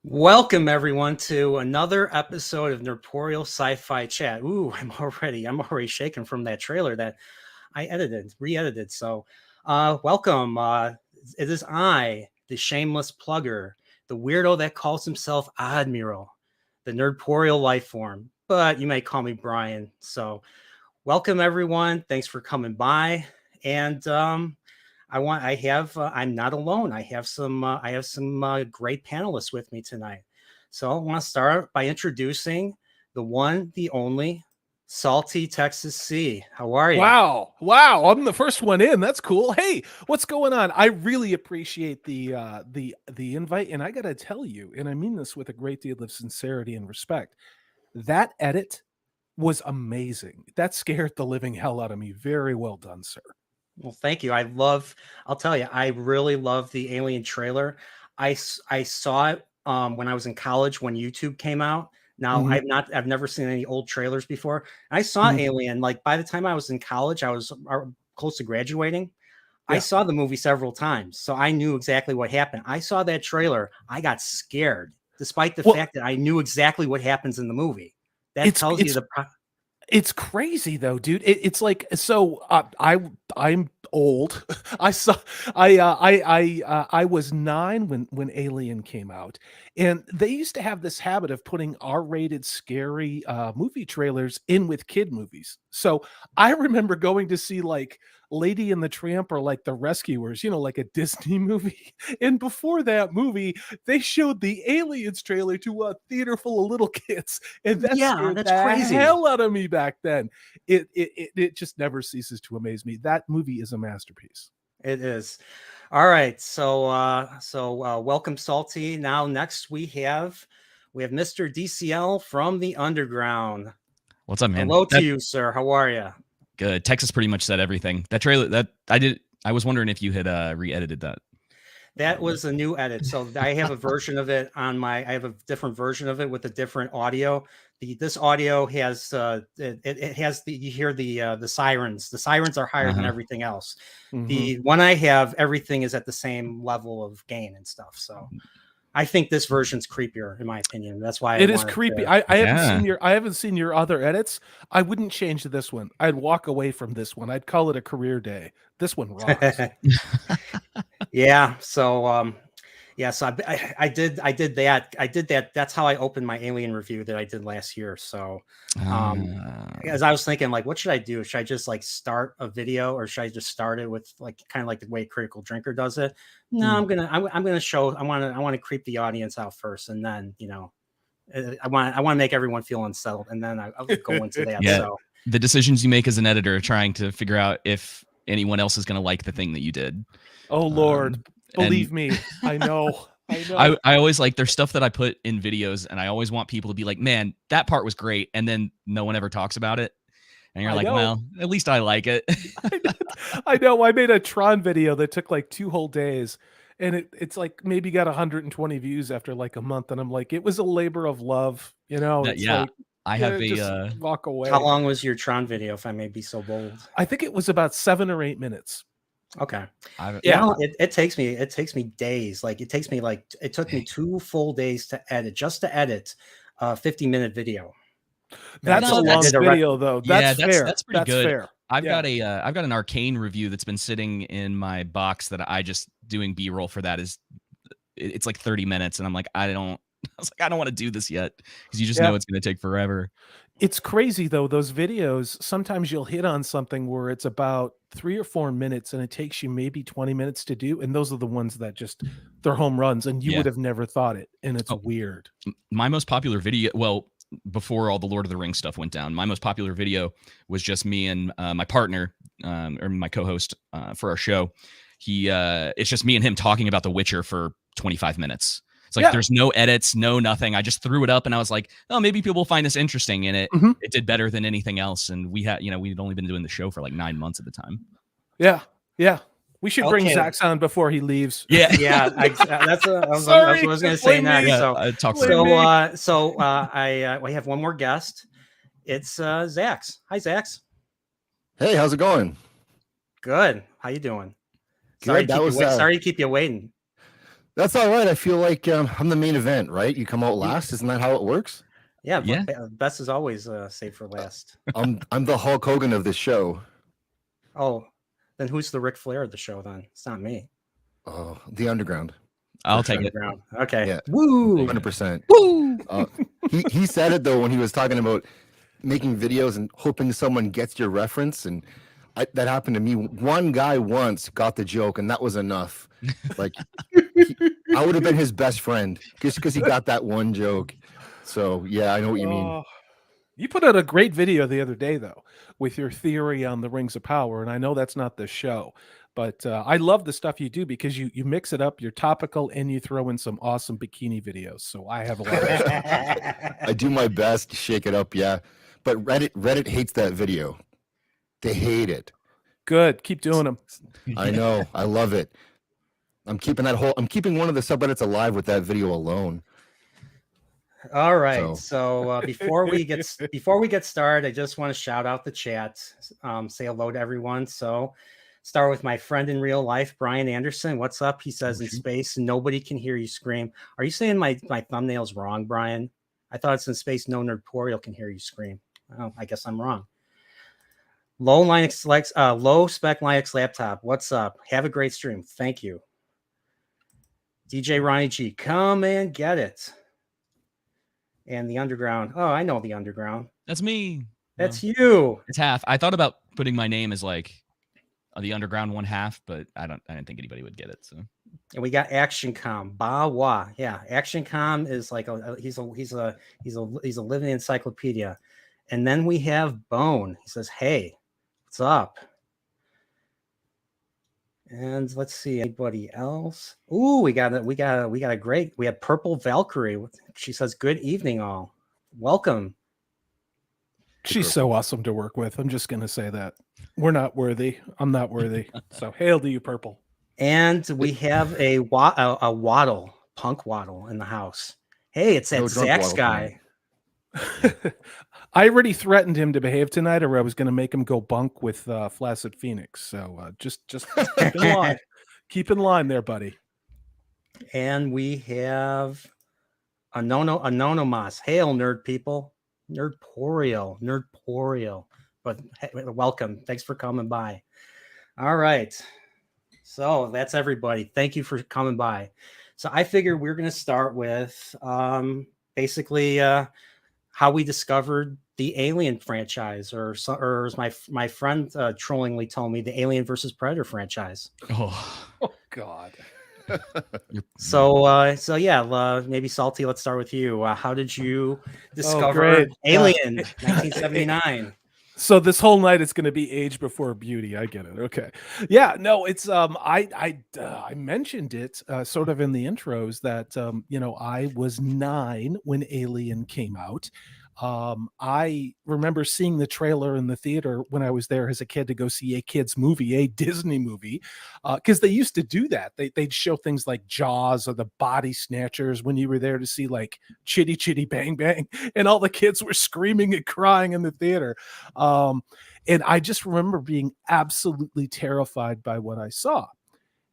Welcome everyone to another episode of Nerdporeal Sci-Fi Chat. Ooh, I'm already shaking from that trailer that I re-edited. So, welcome. It is I, the shameless plugger, the weirdo that calls himself Admiral, the Nerdporeal life form, but you may call me Brian. So, welcome everyone. Thanks for coming by. And I'm not alone. I have some great panelists with me tonight. So I want to start by introducing the one, the only Salty Texas C. How are you? Wow. I'm the first one in. That's cool. Hey, what's going on? I really appreciate the invite, and I got to tell you, and I mean this with a great deal of sincerity and respect. That edit was amazing. That scared the living hell out of me. Very well done, sir. Well, thank you. I'll tell you, I really love the Alien trailer. I saw it when I was in college when YouTube came out. Now Mhm. I've never seen any old trailers before. I saw Mhm. Alien like by the time I was in college, I was close to graduating. I Yeah. saw the movie several times, so I knew exactly what happened. I saw that trailer, I got scared, despite the Well, fact that I knew exactly what happens in the movie. That it's tells you it's It's crazy though, dude. It's like so. I'm old. I saw. I was 9 when Alien came out, and they used to have this habit of putting R-rated scary movie trailers in with kid movies. So I remember going to see like Lady and the Tramp or like The Rescuers, like a Disney movie. And before that movie, they showed the Aliens trailer to a theater full of little kids, and that yeah, scared that's the crazy. hell out of me back then. It just never ceases to amaze me. That movie is a masterpiece. It is. All right, so welcome, Salty. Now next we have Mr. DCL from the Underground. What's up, man? Hello to you, sir. How are you? Good. Texas pretty much said everything. That trailer I was wondering if you had re-edited that. That was a new edit. So I have a version of it I have a different version of it with a different audio. This audio has it has you hear the sirens. The sirens are higher than everything else. Mhm. The one I have, everything is at the same level of gain and stuff. So I think this version's creepier, in my opinion. That's why It is creepy. I Yeah. haven't seen your other edits. I wouldn't change this one. I'd walk away from this one. I'd call it a career day. This one rocks. Yeah. So I did that. That's how I opened my Alien review that I did last year. So as I was thinking, like, what should I do? Should I just like start a video, or should I just start it with like kind of like the way Critical Drinker does it? No, Mm. I'm gonna show. I want to creep the audience out first, and then I want to make everyone feel unsettled, and then I'll go into that. Yeah. So The decisions you make as an editor trying to figure out if anyone else is going to like the thing that you did. Oh Lord, believe and me, I know. I know. I always like there's stuff that I put in videos and I always want people to be like, "Man, that part was great." And then no one ever talks about it. And you're I like, know. "Well, at least I like it." I know. I made a Tron video that took like 2 whole days, and it's like maybe got 120 views after like a month, and I'm like, it was a labor of love, It's Yeah. like, I have just a walk away. how long was your Tron video, if I may be so bold? I think it was about 7 or 8 minutes. Okay. I Yeah. It takes me days. Like it took me 2 full days to edit a 50-minute video. That's a No, long that's video though. Yeah, That's fair. that's pretty That's good. fair. I've Yeah. got an Arcane review that's been sitting in my box that I just doing B-roll for that is it's like 30 minutes and I'm like I don't want to do this yet because you just Yeah. know it's going to take forever. It's crazy though, those videos, sometimes you'll hit on something where it's about 3 or 4 minutes and it takes you maybe 20 minutes to do, and those are the ones that just they're home runs and you Yeah. would have never thought it, and it's Oh. weird. My most popular video, well, before all the Lord of the Rings stuff went down, my most popular video was just me and my partner or my co-host for our show. It's just me and him talking about The Witcher for 25 minutes. It's like there's no edits, no nothing. I just threw it up and I was like, oh, maybe people will find this interesting. And it did better than anything else. And we'd only been doing the show for like 9 months at the time. Yeah. We should bring Okay. Zaxx on before he leaves. Yeah. That's what I was going to say Blame next. me. We have one more guest. It's Zaxx. Hi, Zaxx. Hey, how's it going? Good. How you doing? Good. Sorry to keep you waiting. That's all right. I feel like I'm the main event, right? You come out last. Isn't that how it works? Yeah, Yeah. but best is always saved for last. I'm the Hulk Hogan of this show. Oh, then who's the Ric Flair of the show? Then it's not me. Oh, the underground. I'll For take sure. it. Underground. Okay. Yeah. Woo. 100%. Woo! He said it though when he was talking about making videos and hoping someone gets your reference, and that happened to me. One guy once got the joke, and that was enough. Like I would have been his best friend just because he got that one joke. So yeah, I know what you mean. Oh, you put out a great video the other day, though, with your theory on the Rings of Power, and I know that's not the show, but I love the stuff you do because you mix it up, you're topical, and you throw in some awesome bikini videos. So I have a lot of respect. I do my best to shake it up, yeah. But Reddit hates that video. They hate it. Good, keep doing them. I know. I love it. I'm keeping one of the subreddits alive with that video alone. All right. So before we get started, I just want to shout out the chat. Say hello to everyone. So start with my friend in real life, Brian Anderson. What's up? He says in space, nobody can hear you scream. Are you saying my thumbnail's wrong, Brian? I thought it's in space, no Nerdporeal can hear you scream. Oh, I guess I'm wrong. Low spec Linux laptop. What's up? Have a great stream. Thank you. DJ Ronnie G, come and get it. And the underground. Oh, I know the underground. That's me. That's you. It's half. I thought about putting my name as like the underground one half, but I didn't think anybody would get it. So. And we got Action Com. Ba Wa. Yeah, Action Com is like he's a living encyclopedia. And then we have Bone. He says, "Hey, what's up?" And let's see, anybody else? Ooh, we got a great. We have Purple Valkyrie. She says, "Good evening, all. Welcome." She's so awesome to work with. I'm just gonna say that we're not worthy. I'm not worthy. So hail to you, Purple. And we have a Waddle, Punk Waddle in the house. Hey, it's that Zaxx guy. I already threatened him to behave tonight, or I was going to make him go bunk with Flaccid Phoenix. So just keep in line. Keep in line there, buddy. And we have Anonymous. Hail, nerd people. Nerdporeal. But hey, welcome. Thanks for coming by. All right. So that's everybody. Thank you for coming by. So I figured we're going to start with basically how we discovered the Alien franchise, or as my friend trollingly told me, the Alien versus Predator franchise. Oh God. So yeah, maybe Salty, let's start with you. How did you discover Alien 1979? So this whole night it's going to be age before beauty. I get it. Okay. Yeah, no, it's I mentioned it sort of in the intros that I was 9 when Alien came out. I remember seeing the trailer in the theater when I was there as a kid to go see a kids movie, a Disney movie, because they used to do that. They'd show things like Jaws or the Body Snatchers when you were there to see like Chitty Chitty Bang Bang, and all the kids were screaming and crying in the theater. And I just remember being absolutely terrified by what I saw.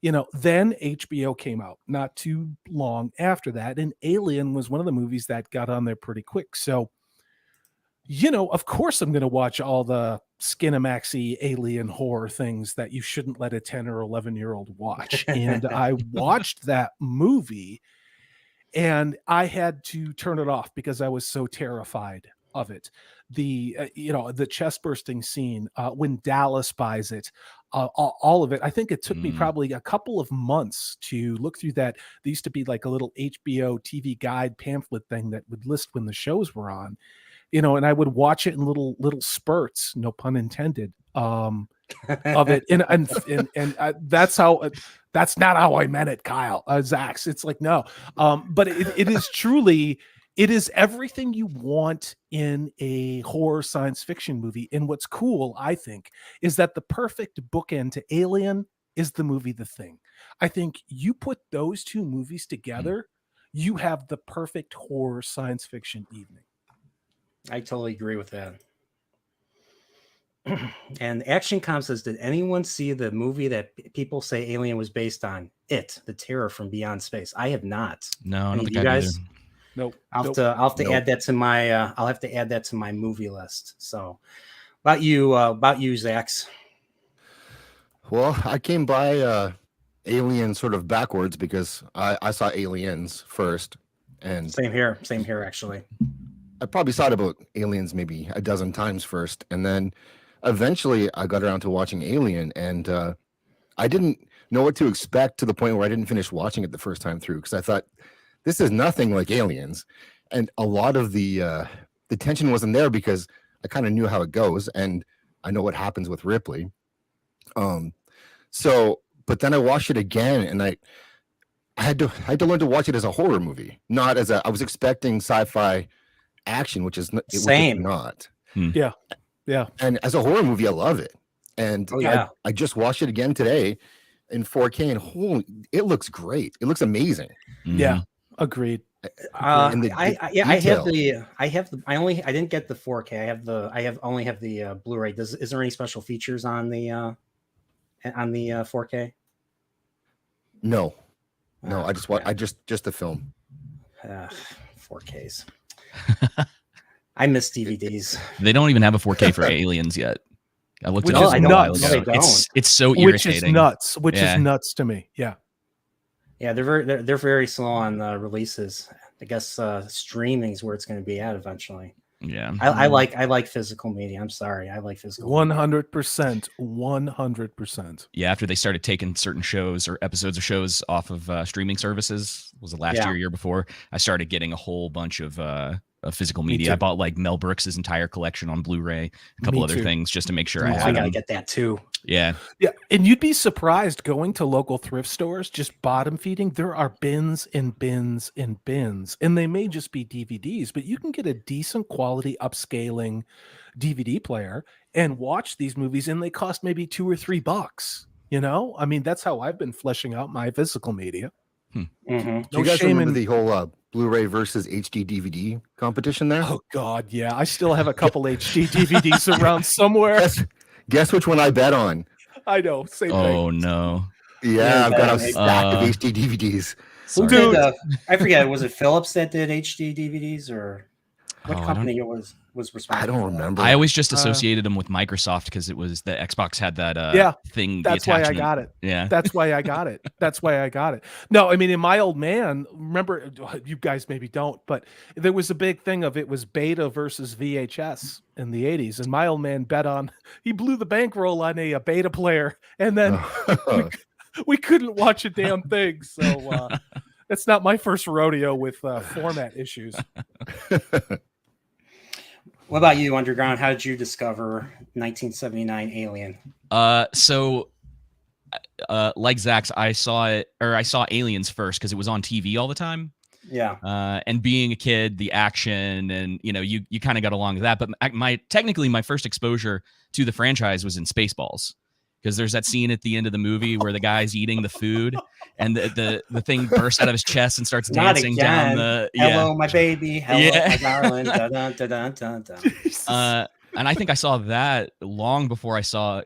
Then HBO came out not too long after that, and Alien was one of the movies that got on there pretty quick. So, of course I'm going to watch all the Skinamaxy alien horror things that you shouldn't let a 10 or 11-year-old watch. And I watched that movie and I had to turn it off because I was so terrified of it. The chest bursting scene when Dallas buys it, all of it. I think it took me probably a couple of months to look through that. There used to be like a little HBO TV guide pamphlet thing that would list when the shows were on, and I would watch it in little spurts, no pun intended, of it. And that's not how I meant it, Kyle. Zaxx. It's like, no. But it is truly, it is everything you want in a horror science fiction movie. And what's cool, I think, is that the perfect bookend to Alien is the movie The Thing. I think you put those two movies together, you have the perfect horror science fiction evening. I totally agree with that. And Action Com says, did anyone see the movie that people say Alien was based on? It, the Terror from Beyond Space? I have not. No, I Any don't of think you I do either. guys? Nope. I'll have to add that to my. I'll have to add that to my movie list. So, about you, Zaxx. Well, I came by Alien sort of backwards because I saw Aliens first, and Same here, actually. I probably saw it about Aliens maybe a dozen times first, and then eventually I got around to watching Alien, and I didn't know what to expect to the point where I didn't finish watching it the first time through because I thought this is nothing like Aliens, and a lot of the tension wasn't there because I kind of knew how it goes, and I know what happens with Ripley. So, but then I watched it again, and I had to learn to watch it as a horror movie, not as I was expecting sci-fi action, which is Same. not. Yeah. And as a horror movie, I love it. And Oh, yeah. I just watched it again today in 4K, and holy, it looks great. It looks amazing. Yeah. Agreed. I detail. didn't get the 4K. I only have the Blu-ray. Is there any special features on the 4K? No, I just the film. 4Ks. I miss DVDs. They don't even have a 4K for Aliens yet. I looked Which it up is a while nuts. ago. No, they don't. It's so Which irritating. is nuts. Which Yeah. is nuts to me. Yeah. Yeah, they're very slow on releases. I guess streaming is where it's going to be at eventually. Yeah. I like physical media. I'm sorry, I like physical. 100%. 100%. Yeah, after they started taking certain shows or episodes of shows off of streaming services, was it last year before? I started getting a whole bunch of physical media. I bought like Mel Brooks's entire collection on Blu-ray, a couple other things just to make sure I had I gotta them. get that too. Yeah. Yeah, and you'd be surprised going to local thrift stores, just bottom feeding. There are bins and bins and bins, and they may just be DVDs, but you can get a decent quality upscaling DVD player and watch these movies, and they cost maybe $2 or $3. You know, I mean, that's how I've been fleshing out my physical media. Mm-hmm. Do you guys remember the whole Blu-ray versus HD DVD competition there? Oh God, yeah, I still have a couple HD DVDs around somewhere. Guess which one I bet on? I know, same thing. Oh no. Yeah, I've got a bet stack of HD DVDs. Who Dude. did? I forget. Was it Philips that did HD DVDs, or what company it was responsible? I don't remember. I always just associated them with Microsoft because it was the Xbox had that thing. That's the why I attachment. got it. Yeah. That's why I got it. No, I mean, in my old man, remember, you guys maybe don't, but there was a big thing of it was beta versus VHS in the 80s. And my old man bet on, he blew the bankroll on a beta player, and then we couldn't watch a damn thing. So that's not my first rodeo with format issues. What about you, Underground? How did you discover 1979 Alien? So like Zaxx, I saw Aliens first because it was on TV all the time. Yeah. And being a kid, the action and you kind of got along with that. But technically my first exposure to the franchise was in Spaceballs. Because there's that scene at the end of the movie where the guy's eating the food and the thing bursts out of his chest and starts dancing down the hello, my baby. Hello, my darling. And I think I saw that long before I saw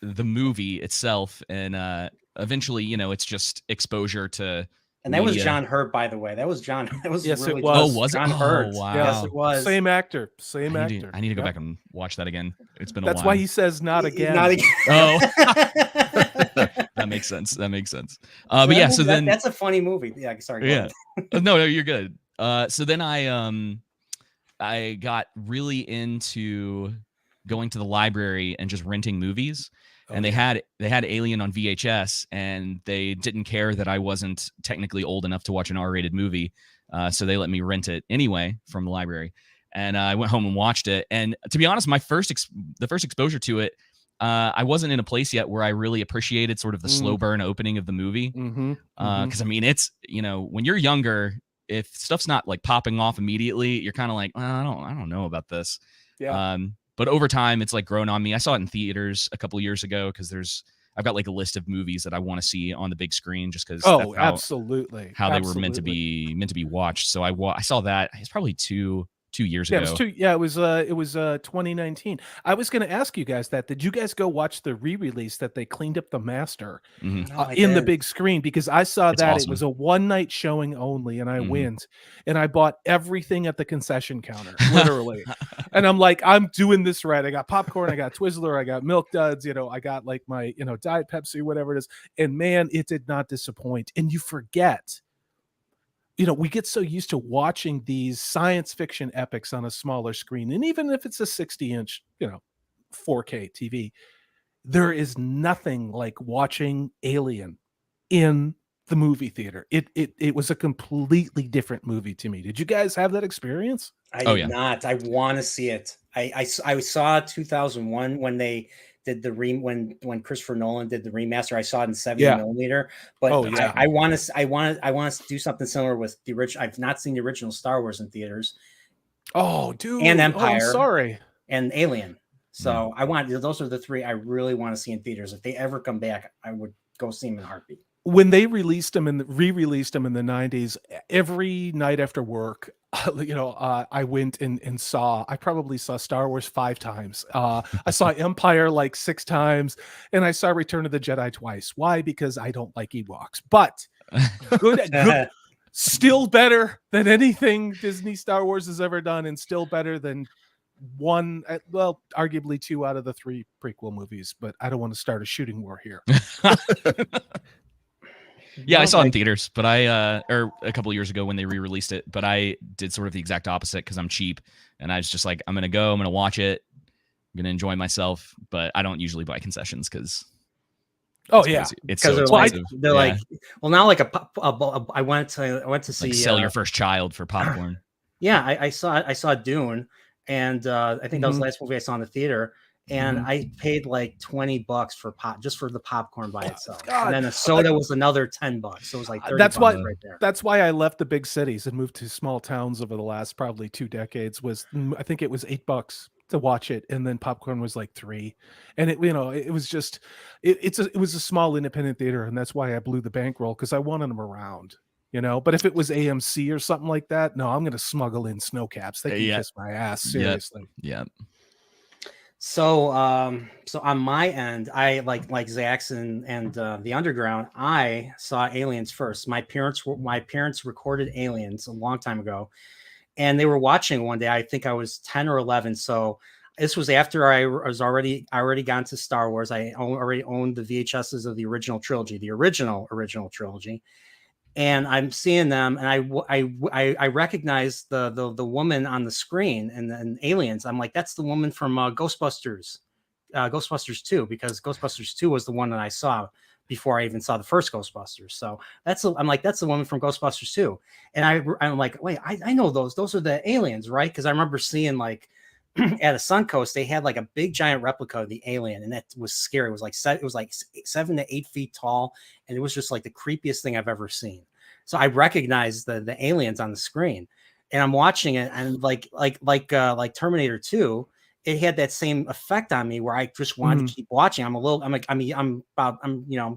the movie itself. And eventually, it's just exposure to. And that was media. John Hurt, by the way. That was John. That was Yes, really it was. Oh, was it? John Hurt. Wow. Yes, it was. Same actor. I need to go back and watch that again. It's been a while. That's why he says not again. Not again. Oh, that makes sense. But yeah, so then that's a funny movie. Yeah, sorry. Yeah. No, you're good. So then I got really into going to the library and just renting movies. And they had Alien on VHS, and they didn't care that I wasn't technically old enough to watch an R-rated movie, so they let me rent it anyway from the library. And I went home and watched it. And to be honest, the first exposure to it, I wasn't in a place yet where I really appreciated sort of the slow burn opening of the movie. Because I mean, it's when you're younger, if stuff's not like popping off immediately, you're kind of like, well, I don't know about this. Yeah. But over time, it's like grown on me. I saw it in theaters a couple of years ago because I've got like a list of movies that I want to see on the big screen just because absolutely how they were meant to be watched. So I saw that. It's probably two 2 years Yeah, ago. it was 2019. I was going to ask you guys that. Did you guys go watch the re-release that they cleaned up the master Mhm. No, I in the didn't. big screen? Because I saw It's that it awesome. was a one night showing only, and I Mhm. went and I bought everything at the concession counter, literally. And I'm like, I'm doing this right. I got popcorn, I got Twizzler, I got Milk Duds, I got like my Diet Pepsi, whatever it is. And man, it did not disappoint. And you forget. We get so used to watching these science fiction epics on a smaller screen. And even if it's a 60-inch, 4K TV, there is nothing like watching Alien in the movie theater. It was a completely different movie to me. Did you guys have that experience? I Oh, did yeah. not. I want to see it. I saw 2001 when they did when Christopher Nolan did the remaster. I saw it in 70 Yeah. millimeter, but Oh, yeah. I want to do something similar with the original. I've not seen the original Star Wars in theaters Oh, dude. and Oh, I'm Empire sorry. and Alien. So those are the three I really want to see in theaters. If they ever come back, I would go see them in a heartbeat. When they released them and re-released them in the 90s, every night after work, I went and saw, I probably saw Star Wars 5 times. I saw Empire like 6 times, and I saw Return of the Jedi twice. Why? Because I don't like Ewoks, but good, still better than anything Disney Star Wars has ever done, and still better than arguably 2 out of the 3 prequel movies, but I don't want to start a shooting war here. Yeah, I saw it in theaters, but or a couple of years ago when they re-released it, but I did sort of the exact opposite because I'm cheap, and I was just like, I'm going to watch it, I'm going to enjoy myself, but I don't usually buy concessions because it's so expensive. They're like, well, now like I went to see sell your first child for popcorn. Yeah, I saw Dune, and I think that was the last movie I saw in the theater. And I paid like $20 for just for the popcorn by itself. God. And then a soda was another $10. So it was like 30 bucks right there. That's why I left the big cities and moved to small towns over the last probably 2 decades. I think it was $8 to watch it, and then popcorn was like $3. And it was just it was a small independent theater, and that's why I blew the bankroll, because I wanted them around. But if it was AMC or something like that, no, I'm going to smuggle in Snowcaps. They can kiss my ass, seriously. Yeah. So on my end, I like Zaxx and the Underground. I saw Aliens first. My parents recorded Aliens a long time ago, and they were watching one day. I think I was 10 or 11. So this was after I was already gone to Star Wars. I already owned the VHSs of the original trilogy, the original trilogy. And I'm seeing them, and I recognize the woman on the screen and Aliens. I'm like, that's the woman from Ghostbusters 2, because Ghostbusters 2 was the one that I saw before I even saw the first Ghostbusters. So I'm like, that's the woman from Ghostbusters 2. And I'm like, wait, I know those are the aliens, right? Because I remember seeing like at a Suncoast, they had like a big giant replica of the alien, and that was scary. It was like 7 to 8 feet tall, and it was just like the creepiest thing I've ever seen. So I recognized the aliens on the screen, and I'm watching it, and like Terminator 2, it had that same effect on me where I just wanted to keep watching. I'm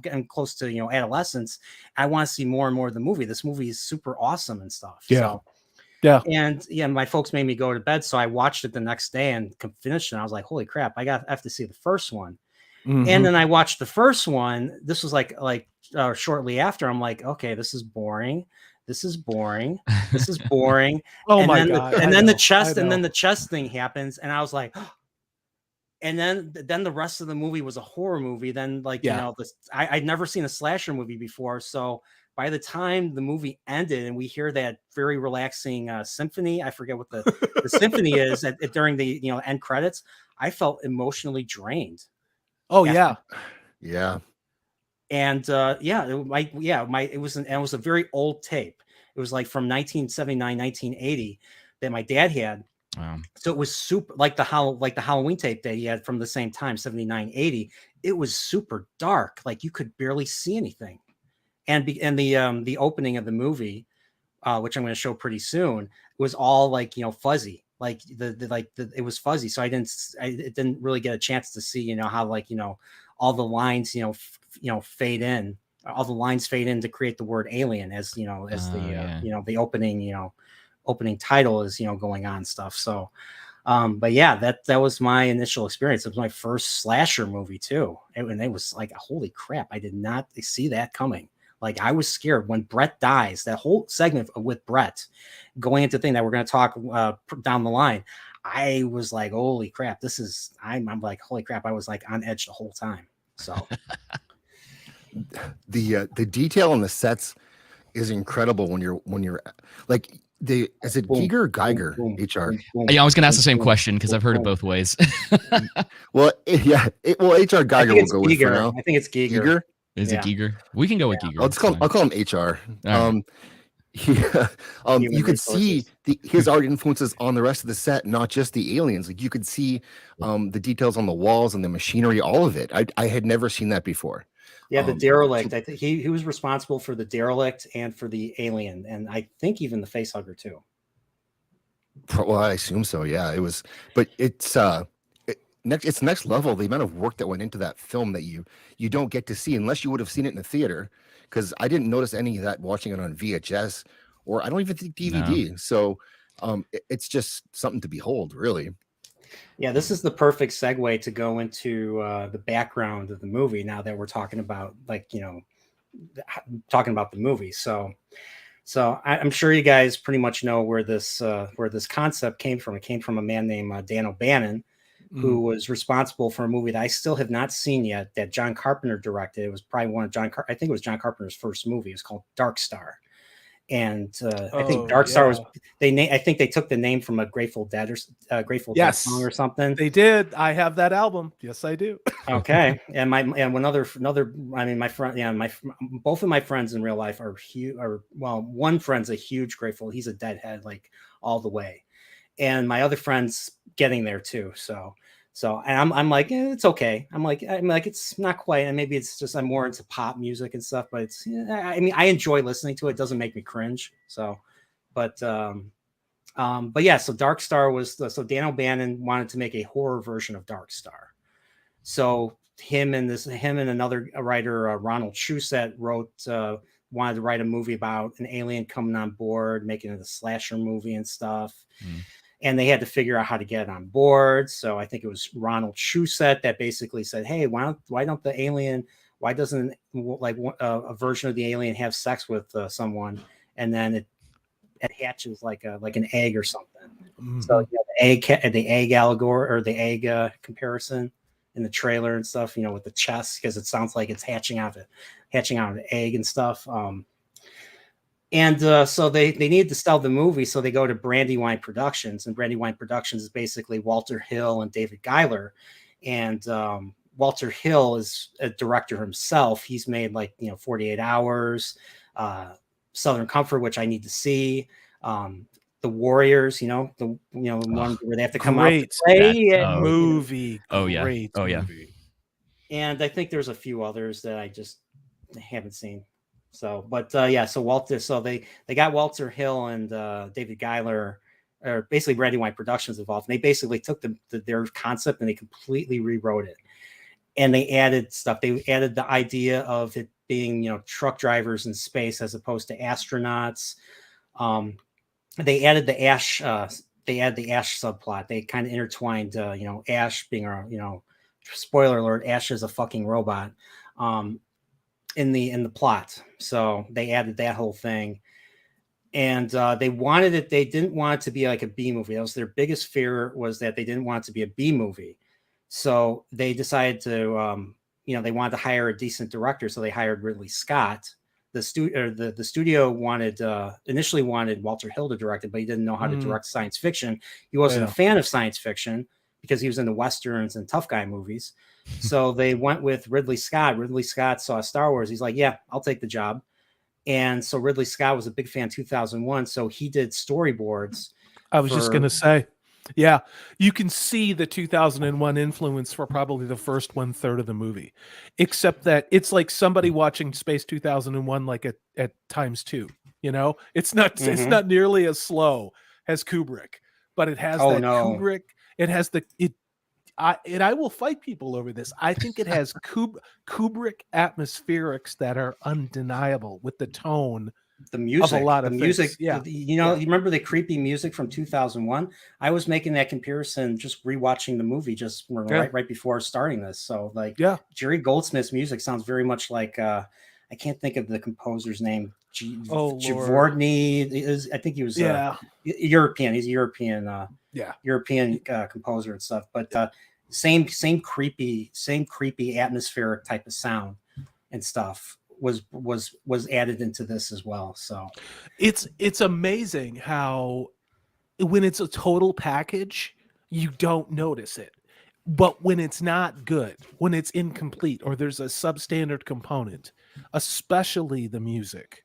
getting close to adolescence. I want to see more and more of the movie. This movie is super awesome and stuff. Yeah. So, yeah. And my folks made me go to bed, so I watched it the next day and finished it. And I was like, holy crap, I have to see the first one. And then I watched the first one. This was like shortly after. I'm like, okay, this is boring. This is boring. Oh and my then God. And then the chest thing happens, and I was like, and then the rest of the movie was a horror movie. Then I'd never seen a slasher movie before, so by the time the movie ended and we hear that very relaxing symphony, I forget what the symphony is during the end credits, I felt emotionally drained. Oh yeah. And it was a very old tape. It was like from 1979, 1980 that my dad had. Wow. So it was super like the Halloween tape that he had from the same time, 79, 80. It was super dark, like you could barely see anything. And the opening of the movie, which I'm going to show pretty soon, was all like fuzzy. Like it was fuzzy, so it didn't really get a chance to see how all the lines fade in, all the lines fade in to create the word alien as the opening opening title is, you know, going on stuff. So, but yeah, that was my initial experience. It was my first slasher movie too, and it was like, holy crap, I did not see that coming. Like, I was scared when Brett dies. That whole segment with Brett going into the thing that we're going to talk down the line, I was like, holy crap, this is. I'm like, holy crap, I was like on edge the whole time. So the detail on the sets is incredible when you're like is it boom, Giger or Geiger boom, HR? boom, boom, Yeah, I was gonna ask the same boom, question because I've heard it boom. both ways. Well, HR I Geiger think will it's go with for now. Giger. I think it's Giger. Giger. Is Yeah. it Giger? We can go with Giger. it's I'll fine. call him HR. All right. Human You could see resources. his art influences on the rest of the set, not just the aliens. Like, you could see the details on the walls and the machinery, all of it. I had never seen that before. Yeah, the Derelict. I think he was responsible for the Derelict and for the Alien, and I think even the Facehugger too. Well, I assume so. Yeah, it was, but it's next level. The amount of work that went into that film that you don't get to see unless you would have seen it in the theater. Because I didn't notice any of that watching it on VHS, or I don't even think DVD. No. So it's just something to behold, really. Yeah, this is the perfect segue to go into the background of the movie. Now that we're talking about, like, you know, talking about the movie, so I'm sure you guys pretty much know where this concept came from. It came from a man named Dan O'Bannon, who was responsible for a movie that I still have not seen yet, that John Carpenter directed. It was probably one of I think it was John Carpenter's first movie. It was called Dark Star. And I think Dark Star was I think they took the name from a Grateful Dead or Grateful Dead song or something. They did. I have that album. Yes, I do. Okay. And another I mean, my friend, both of my friends in real life are huge. Well, one friend's a huge Grateful. He's a Deadhead, like, all the way. And my other friend's getting there too. So and I'm like, it's okay. I'm like, it's not quite, and maybe it's just I'm more into pop music and stuff, but it's, I mean, I enjoy listening to it. It doesn't make me cringe. So, but yeah. So Dark Star was so Dan O'Bannon wanted to make a horror version of Dark Star. So him and another writer, Ronald Shusett, wanted to write a movie about an alien coming on board, making it a slasher movie and stuff. And they had to figure out how to get it on board. So I think it was Ronald Shusett that basically said, hey, why don't the alien, why doesn't, like, a version of the alien have sex with someone, and then it hatches like an egg or something. So, you know, the egg allegory, or the egg comparison in the trailer and stuff, you know, with the chest, because it sounds like it's hatching out an egg and stuff. And so they needed to sell the movie, so they go to Brandywine Productions, and Brandywine Productions is basically Walter Hill and David Giler. And Walter Hill is a director himself. He's made, like, you know, 48 Hours, Southern Comfort, which I need to see, The Warriors, you know, the one where they have to come out to play. Movie. Oh yeah. Oh yeah. Movie. And I think there's a few others that I just haven't seen. So, but yeah, so they got Walter Hill and David Giler, or basically Brandywine Productions, involved. And they basically took their concept and they completely rewrote it. And they added stuff. They added the idea of it being, you know, truck drivers in space as opposed to astronauts. They added the Ash. They added the Ash subplot. They kind of intertwined, you know, Ash being you know, spoiler alert, Ash is a fucking robot. In the plot. So they added that whole thing. And they wanted it, they didn't want it to be like a B movie. That was their biggest fear, was that they didn't want it to be a B movie. So they decided to, you know, they wanted to hire a decent director. So they hired Ridley Scott. The studio initially wanted Walter Hill to direct it, but he didn't know how to direct science fiction. He wasn't a fan of science fiction because he was into Westerns and tough guy movies. So they went with Ridley Scott. Ridley Scott saw Star Wars. He's like, yeah, I'll take the job. And so Ridley Scott was a big fan 2001. So he did storyboards. I was just going to say, yeah, you can see the 2001 influence for probably the first 1/3 of the movie, except that it's like somebody watching Space 2001, like at times 2, you know, it's not nearly as slow as Kubrick, but it has Kubrick. It has I will fight people over this. I think it has Kubrick atmospherics that are undeniable, with the tone the music, lot the of music, things. Yeah. you remember the creepy music from 2001? I was making that comparison just rewatching the movie just right before starting this. So like Jerry Goldsmith's music sounds very much like I can't think of the composer's name. Givorny is, I think he was European. He's a European European composer and stuff, but same creepy atmospheric type of sound and stuff was added into this as well. So it's amazing how when it's a total package, you don't notice it. But when it's not good, when it's incomplete, or there's a substandard component, especially the music,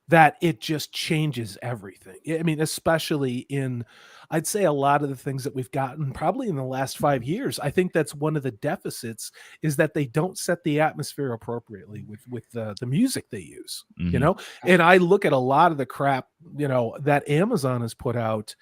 that it just changes everything. I mean, especially in, I'd say a lot of the things that we've gotten probably in the last 5 years, I think that's one of the deficits, is that they don't set the atmosphere appropriately with the music they use, you know? And I look at a lot of the crap, you know, that Amazon has put out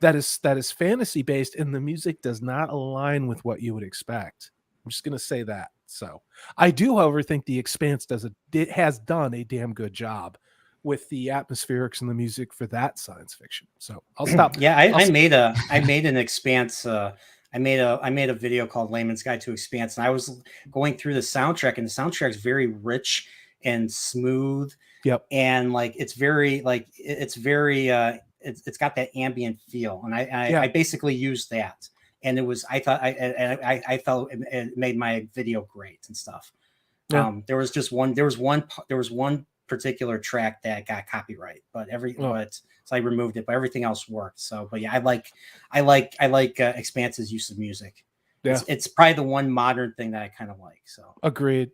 that is fantasy based, and the music does not align with what you would expect. I'm just going to say that. So I do, however, think The Expanse has done a damn good job with the atmospherics and the music for that science fiction. So I'll stop. Yeah, I made an Expanse. I made a video called Layman's Guide to Expanse, and I was going through the soundtrack, and the soundtrack is very rich and smooth. Yep. And like it's very it's got that ambient feel, and I basically used that, and it was I felt it made my video great and stuff. Yeah. There was one particular track that got copyright, but so I removed it, but everything else worked. So, but yeah, I like Expanse's use of music. Yeah. It's probably the one modern thing that I kind of like. So agreed.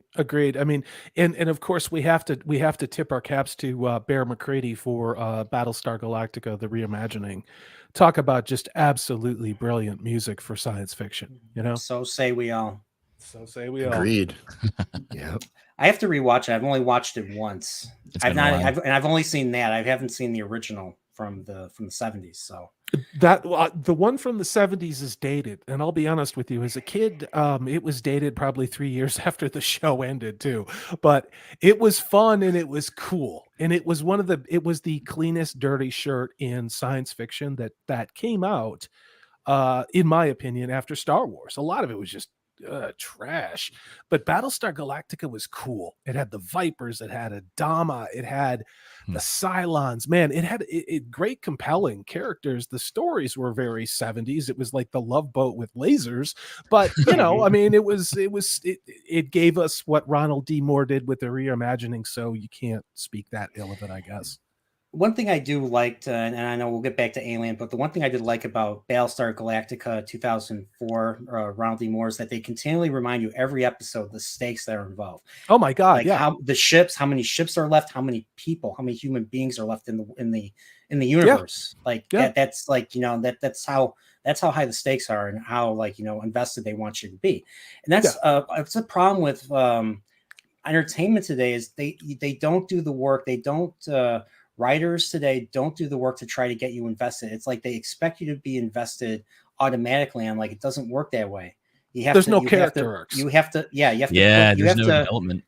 I mean, and of course we have to tip our caps to Bear McCready for Battlestar Galactica, the reimagining. Talk about just absolutely brilliant music for science fiction, you know? So say we all. Agreed. Yeah. I have to rewatch it. I've only watched it once. I've only seen that. I haven't seen the original from the 70s. So that the one from the 70s is dated, and I'll be honest with you, as a kid, it was dated probably 3 years after the show ended too. But it was fun and it was cool, and it was the cleanest dirty shirt in science fiction that came out, in my opinion, after Star Wars. A lot of it was just trash, but Battlestar Galactica was cool. It had the Vipers, it had Adama, it had the Cylons. Man, it had great, compelling characters. The stories were very 70s. It was like the Love Boat with lasers, but you know, I mean, it gave us what Ronald D. Moore did with the reimagining. So you can't speak that ill of it, I guess. One thing I do like, and I know we'll get back to Alien, but the one thing I did like about Battlestar Galactica 2004, Ronald D. Moore, is that they continually remind you every episode the stakes that are involved. Oh my God! Like how many ships are left, how many people, how many human beings are left in the universe. Yeah. Like that's like, you know, that's how high the stakes are, and how, like, you know, invested they want you to be. And that's it's a problem with entertainment today, is they don't do the work. They don't. Writers today don't do the work to try to get you invested. It's like they expect you to be invested automatically, and like it doesn't work that way. There's no character arcs. You have to development.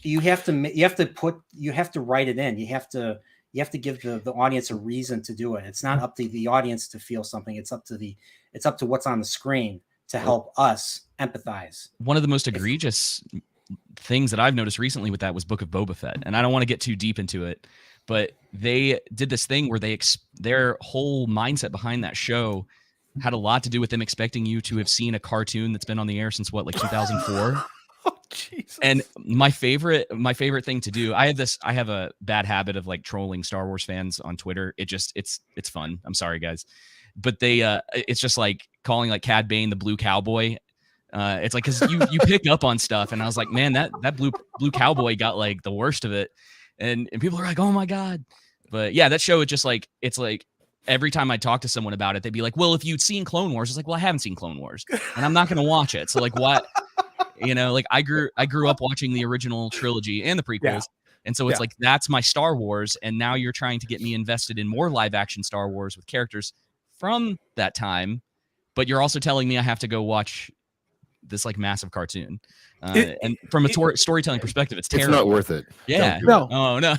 You have to write it in. You have to give the audience a reason to do it. It's not up to the audience to feel something. It's up to what's on the screen to help us empathize. One of the most egregious things that I've noticed recently with that was Book of Boba Fett, and I don't want to get too deep into it, but they did this thing where their whole mindset behind that show had a lot to do with them expecting you to have seen a cartoon that's been on the air since like 2004. Oh, Jesus. And my favorite thing to do, I have a bad habit of like trolling Star Wars fans on Twitter. It's fun. I'm sorry, guys, but it's just like calling like Cad Bane the Blue Cowboy. It's like, because you pick up on stuff, and I was like, man, that blue cowboy got like the worst of it. And people are like, oh my God. But yeah, that show, it's like every time I talk to someone about it, they'd be like, well, if you'd seen Clone Wars, it's like, well, I haven't seen Clone Wars, and I'm not going to watch it. So like, what, you know, like I grew up watching the original trilogy and the prequels. Yeah. And so it's like, that's my Star Wars. And now you're trying to get me invested in more live action Star Wars with characters from that time. But you're also telling me I have to go watch this like massive cartoon. And from a storytelling perspective, it's terrible. It's not worth it. Yeah. No. Oh no.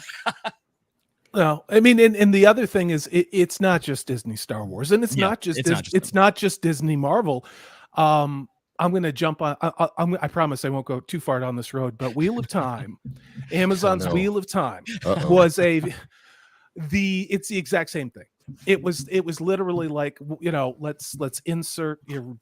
No, I mean, and the other thing is, it's not just Disney Star Wars, and it's Yeah, not just it's not just it's them. not just Disney Marvel. I'm going to jump on. I promise I won't go too far down this road. But Wheel of Time, Amazon's Oh, no. Wheel of Time, Uh-oh. was it's the exact same thing. It was literally like, let's insert your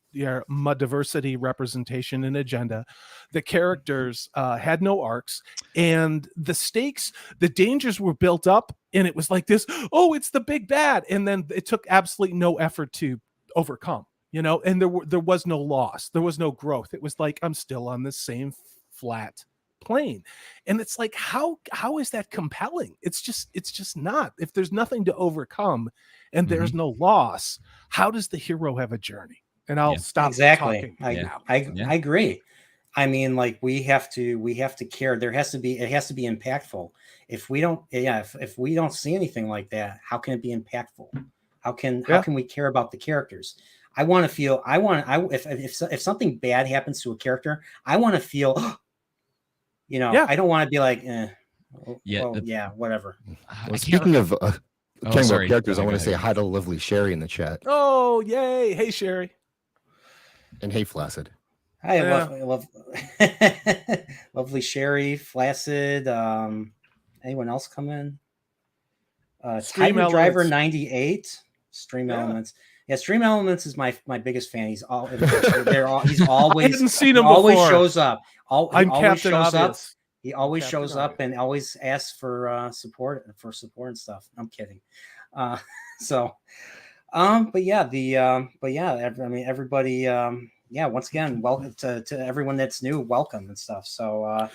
diversity representation and agenda. The characters had no arcs, and the stakes, the dangers were built up, and it was like this, oh, it's the big bad, and then it took absolutely no effort to overcome, and there was no loss, there was no growth. It was like, I'm still on the same flat plane. And it's like, how is that compelling? It's just not. If there's nothing to overcome and there's no loss, how does the hero have a journey? And I'll stop talking now. I agree. I mean, like, we have to care. It has to be impactful. If we don't, if we don't see anything like that, how can it be impactful? How can we care about the characters? If something bad happens to a character, I want to feel, I don't want to be like, whatever. Well, speaking of talking sorry. about characters, Go I want to ahead. say hi to lovely Sherry in the chat. Oh, yay. Hey, Sherry. And hey, Flaccid. I love lovely Sherry, Flaccid. Anyone else come in? Stream Tiger Driver Elements. 98. Stream Elements. Yeah, Stream Elements is my biggest fan. He's he's always, I hadn't seen him always before. shows up. I'm Captain Obvious. He always shows up and always asks for support and stuff. I'm kidding. But yeah, everybody. Once again, welcome to everyone that's new. Welcome and stuff. So.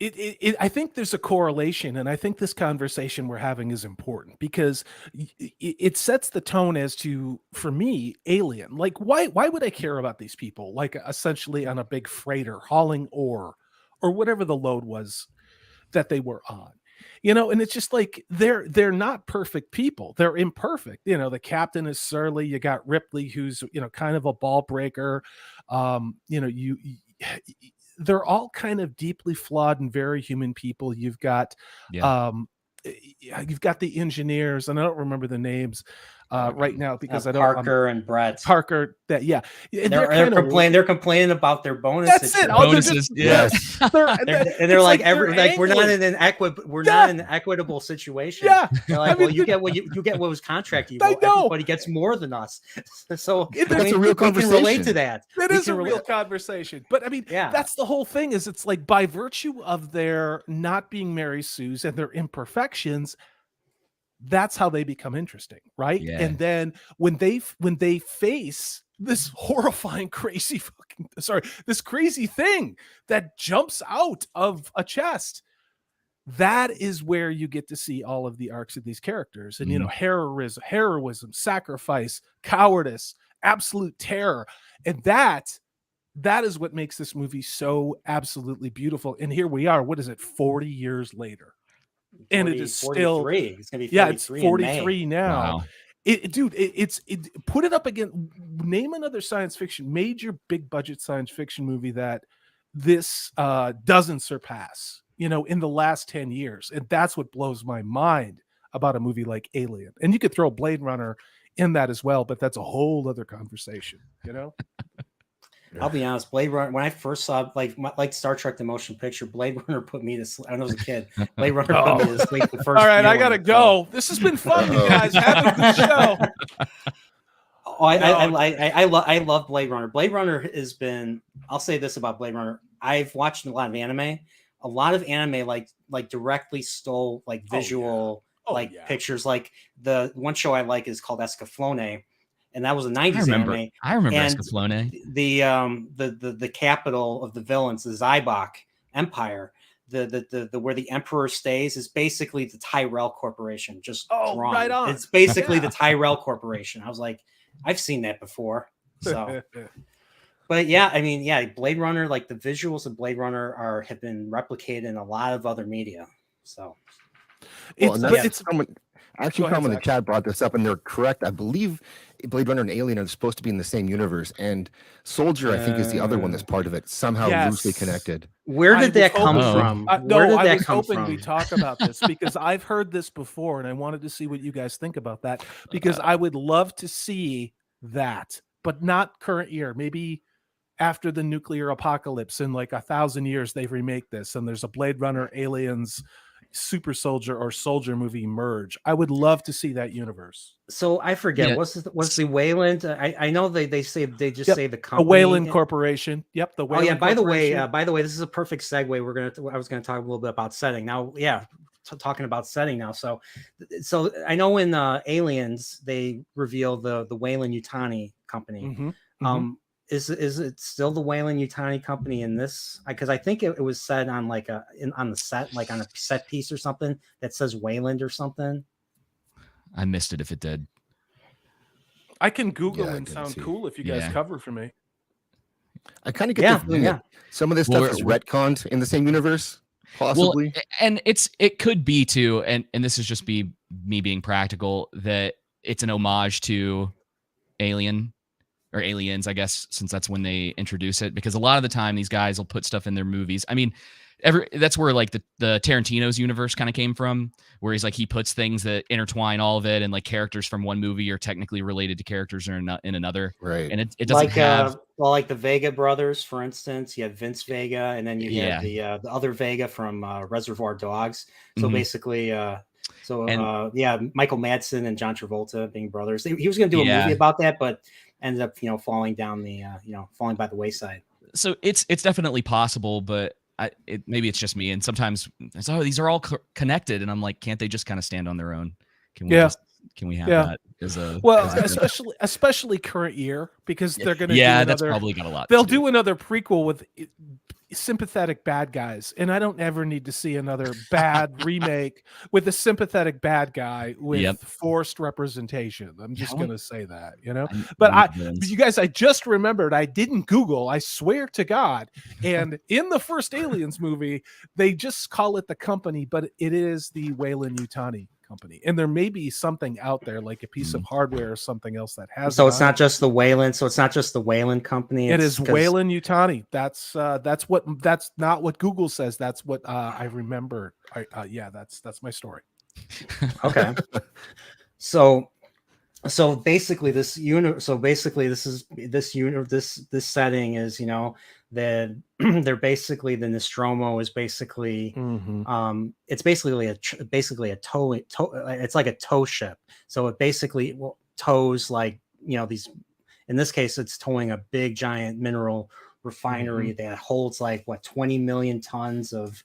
I think there's a correlation, and I think this conversation we're having is important because it sets the tone as to, for me, Alien. Like, why would I care about these people? Like, essentially on a big freighter hauling ore or whatever the load was that they were on, and it's just like, they're not perfect people. They're imperfect. The captain is surly. You got Ripley, who's kind of a ball breaker. They're all kind of deeply flawed and very human people. You've got you've got the engineers, and I don't remember the names right now because I don't. Parker and Brett. Parker. They're complaining about their bonus. That's it. Bonuses. Yes. They're like, we're not in an equitable situation. Yeah. They're like, you get what was contracted. I know. Everybody gets more than us. So that's a real conversation. We can relate to that. That is a real conversation. But I mean, that's the whole thing. Is it's like, by virtue of their not being Mary Sue's and their imperfections, that's how they become interesting, right? Yeah. And then when they face this horrifying, crazy thing that jumps out of a chest, that is where you get to see all of the arcs of these characters, and heroism, sacrifice, cowardice, absolute terror, and that is what makes this movie so absolutely beautiful. And here we are. What is it? 40 years later. And it is still 43. It's gonna be 43. It's 43 now. Wow. It's put it up again. Name another major big budget science fiction movie that this doesn't surpass, in the last 10 years. And that's what blows my mind about a movie like Alien. And you could throw Blade Runner in that as well, but that's a whole other conversation, I'll be honest, Blade Runner, when I first saw like Star Trek the motion picture, Blade Runner put me to sleep. I was a kid. Blade Runner put me to sleep the first. All right, I gotta go. This has been fun, you guys. Have a good show. I love Blade Runner. Blade Runner has been, I'll say this about Blade Runner. I've watched a lot of anime. A lot of anime like directly stole like visual pictures. Like the one show I like is called Escaflowne. And that was a 90s anime. I remember Escaflowne. The capital of the villains, the Zybok Empire, the where the Emperor stays is basically the Tyrell Corporation. Just drawn. Right on. It's basically the Tyrell Corporation. I was like, I've seen that before. So, but yeah, I mean, Blade Runner, like the visuals of Blade Runner have been replicated in a lot of other media. So, Actually, Go ahead, Tom in the Zaxx. chat brought this up, and they're correct. I believe Blade Runner and Alien are supposed to be in the same universe, and Soldier, I think, is the other one that's part of it, somehow loosely Yes. connected. Where I did was that come hoping- from? Where No, did I that was come hoping from? we talk about this because I've heard this before, and I wanted to see what you guys think about that, because I would love to see that, but not current year. Maybe after the nuclear apocalypse in like 1,000 years, they remake this, and there's a Blade Runner, Aliens, Super Soldier, or Soldier movie merge. I would love to see that universe. So I forget. Yeah. What's the Wayland? I know they just say the The company. Wayland Corporation. Yep, the Oh Wayland yeah. By the way, Corporation. this is a perfect segue. I was gonna talk a little bit about setting now. Yeah, talking about setting now. So I know in Aliens they reveal the Wayland Yutani company. Mhm. Is it still the Wayland Yutani company in this? Because I think it was said on like on the set, like on a set piece or something that says Wayland or something. I missed it if it did. I can Google Yeah, I and didn't sound see. cool if you guys Yeah. cover for me. I kind of get the feeling that some of this Well, stuff is retconned in the same universe, Well, possibly. and it could be too, and this is just me being practical, that it's an homage to Alien or Aliens, I guess, since that's when they introduce it. Because a lot of the time, these guys will put stuff in their movies. I mean, that's where like the Tarantino's universe kind of came from, where he's like he puts things that intertwine all of it, and like characters from one movie are technically related to characters in another. Right. And it doesn't have like the Vega brothers, for instance. You have Vince Vega, and then you have the other Vega from Reservoir Dogs. So basically, Michael Madsen and John Travolta being brothers. He was going to do a movie about that, but ended up falling down the falling by the wayside. So it's definitely possible, but maybe it's just me. And sometimes these are all connected, and I'm like, can't they just kind of stand on their own? Can we have that as a especially current year, because they're going to that's probably got a lot. They'll do another prequel with sympathetic bad guys, and I don't ever need to see another bad remake with a sympathetic bad guy with forced representation. I'm just going to say that, but you guys, I just remembered I didn't Google, I swear to God. And in the first Aliens movie, they just call it the company, but it is the Wayland Yutani company, and there may be something out there like a piece of hardware or something else that has. So it's not just the Wayland. So it's not just the Wayland company. It is Wayland Yutani. That's not what Google says. That's what I remember. That's my story. Okay. So basically this setting is that they're basically, the Nostromo is basically it's basically a tow it's like a tow ship. So it basically tows like these, in this case it's towing a big giant mineral refinery that holds like 20 million tons of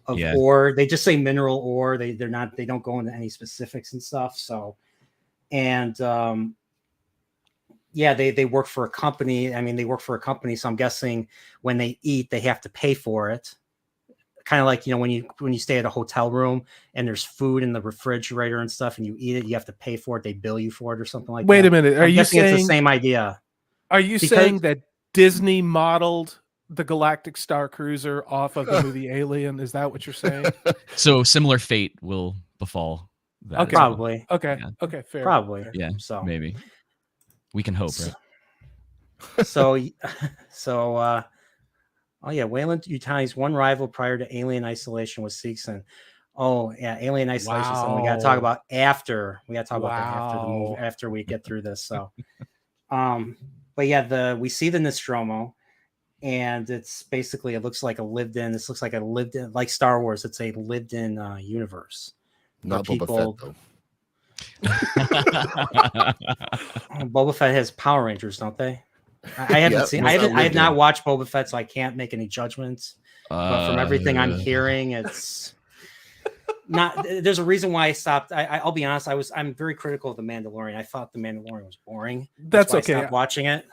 ore. They just say mineral ore. They don't go into any specifics and stuff. So they work for a company. I mean, they work for a company. So I'm guessing when they eat, they have to pay for it. Kind of like, when you stay at a hotel room and there's food in the refrigerator and stuff and you eat it, you have to pay for it. They bill you for it or something like that. Wait a minute. Are you saying it's the same idea? Are you saying that Disney modeled the Galactic Star Cruiser off of the movie Alien? Is that what you're saying? So similar fate will befall that. Okay. Probably. Okay. Yeah. Okay. Fair. Probably. Yeah. So maybe we can hope, right? Wayland Yutani's one rival prior to Alien Isolation was Zaxx. Alien Isolation. So we got to talk about after. We got to talk about that after the movie, after we get through this. So, we see the Nostromo, and it's basically, it looks like a lived-in. This looks like a lived-in, like Star Wars. It's a lived-in universe. Not Boba Fett, though. Boba Fett has Power Rangers, don't they? I haven't seen. I have not watched Boba Fett, so I can't make any judgments. But from everything I'm hearing, it's not. There's a reason why I stopped. I'll be honest. I'm very critical of the Mandalorian. I thought the Mandalorian was boring. That's why okay. I stopped watching it.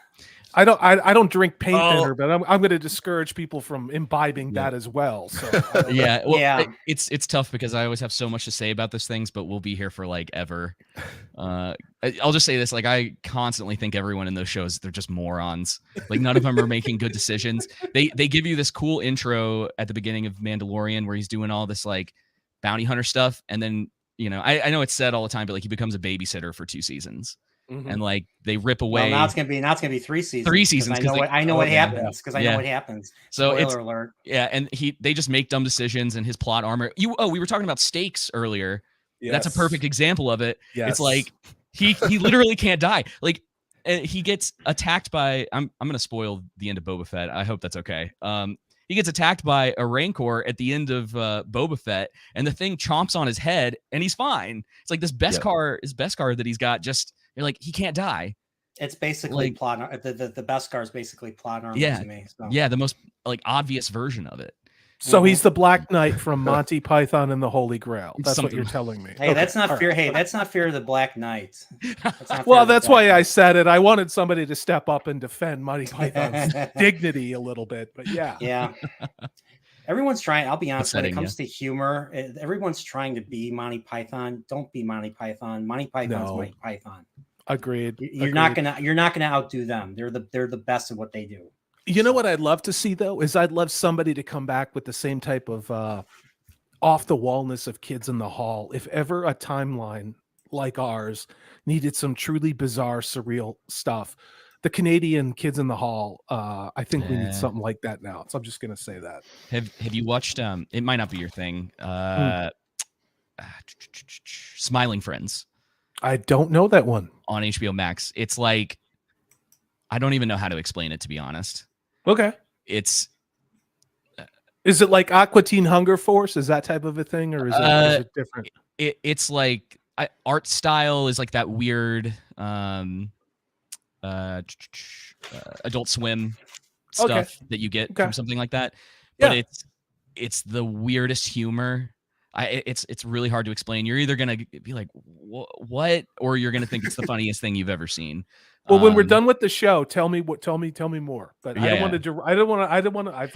I don't drink paint thinner, but I'm going to discourage people from imbibing that as well. So it's tough because I always have so much to say about those things, but we'll be here for like ever. I'll just say this: like, I constantly think everyone in those shows, they're just morons. Like, none of them are making good decisions. They give you this cool intro at the beginning of Mandalorian where he's doing all this like bounty hunter stuff, and then you know, I know it's said all the time, but like he becomes a babysitter for 2 seasons, and like they rip Well, away now it's gonna be 3 seasons. 3 'cause seasons I know what yeah. happens because I know Yeah. what happens. So Spoiler alert. yeah, and they just make dumb decisions, and his plot armor. We were talking about stakes earlier. That's a perfect example of it. It's like he literally can't die. Like he gets attacked by. I'm gonna spoil the end of Boba Fett. I hope that's okay. He gets attacked by a Rancor at the end of Boba Fett, and the thing chomps on his head, and he's fine. It's like this Beskar that he's got. Just you're like he can't die. It's basically Like, plot. The Beskar is basically plot armor Yeah, to me. So. yeah, the most like obvious version of it. So he's the Black Knight from Monty Python and the Holy Grail. That's Something. what you're telling me. Hey, that's not fair. Right. Hey, that's not fair to the Black Knight. Well, that's why I said it. I wanted somebody to step up and defend Monty Python's dignity a little bit, but yeah. Yeah. Everyone's trying. I'll be honest. When it comes yeah. to humor, everyone's trying to be Monty Python. Don't be Monty Python. Monty Python's Monty Python. Agreed. You're not gonna outdo them. They're the best at what they do. You know what I'd love to see though is I'd love somebody to come back with the same type of off the wallness of Kids in the Hall. If ever a timeline like ours needed some truly bizarre, surreal stuff, the Canadian Kids in the Hall, I think we need something like that now. So I'm just gonna say that. Have you watched? It might not be your thing. Smiling Friends. I don't know that one. On HBO Max. It's like I don't even know how to explain it, to be honest. Okay. Is it like Aqua Teen Hunger Force? Is that type of a thing, or is it different? It's like art style is like that weird Adult Swim stuff that you get from something like that. But it's the weirdest humor. It's really hard to explain. You're either gonna be like, what, or you're gonna think it's the funniest thing you've ever seen. Well, when we're done with the show, tell me more. But I don't want to. I've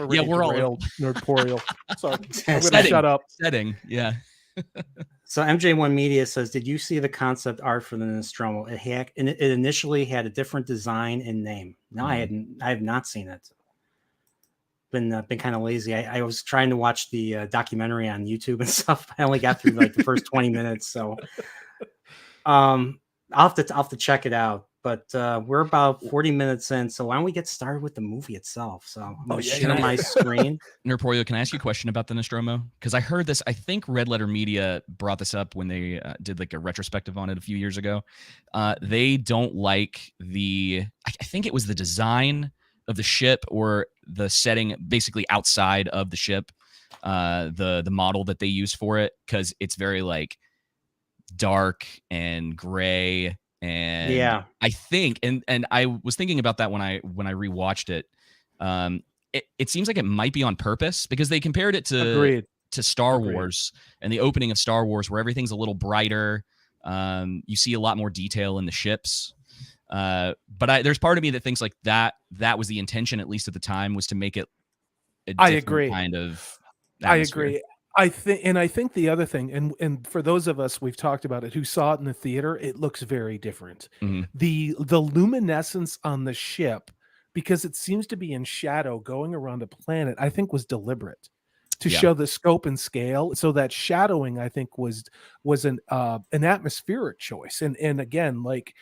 already derailed Nerdporeal. Sorry, I'm gonna shut up. Setting, yeah. So MJ1 Media says, did you see the concept art for the Nostromo? It initially had a different design and name. No, I have not seen it. Been kind of lazy. I was trying to watch the documentary on YouTube and stuff. I only got through like the first 20 minutes. So I'll have to check it out. But we're about 40 minutes in, so why don't we get started with the movie itself? So I'm going to share my screen. Nerdporeal, can I ask you a question about the Nostromo? Because I heard this, I think Red Letter Media brought this up when they did like a retrospective on it a few years ago. They don't like I think it was the design of the ship or the setting basically outside of the ship, the model that they use for it, because it's very like dark and gray. And yeah, I think, and I was thinking about that when I rewatched it. It seems like it might be on purpose because they compared it to Star Wars and the opening of Star Wars, where everything's a little brighter. You see a lot more detail in the ships. But there's part of me that thinks like that was the intention, at least at the time, was to make it a different kind of atmosphere. I agree. I think the other thing, and for those of us we've talked about it who saw it in the theater, it looks very different. Mm-hmm. The luminescence on the ship, because it seems to be in shadow going around a planet, I think was deliberate to show the scope and scale. So that shadowing, I think, was an atmospheric choice. And again, like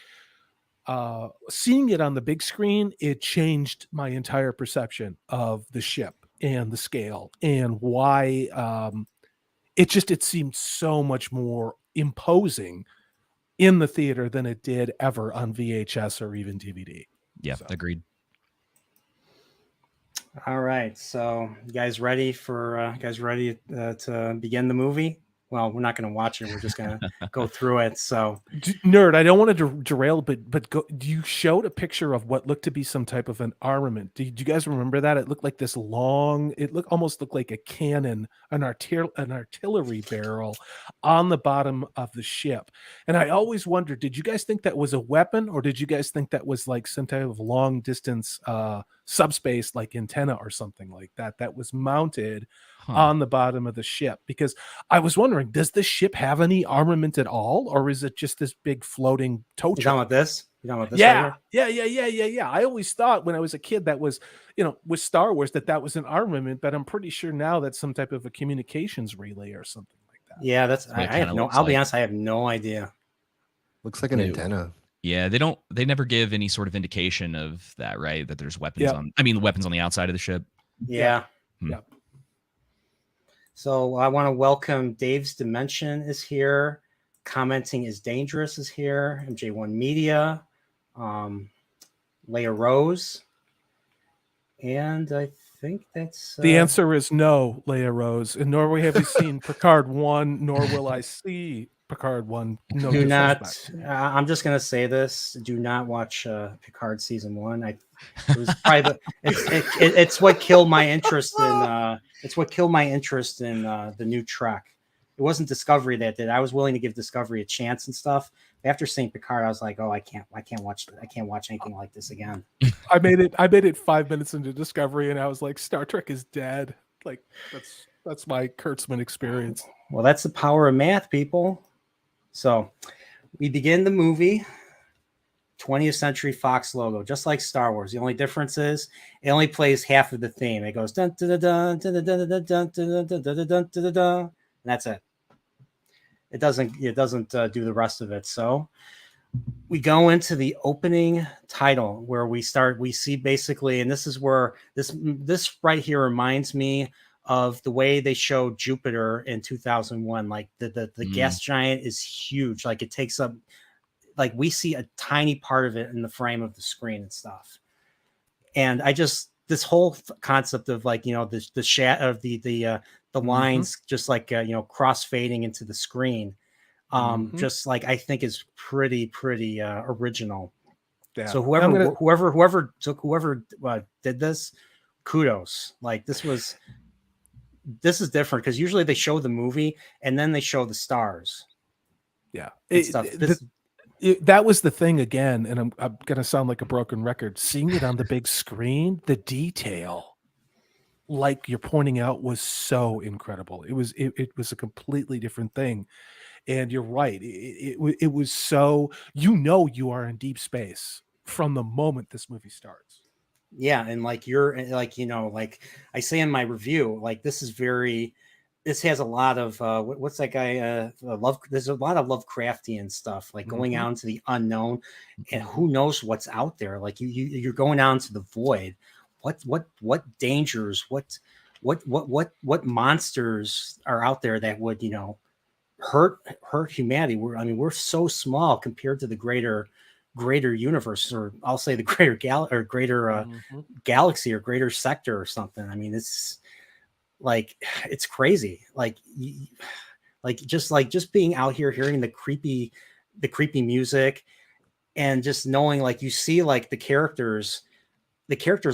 seeing it on the big screen, it changed my entire perception of the ship and the scale and why it seemed so much more imposing in the theater than it did ever on VHS or even DVD. Yeah, agreed. All right, so you guys ready to begin the movie? Well, we're not going to watch it. We're just going to go through it. So, Nerd, I don't want to derail, but you showed a picture of what looked to be some type of an armament. Do you guys remember that? It looked like this long. It almost looked like a cannon, an artillery barrel on the bottom of the ship. And I always wondered, did you guys think that was a weapon, or did you guys think that was like some type of long distance subspace, like antenna or something like that, that was mounted on the bottom of the ship? Because I was wondering, does this ship have any armament at all, or is it just this big floating tow truck? You talking about this? Yeah. I always thought when I was a kid that was, with Star Wars that was an armament, but I'm pretty sure now that's some type of a communications relay or something like Yeah, that's what it I have kinda no. looks I'll be like. honest, I have no idea. Looks like an No. antenna. Yeah, they never give any sort of indication of that, right? That there's weapons Yep. on. The weapons on the outside of the ship. Yeah. Hmm. Yep. So I want to welcome Dave's Dimension is here. Commenting is dangerous is here. MJ1 Media, Leia Rose, and I think that's The answer is no, Leia Rose. In Norway, have you seen Picard 1, nor will I see Picard 1. No do disrespect. not. I'm just gonna say this: do not watch Picard season 1. It was private. It's what killed my interest in. It's what killed my interest in the new Trek. It wasn't Discovery that did. I was willing to give Discovery a chance and stuff. After seeing Picard, I was like, oh, I can't watch anything like this again. I made it 5 minutes into Discovery, and I was like, Star Trek is dead. Like that's my Kurtzman experience. Well, that's the power of math, people. So we begin the movie. 20th Century Fox logo, just like Star Wars. The only difference is it only plays half of the theme. It goes dun dun dun dun dun dun dun dun dun dun dun dun dun, and that's it. It doesn't do the rest of it. So we go into the opening title where we see basically, and this is where this right here reminds me of the way they showed Jupiter in 2001. Like the gas giant is huge. Like it takes up, like we see a tiny part of it in the frame of the screen and stuff. And this whole concept of like, the shot of the lines just like, cross fading into the screen. Just like, I think is pretty original. Yeah. So whoever did this, kudos. Like this is different because usually they show the movie and then they show the stars. Yeah. That was the thing again, and I'm gonna sound like a broken record. Seeing it on the big screen, the detail, like you're pointing out, was so incredible. It was a completely different thing, and you're right. It was so, you are in deep space from the moment this movie starts. Yeah, and like like I say in my review, like this has a lot of what's that guy love. There's a lot of Lovecraftian stuff, like going out into the unknown, and who knows what's out there. Like you're going out into the void. What dangers, what monsters are out there that would hurt humanity? We're so small compared to the greater universe, or I'll say the greater galaxy or greater sector or something. I mean, it's like, it's crazy. Like just being out here, hearing the creepy music, and just knowing, like, you see, like, the characters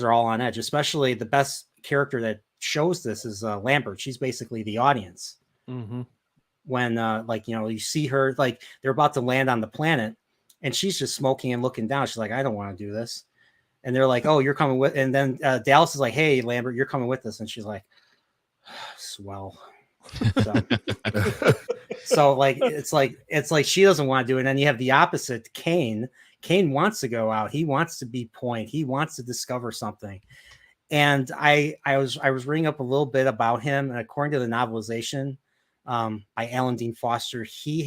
are all on edge. Especially the best character that shows this is Lambert. She's basically the audience. When you see her, like, they're about to land on the planet, and she's just smoking and looking down. She's like, I don't want to do this. And they're like, oh, you're coming with. And then Dallas is like, hey, Lambert, you're coming with us. And she's like, swell. So like it's like she doesn't want to do it. And then you have the opposite, Kane wants to go out. He wants to be Point. He wants to discover something. And I was reading up a little bit about him, and according to the novelization by Alan Dean Foster, he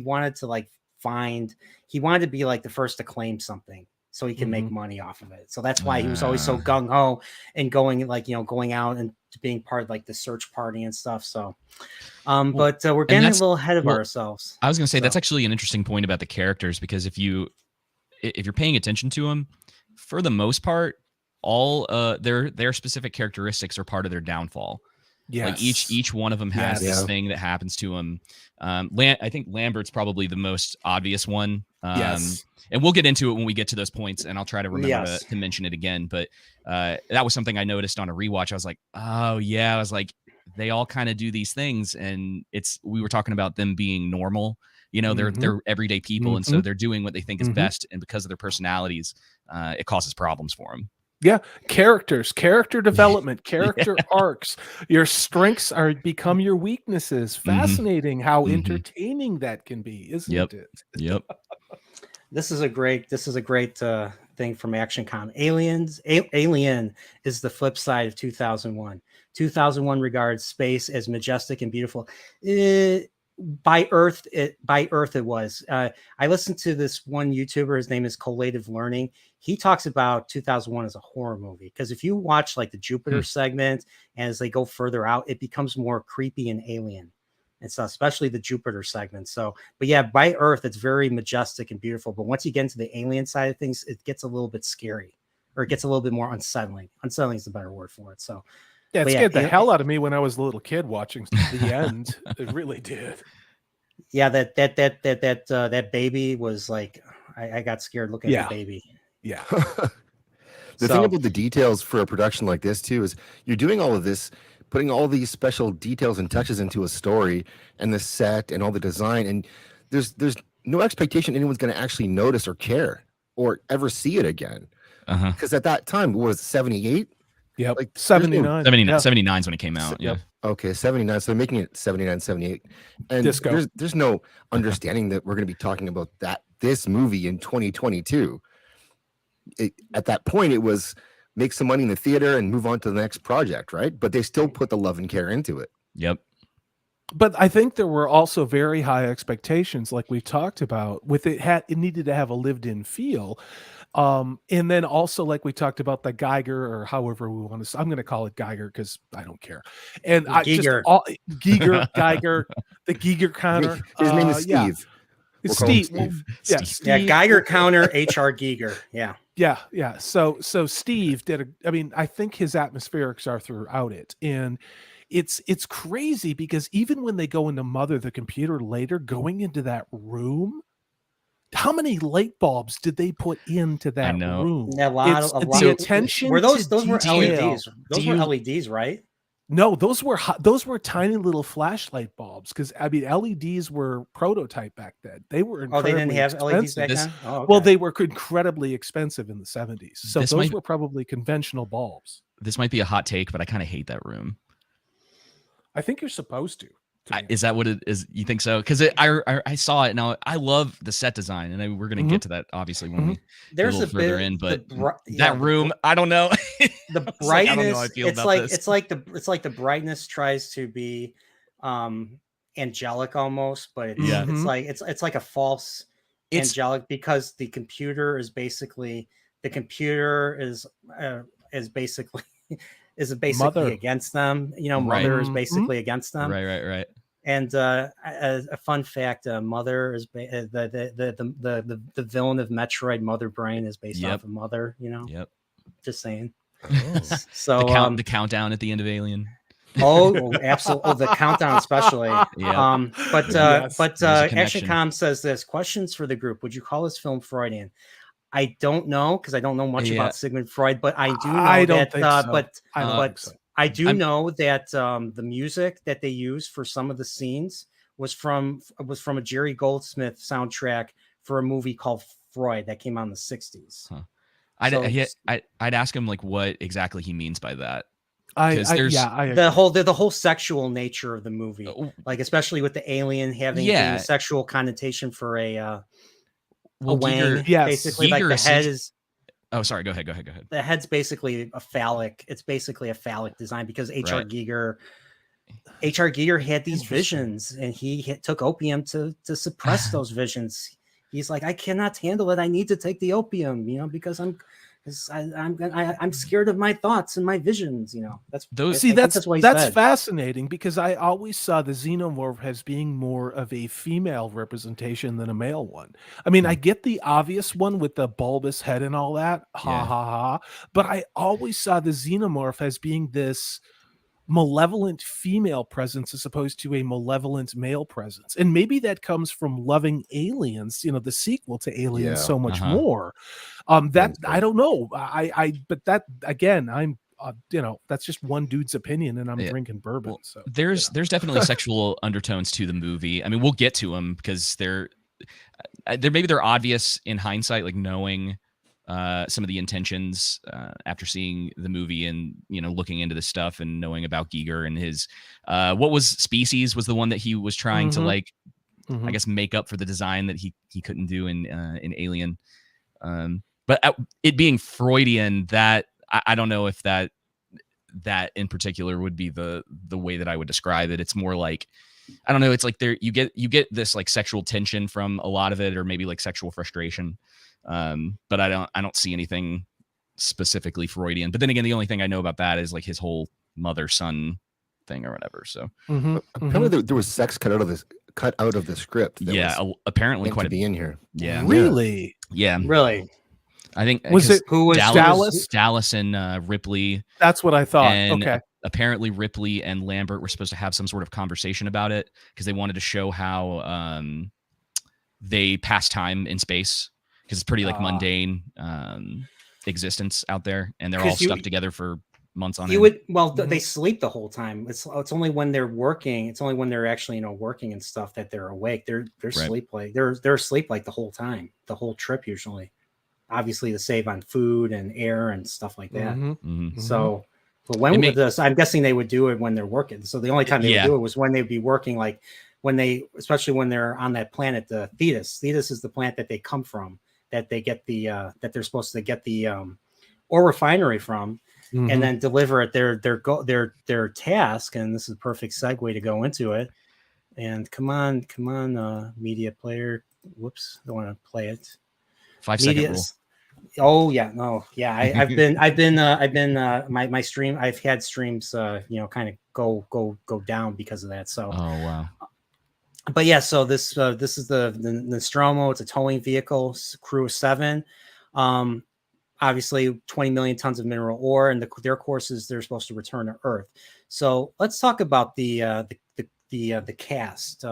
wanted to be like the first to claim something so he can make money off of it. So that's why he was always so gung-ho and going out and being part of like the search party and stuff. So but we're getting a little ahead of ourselves. I was going to say that's actually an interesting point about the characters, because if you're paying attention to them, for the most part, all their specific characteristics are part of their downfall. Yes. Like each one of them has this thing that happens to them. I think Lambert's probably the most obvious one. Yes. And we'll get into it when we get to those points, and I'll try to remember to mention it again. But that was something I noticed on a rewatch. I was like, oh yeah. I was like, they all kind of do these things, and we were talking about them being normal. They're everyday people, and so they're doing what they think is best, and because of their personalities, it causes problems for them. Yeah, character development, character arcs. Your strengths become your weaknesses. Fascinating how entertaining that can be, isn't it? Yep. This is a great thing from Action Com. Alien is the flip side of 2001. 2001 regards space as majestic and beautiful. By Earth it was. I listened to this one YouTuber. His name is Collative Learning. He talks about 2001 as a horror movie because if you watch like the Jupiter segment and as they go further out, it becomes more creepy and alien. And so especially the Jupiter segment. So, but yeah, by Earth, it's very majestic and beautiful. But once you get into the alien side of things, it gets a little bit scary, or it gets a little bit more unsettling. Unsettling is the better word for it. So, Yeah, it but scared the hell out of me when I was a little kid watching the end. It really did. Yeah, that baby was like, I got scared looking at the baby. Yeah. The thing about the details for a production like this too is you're doing all of this, putting all these special details and touches into a story and the set and all the design, and there's no expectation anyone's going to actually notice or care or ever see it again. Because at that time, what was it, 78? Yep. Like 79. 79 is when it came out. Yeah. Okay, 79. So they're making it 79, 78. And Disco. There's no understanding that we're going to be talking about this movie in 2022. At that point, it was make some money in the theater and move on to the next project, right? But they still put the love and care into it. Yep. But I think there were also very high expectations, like we talked about. With it needed to have a lived-in feel. And then also, like we talked about, the Geiger, or however we want to, I'm going to call it Geiger because I don't care. And Giger. Geiger, the Geiger counter. His name is Steve. Yeah. We'll call him Steve. Steve. Yeah, Geiger counter, HR Giger. Yeah. Yeah. So Steve did I think his atmospherics are throughout it. And it's crazy because even when they go into Mother, the computer later, going into that room, how many light bulbs did they put into that room? Yeah, a lot. The attention. Were those were detail. LEDs? Those were LEDs, right? No, those were tiny little flashlight bulbs, because I mean LEDs were prototype back then. They were they didn't have expensive. LEDs back then. Oh, okay. Well, they were incredibly expensive in the 70s. So those were probably conventional bulbs. This might be a hot take, but I kind of hate that room. I think you're supposed to. Is that what it is? You think so? Because I saw it now. I love the set design, and we're going to get to that obviously when we get a little further in. But that room, I don't know. The brightness. I don't know how I feel about this. It's like the brightness tries to be angelic almost, but it's like a false angelic, because the computer is basically Mother. against them. Mother is basically against them. Right. And a fun fact: Mother is the villain of Metroid. Mother Brain is based off of Mother. Yep. Just saying. Oh. So the countdown at the end of Alien. Oh, absolutely! The countdown, especially. Yeah. But Action Com says this: questions for the group. Would you call this film Freudian? I don't know, because I don't know much about Sigmund Freud, but I do know I do know that the music that they used for some of the scenes was from a Jerry Goldsmith soundtrack for a movie called Freud that came out in the 60s. Huh. I'd ask him like what exactly he means by that. The whole sexual nature of the movie, like especially with the alien having a sexual connotation for a wang, basically. Giger, like the head is. Oh, sorry. Go ahead. The head's basically a phallic. It's basically a phallic design because HR Giger had these visions, and he took opium to suppress those visions. He's like, I cannot handle it. I need to take the opium, because I'm scared of my thoughts and my visions. That's fascinating, because I always saw the xenomorph as being more of a female representation than a male one. I mean, I get the obvious one with the bulbous head and all that, but I always saw the xenomorph as being this malevolent female presence as opposed to a malevolent male presence. And maybe that comes from loving Aliens, the sequel to Aliens, so much more. That I don't know. But that again, I'm that's just one dude's opinion, and I'm drinking bourbon. So there's definitely sexual undertones to the movie. I mean, we'll get to them because they're maybe they're obvious in hindsight, like knowing some of the intentions after seeing the movie and looking into the stuff and knowing about Giger and his what was Species was the one that he was trying to like I guess make up for the design that he couldn't do in Alien. But it being Freudian, that I don't know if that in particular would be the way that I would describe it. It's more like, I don't know. It's like you get this like sexual tension from a lot of it, or maybe like sexual frustration. But I don't see anything specifically Freudian. But then again, the only thing I know about that is like his whole mother-son thing or whatever. So apparently there was sex cut out of the script. Yeah, apparently quite to be in here. Yeah, really. Yeah, really. I think Was it who was Dallas and Ripley? That's what I thought. And okay. Apparently Ripley and Lambert were supposed to have some sort of conversation about it because they wanted to show how they pass time in space, because it's pretty like mundane existence out there, and they're all stuck together for months on end. They sleep the whole time. It's only when they're working. It's only when they're actually working and stuff that they're awake. They're sleep like they're asleep like the whole time, the whole trip usually. Obviously to save on food and air and stuff like that. So, but when with this, I'm guessing they would do it when they're working. So the only time they would do it was when they'd be working, like especially when they're on that planet, the Thetis. Thetis is the planet that they come from, that they get that they're supposed to get the ore refinery from, and then deliver it their task. And this is a perfect segue to go into it. And come on, media player. Whoops, don't want to play it. 5-second rule. Oh yeah, no, yeah. I've been my stream. I've had streams, kind of go down because of that. So. Oh wow. But yeah, so this is the Nostromo. It's a towing vehicle, crew of 7. Obviously 20 million tons of mineral ore, and their course is they're supposed to return to Earth. So let's talk about the cast.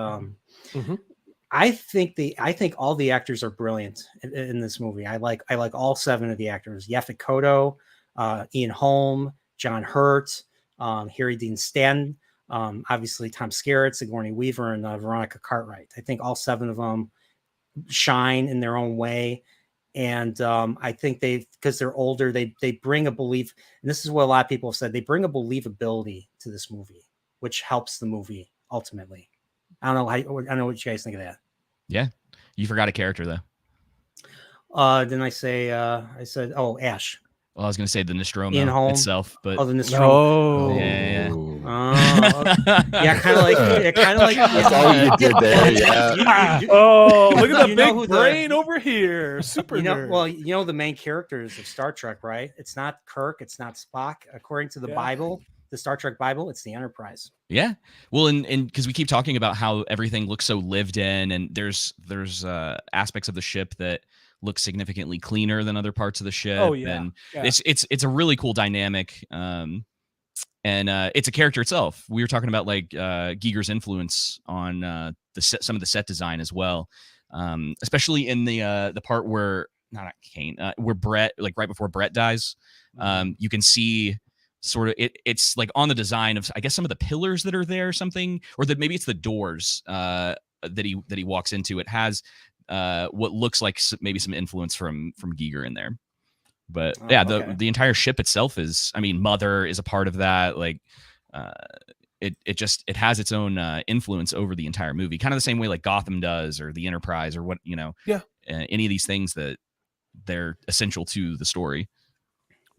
I think all the actors are brilliant in this movie. I like all 7 of the actors: Yaphet Kotto, Ian Holm, John Hurt, Harry Dean Stanton, obviously Tom Skerritt, Sigourney Weaver, and Veronica Cartwright. I think all 7 of them shine in their own way, and I think because they're older, they bring a belief. And this is what a lot of people have said: they bring a believability to this movie, which helps the movie ultimately. I don't know what you guys think of that. Yeah, you forgot a character though. Then I said, Ash. Well, I was going to say the Nostromo itself, but the Nostromo. Yeah. Yeah, kind of like that's all you did there. Yeah. Look at the big brain over here. Super nerd. Well, the main characters of Star Trek, right? It's not Kirk, it's not Spock. According to the Bible, the Star Trek Bible, it's the Enterprise. Yeah. Well, and because we keep talking about how everything looks so lived in, and there's aspects of the ship that look significantly cleaner than other parts of the ship. Oh yeah. And it's a really cool dynamic. And it's a character itself. We were talking about like Giger's influence on some of the set design as well, especially in the part where where Brett, like right before Brett dies, you can see sort of it's like on the design of, I guess, some of the pillars that are there or something, or that maybe it's the doors that he walks into. It has what looks like maybe some influence from Giger in there. But the entire ship itself is, I mean, Mother is a part of that. Like it has its own influence over the entire movie, kind of the same way like Gotham does, or the Enterprise, or what, any of these things that they're essential to the story.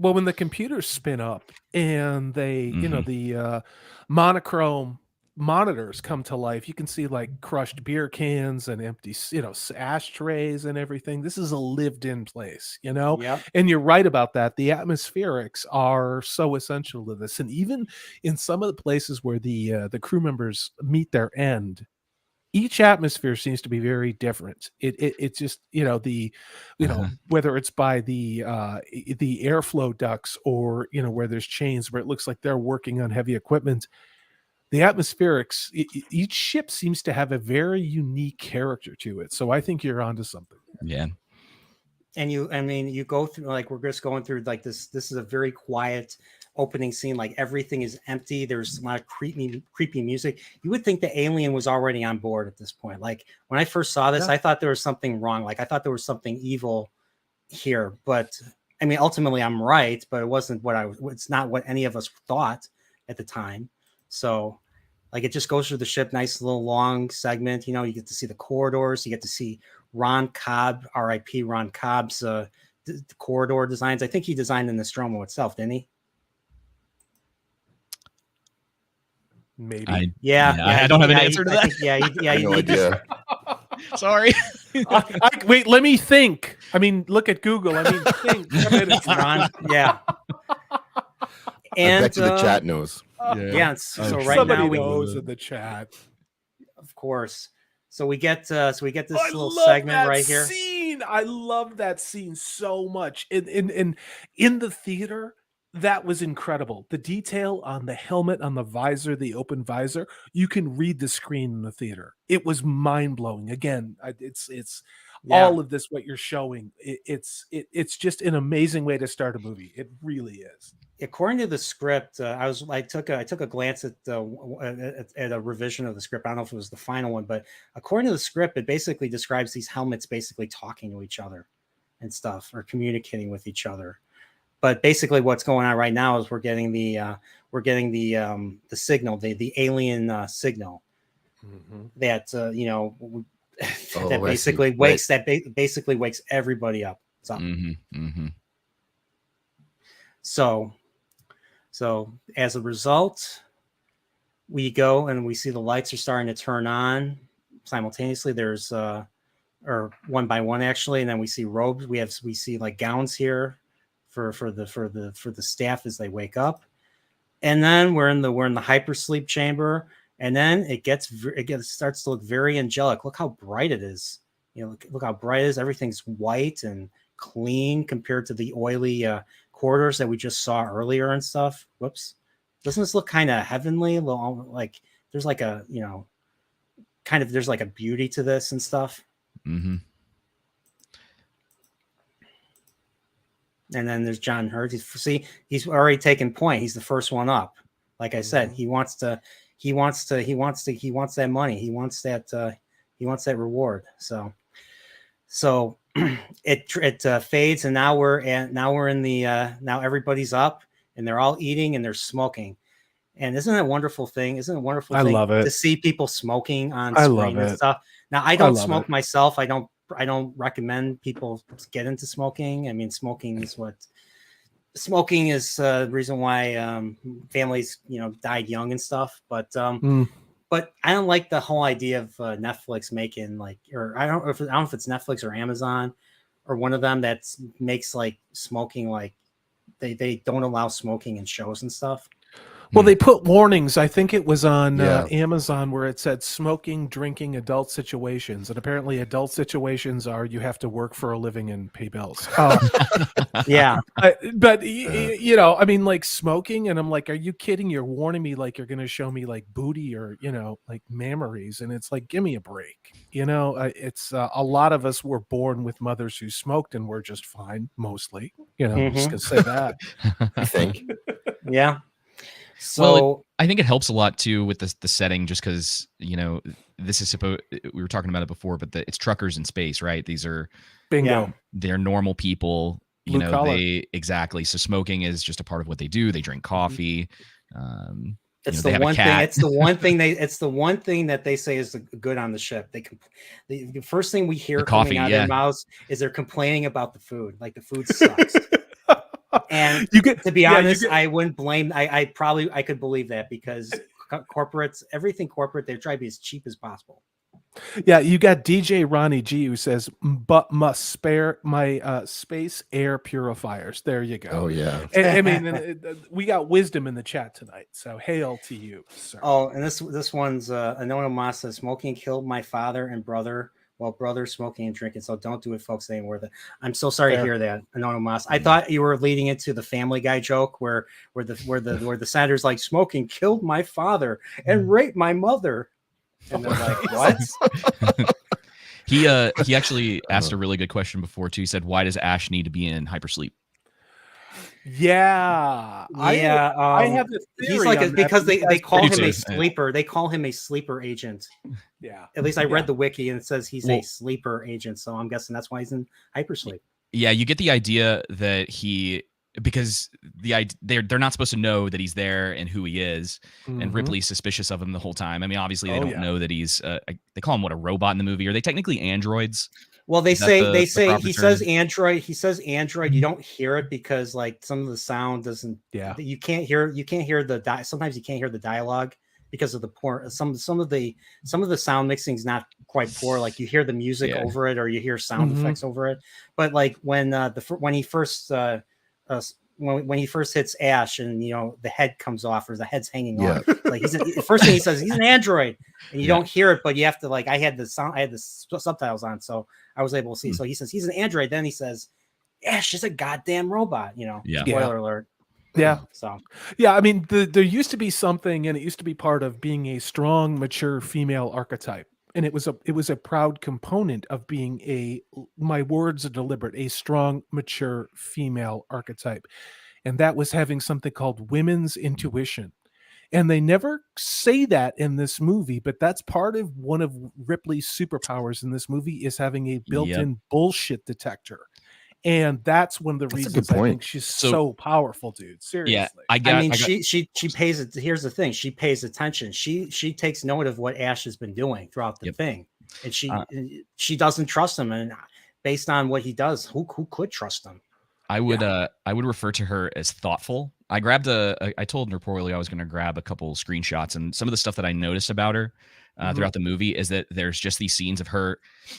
Well, when the computers spin up and they, the monochrome monitors come to life, you can see like crushed beer cans and empty, ashtrays and everything. This is a lived-in place, Yep. And you're right about that. The atmospherics are so essential to this, and even in some of the places where the crew members meet their end, each atmosphere seems to be very different. It's just whether it's by the airflow ducts, or where there's chains where it looks like they're working on heavy equipment. The atmospherics, each ship seems to have a very unique character to it. So I think you're onto something. Yeah. And you go through, like, we're just going through like this. This is a very quiet opening scene. Like everything is empty. There's a lot of creepy music. You would think the alien was already on board at this point. Like when I first saw this, I thought there was something wrong. Like I thought there was something evil here. But I mean, ultimately I'm right, but it wasn't it's not what any of us thought at the time. So Like it just goes through the ship, nice little long segment. You know, you get to see the corridors, you get to see Ron Cobb, R.I.P. Ron Cobb's the corridor designs. I think he designed the Nostromo itself, didn't he? Maybe. I don't have an answer to that. No idea. Sorry. Wait, let me think. I mean, look at Google. I mean, think. Ron, yeah. And And I bet you the chat knows. yeah. So I'm right sure. somebody now knows in the chat. of course. So we get this I little love segment that right here. scene. I love that scene so much. In the theater, that was incredible. The detail on the helmet, on the visor, the open visor, you can read the screen in the theater. It was mind blowing. Again, it's Yeah. all of this what you're showing. It's just an amazing way to start a movie. It really is. According to the script, I took a glance at a revision of the script. I don't know if it was the final one, but according to the script, it basically describes these helmets basically talking to each other and stuff, or communicating with each other. But basically, what's going on right now is we're getting the signal, the alien signal that you know that basically basically wakes everybody up. So. So as a result, we go and we see the lights are starting to turn on simultaneously. There's or one by one actually, and then we see robes. We see like gowns here for the staff as they wake up, and then we're in the hypersleep chamber, and then it starts to look very angelic. Look how bright it is. You know, look how bright it is. Everything's white and clean compared to the oily corridors that we just saw earlier and stuff. Whoops. Doesn't this look kind of heavenly? Like there's like a, you know, there's like a beauty to this and stuff. And then there's John Hurt. He's already taken point. He's the first one up. Like I said, he wants that money. He wants that reward. So it fades, and now we're in the now everybody's up and they're all eating and they're smoking. And isn't it a wonderful thing? Isn't it a wonderful thing love it. to see people smoking on I screen love and it. stuff? Now I don't love smoke it. myself. I don't recommend people get into smoking. I mean, smoking is the reason why families, you know, died young and stuff. But I don't like the whole idea of Netflix making like, or I don't know if it's Netflix or Amazon or one of them that makes like smoking, like they don't allow smoking in shows and stuff. Well, they put warnings. I think it was on Yeah. Amazon where it said smoking, drinking, adult situations. And apparently adult situations are you have to work for a living and pay bills. Yeah. But you know, I mean, like smoking, and I'm like, are you kidding? You're warning me like you're going to show me like booty or, you know, like mammaries. And it's like, give me a break. You know, it's a lot of us were born with mothers who smoked and we're just fine, mostly. You know, I'm just going to say that. I think. Yeah. So well, I think it helps a lot too with the setting, just because, you know, this is we were talking about it before, but it's truckers in space, right? These are bingo. They're normal people, you Blue know, collar. Exactly. So smoking is just a part of what they do. They drink coffee. it's they the have a one thing. cat. It's the one thing that they say is good on the ship. The first thing we hear coffee, coming out of their mouths is they're complaining about the food. Like the food sucks. And to be honest, I wouldn't blame. I could believe that, because corporates, everything corporate, they try to be as cheap as possible. Yeah, you got DJ Ronnie G who says, but must spare my space air purifiers. There you go. Oh yeah. And, I mean, we got wisdom in the chat tonight, so hail to you, sir. Oh, and this one's Anona Moss says, smoking killed my father and brother. Well, brother smoking and drinking, so don't do it, folks. It ain't worth it. I'm so sorry to hear that, Anona Moss. I thought you were leading into the Family Guy joke where the senator's like, smoking killed my father and raped my mother, and they're like, what? He actually asked a really good question before too. He said, "Why does Ash need to be in hypersleep?" Yeah, I have a theory. He's like because they call him a sleeper. Yeah. They call him a sleeper agent. Yeah. At least I read the wiki and it says he's a sleeper agent. So I'm guessing that's why he's in hypersleep. Yeah, you get the idea that he because they're not supposed to know that he's there and who he is, and Ripley's suspicious of him the whole time. I mean, obviously they don't know that he's they call him a robot in the movie. Are they technically androids? Well, they Is that say the proper he term? says android. He says android. You don't hear it because like some of the sound doesn't. Yeah. You can't hear the sometimes you can't hear the dialogue because of the poor some of the sound mixing is not quite poor. Like you hear the music over it or you hear sound effects over it. But like when when he first when he first hits Ash and the head comes off or the head's hanging off, like the first thing he says, he's an android, and you don't hear it, but you have to I had the subtitles on, so I was able to see. So he says he's an android, then he says Ash is a goddamn robot. Spoiler alert. Yeah. So yeah, I mean, there used to be something, and it used to be part of being a strong, mature female archetype. And it was a proud component of being my words are deliberate, a strong, mature female archetype. And that was having something called women's intuition. And they never say that in this movie, but that's part of one of Ripley's superpowers in this movie is having a built-in bullshit detector. And that's one of the reasons I think she's so powerful, dude. Seriously. Yeah, she pays it. Here's the thing. She pays attention. She takes note of what Ash has been doing throughout the thing. And she doesn't trust him. And based on what he does, who could trust him? I would refer to her as thoughtful. I told Nerdporeal I was going to grab a couple screenshots, and some of the stuff that I noticed about her throughout the movie is that there's just these scenes of her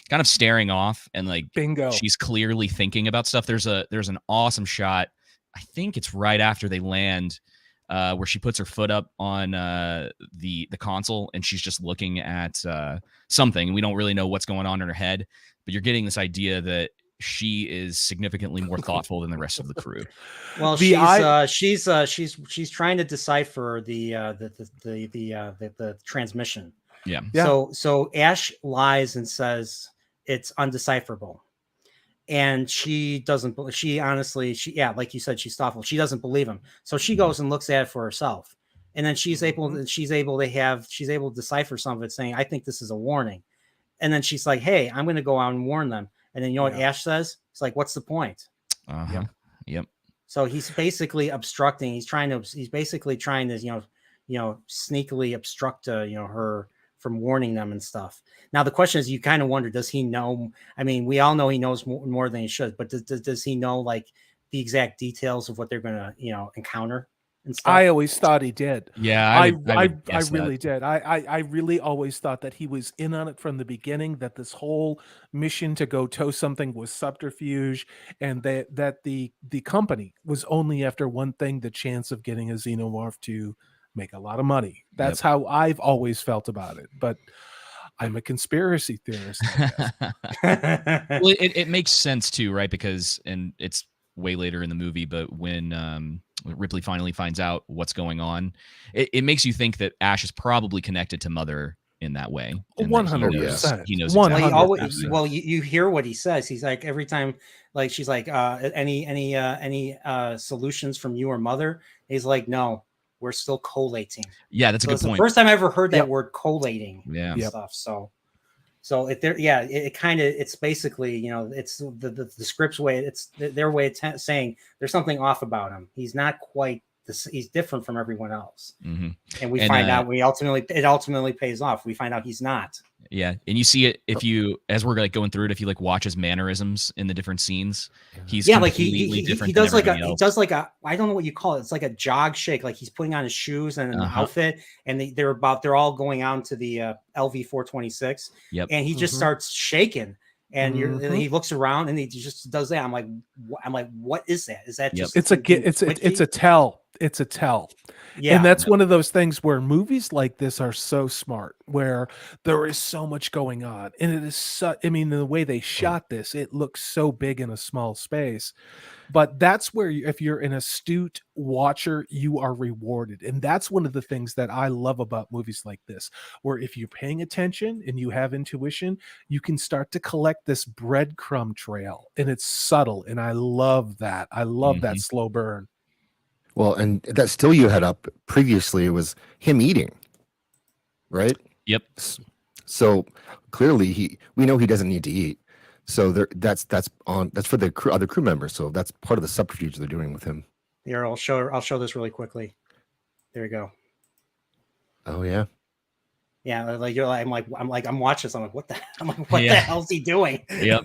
kind of staring off and like she's clearly thinking about stuff. There's an awesome shot. I think it's right after they land where she puts her foot up on the console and she's just looking at something. And we don't really know what's going on in her head, but you're getting this idea that she is significantly more thoughtful than the rest of the crew. Well, she's trying to decipher the transmission. Yeah. So Ash lies and says it's undecipherable, and she doesn't. She honestly, like you said, she's thoughtful. She doesn't believe him, so she goes and looks at it for herself, and then she's able to decipher some of it, saying, "I think this is a warning," and then she's like, "Hey, I'm going to go out and warn them." And then what Ash says? It's like, "What's the point?" Yep. So he's basically obstructing. He's basically trying to sneakily obstruct her from warning them and stuff. Now the question is, you kind of wonder, does he know? I mean, we all know he knows more than he should, but does he know like the exact details of what they're going to encounter and stuff? I always thought he did. Yeah, I really did. I really always thought that he was in on it from the beginning, that this whole mission to go tow something was subterfuge, and that the company was only after one thing, the chance of getting a xenomorph to make a lot of money. That's how I've always felt about it. But I'm a conspiracy theorist. Well, it makes sense too, right? Because, and it's way later in the movie, but when Ripley finally finds out what's going on, it makes you think that Ash is probably connected to Mother in that way. 100%. He knows. Well, you hear what he says. He's like, every time, like she's like, any solutions from you or Mother? He's like, no, we're still collating. Yeah, that's a good point. The first time I ever heard that word, collating. Yeah. And stuff. So it's basically, it's the script's way. It's their way of saying there's something off about him. He's not quite this. He's different from everyone else. Mm-hmm. And we find out. It ultimately pays off. We find out he's not. Yeah, and you see it as we're like going through it. If you like watch his mannerisms in the different scenes, he's like he does like a I don't know what you call it. It's like a jog shake. Like he's putting on his shoes and an outfit, and they're all going out to the LV 426. Yep. And he just starts shaking, and and he looks around and he just does that. I'm like, what is that? Is that just it's a tell. It's a tell. Yeah. And that's one of those things where movies like this are so smart, where there is so much going on. And it is the way they shot this, it looks so big in a small space. But that's where if you're an astute watcher, you are rewarded. And that's one of the things that I love about movies like this, where if you're paying attention and you have intuition, you can start to collect this breadcrumb trail, and it's subtle. And I love that. I love that slow burn. Well, and that still you had up previously, it was him eating, right? Yep. So clearly we know he doesn't need to eat. So that's for the other crew members. So that's part of the subterfuge they're doing with him. Here, I'll show this really quickly. There you go. Oh yeah. Yeah, like I'm watching this. I'm like, what the the hell is he doing? Yep.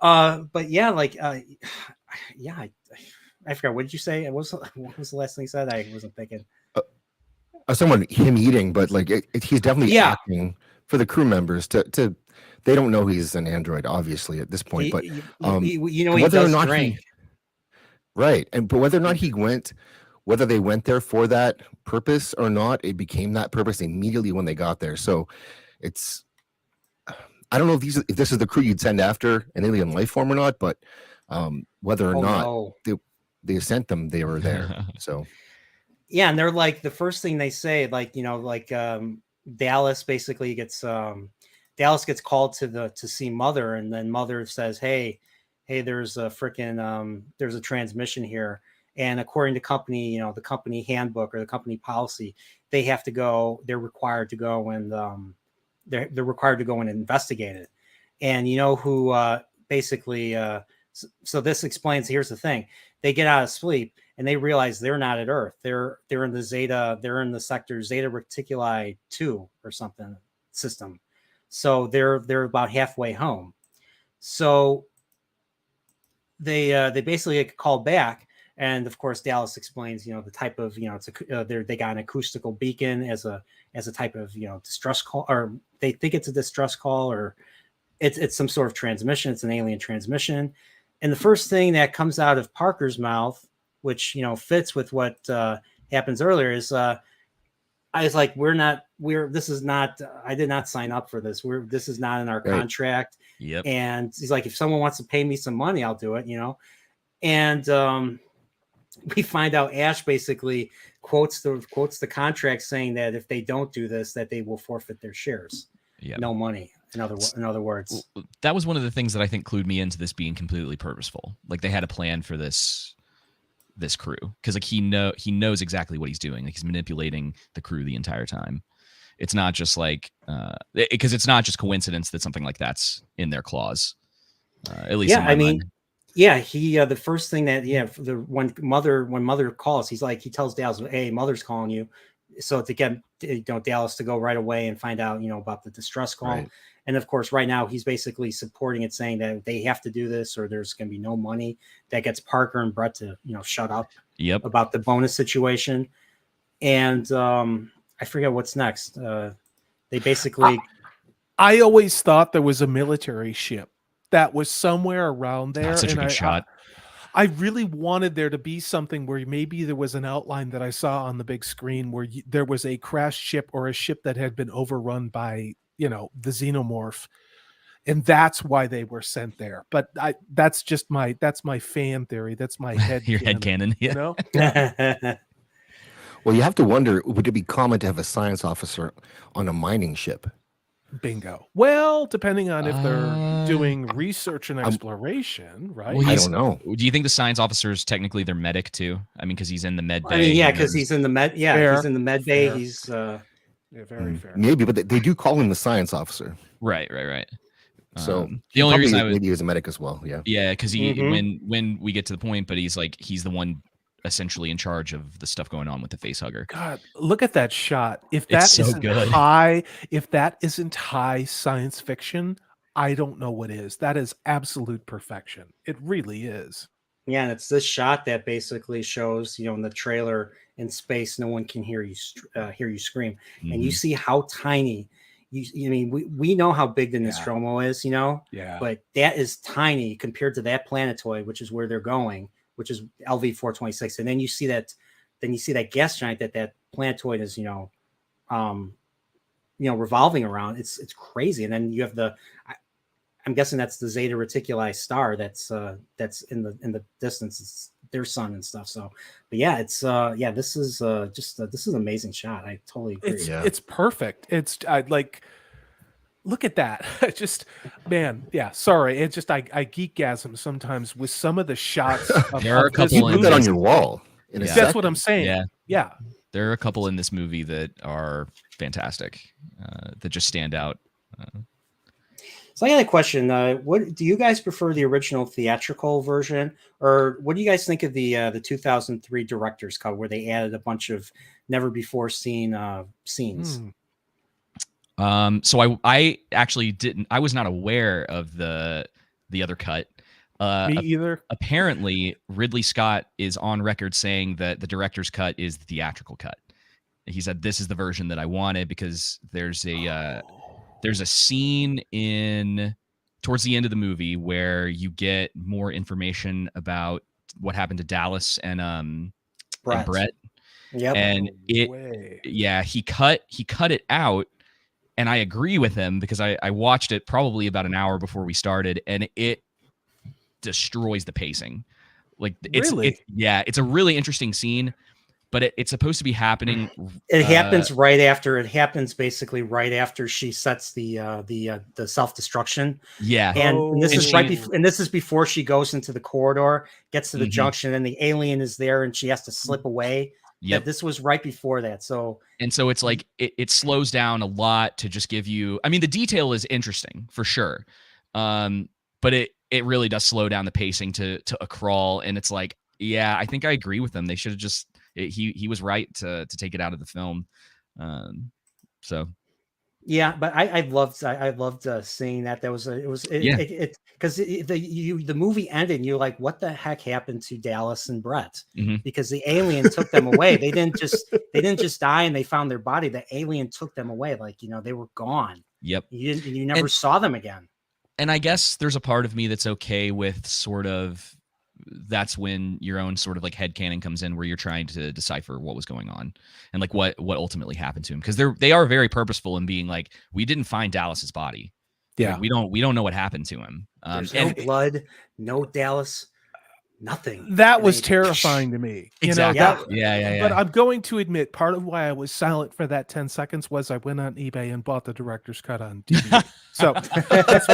But yeah, like yeah, I forgot. What did you say? What was the last thing you said? I wasn't thinking. Someone him eating, but like he's definitely acting for the crew members to they don't know he's an android, obviously, at this point. But you know, he does drink. Right. But whether or not whether they went there for that purpose or not, it became that purpose immediately when they got there. So it's, I don't know if this is the crew you'd send after an alien life form or not, but whether or not they sent them, they were there. So yeah, and they're like, the first thing they say, like, you know, like Dallas basically gets called to see Mother, and then Mother says, hey, there's a freaking there's a transmission here. And according to company, you know, the company handbook or the company policy, they have to go. They're required to go and they're required to go and investigate it. And you know who basically. So this explains. Here's the thing: they get out of sleep and they realize they're not at Earth. They're in the Zeta. They're in the sector Zeta Reticuli 2 or something system. So they're about halfway home. So they basically get called back. And of course, Dallas explains, you know, the type of, you know, it's they got an acoustical beacon as a type of, you know, distress call, or they think it's a distress call, or it's some sort of transmission. It's an alien transmission. And the first thing that comes out of Parker's mouth, which, you know, fits with what happens earlier, is I was like, this is not, I did not sign up for this. This is not in our contract. Yep. And he's like, if someone wants to pay me some money, I'll do it, you know? And we find out Ash basically quotes the contract saying that if they don't do this, that they will forfeit their shares. Yep. No money. In other words, that was one of the things that I think clued me into this being completely purposeful. Like they had a plan for this crew, because like he knows exactly what he's doing. Like he's manipulating the crew the entire time. It's not just like because it's not just coincidence that something like that's in their claws. At least, yeah. I mean, yeah. He the first thing that when Mother calls, he tells Dallas, "Hey, Mother's calling you," so to get Dallas to go right away and find out, you know, about the distress call. Right. And of course, right now he's basically supporting it, saying that they have to do this or there's going to be no money. That gets Parker and Brett to, you know, shut up about the bonus situation. And I forget what's next. They basically. I always thought there was a military ship that was somewhere around there. That's such a good shot. I really wanted there to be something where maybe there was an outline that I saw on the big screen where there was a crashed ship or a ship that had been overrun by, you know, the xenomorph, and that's why they were sent there. But that's my fan theory. That's my head. Your head canon, you know. Well, you have to wonder, would it be common to have a science officer on a mining ship? Bingo. Well, depending on if they're doing research and exploration, right? Well, I don't know. Do you think the science officer is technically their medic too? I mean, because he's in the med bay. I mean, yeah, because he's in the med. Yeah, fair, he's in the med bay. Fair. He's very fair. Maybe, but they do call him the science officer. Right. So the only reason maybe he was a medic as well. Yeah. Yeah, because when we get to the point, but he's the one essentially in charge of the stuff going on with the facehugger. God, look at that shot. If that isn't high science fiction, I don't know what is. That is absolute perfection. It really is. Yeah, and it's this shot that basically shows, you know, in the trailer, in space, no one can hear you scream, and you see how tiny. I mean, we know how big the Nostromo is, you know, but that is tiny compared to that planetoid, which is where they're going, which is LV-426. And then you see that gas giant that planetoid is, you know, revolving around. It's crazy. And then you have I'm guessing that's the Zeta Reticuli star that's in the distance. It's their sun and stuff. So, but yeah, it's this is this is an amazing shot. I totally agree. It's perfect. Look at that. Just, man, sorry. It's just I geekgasm sometimes with some of the shots. There are a couple. You put that on your wall. That's what I'm saying. Yeah. There are a couple in this movie that are fantastic, that just stand out. So I got a question. What do you guys prefer, the original theatrical version, or what do you guys think of the 2003 director's cut, where they added a bunch of never before seen scenes? So I actually didn't. I was not aware of the other cut. Me either. Apparently, Ridley Scott is on record saying that the director's cut is the theatrical cut. He said this is the version that I wanted because there's a scene in towards the end of the movie where you get more information about what happened to Dallas and Brett. Yep. And he cut it out, and I agree with him because I watched it probably about an hour before we started, and it destroys the pacing. Like it's a really interesting scene, but it's supposed to be happening. It happens right after. It happens basically right after she sets the self-destruction. Yeah, and this is this is before she goes into the corridor, gets to the junction, and the alien is there, and she has to slip away. Yep. This was right before that. So it's like it slows down a lot to just give you. I mean, the detail is interesting for sure, but it really does slow down the pacing to a crawl, and it's like, yeah, I think I agree with them. They should have just. He was right to take it out of the film. So yeah, but I loved seeing that. That was because the movie ended and you're like, what the heck happened to Dallas and Brett? Because the alien took them away. They didn't just die and they found their body. The alien took them away. Like, they were gone. Yep. You never saw them again. And I guess there's a part of me that's okay with sort of. That's when your own sort of like headcanon comes in, where you're trying to decipher what was going on and like what ultimately happened to him, because they are very purposeful in being like, we didn't find Dallas's body. Yeah, like, we don't know what happened to him. There's no blood, no Dallas, nothing. That was terrifying to me. Exactly. Yeah. But I'm going to admit, part of why I was silent for that 10 seconds was I went on eBay and bought the director's cut on DVD. So that's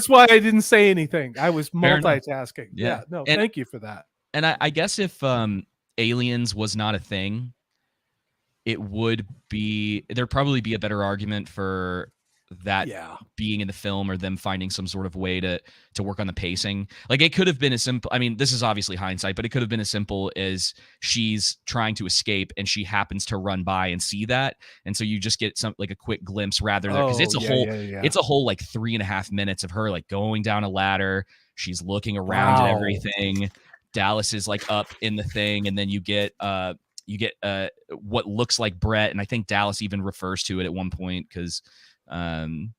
why I didn't say anything. I was multitasking. Yeah. No, thank you for that. And I guess if Aliens was not a thing, there'd probably be a better argument for that being in the film, or them finding some sort of way to work on the pacing. Like, it could have been as simple. I mean, this is obviously hindsight, but it could have been as simple as she's trying to escape and she happens to run by and see that, and so you just get a quick glimpse rather than because it's a whole like 3.5 minutes of her like going down a ladder. She's looking around at everything. Dallas is like up in the thing, and then you get what looks like Brett, and I think Dallas even refers to it at one point because. And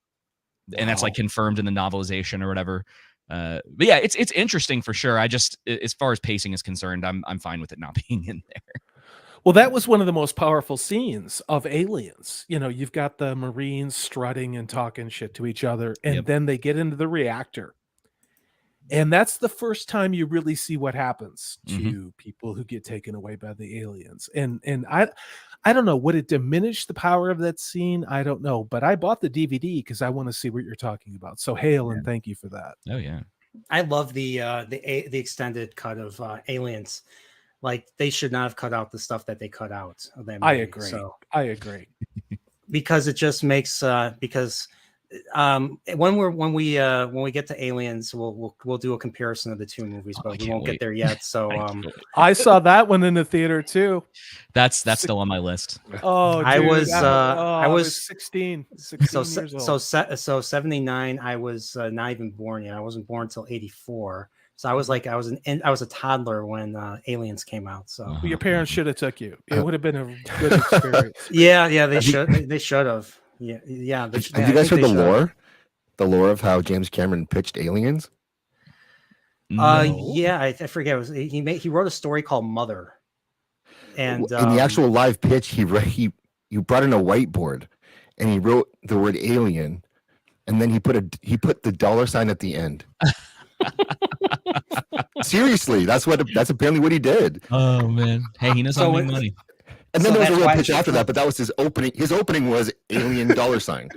that's like confirmed in the novelization or whatever. But yeah, it's interesting for sure. I just, as far as pacing is concerned, I'm fine with it not being in there. Well, that was one of the most powerful scenes of Aliens. You've got the Marines strutting and talking shit to each other, and then they get into the reactor. And that's the first time you really see what happens to people who get taken away by the aliens. And I don't know, would it diminish the power of that scene? I don't know, but I bought the DVD because I want to see what you're talking about. So hail and thank you for that. Oh yeah, I love the extended cut of Aliens. Like, they should not have cut out the stuff that they cut out of that movie. I agree. Because it just makes when we get to Aliens, we'll do a comparison of the two movies, but we won't get there yet. So I saw that one in the theater too. That's still on my list. Oh, dude, I was 16 years old. So 79. I was not even born yet. I wasn't born until 84. So I was a toddler when Aliens came out. So well, your parents should have took you. It would have been a good experience. Yeah, they should have. Yeah. Have you guys heard the lore? The lore of how James Cameron pitched Aliens? No. Yeah, I forget. He wrote a story called Mother, and in the actual live pitch, he brought in a whiteboard, and he wrote the word alien, and then he put the dollar sign at the end. Seriously, that's apparently what he did. Oh man, hey, he knows how to make money. And then So there was a that's real why- pitch after that, but that was his opening. His opening was alien dollar sign.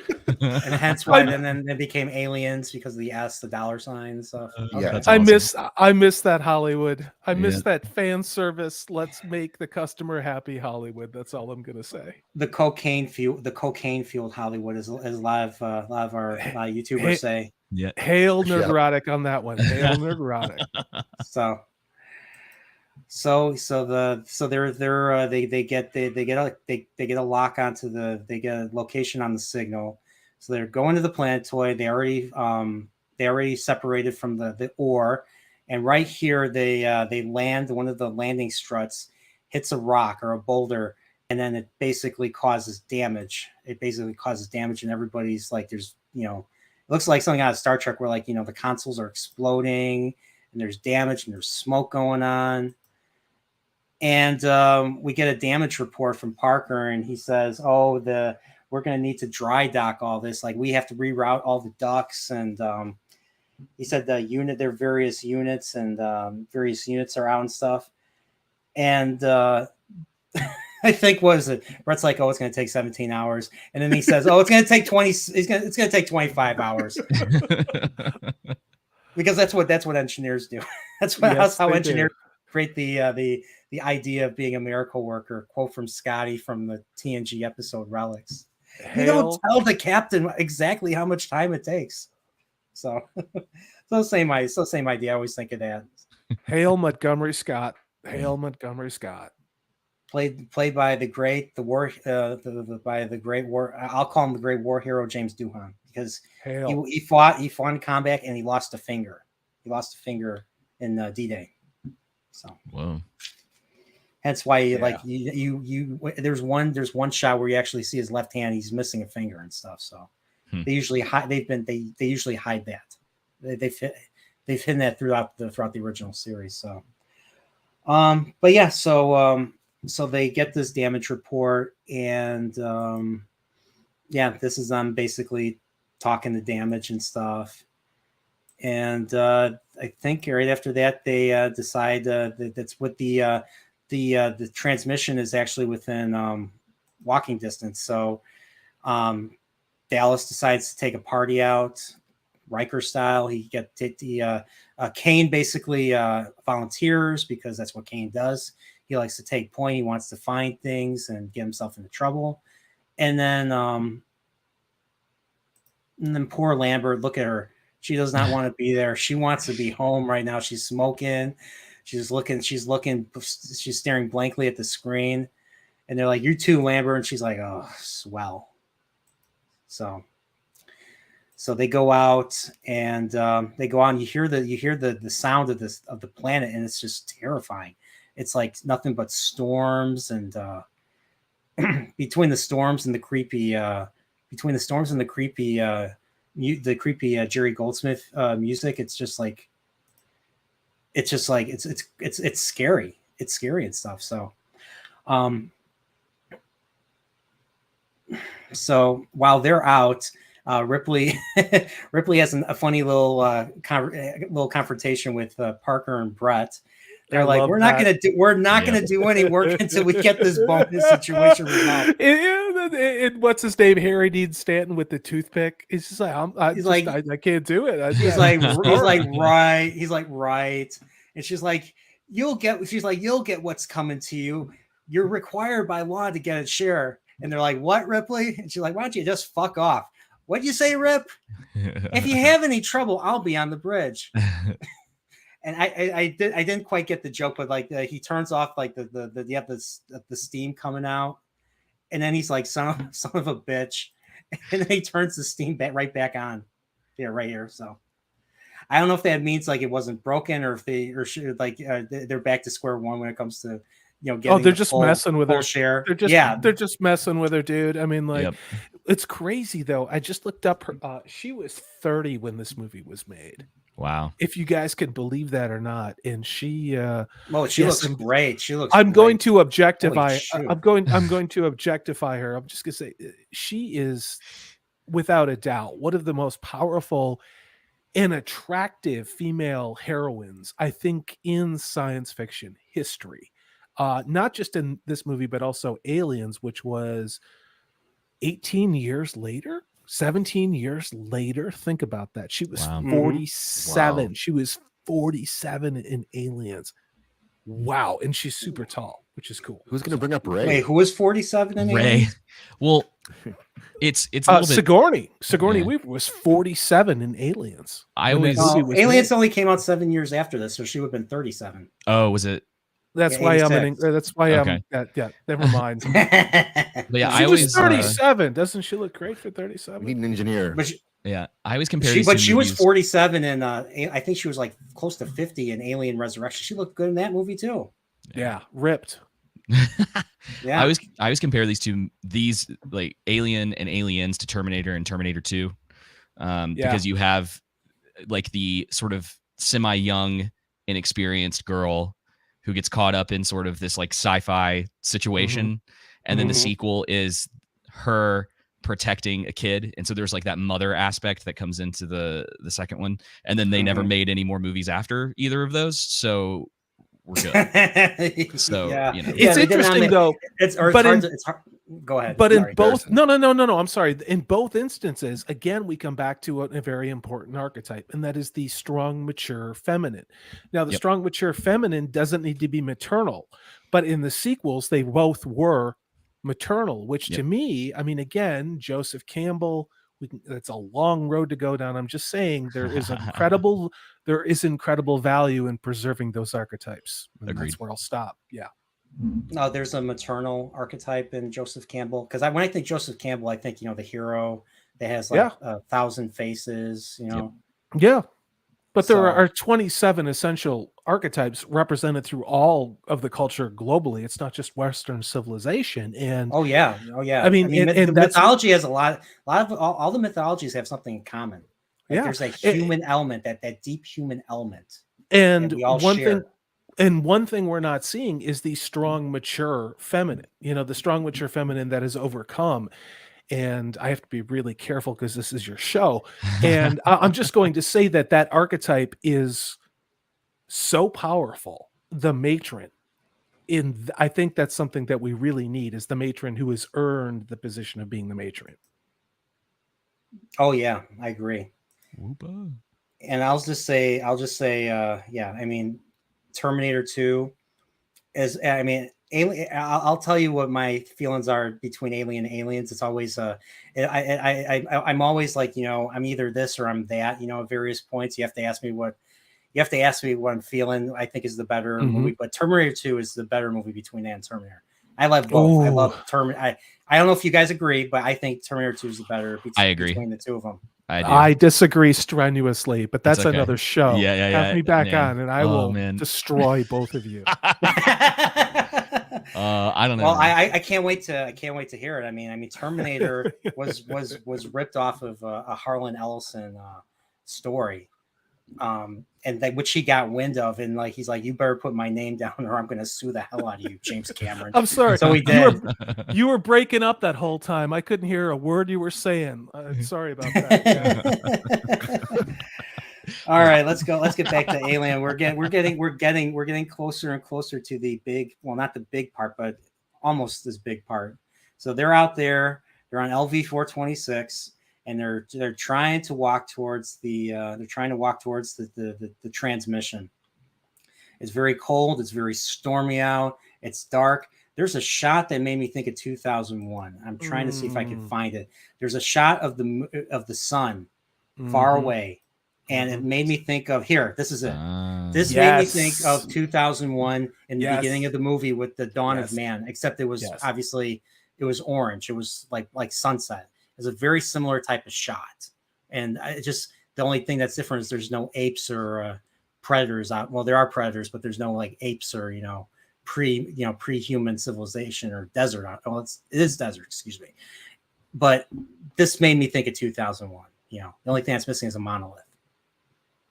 and hence why then it became Aliens because of the S, the dollar sign and stuff. Yeah. That's I awesome. miss that Hollywood. I miss Yeah. that fan service. Let's make the customer happy Hollywood. That's all I'm gonna say. The cocaine fueled Hollywood is a lot of our YouTubers Hey- say. Yeah. Hail Yeah. Nerdrotic on that one. Hail Nerdrotic. So they get a lock onto they get a location on the signal. So they're going to the planetoid. They already separated from the ore, and right here they land. One of the landing struts hits a rock or a boulder, and then it basically causes damage. And everybody's like, there's it looks like something out of Star Trek where the consoles are exploding and there's damage and there's smoke going on. And we get a damage report from Parker, and he says, "Oh, we're going to need to dry dock all this. Like, we have to reroute all the ducts." And he said there are various units, and various units are out and stuff. And I think Brett's like, "Oh, it's going to take 17 hours," and then he says, "Oh, it's going to take 20. It's going to take 25 hours." Because that's what engineers do. That's how engineers create the idea of being a miracle worker. Quote from Scotty from the TNG episode Relics. You don't tell the captain exactly how much time it takes. So same idea. I always think of that. Hail Montgomery Scott. Hail Montgomery Scott. Played by the great war. I'll call him the great war hero James Doohan, because he fought in combat and he lost a finger. He lost a finger in D-Day. So whoa. Hence why there's one shot where you actually see his left hand. He's missing a finger and stuff. So they usually hide. They usually hide that. They've hidden that throughout the original series. So, but yeah. So they get this damage report, and this is them basically talking the damage and stuff. And I think right after that they decide that's what the transmission is actually within walking distance. So Dallas decides to take a party out, Riker style. Kane basically volunteers because that's what Kane does. He likes to take point. He wants to find things and get himself into trouble. And then poor Lambert, look at her. She does not want to be there. She wants to be home right now. She's smoking. She's staring blankly at the screen. And they're like, "You too, Lambert." And she's like, "Oh, swell." So they go out, and they go on. You hear the sound of the planet, and it's just terrifying. It's like nothing but storms, and between the storms and the creepy Jerry Goldsmith music, it's scary. It's scary and stuff. So while they're out, Ripley has a funny little confrontation with Parker and Brett. They're like, we're not gonna do any work until we get this bonus situation resolved. What's his name? Harry Dean Stanton with the toothpick. He's just like, I can't do it. He's like, right. And she's like, you'll get what's coming to you. You're required by law to get a share. And they're like, what, Ripley? And she's like, why don't you just fuck off? What'd you say, Rip? If you have any trouble, I'll be on the bridge. And I didn't quite get the joke, but like he turns off like the steam coming out, and then he's like, son of a bitch, and then he turns the steam right back on. Yeah, right here. So I don't know if that means like it wasn't broken, or if they're back to square one when it comes to getting they're just messing with her share. They're just messing with her, dude. I mean, like, It's crazy though. I just looked up her. She was 30 when this movie was made. Wow. If you guys can believe that or not. And she looks great. I'm going to objectify. I'm going to objectify her. I'm just going to say she is without a doubt one of the most powerful and attractive female heroines, I think, in science fiction history. not just in this movie, but also Aliens, which was 18 years later, 17 years later. Think about that. She was Wow. 47. Wow. She was 47 in Aliens. Wow. And she's super tall, which is cool. Who's gonna bring up Ray? Wait, who was 47 in Ray. Aliens? Well, it's a little bit. Sigourney Yeah. Weaver was 47 in Aliens. I when that always. movie was Aliens made. only came out 7 years after this, so she would have been 37. Oh, was it? That's Yeah, why I'm 86. that's why Okay. I'm yeah, never mind. But yeah, She I was always. 37. Doesn't she look great for We 37? need an engineer. but she, Yeah, I always compare. she, these but two she was movies. 47 and I think she was like close to 50 in Alien Resurrection. She looked good in that movie too. Yeah, ripped. Yeah. I always compare these like Alien and Aliens to Terminator and Terminator 2, because you have like the sort of semi-young, inexperienced girl who gets caught up in sort of this like sci-fi situation, and then the Mhm. sequel is her protecting a kid, and so there's like that mother aspect that comes into the second one, and then they never Mhm. made any more movies after either of those, so we're good. So, yeah. you know. It's they did not interesting make- though. It's but hard in- to, it's hard. Go ahead. But Sorry. in both, Harrison. no, I'm sorry. In both instances, again, we come back to a very important archetype, and that is the strong, mature feminine. Now, the Yep. strong, mature feminine doesn't need to be maternal, but in the sequels, they both were maternal, which to Yep. me, I mean, again, Joseph Campbell, it's a long road to go down. I'm just saying there is incredible value in preserving those archetypes. And Agreed. that's where I'll stop. Yeah. No, there's a maternal archetype in Joseph Campbell. Because when I think Joseph Campbell, I think, the hero that has like 1,000 faces, Yeah. But there So- are 27 essential archetypes represented through all of the culture globally. It's not just Western civilization. And Oh yeah. I mean, and the that's- mythology has a lot of all the mythologies have something in common. Like Yeah. there's a human element, that deep human element. and we all one share. thing and one thing we're not seeing is the strong, mature feminine, the strong, mature feminine that is overcome. And I have to be really careful because this is your show. And I'm just going to say that archetype is so powerful. The matron. I think that's something that we really need, is the matron who has earned the position of being the matron. Oh yeah, I agree. Whoopa. And I'll just say, yeah. I mean, Terminator 2 is. I mean, Alien. I'll tell you what my feelings are between Alien and Aliens. It's always I'm always like, I'm either this or I'm that. At various points, you have to ask me what I'm feeling. I think is the better movie, but Terminator 2 is the better movie between that and Terminator. I love both. Ooh. I love Terminator. I don't know if you guys agree, but I think Terminator 2 is the better I agree. between the two of them. I do. I disagree strenuously, but that's It's okay. another show. Yeah, Have me back man. on, and I Oh, will man. destroy both of you. I don't know. Well, I can't wait to hear it. I mean, Terminator was ripped off of a Harlan Ellison story, and which he got wind of, and like he's like, you better put my name down, or I'm going to sue the hell out of you, James Cameron. I'm sorry. So he did. You were breaking up that whole time. I couldn't hear a word you were saying. Sorry about that. Yeah. All right, let's go. Let's get back to Alien. We're getting closer and closer to the big. Well, not the big part, but almost this big part. So they're out there. They're on LV 426, and they're trying to walk towards the transmission. It's very cold. It's very stormy out. It's dark. There's a shot that made me think of 2001. I'm trying to see if I can find it. There's a shot of the sun far away. And it made me think of this is it. This made me think of 2001 in the beginning of the movie with the dawn of man, except it was obviously it was orange. It was like sunset. It's a very similar type of shot. And the only thing that's different is there's no apes or predators out. Well, there are predators, but there's no like apes or pre-human civilization or desert. Well, it is desert, excuse me. But this made me think of 2001. The only thing that's missing is a monolith.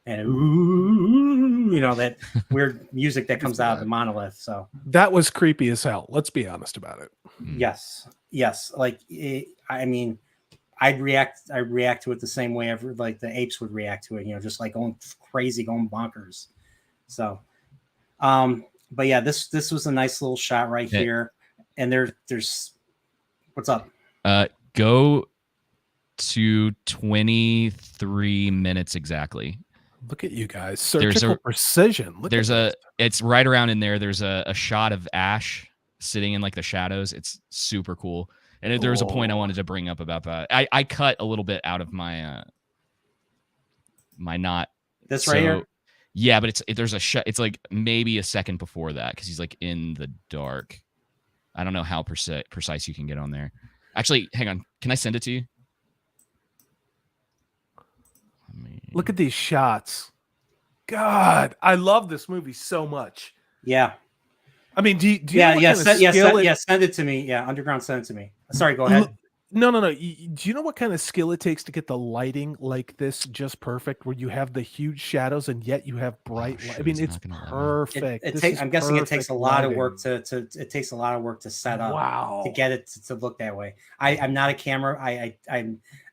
And that weird music that comes out of the monolith. So that was creepy as hell. Let's be honest about it. Yes. Like I mean, I'd react to it the same way like the apes would react to it. Just like going crazy, going bonkers. So, But yeah, this was a nice little shot right Yeah. here. And there's what's up? Go to 23 minutes exactly. Look at you guys. Surgical precision. Look there's at it's right around in there. There's a shot of Ash sitting in like the shadows. It's super cool. And there was a point I wanted to bring up about that. I cut a little bit out of my my knot. This right here? Yeah, but there's a shot. It's like maybe a second before that because he's like in the dark. I don't know how precise you can get on there. Actually, hang on. Can I send it to you? Look at these shots. God, I love this movie so much. Yeah. I mean, do you send it to me. Yeah, Underground, send it to me. Sorry, go ahead. No. Do you know what kind of skill it takes to get the lighting like this just perfect, where you have the huge shadows and yet you have bright light? I mean, it's perfect. I'm guessing it takes a lot of work to set up. Wow. To get it to look that way. I'm not a camera. I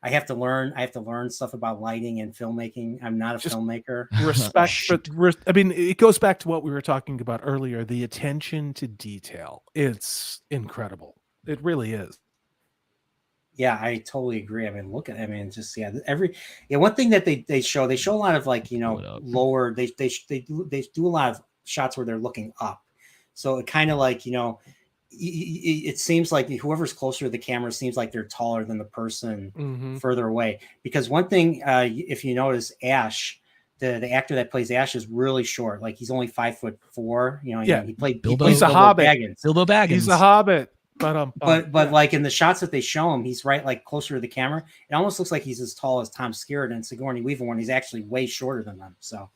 have to learn. I have to learn stuff about lighting and filmmaking. I'm not a filmmaker. Respect, but I mean, it goes back to what we were talking about earlier. The attention to detail. It's incredible. It really is. Yeah, I totally agree. I mean, one thing that they show a lot of like, lower, they do a lot of shots where they're looking up. So it kind of like, it seems like whoever's closer to the camera seems like they're taller than the person further away. Because one thing, if you notice, Ash, the actor that plays Ash is really short. Like he's only 5'4". He played Bilbo. He's a hobbit. Bilbo Baggins. He's a hobbit. But like in the shots that they show him, he's right like closer to the camera. It almost looks like he's as tall as Tom Skerritt and Sigourney Weaver when he's actually way shorter than them. So,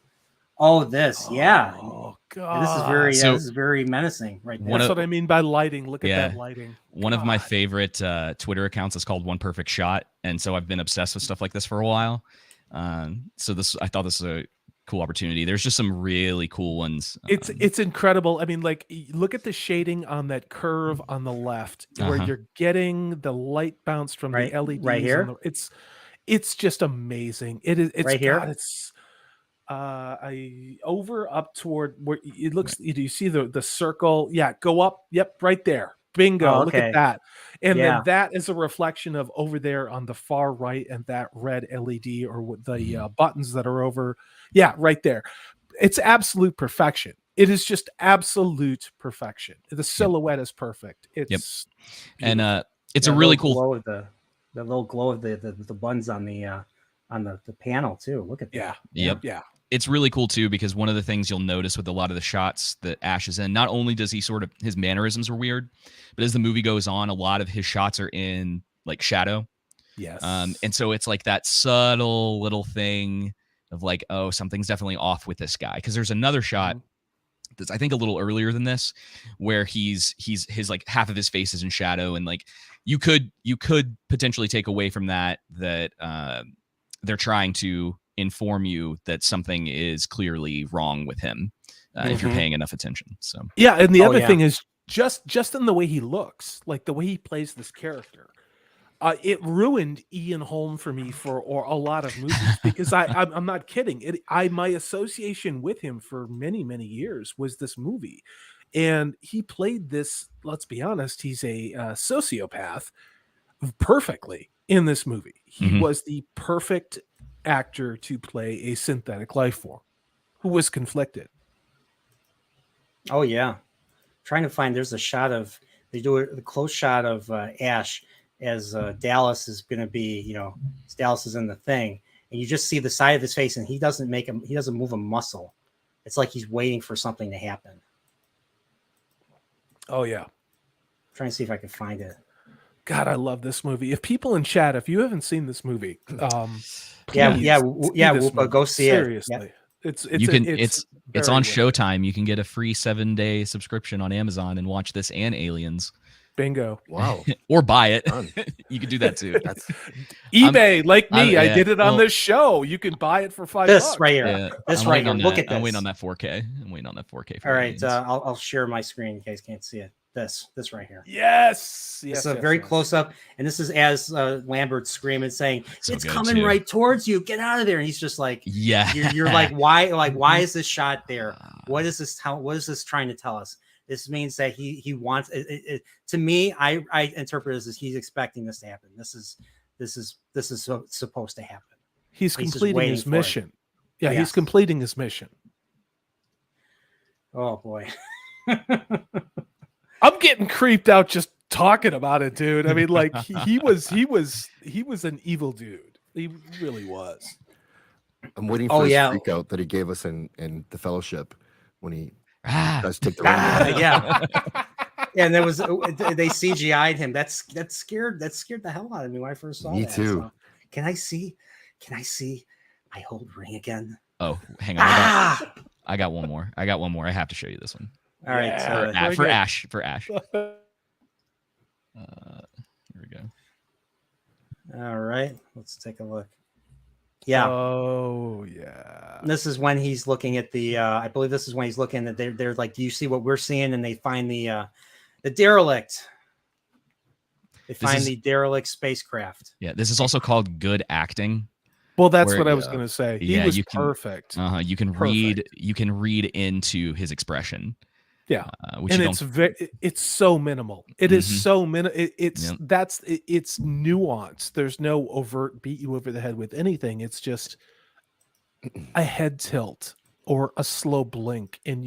yeah. Oh God, this is very menacing, right there. That's what I mean by lighting. Look at that lighting. One of my favorite Twitter accounts is called One Perfect Shot, and so I've been obsessed with stuff like this for a while. I thought this was a cool opportunity. There's just some really cool ones. It's incredible. I mean, like, look at the shading on that curve on the left where you're getting the light bounce from the LEDs right here. It's just amazing. It's right here. It's over up toward where it looks. Do you see the circle? Yeah, go up. Yep, right there. Bingo. Oh, okay. Look at that. And then that is a reflection of over there on the far right, and that red LED or the buttons that are over. Yeah, right there. It's absolute perfection. It is just absolute perfection. The silhouette is perfect. It's and it's a really cool glow of the little glow of the buns on the panel too. Look at that. Yeah. It's really cool too, because one of the things you'll notice with a lot of the shots that Ash is in, not only does he his mannerisms are weird, but as the movie goes on, a lot of his shots are in like shadow. Yes. And so it's like that subtle little thing of like, oh, something's definitely off with this guy. Because there's another shot that's I think a little earlier than this, where he's his like half of his face is in shadow, and like you could potentially take away from that they're trying to inform you that something is clearly wrong with him if you're paying enough attention. So and the other thing is just in the way he looks, like the way he plays this character. It ruined Ian Holm for me for a lot of movies because I'm not kidding. My association with him for many, many years was this movie, and he played this. Let's be honest, he's a sociopath perfectly in this movie. He was the perfect actor to play a synthetic life form who was conflicted. Oh yeah, trying to find. There's a shot of the close shot of Ash. As Dallas is going to be, Dallas is in the thing, and you just see the side of his face, and he doesn't move a muscle. It's like he's waiting for something to happen. Oh yeah, I'm trying to see if I can find it. God, I love this movie. If people in chat, if you haven't seen this movie, Whoopa, go see seriously. it. Seriously, it's on Showtime. You can get a free 7-day subscription on Amazon and watch this and Aliens. Bingo. Wow. Or buy it. You can do that too. That's eBay, like me. I did it on this show. You can buy it for $5. This right here. Yeah, this right here. Look at this. I'm waiting on that 4K. I'm waiting on that 4K. All right. I'll share my screen in case you can't see it. This right here. Yes. It's a very close up, and this is as Lambert screaming, saying, So "It's good, coming too. right towards you! Get out of there!" And he's just like, Yeah. you're like, why? Like, why is this shot there? What is this? What is this trying to tell us? This means that he wants it. To me, I interpret it as he's expecting this to happen. This is supposed to happen. He's completing his mission. Yeah, Yes. he's completing his mission. Oh boy. I'm getting creeped out just talking about it, dude. I mean, like he was an evil dude. He really was. I'm waiting for his freak out that he gave us in the Fellowship when he does take the ring. Yeah. And there was they CGI'd him. That scared the hell out of me when I first saw that. Me too. So, can I see my old ring again? Oh, hang on. I got one more. I have to show you this one. All right. For Ash. Here we go. All right. Let's take a look. Yeah. Oh yeah. This is when he's looking at the. I believe this is when he's looking at. They're like, "Do you see what we're seeing?" And they find the derelict. They find the derelict spacecraft. Yeah, this is also called good acting. Well, that's what I was going to say. He was perfect. You can read into his expression. Yeah, and it's so minimal. It is so minimal. It's nuanced. There's no overt beat you over the head with anything. It's just a head tilt or a slow blink, and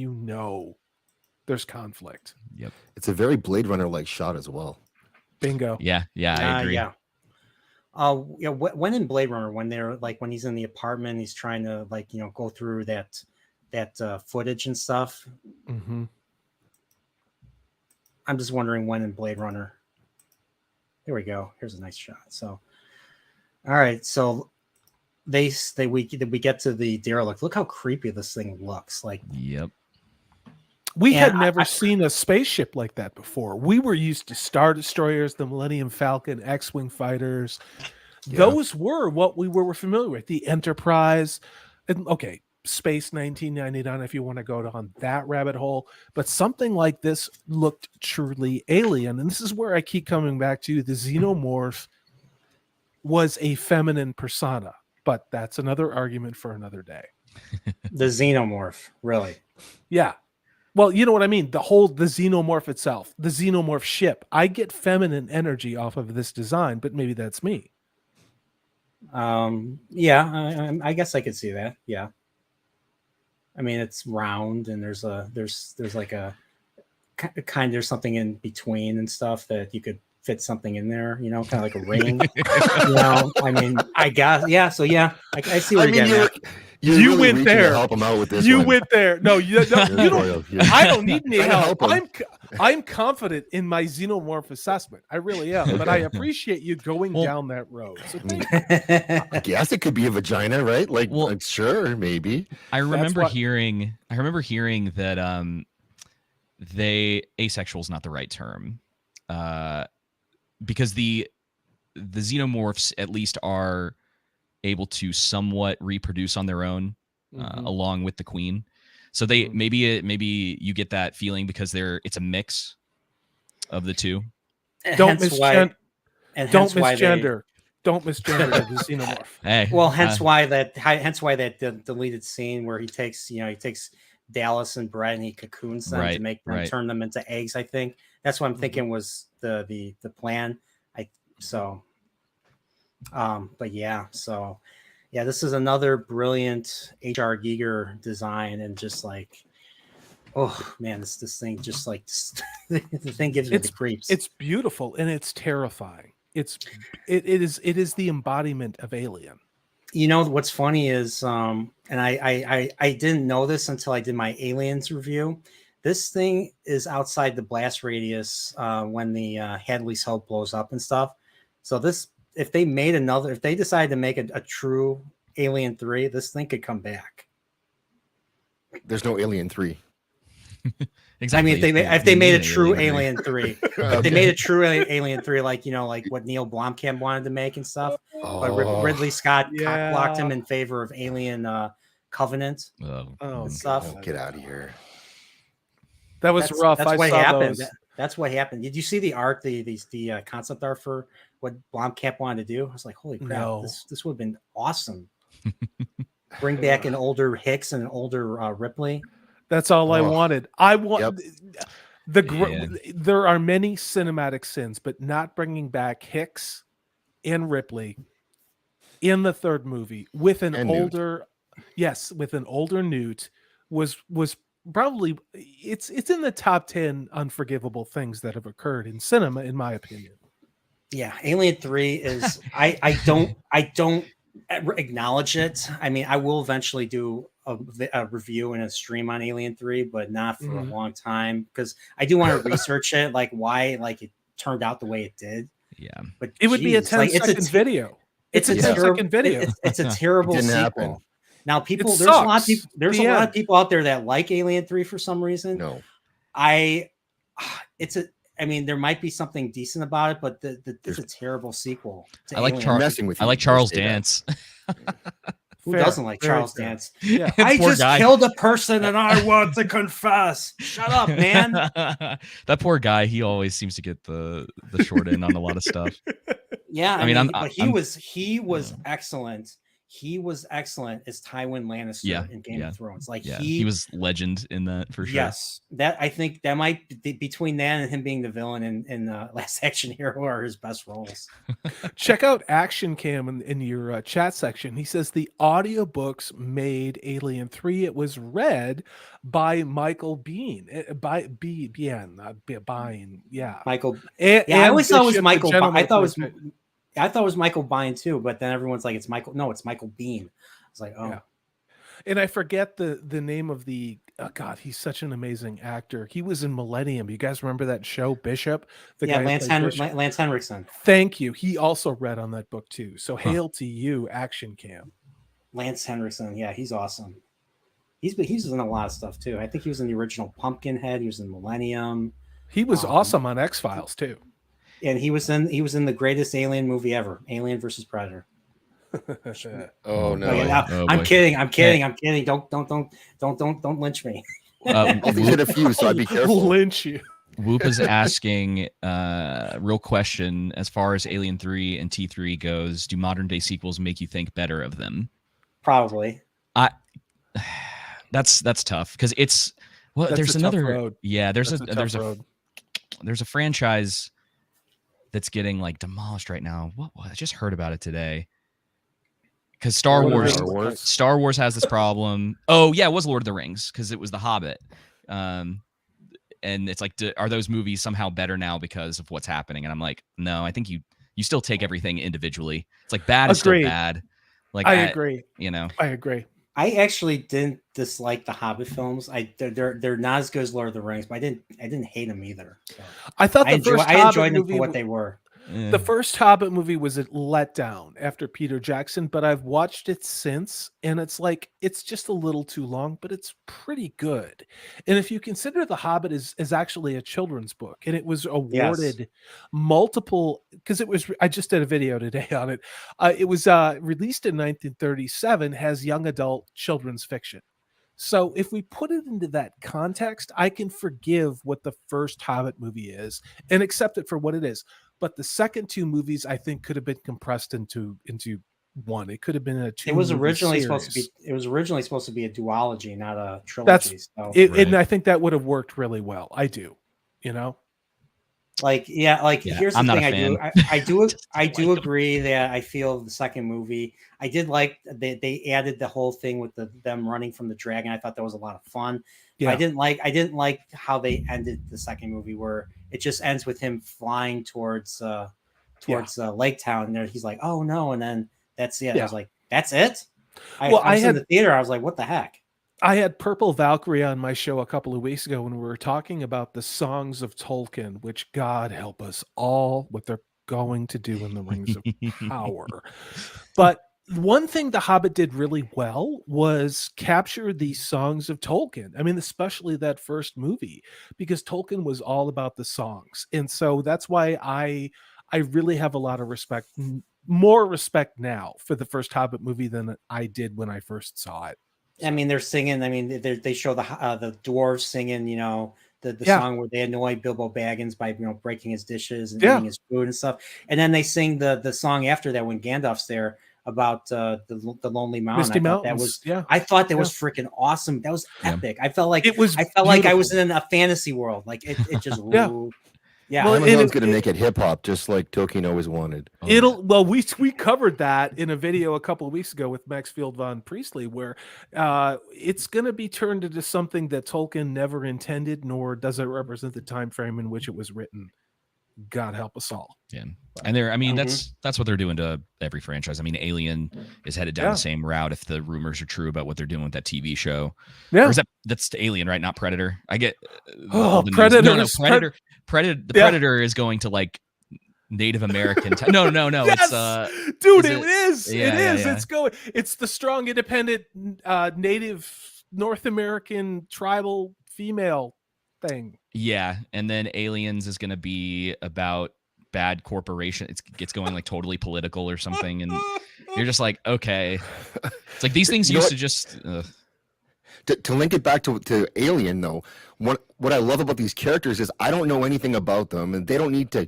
there's conflict. Yep, it's a very Blade Runner like shot as well. Bingo. Yeah, I agree. Yeah. When in Blade Runner, when he's in the apartment, he's trying to go through that footage and stuff. Mm-hmm. I'm just wondering when in Blade Runner. Here we go. Here's a nice shot. So, all right. So we get to the derelict. Look how creepy this thing looks. Like, yep. We had never seen a spaceship like that before. We were used to Star Destroyers, the Millennium Falcon, X-Wing fighters. Yeah. Those were what we were familiar with. The Enterprise. And, okay, Space 1999, if you want to go down that rabbit hole. But something like this looked truly alien. And this is where I keep coming back to the xenomorph was a feminine persona. But that's another argument for another day. The xenomorph, really? Yeah. Well, you know what I mean? The xenomorph itself, the xenomorph ship. I get feminine energy off of this design, but maybe that's me. Yeah, I guess I could see that. Yeah. I mean, it's round and there's like a kind of something in between and stuff that you could fit something in there, kind of like a ring. I mean, I guess, yeah. So yeah, I see what you're getting at. You really went there. Help him out with this. You went there. No, you don't. I don't need any help. I'm confident in my xenomorph assessment. I really am. But I appreciate you going down that road. So I guess it could be a vagina, right? Like sure, maybe. I remember hearing that asexual is not the right term, because the xenomorphs at least are able to somewhat reproduce on their own, along with the queen. So they maybe you get that feeling because it's a mix of the two. Don't misgender the xenomorph. Hey, well, hence why that deleted scene where he takes Dallas and Brett and he cocoons them to make them turn them into eggs. I think that's what I'm thinking was the plan. But yeah, this is another brilliant H.R. Giger design, and just like, oh man, this thing just like the thing gives me the creeps. It's beautiful and it's terrifying. It is the embodiment of Alien. What's funny is, and I didn't know this until I did my Aliens review. This thing is outside the blast radius when the Hadley's Hope blows up and stuff. So if they decided to make a true Alien 3, this thing could come back. There's no Alien 3. Exactly. I mean, if they made a true Alien 3, if they made a true Alien 3, like what Neil Blomkamp wanted to make and stuff, but Ridley Scott blocked him in favor of Alien Covenant and stuff. Get out of here. That was rough. That's what happened. That's what happened. Did you see the art, the concept art for what Blomkamp wanted to do? I was like, holy crap, No. this would have been awesome. Bring back an older Hicks and an older Ripley. That's all I Oh, wanted. I want Yeah. there are many cinematic sins, but not bringing back Hicks and Ripley in the third movie with an And Newt. older, with an older Newt was probably it's in the top 10 unforgivable things that have occurred in cinema, in my opinion. Yeah, Alien 3 is I don't acknowledge it. I mean, I will eventually do a review and a stream on Alien 3, but not for a long time, because I do want to research it, like why like it turned out the way it did. Yeah. But It would be a geez, 10-second video. It's a 10-second video. It's a terrible Didn't sequel. happen. Now, people, It there's a lot of sucks. people, there's The a lot end. of people out there that like Alien 3 for some reason. No. I mean, there might be something decent about it, but it's a terrible sequel. To I like Alien. Charles. Messing with I you like when you Charles say that. Dance. Who Fair, doesn't like very Charles fair. Dance? Yeah. I Poor just guy. killed a person and I want to confess. Shut up, man. That poor guy. He always seems to get the short end on a lot of stuff. Yeah, I I mean, mean, I'm- but he I'm- was excellent. He was excellent as Tywin Lannister in Game of Thrones. Like Yeah, he was legend in that for sure. Yes, that I think that might be between that and him being the villain in Last Action Hero are his best roles. Check out Action Cam in your chat section. He says the audiobooks made Alien 3. It was read by Michael Bean. Bean. Yeah. Michael. And, Yeah, I always thought it was Bishop, the Michael. gentleman I thought it was. plays- I thought it was Michael Bine too, but then everyone's like, it's Michael. No, it's Michael Bean. I was like, oh. Yeah. And I forget the name of the God, he's such an amazing actor. He was in Millennium. You guys remember that show, Bishop? The guy who Lance played Bishop? Lance Henriksen. Thank you. He also read on that book too. So hail to you, Action Cam. Lance Henriksen. Yeah, he's awesome. He's in a lot of stuff too. I think he was in the original Pumpkinhead. He was in Millennium. He was awesome on X-Files too. And he was in the greatest Alien movie ever, Alien versus Predator. Oh no. Okay, now, Oh, I'm boy. kidding. Don't lynch me. I think he did a few, so I'd be careful. Lynch you. Whoop is asking real question as far as Alien 3 and T3 goes, do modern day sequels make you think better of them? Probably. That's tough because it's That's there's a tough another road. there's That's tough road. there's a franchise that's getting like demolished right now. What I just heard about it today. Because Star Lord of the Wars Rings. Star Wars has this problem. Oh yeah, it was Lord of the Rings because it was The Hobbit. And it's like, are those movies somehow better now because of what's happening? And I'm like, no, I think you still take everything individually. It's like bad is still Agreed. bad. Like I agree. You know, I agree. I actually didn't dislike the Hobbit films. They're not as good as Lord of the Rings, but I didn't hate them either. So I thought I the first enjoyed Hobbit them movie for what they were. The first Hobbit movie was a letdown after Peter Jackson, but I've watched it since, and it's like it's just a little too long, but it's pretty good. And if you consider The Hobbit is actually a children's book, and it was awarded multiple because it was. I just did a video today on it. It was released in 1937, has young adult children's fiction. So if we put it into that context, I can forgive what the first Hobbit movie is and accept it for what it is. But the second two movies, I think, could have been compressed into one. It could have been a two. It was originally supposed to be a duology, not a trilogy. And I think that would have worked really well. I do, you know. Here's the I'm not thing. a fan. I do agree that I feel the second movie. I did like they added the whole thing with them running from the dragon. I thought that was a lot of fun. Yeah. I didn't like how they ended the second movie, where it just ends with him flying towards Lake Town, and there he's like, oh no, and then that's it. I was like, that's it. I was in the theater. I was like, what the heck? I had Purple Valkyrie on my show a couple of weeks ago when we were talking about the songs of Tolkien, which God help us all what they're going to do in the Rings of Power. But one thing The Hobbit did really well was capture the songs of Tolkien. I mean, especially that first movie, because Tolkien was all about the songs. And so that's why I really have a lot of respect, more respect now for the first Hobbit movie than I did when I first saw it. I mean, they're singing. I mean, they show the dwarves singing, the Yeah. song where they annoy Bilbo Baggins by breaking his dishes and Yeah. eating his food and stuff. And then they sing the song after that when Gandalf's there about the Lonely Mountain. Misty I thought that Mountains. was I thought that was freaking awesome. That was Yeah. epic. I felt like It was I was beautiful. in a fantasy world. Like it just Yeah. yeah. Well, Amazon's going to make it hip hop, just like Tolkien always wanted. We covered that in a video a couple of weeks ago with Maxfield von Priestley, where it's going to be turned into something that Tolkien never intended, nor does it represent the time frame in which it was written. God help us all. Yeah. And I mean, that's what they're doing to every franchise. I mean, Alien is headed down the same route if the rumors are true about what they're doing with that TV show. Yeah. Or is that's Alien, right? Not Predator. I get Predator. No, Predator. The Predator is going to like Native American. No. Yes! It's dude, it is. Yeah, it is. yeah. It's going. It's the strong, independent, Native North American tribal female thing. Yeah, and then Aliens is going to be about bad corporation. It's going like totally political or something, and you're just like, okay. It's like these things used to just. To link it back to Alien, though, what I love about these characters is I don't know anything about them, and they don't need to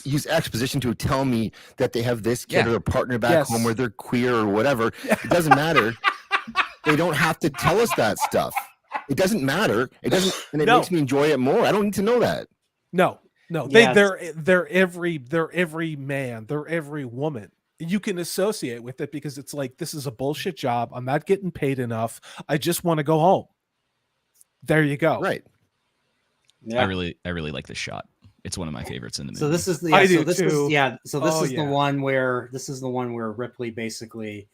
use exposition to tell me that they have this kid or a partner back home, or they're queer or whatever. It doesn't matter. They don't have to tell us that stuff. It doesn't matter. It doesn't, and it makes me enjoy it more. I don't need to know that. No. Yes. They're every man. They're every woman. You can associate with it because it's like, this is a bullshit job. I'm not getting paid enough. I just want to go home. There you go. Right. Yeah. I really like this shot. It's one of my favorites in the movie. So this is the one where Ripley basically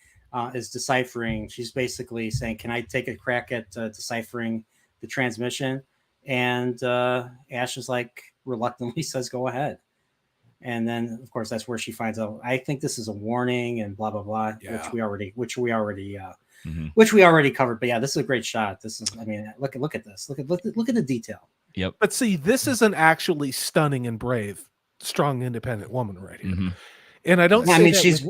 is deciphering. She's basically saying, "Can I take a crack at deciphering the transmission?" And Ash is like reluctantly says, "Go ahead." And then, of course, that's where she finds out. I think this is a warning, and blah blah blah, which we already covered. But yeah, this is a great shot. This is, I mean, look at this. Look at the detail. Yep. But see, this is an actually stunning and brave, strong, independent woman right here. Mm-hmm. And I don't. I mean, she's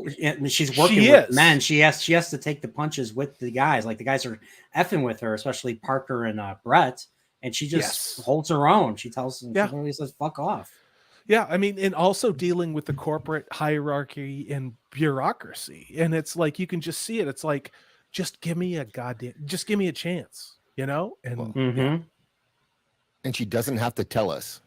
working with men. She has to take the punches with the guys. Like the guys are effing with her, especially Parker and Brett, and she just holds her own. She tells them, she literally says, "Fuck off." Yeah, I mean, and also dealing with the corporate hierarchy and bureaucracy. And it's like, you can just see it. It's like, just give me a chance, you know? And and she doesn't have to tell us.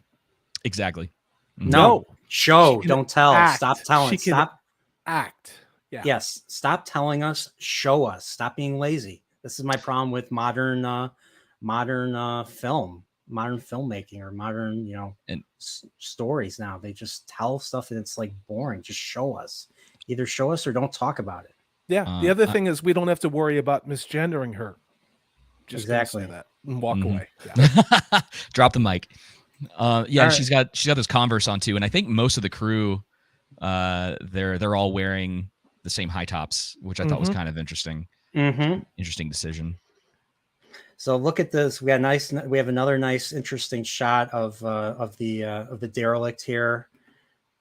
Exactly. No. Show, don't tell. Act. Stop telling. Stop. Act. Yeah. Yes. Stop telling us. Show us. Stop being lazy. This is my problem with modern film. Modern filmmaking or modern, stories now. They just tell stuff and it's like boring. Just show us. Either show us or don't talk about it. Yeah. The other thing is we don't have to worry about misgendering her. Just exactly say that and walk away. Yeah. Drop the mic. Right. She's got those Converse on too, and I think most of the crew, they're all wearing the same high tops, which I thought was kind of interesting. Interesting decision. So look at this. We have another nice, interesting shot of the derelict here,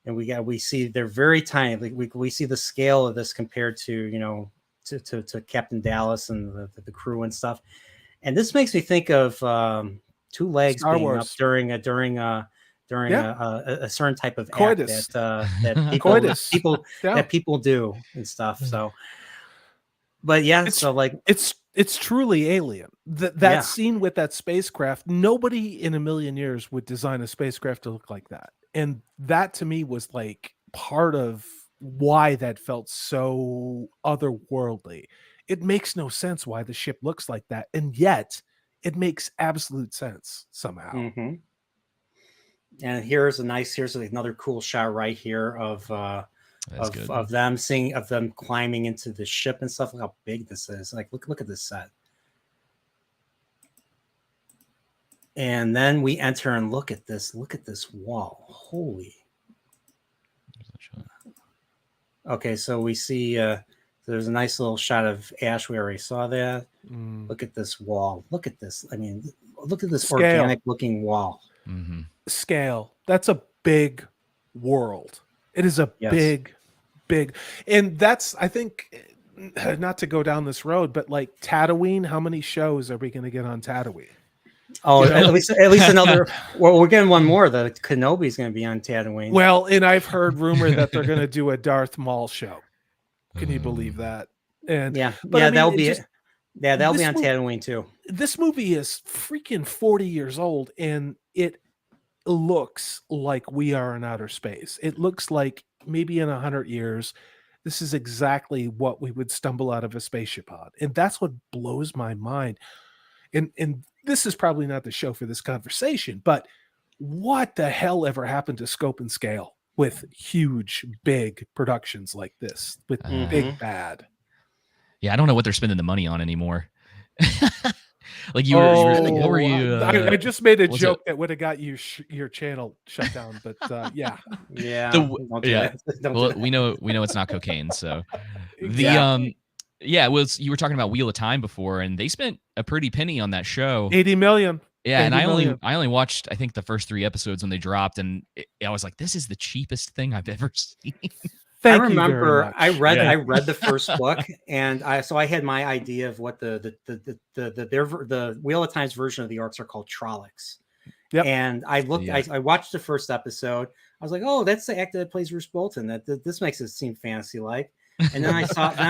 and we see they're very tiny. Like we see the scale of this compared to to Captain Dallas and the crew and stuff. And this makes me think of two legs Star being Wars. up during a certain type of Coitus. act that people Yeah. that people do and stuff. So, but yeah, It's- so like It's truly alien. That scene with that spacecraft, nobody in a million years would design a spacecraft to look like that. And that to me was like part of why that felt so otherworldly. It makes no sense why the ship looks like that. And yet it makes absolute sense somehow. And here's another cool shot right here of them climbing into the ship and stuff. Look how big this is. Like look at this set. And then we enter and look at this wall. Holy. Okay, so we see there's a nice little shot of Ash. We already saw that. Look at this wall. Look at this. I mean, look at this Scale. organic looking wall. Scale. That's a big world. It is a big, and that's, I think, not to go down this road, but like Tatooine, how many shows are we going to get on Tatooine? Oh, You know? at least another. Well, we're getting one more. The Kenobi's going to be on Tatooine. Well, and I've heard rumor that they're going to do a Darth Maul show. Can you believe that? And yeah, but yeah, I mean, that'll it be just- it. Yeah, that'll be this on movie- Tatooine too. This movie is freaking 40 years old, and it looks like we are in outer space. It looks like maybe in 100 years, this is exactly what we would stumble out of a spaceship on. And that's what blows my mind. And this is probably not the show for this conversation, but what the hell ever happened to scope and scale with huge, big productions like this with Mhm. big bad? Yeah, I don't know what they're spending the money on anymore. Like what were you? I just made a was joke that would have got you your channel shut down, but yeah. Yeah, don't do yeah. that. Don't do Well, that. we know it's not cocaine. So the Exactly. yeah, it was you were talking about Wheel of Time before, and they spent a pretty penny on that show. 80 million. Yeah, and 80 I million. only watched I think the first 3 episodes when they dropped, and I was like, this is the cheapest thing I've ever seen. Thank I you very remember much. I read Yeah. I read the first book, and I had my idea of what the Wheel of Time's version of the orcs are called Trollocs. Yep. And I looked, Yeah. I watched the first episode. I was like, oh, that's the actor that plays Bruce Bolton. This makes it seem fantasy like. And then I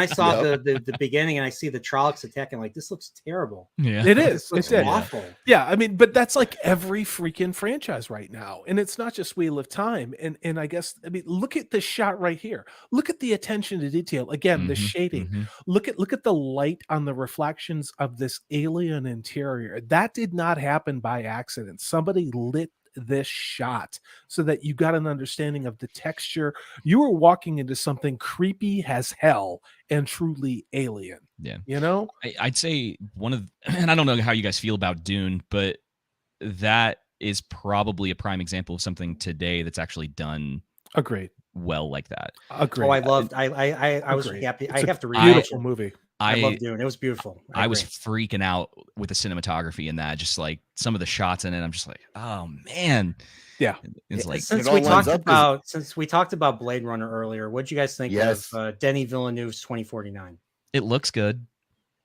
saw Yep. the beginning, and I see the Trollocs attacking. Like, this looks terrible. Yeah. It This is. looks It is. awful. Yeah, I mean, but that's like every freaking franchise right now. And it's not just Wheel of Time. And I guess, I mean, look at this shot right here. Look at the attention to detail. Again, the Mhm, shading. mhm. Look at the light on the reflections of this alien interior. That did not happen by accident. Somebody lit this shot so that you got an understanding of the texture. You were walking into something creepy as hell and truly alien. Yeah. You know? I'd say one of, and I don't know how you guys feel about Dune, but that is probably a prime example of something today that's actually done Agreed. well like that. Agreed. Oh, I loved. I was Agreed. happy. It's I a have to rewatch beautiful it. movie. I I love Dune. It was beautiful. I was agree. freaking out with the cinematography in that, just like some of the shots in it. I'm just like, oh man. Yeah. It's like, Since it all we lines talked up 'cause- about Blade Runner earlier, what did you guys think Yes. of Denis Villeneuve's 2049? it looks good.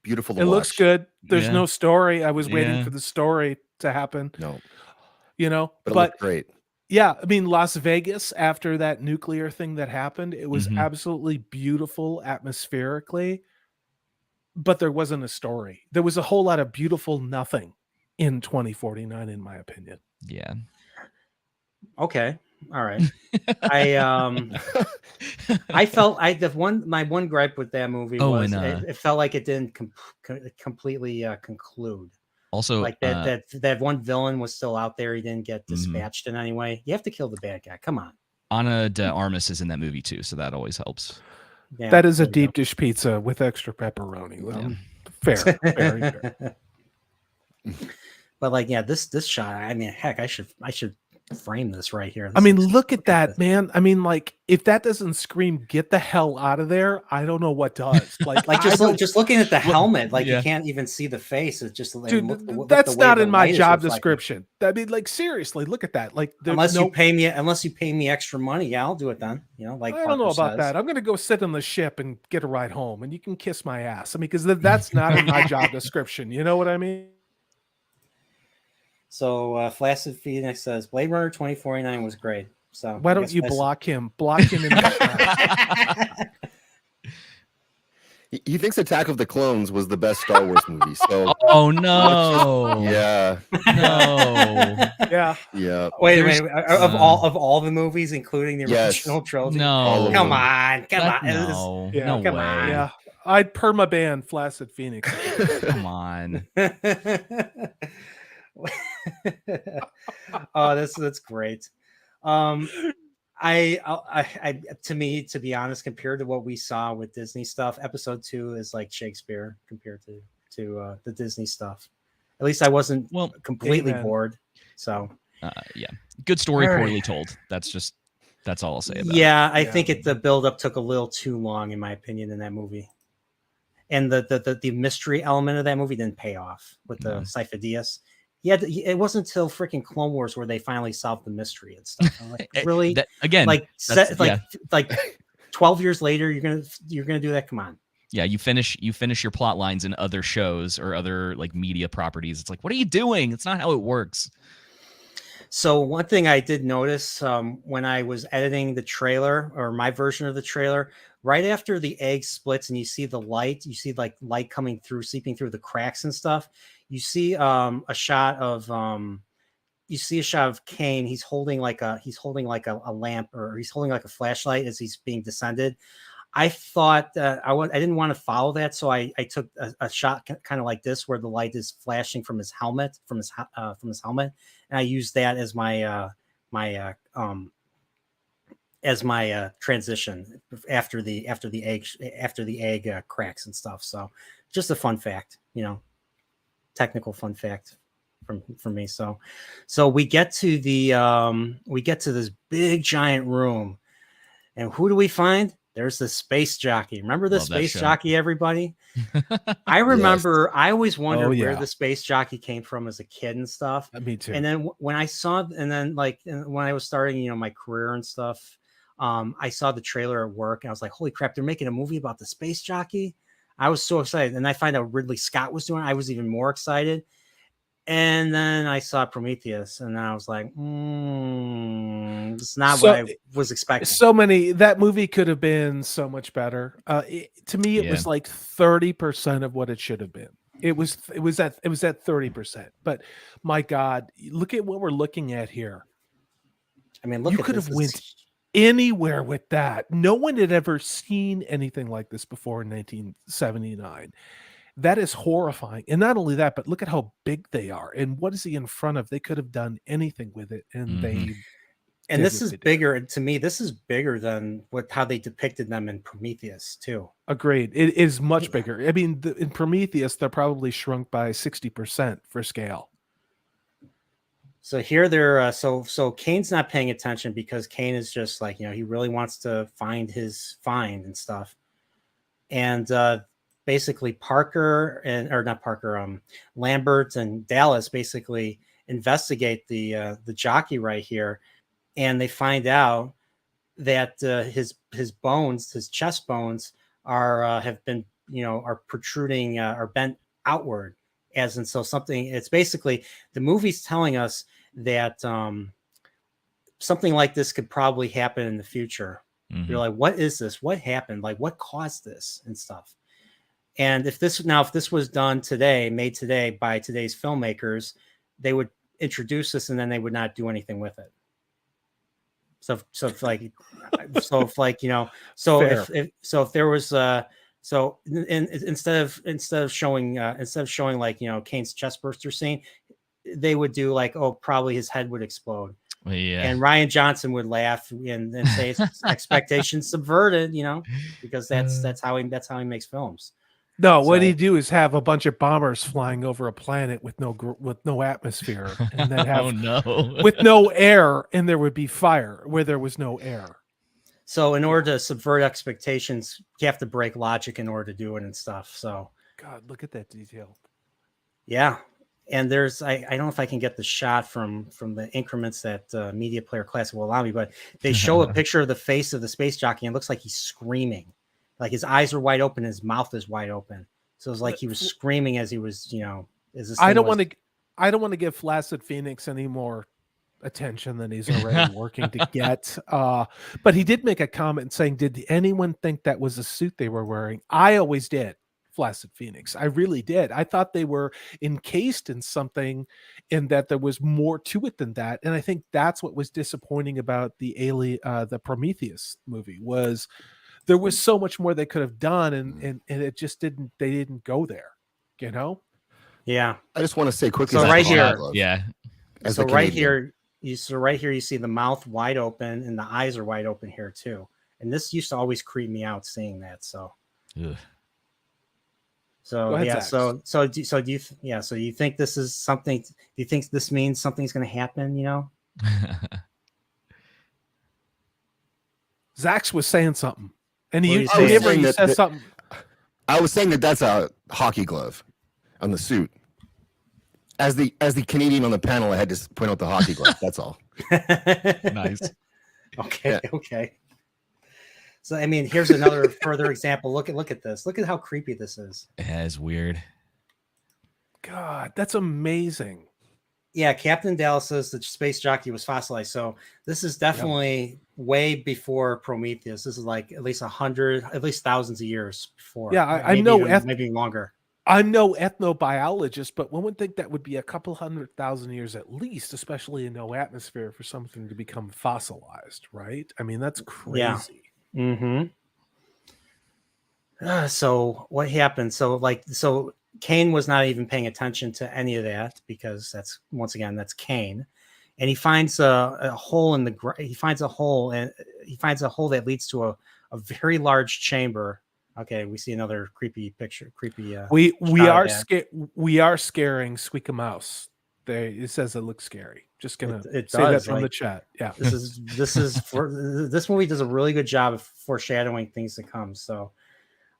Beautiful to It watch. looks good. There's Yeah. no story. I was waiting Yeah. for the story to happen, No, you know. but it But looked great. yeah, I mean, Las Vegas, after that nuclear thing that happened, it was Mhm. absolutely beautiful atmospherically, but there wasn't a story. There was a whole lot of beautiful nothing in 2049, in my opinion. Yeah. Okay, all right. I felt my one gripe with that movie Oh, was and, it felt like it didn't completely conclude. Also, Like that one villain was still out there. He didn't get Mhm. dispatched in any way. You have to kill the bad guy. Come on. Ana de Armas is in that movie too, so that always helps. Yeah, That is a there you deep dish pizza with extra pepperoni. Well, Yeah. fair, go. very fair. But like, yeah, this shot. I mean, heck, I should frame this right here. I This mean, looks- look at that, this. man. I mean, like, if that doesn't scream "get the hell out of there," I don't know what does. Like, Like I don't- just looking at the helmet, like yeah. you can't even see the face. It's just like dude, look that's the way not the in my light is job reflected. description. I mean, like, seriously, look at that. Like, there's Unless no, you pay me extra money, yeah, I'll do it then. You know, like I don't know Parker about says. that. I'm going to go sit on the ship and get a ride home, and you can kiss my ass. I mean, because that's not in my job description. You know what I mean? So Flaccid Phoenix says Blade Runner 2049 was great. So Why I don't guess you Flaccid- block him? Block him in the chat. He thinks Attack of the Clones was the best Star Wars movie. So Oh no. yeah, No. Yeah. yeah. Wait a There's- minute. Of all the movies, including the Yes. original trilogy. No. Come on, come That- on. It was- no. Yeah, No come way. on. Yeah. I'd permaban Flaccid Phoenix. Come on. Oh, that's great. I to be honest, compared to what we saw with Disney stuff, episode 2 is like Shakespeare compared to the Disney stuff. At least I wasn't Well, completely Amen. bored. So yeah. Good story, All right. poorly told. That's all I'll say about it. yeah, I Yeah. think the build up took a little too long, in my opinion, in that movie. And the mystery element of that movie didn't pay off with the No. Sifo-Dyas. It wasn't until freaking Clone Wars where they finally solved the mystery and stuff. I'm like, really? Again, like that's- like 12 years later, you're gonna do that? Come on. Yeah, you finish your plot lines in other shows or other like media properties. It's like, what are you doing? It's not how it works. So one thing I did notice when I was editing the trailer, or my version of the trailer, right after the egg splits and you see the light, you see like light coming through, seeping through the cracks and stuff. You see a shot of Kane. He's holding like a lamp, or he's holding like a flashlight as he's being descended. I thought that I didn't want to follow that, so I took a shot kind of like this, where the light is flashing from his helmet, from his helmet, and I used that as my transition after the egg cracks and stuff. So just a fun fact, technical fun fact from me. So we get to this big giant room, and who do we find? There's the space jockey. Remember the Love that space show. jockey, everybody? I remember. I always wondered where yeah. the space jockey came from as a kid and stuff. Me too. And then when I saw, and when I was starting, my career and stuff, I saw the trailer at work, and I was like, "Holy crap! They're making a movie about the space jockey." I was so excited, and I find out Ridley Scott was doing it. I was even more excited. And then I saw Prometheus, and I was like, it's not what I was expecting. So many, that movie could have been so much better. To me, it was like 30% of what it should have been. It was at 30%. But my God, look at what we're looking at here. I mean, you could have went anywhere with that. No one had ever seen anything like this before in 1979. That is horrifying. And not only that, but look at how big they are. And what is he in front of? They could have done anything with it. And this is bigger. To me, this is bigger than how they depicted them in Prometheus too. Agreed. It is much bigger. I mean, in Prometheus, they're probably shrunk by 60% for scale. So here they're so Kane's not paying attention, because Kane is just like, he really wants to find his find and stuff. And basically Lambert and Dallas basically investigate the jockey right here, and they find out that his bones, his chest bones, have been are protruding, are bent outward, as in something. It's basically, the movie's telling us that something like this could probably happen in the future. Mm-hmm. You're like, what is this? What happened? Like, what caused this and stuff? And if this was done today, made today by today's filmmakers, they would introduce this and then they would not do anything with it. If there was instead of showing like, Kane's chest burster scene, they would do like, probably his head would explode. Yeah. And Ryan Johnson would laugh and say expectations subverted, because that's how he makes films. No, what he'd do is have a bunch of bombers flying over a planet with no atmosphere, and then have with no air, and there would be fire where there was no air. So in order to subvert expectations, you have to break logic in order to do it and stuff. So God, look at that detail. Yeah. And there's, I don't know if I can get the shot from the increments that Media Player Classic will allow me, but they show a picture of the face of the space jockey, and it looks like he's screaming. Like his eyes are wide open, his mouth is wide open. So it's like he was screaming as he was, I don't want to give Flaccid Phoenix any more attention than he's already working to get. But he did make a comment saying, did anyone think that was a suit they were wearing? I always did. Flaccid Phoenix. I really did. I thought they were encased in something, and that there was more to it than that. And I think that's what was disappointing about the Prometheus movie, was there was so much more they could have done, and it just didn't. They didn't go there. Yeah. I just want to say quickly. So right here, yeah. So right here, you see the mouth wide open and the eyes are wide open here too. And this used to always creep me out seeing that. So. Ugh. So ahead, yeah, Zaxx. So do you think this is something? Do you think this means something's going to happen? Zaxx was saying something, and What he are you saying? says something. I was saying that's a hockey glove on the suit. As the Canadian on the panel, I had to point out the hockey glove. That's all. Nice. Okay. Yeah. Okay. So I mean, here's another further example. Look at this. Look at how creepy this is. Yeah, it's weird. God, that's amazing. Yeah, Captain Dallas says the space jockey was fossilized. So this is definitely way before Prometheus. This is like at least thousands of years before. Yeah, I know maybe longer. I'm no ethnobiologist, but one would think that would be a couple 100,000 years at least, especially in no atmosphere, for something to become fossilized, right? I mean, that's crazy. Yeah. So what happened? So Cain was not even paying attention to any of that because that's Cain, and he finds a hole in the he finds a hole that leads to a very large chamber. Okay, we see another creepy picture. We are scaring Squeak a Mouse. It says it looks scary. Just gonna say that from the chat. Yeah, this movie does a really good job of foreshadowing things to come. So,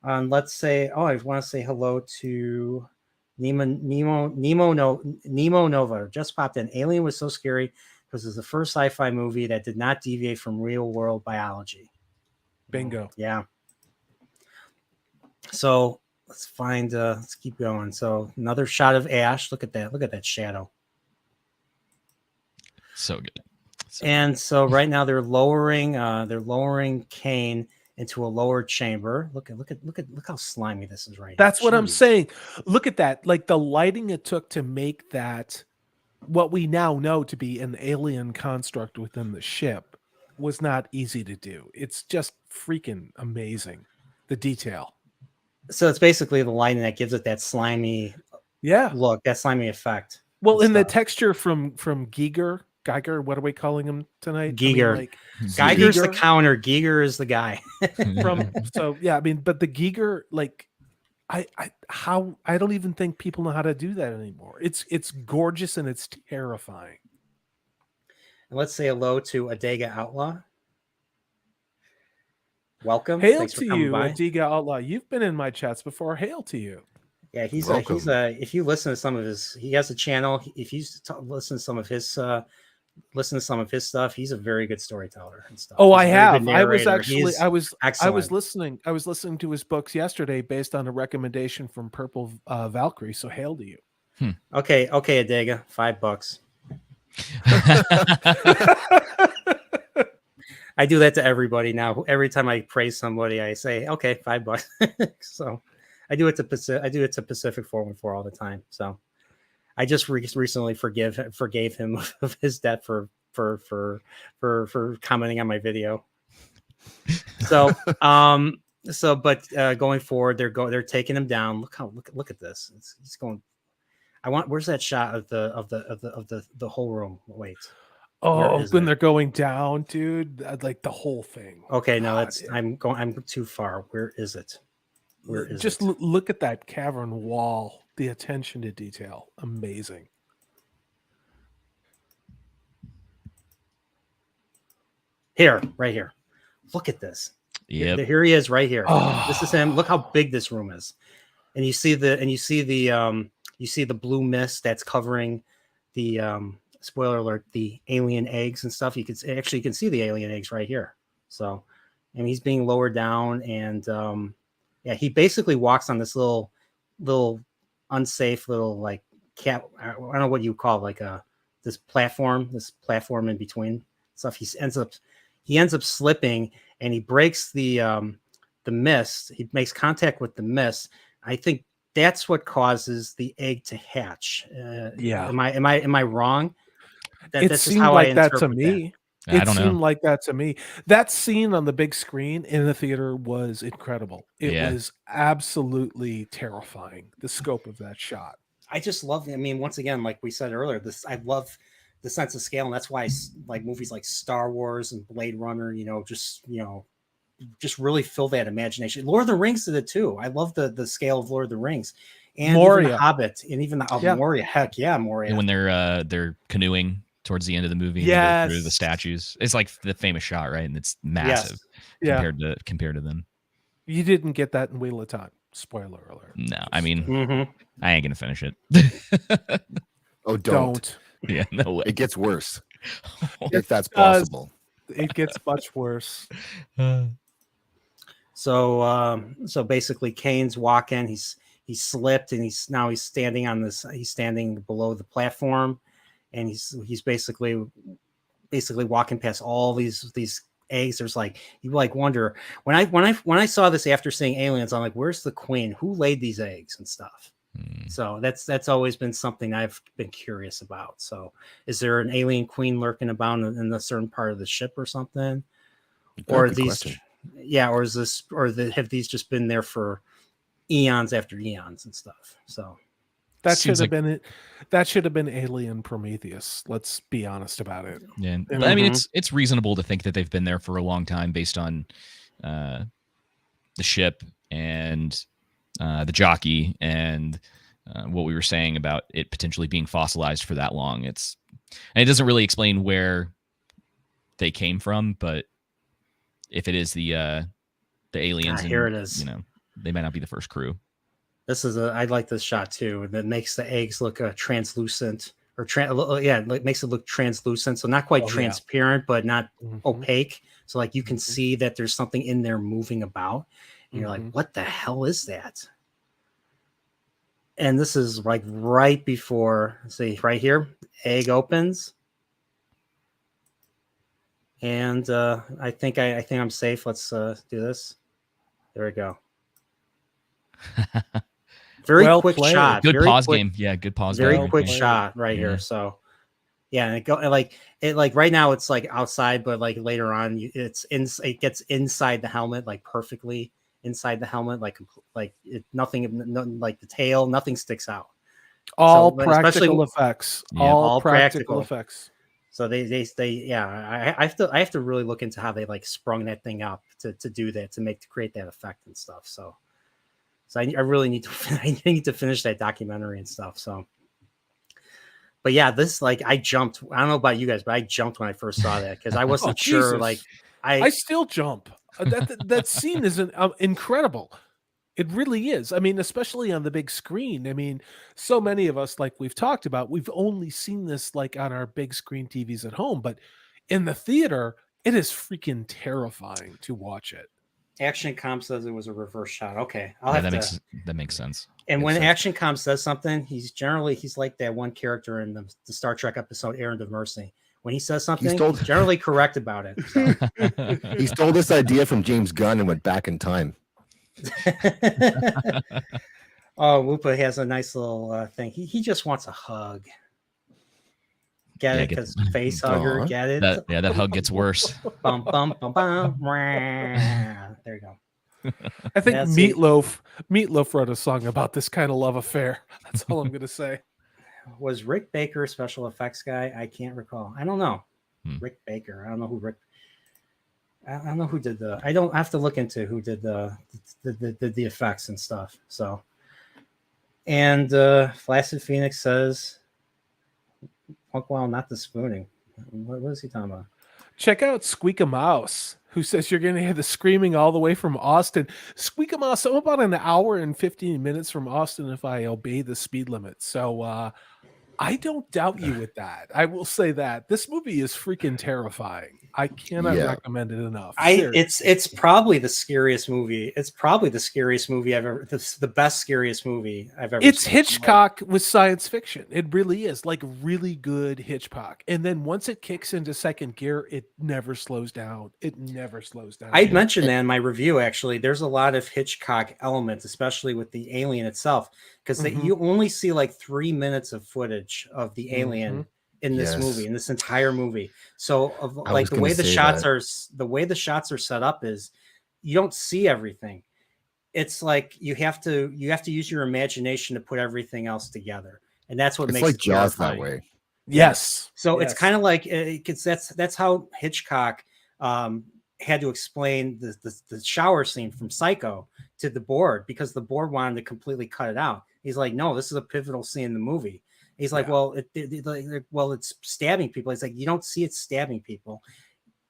let's say, I want to say hello to Nemo Nova. Just popped in. Alien was so scary because it's the first sci-fi movie that did not deviate from real world biology. Bingo. Yeah. So let's keep going. So another shot of Ash. Look at that shadow. So good. So right now they're lowering Cain into a lower chamber. Look how slimy this is right That's here. what I'm saying. Look at that. Like the lighting it took to make that what we now know to be an alien construct within the ship was not easy to do. It's just freaking amazing. The detail. So it's basically the lighting that gives it that slimy look, that slimy effect. Well, in the texture from Geiger, what are we calling him tonight? Geiger. Geiger's the counter. Geiger is the guy. But the Geiger, like I don't even think people know how to do that anymore. It's gorgeous and it's terrifying. And let's say hello to Adega Outlaw. Welcome. Hail to you, Adega Outlaw. You've been in my chats before. Hail to you. Yeah, if you listen to some of he has a channel. If you listen to some of his stuff, he's a very good storyteller and stuff. Oh, I have. I was listening to his books yesterday based on a recommendation from Purple Valkyrie. So hail to you. Okay, Adega, $5. I do that to everybody now. Every time I praise somebody, I say, "Okay, $5." So I do it to Pacific 414 all the time. So I just recently forgave him of his debt for commenting on my video. So but going forward, they're taking him down. Look at this. He's going. Where's that shot of the whole room? Wait. Oh, when they're going down, dude, like the whole thing. Okay, no, I'm too far. Where is it? Just look at that cavern wall. The attention to detail, amazing. Right here. Look at this. Yeah, here he is, right here. Oh. This is him. Look how big this room is, and you see the blue mist that's covering the spoiler alert, the alien eggs and stuff. You can see the alien eggs right here. So, and he's being lowered down, and he basically walks on this little unsafe little like cat. I don't know what you call it, like this platform in between stuff. He ends up slipping, and he breaks the mist. He makes contact with the mist. I think that's what causes the egg to hatch. Am I wrong? It seemed like that to me. It seemed like that to me. That scene on the big screen in the theater was incredible. It was absolutely terrifying. The scope of that shot. I just love. I mean, once again, like we said earlier, I love the sense of scale, and that's why like movies like Star Wars and Blade Runner, just really fill that imagination. Lord of the Rings did it too. I love the scale of Lord of the Rings, and Moria. Even the Hobbit, and even Moria. Heck yeah, Moria. And when they're canoeing towards the end of the movie, and through the statues, it's like the famous shot, right? And it's massive compared to them. You didn't get that in Wheel of Time. Spoiler alert. No, I mean, I ain't gonna finish it. Oh, don't. Yeah, no way. It gets worse. If that's possible. It gets much worse. So basically Kane's walking, he slipped and he's standing on this, he's standing below the platform, and he's basically walking past all these eggs. There's like, you like wonder, when I saw this after seeing Aliens, I'm like, where's the queen? Who laid these eggs and stuff? So that's always been something I've been curious about. So is there an alien queen lurking about in a certain part of the ship or something? Or are these question. Yeah, or is this, or have these just been there for eons after eons and stuff? So That Seems should have like- been it. That should have been Alien Prometheus. Let's be honest about it. Yeah, You but I mean, Mhm. it's reasonable to think that they've been there for a long time based on the ship and the jockey and what we were saying about it potentially being fossilized for that long. And it doesn't really explain where they came from, but if it is the aliens, here and it is. you know, they might not be the first crew. This is I like this shot too. That makes the eggs look translucent, or it makes it look translucent. So not quite Oh, yeah. transparent, but not Mhm. opaque. So like you can Mhm. see that there's something in there moving about, and you're like, Mhm. what the hell is that? And this is like right before, see right here, egg opens. And I think I'm safe. Let's do this. There we go. Very Well quick played. shot. Good very pause quick, game. Yeah, good pause Very game. Well quick played. shot right Yeah. here. So yeah, and it like right now it's like outside, but like later on it gets inside the helmet, like perfectly inside the helmet, like nothing, like the tail, nothing sticks out. All but practical effects. Yeah. All All practical practical. effects. So they yeah, I have to really look into how they like sprung that thing up to do that, to create that effect and stuff. So I really need to I need to finish that documentary and stuff. So, but yeah, this, like, I jumped. I don't know about you guys, but I jumped when I first saw that because I wasn't sure. Jesus. Like I still jump. That scene is incredible. It really is. I mean, especially on the big screen. I mean, so many of us, like we've talked about, we've only seen this like on our big screen TVs at home, but in the theater, it is freaking terrifying to watch it. Action Com says it was a reverse shot. Okay, I'll Yeah, have that makes sense. And Makes when sense. Action Com says something, he's like that one character in the Star Trek episode Errand of Mercy. When he says something, he's generally correct about it. So. He stole this idea from James Gunn and went back in time. Oh, Whoopa has a nice little thing. He just wants a hug. Get Yeah, it? Because face hugger. Aw. Get it? that hug gets worse. Bum, bum, bum, bum. There you go. I think That's it. Meatloaf wrote a song about this kind of love affair. That's all I'm going to say. Was Rick Baker a special effects guy? I can't recall. I don't know. Rick Baker. I don't know who Rick. I don't know who did the. I have to look into who did the effects and stuff. So. And Flaccid Phoenix says, well, not the spooning. What is he talking about? Check out Squeak a Mouse, who says you're going to hear the screaming all the way from Austin. Squeak a Mouse, I'm about an hour and 15 minutes from Austin if I obey the speed limit. So I don't doubt you with that. I will say that. This movie is freaking terrifying. I cannot recommend it enough. It's probably the scariest movie. It's probably the scariest movie I've ever. The best scariest movie I've ever. It's seen. Hitchcock with science fiction. It really is, like, really good Hitchcock. And then once it kicks into second gear, it never slows down. It never slows down. I mentioned that in my review. Actually, there's a lot of Hitchcock elements, especially with the alien itself, because you only see like 3 minutes of footage of the alien in this movie, in this entire movie. So like the way the shots are set up is you don't see everything. It's like you have to use your imagination to put everything else together, and that's what It's makes like it Jaws terrifying. that way. Yes. So it's kind of like that's how Hitchcock had to explain the shower scene from Psycho to the board, because the board wanted to completely cut it out. He's like, no, this is a pivotal scene in the movie. He's like, well, it's stabbing people. He's like, you don't see it stabbing people.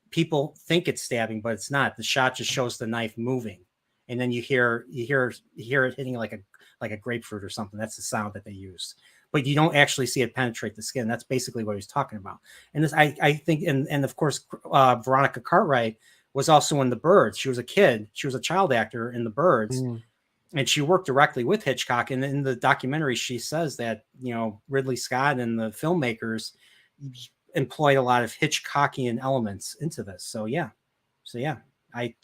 People think it's stabbing, but it's not. The shot just shows the knife moving, and then you hear it hitting like a grapefruit or something. That's the sound that they used, but you don't actually see it penetrate the skin. That's basically what he's talking about. And this, I think, and of course, Veronica Cartwright was also in The Birds. She was a kid. She was a child actor in The Birds. And she worked directly with Hitchcock. And in the documentary, she says that, you know, Ridley Scott and the filmmakers employed a lot of Hitchcockian elements into this. So yeah. I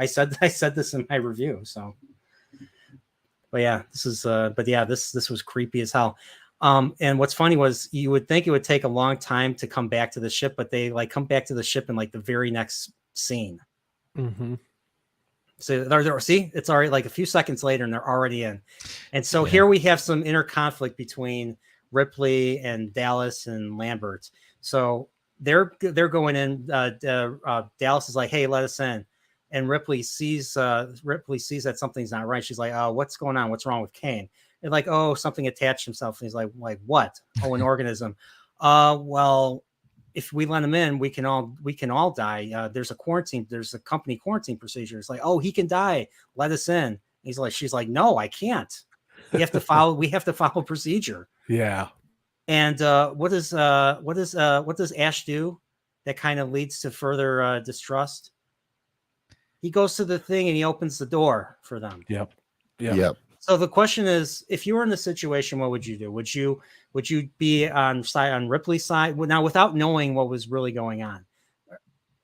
said this in my review. So, but yeah, this was creepy as hell. And what's funny was you would think it would take a long time to come back to the ship, but they like come back to the ship in like the very next scene. So they're see, it's already like a few seconds later and they're already in. And so here we have some inner conflict between Ripley and Dallas and Lambert. So they're going in. Dallas is like, "Hey, let us in," and Ripley sees that something's not right. She's like, "Oh, what's going on? What's wrong with Kane?" And like, "Oh, something attached himself." And he's like, what? "Oh, an organism." Well, if we let him in, we can all die. There's a company quarantine procedure. It's like, "Oh, he can die. Let us in." She's like, "No, I can't. We have to follow procedure." Yeah. And what does Ash do that kind of leads to further distrust? He goes to the thing and he opens the door for them. Yep. So the question is, if you were in the situation, what would you do? Would you be on Ripley's side now without knowing what was really going on?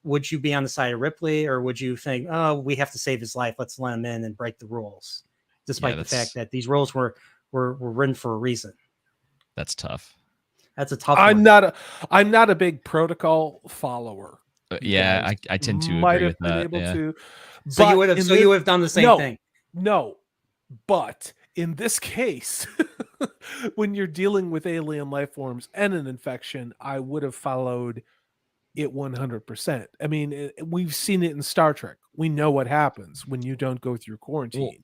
Would you be on the side of Ripley, or would you think, "Oh, we have to save his life. Let's let him in and break the rules," despite the fact that these rules were written for a reason? That's tough. That's a tough I'm one. I'm not a big protocol follower. Yeah, I tend to might agree have with been that. able to. So you would have you would have done the same thing. No, but in this case, when you're dealing with alien life forms and an infection, I would have followed it 100%. I mean, we've seen it in Star Trek. We know what happens when you don't go through quarantine.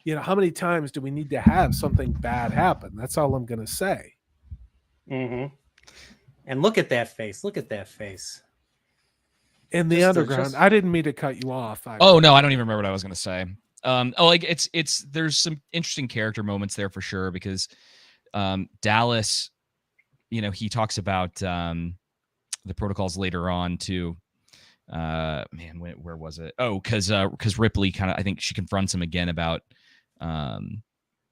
You know, how many times do we need to have something bad happen? That's all I'm going to say. And look at that face. In the underground, I didn't mean to cut you off. Oh no, I don't even remember what I was going to say. Like it's there's some interesting character moments there for sure, because Dallas, you know, he talks about the protocols later on too. Where was it? Oh, because Ripley kind of, I think she confronts him again about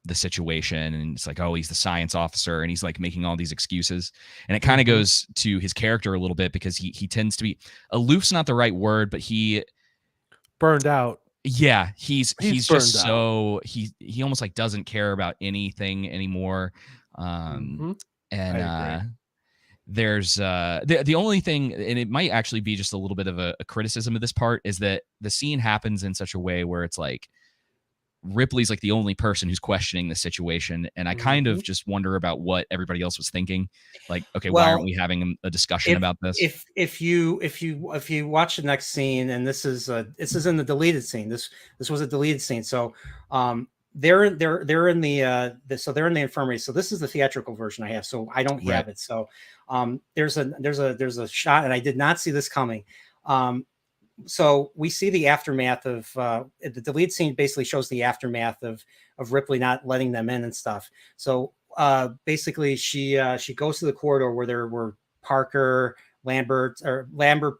the situation, and it's like, "Oh, he's the science officer," and he's like making all these excuses, and it kind of goes to his character a little bit, because he tends to be aloof's not the right word, but he burned out. Yeah, he's just so he almost like doesn't care about anything anymore. There's the only thing, and it might actually be just a little bit of a criticism of this part, is that the scene happens in such a way where it's like Ripley's like the only person who's questioning the situation, and I kind of just wonder about what everybody else was thinking. Like, okay, why aren't we having a discussion about this? If you watch the next scene, and this is in the deleted scene. This was a deleted scene. So they're in the infirmary. So this is the theatrical version I have. So I don't have it. So there's a shot, and I did not see this coming. So we see the aftermath of the deleted scene. Basically shows the aftermath of Ripley not letting them in and stuff. So basically she goes to the corridor where there were Lambert,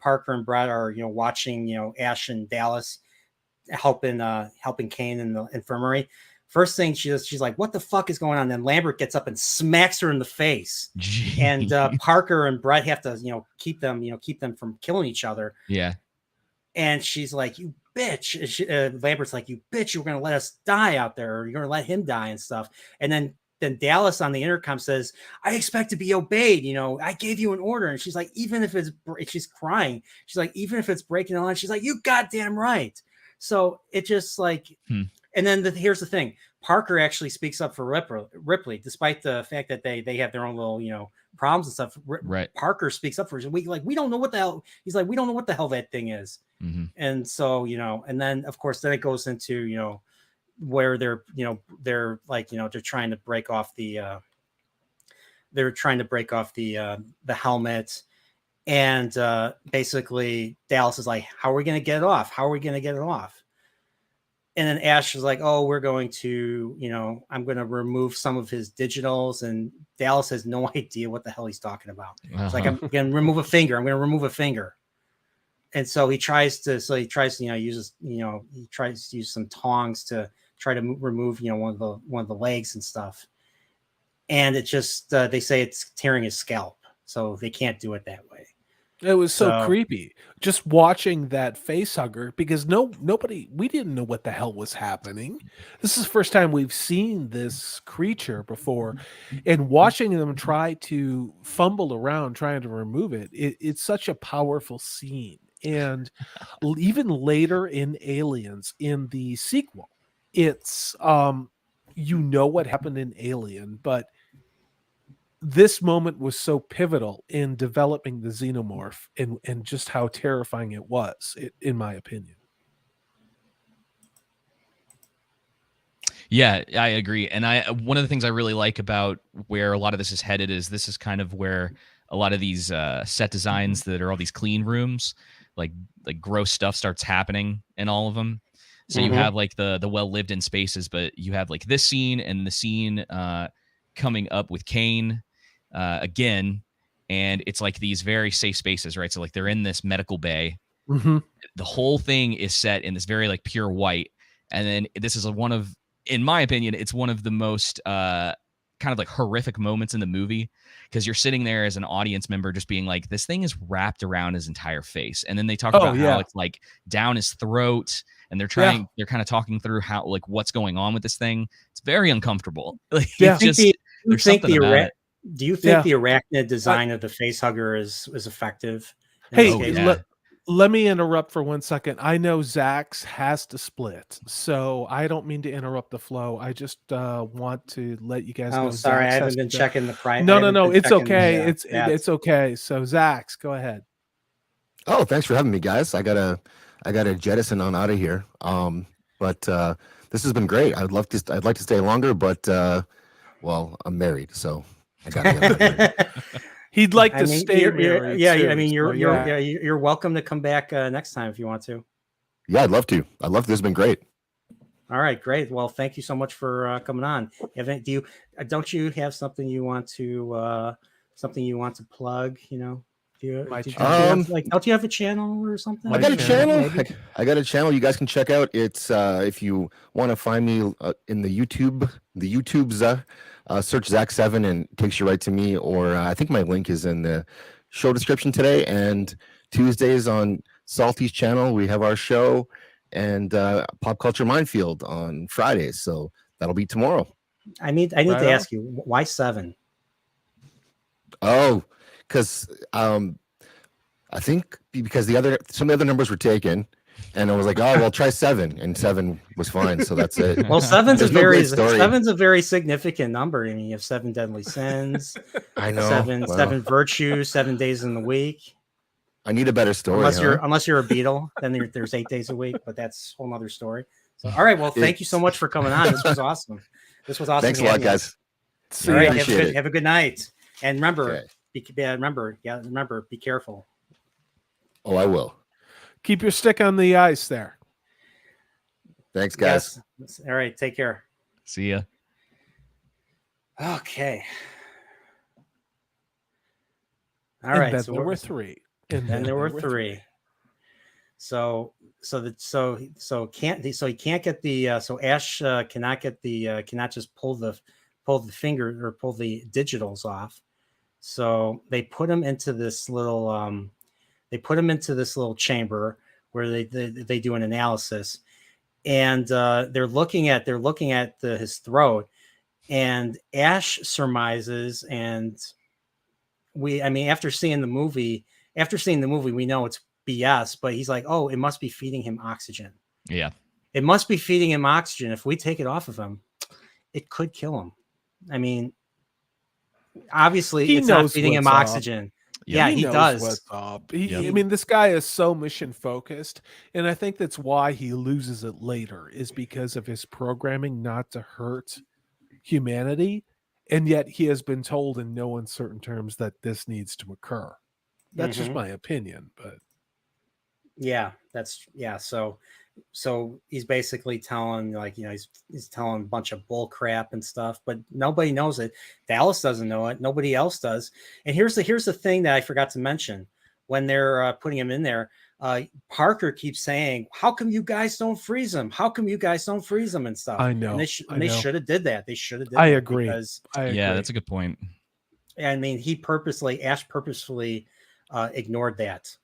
Parker, and Brett are, you know, watching, you know, Ash and Dallas helping Kane in the infirmary. First thing she does, she's like, "What the fuck is going on?" Then Lambert gets up and smacks her in the face. Jeez. And Parker and Brett have to, you know, keep them from killing each other. Yeah. And she's like, "You bitch." Lambert's like, "You bitch, you're going to let us die out there, or you're going to let him die and stuff." And then Dallas on the intercom says, "I expect to be obeyed. You know, I gave you an order." And she's like, she's crying. She's like, "Even if it's breaking the line," she's like, "You goddamn right." So it just like, and then here's the thing. Parker actually speaks up for Ripley, despite the fact that they have their own little, you know, problems and stuff. Right. Parker speaks up for her. We don't know what the hell. He's like, "We don't know what the hell that thing is." And so, you know, and then of course, then it goes into, you know, where they're like, you know, they're trying to break off the helmet. And basically Dallas is like, "How are we going to get it off? And then Ash is like, "Oh, we're going to, you know, I'm going to remove some of his digitals." And Dallas has no idea what the hell he's talking about. It's like, "I'm going to remove a finger. and so he tries to he tries to use some tongs to try to remove one of the legs and stuff, and it just they say it's tearing his scalp, so they can't do it that way. It was so So- creepy just watching that face hugger, because we didn't know what the hell was happening. This is the first time we've seen this creature before, and watching them try to fumble around trying to remove it's such a powerful scene. And even later in Aliens, in the sequel, it's what happened in Alien, but this moment was so pivotal in developing the xenomorph and just how terrifying it was, in my opinion. Yeah, I agree. And one of the things I really like about where a lot of this is headed is this is kind of where a lot of these set designs that are all these clean rooms, like gross stuff starts happening in all of them. So you have like the well lived in spaces, but you have like this scene and the scene coming up with Kane again, and it's like these very safe spaces, right? So like they're in this medical bay. Mm-hmm. The whole thing is set in this very like pure white, and then this is in my opinion, it's one of the most kind of like horrific moments in the movie, because you're sitting there as an audience member just being like, this thing is wrapped around his entire face. And then they talk about how it's like down his throat, and they're kind of talking through how, like, what's going on with this thing. It's very uncomfortable. Like, it's just, there's something about it. Do you think the arachnid design of the face hugger is effective? Hey, let me interrupt for 1 second. I know Zaxx has to split, so I don't mean to interrupt the flow. I just want to let you guys know. Oh, sorry, Zaxx I haven't been checking the price. No, it's okay. It's okay. So Zaxx, go ahead. Oh, thanks for having me, guys. I gotta jettison on out of here. But this has been great. I'd like to stay longer, but well, I'm married, so I gotta. He'd like to stay married. You're welcome to come back next time if you want to. Yeah, I'd love to. This has been great. All right, great. Well, thank you so much for coming on. Don't you have something you want to plug? Don't you have a channel or something? I got a channel. I got a channel you guys can check out. It's if you want to find me in the YouTubes, search Zaxx7 and it takes you right to me. Or I think my link is in the show description today. And Tuesdays on Salty's channel, we have our show, and Pop Culture Minefield on Fridays. So that'll be tomorrow. I need to ask you, why 7? Oh, because I think because some of the other numbers were taken, and I was like, oh well, try 7, and 7 was fine, so that's it. Well, 7's a very significant number. I mean, you have 7 deadly sins. I know. 7 virtues, 7 days in the week. I need a better story. Unless you're a Beatle, then there's 8 days a week, but that's a whole nother story. So, all right, well, thank you so much for coming on. This was awesome. Thanks a lot, guys. All right, have a good night, and remember, be careful. Oh, I will. Keep your stick on the ice there. Thanks, guys. Yes. All right, take care. See ya. Okay. All and right. Then there were 3. And then there were 3. So he can't get the so Ash cannot just pull the finger or pull the digitals off. So they put him into this little chamber where they do an analysis, and they're looking at his throat, and Ash surmises, and after seeing the movie, we know it's BS, but he's like, oh, it must be feeding him oxygen. Yeah, it must be feeding him oxygen. If we take it off of him, it could kill him. I mean, obviously, it's not feeding him oxygen. Yeah, he does. What's up. I mean, this guy is so mission focused, and I think that's why he loses it later, is because of his programming not to hurt humanity, and yet he has been told in no uncertain terms that this needs to occur. That's just my opinion, but so he's basically telling, he's telling a bunch of bull crap and stuff, but nobody knows it. Dallas doesn't know it. Nobody else does. And here's the thing that I forgot to mention when they're putting him in there. Parker keeps saying, "How come you guys don't freeze him? How come you guys don't freeze him and stuff?" I And know. they should have did that. They should have did I that agree. because Yeah, that's a good point. I mean, Ash purposefully ignored that.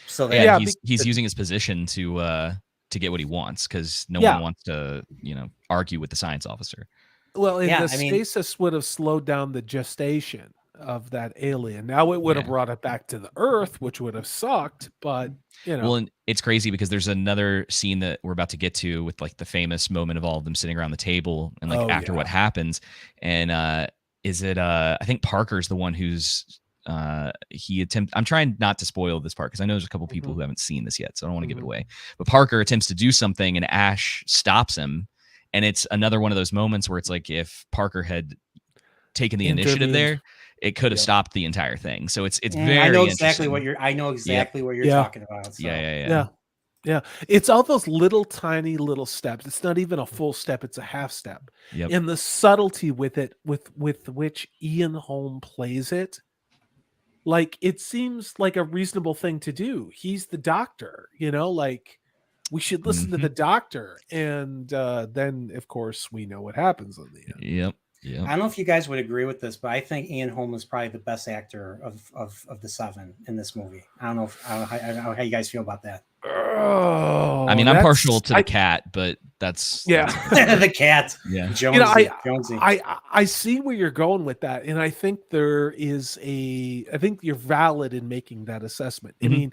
So that Yeah, he's using his position to get what he wants, because no one wants to, argue with the science officer. Well, and the I mean, stasis would have slowed down the gestation of that alien. Now it would have brought it back to the Earth, which would have sucked, but Well, and it's crazy because there's another scene that we're about to get to with like the famous moment of all of them sitting around the table and like after what happens. And I think Parker's the one who's I'm trying not to spoil this part because I know there's a couple people who haven't seen this yet, so I don't want to give it away. But Parker attempts to do something and Ash stops him. And it's another one of those moments where it's like if Parker had taken the initiative there, it could have stopped the entire thing. So it's very I know exactly what you're talking about. So. Yeah. It's all those little tiny little steps. It's not even a full step, it's a half step. And the subtlety with it, with which Ian Holm plays it, like it seems like a reasonable thing to do. He's the doctor, like we should listen to the doctor. And then of course we know what happens in the end. Yep. I don't know if you guys would agree with this, but I think Ian Holm is probably the best actor of the 7 in this movie. I don't know how you guys feel about that. Oh, I mean, I'm partial to the cat, but that's the cat. Yeah, Jonesy. I see where you're going with that, and I think I think you're valid in making that assessment. I mean,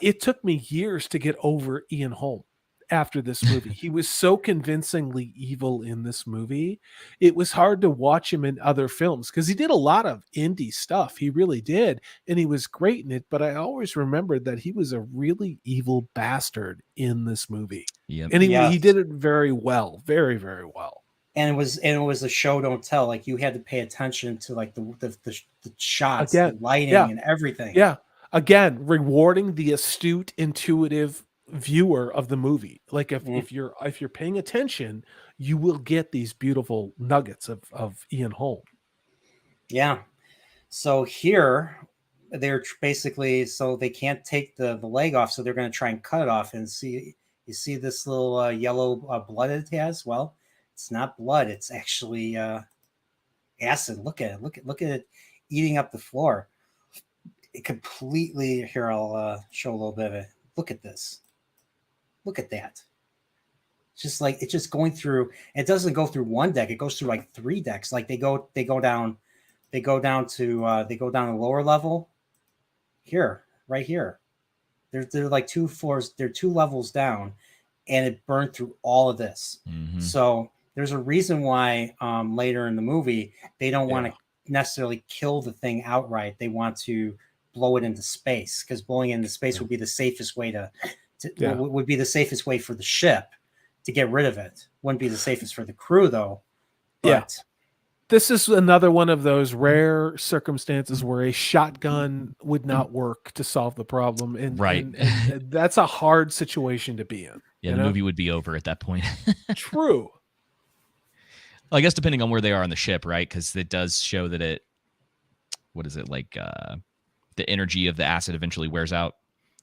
it took me years to get over Ian Holm after this movie. He was so convincingly evil in this movie. It was hard to watch him in other films because he did a lot of indie stuff. He really did. And he was great in it. But I always remembered that he was a really evil bastard in this movie. And he did it very well. Very, very well. And it was a show don't tell. Like you had to pay attention to like the shots, the lighting and everything. Yeah. Again, rewarding the astute, intuitive viewer of the movie. Like if you're paying attention, you will get these beautiful nuggets of Ian Holm. Yeah. So here they're basically, so they can't take the leg off, so they're going to try and cut it off. And you see this little yellow blood it has. Well, it's not blood. It's actually acid. Look at it eating up the floor. It completely. Here, I'll show a little bit of it. Look at this. Look at that. It's just going through. It doesn't go through one deck. It goes through like 3 decks. Like they go down to the lower level. Here, right here. They're like 2 floors. They're 2 levels down, and it burned through all of this. So there's a reason why later in the movie they don't want to necessarily kill the thing outright. They want to blow it into space because blowing it into space would be the safest way would be the safest way for the ship to get rid of it. Wouldn't be the safest for the crew though. But this is another one of those rare circumstances where a shotgun would not work to solve the problem. And that's a hard situation to be in. Yeah, the movie would be over at that point. True. Well, I guess depending on where they are on the ship, right? Because it does show that what is it like? The energy of the acid eventually wears out.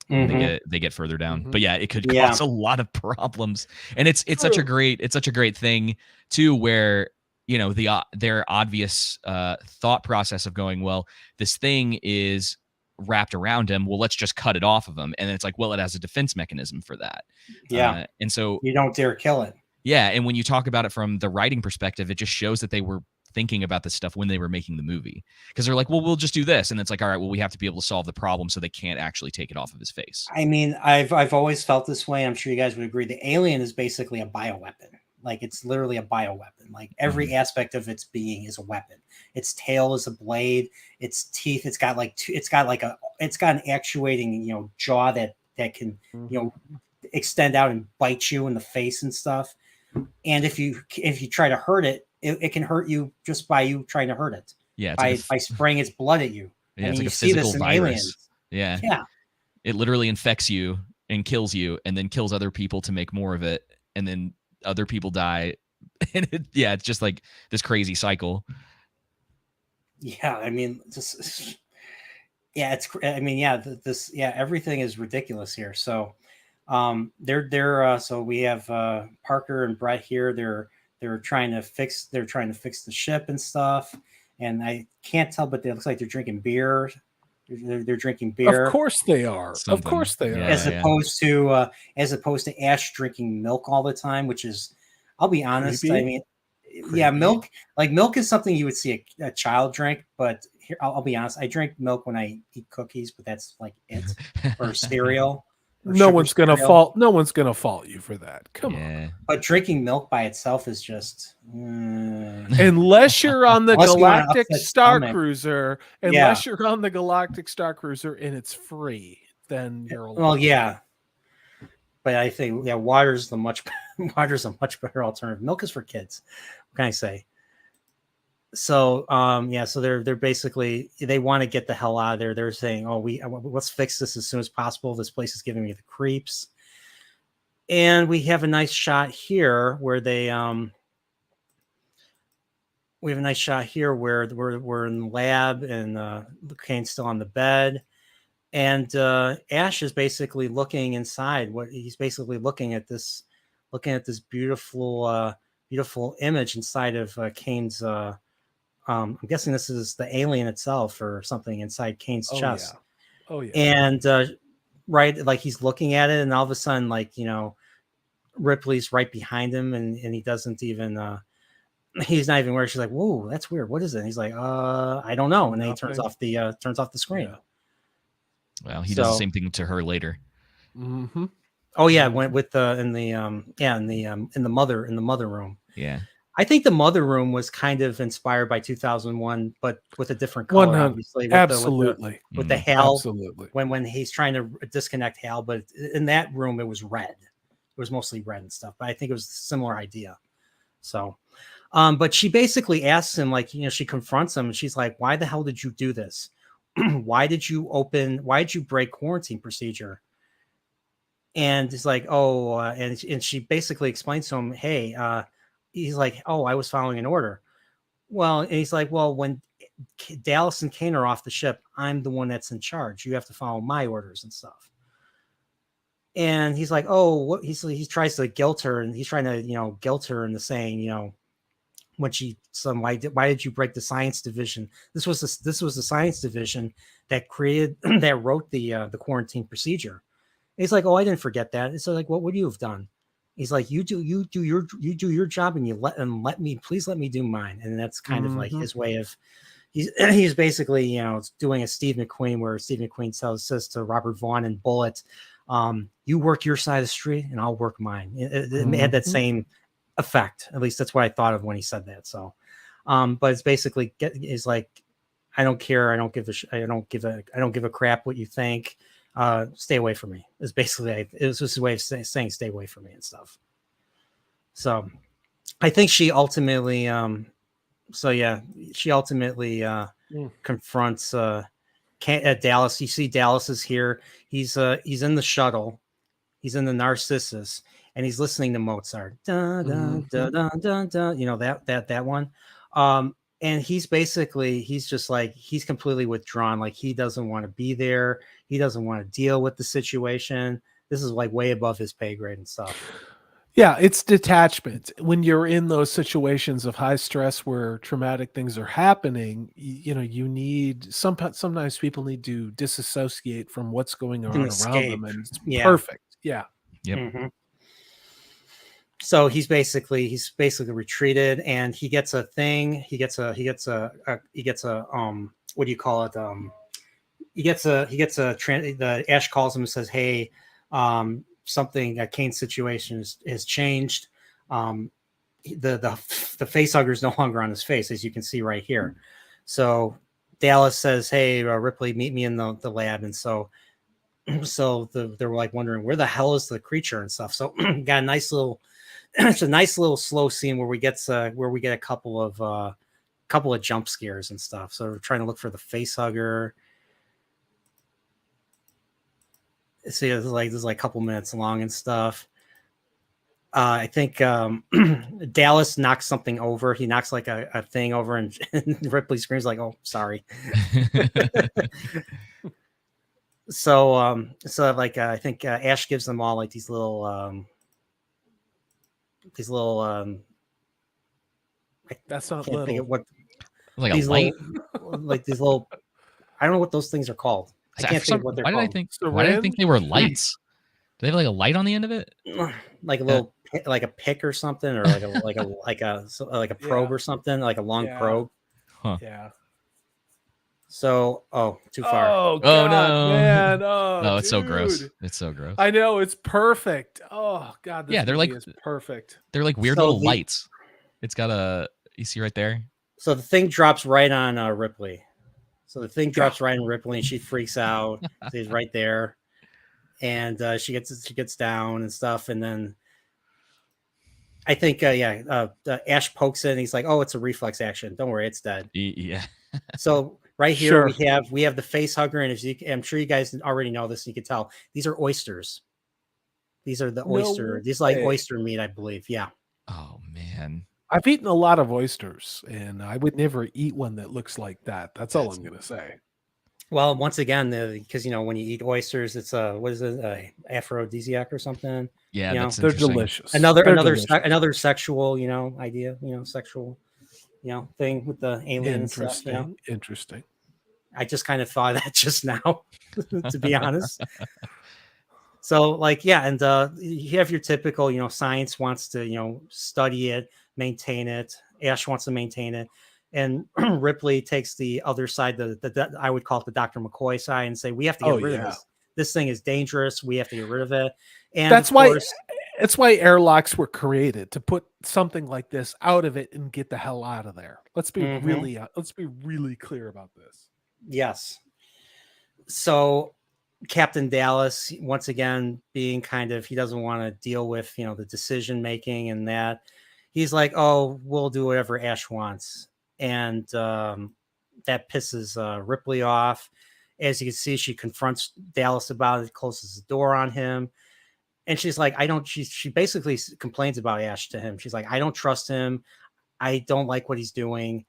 They get further down. But yeah, it could cause a lot of problems. And it's such a great thing too, where their obvious thought process of going, well, this thing is wrapped around him. Well, let's just cut it off of him. And it's like, well, it has a defense mechanism for that. And so you don't dare kill it. Yeah, and when you talk about it from the writing perspective, it just shows that they were thinking about this stuff when they were making the movie, because they're like, well, we'll just do this, and it's like, all right, well, we have to be able to solve the problem, so they can't actually take it off of his face. I mean, I've always felt this way. I'm sure you guys would agree. The alien is basically a bioweapon. Like it's literally a bioweapon. Like every aspect of its being is a weapon. Its tail is a blade. Its teeth. It's got an actuating jaw that can extend out and bite you in the face and stuff. And if you try to hurt it, it can hurt you just by you trying to hurt it. Yeah, by spraying its blood at you. Yeah, I mean, it's you like a see this physical in virus. Aliens. Yeah. It literally infects you and kills you, and then kills other people to make more of it, and then other people die, and it's just like this crazy cycle. Yeah, I mean, just yeah, I mean, yeah, this, yeah, everything is ridiculous here. So, so we have Parker and Brett here. They're trying to fix the ship and stuff. And I can't tell, but it looks like they're drinking beer. They're drinking Of beer. course they are. Of Something. course they Yeah, are. As opposed to Ash drinking milk all the time, which is, I'll be honest. Creepy. I mean, yeah, Creepy. milk is something you would see a child drink, but here I'll be honest. I drink milk when I eat cookies, but that's like it, or cereal. Or No sugar one's gonna cereal. fault. No one's gonna fault you for that. Come on. Yeah. But drinking milk by itself is just Unless you're on the Unless you wanna Galactic upset Star stomach. Cruiser, Yeah. unless you're on the Galactic Star Cruiser and it's free, then you're allowed. Well, yeah. But I think water's a much better alternative. Milk is for kids. What can I say? So so they're basically, they want to get the hell out of there. They're saying, oh, let's fix this as soon as possible. This place is giving me the creeps. And we have a nice shot here where we're in the lab, and Kane's still on the bed, and Ash is basically looking inside. He's basically looking at this beautiful image inside of Kane's. I'm guessing this is the alien itself or something inside Kane's chest. Yeah. Oh yeah. And right, like he's looking at it, and all of a sudden, like, Ripley's right behind him, and he doesn't even he's not even worried. She's like, whoa, that's weird. What is it? And he's like, I don't know. And then he turns off the screen. Yeah. Well, he does the same thing to her later. Mm-hmm. Oh yeah, went with in the mother room. Yeah. I think the mother room was kind of inspired by 2001, but with a different color, obviously. Absolutely. With the Hal. Absolutely. When he's trying to disconnect Hal, but in that room it was red. It was mostly red and stuff. But I think it was a similar idea. So, but she basically asks him, like, she confronts him, and she's like, "Why the hell did you do this? Why did you break quarantine procedure?" And it's like, oh, and she basically explains to him, hey, he's like, oh, I was following an order. Well, and he's like, well, when Dallas and Kane are off the ship, I'm the one that's in charge. You have to follow my orders and stuff. And he's like, oh, what? He tries to guilt her, and he's trying to, guilt her into saying, when why did you break the science division? This was the science division that wrote the quarantine procedure. And he's like, oh, I didn't forget that. And so, like, what would you have done? He's like, you do your job, and please let me do mine. And that's kind of like his way of, he's basically, doing a Steve McQueen, where Steve McQueen says to Robert Vaughn and Bullitt, you work your side of the street and I'll work mine. It had that same effect. At least that's what I thought of when he said that. So, but it's basically is like, I don't care. I don't give a crap what you think. Stay away from me. Is basically, it was just a way of saying stay away from me and stuff. So I think she ultimately confronts Dallas. You see Dallas is here. He's in the shuttle. He's in the Narcissus, and he's listening to Mozart. Da, da, da, da, da, da, that one. And he's just like, he's completely withdrawn. Like, he doesn't want to be there. He doesn't want to deal with the situation. This is like way above his pay grade and stuff. Yeah, it's detachment. When you're in those situations of high stress where traumatic things are happening, you need sometimes people need to disassociate from what's going on around them, and it's perfect. Yeah. Yep. Mm-hmm. So he's basically retreated, and he gets a thing. He gets a what do you call it? The Ash calls him and says, hey, something, Kane's situation has changed. The face hugger is no longer on his face, as you can see right here. So Dallas says, hey, Ripley, meet me in the lab. And so they're like wondering, where the hell is the creature and stuff. So got a nice little, it's a nice little slow scene where we get a couple of jump scares and stuff. So we're trying to look for the face hugger. See, this is like a couple minutes long and stuff. I think Dallas knocks something over. He knocks like a thing over, and Ripley screams like, "Oh, sorry." So like I think Ash gives them all like these little That's not can't think little. of what Like a these light. these little I don't know what those things are called. I can't think of what they're Why did I called. think? Why did I think they were lights? Do they have like a light on the end of it? Like a little like a pick or something, or like a probe Yeah. or something, like a long Yeah. probe. Huh. Yeah. So too far. Oh Oh God, no. man. Oh, No, it's so gross. dude. It's so gross. I know, it's perfect. Oh God, this Yeah, they're movie like- is perfect. They're like weird So little the- lights. It's got a. You see right there. So the thing drops right on Ripley. So the thing drops right on Ripley, and she freaks out. She's right there, and she gets down and stuff, and then I think Ash pokes it, and he's like, "Oh, it's a reflex action. Don't worry, it's dead." Yeah. So right here Sure. we have the face hugger, and I'm sure you guys already know this. You can tell these are oysters. These are the oyster. These like way. oyster meat, I believe. Yeah. Oh man. I've eaten a lot of oysters, and I would never eat one that looks like that. That's all I'm gonna say. Well, once again, because when you eat oysters, it's what is it, aphrodisiac or something? Yeah, You know, that's They're interesting. delicious. Another They're another delicious. another sexual, idea, sexual, thing with the alien and stuff. Interesting. I just kind of thought that just now, to be honest. So like, yeah, and you have your typical, science wants to, study it, maintain it. Ash wants to maintain it. And Ripley takes the other side, the I would call it the Dr. McCoy side, and say, we have to get rid of this. This thing is dangerous. We have to get rid of it. And that's why airlocks were created, to put something like this out of it and get the hell out of there. Let's be really clear about this. Yes. So Captain Dallas, once again, being kind of, he doesn't want to deal with, the decision making and that. He's like, oh, we'll do whatever Ash wants. And that pisses Ripley off. As you can see, she confronts Dallas about it, closes the door on him. And she's like, she basically complains about Ash to him. She's like, I don't trust him. I don't like what he's doing.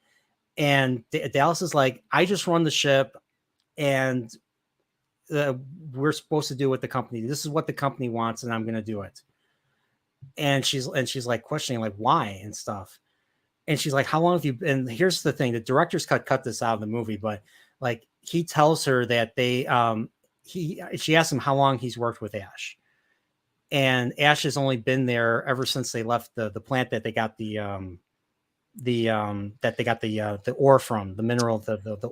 And Dallas is like, I just run the ship, and we're supposed to do what the company, this is what the company wants, and I'm going to do it. And she's like questioning, like, why and stuff. And she's like, how long have you been? And here's the thing, the director's cut this out of the movie, but like, he tells her that she asked him how long he's worked with Ash. And Ash has only been there ever since they left the plant that they got the ore from, the mineral, the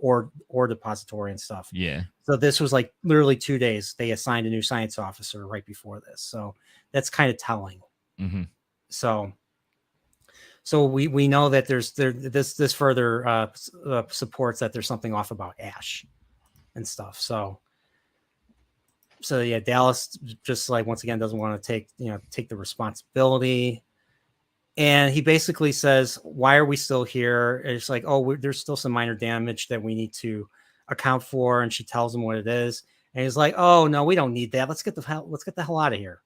ore depository and stuff. Yeah. So this was like literally 2 days. They assigned a new science officer right before this. So that's kind of telling. Mm-hmm. So we know that this further supports that there's something off about Ash and stuff. So yeah, Dallas just like, once again, doesn't want to take the responsibility. And he basically says, why are we still here? And it's like, oh, there's still some minor damage that we need to account for. And she tells him what it is. And he's like, oh no, we don't need that. Let's get the hell out of here.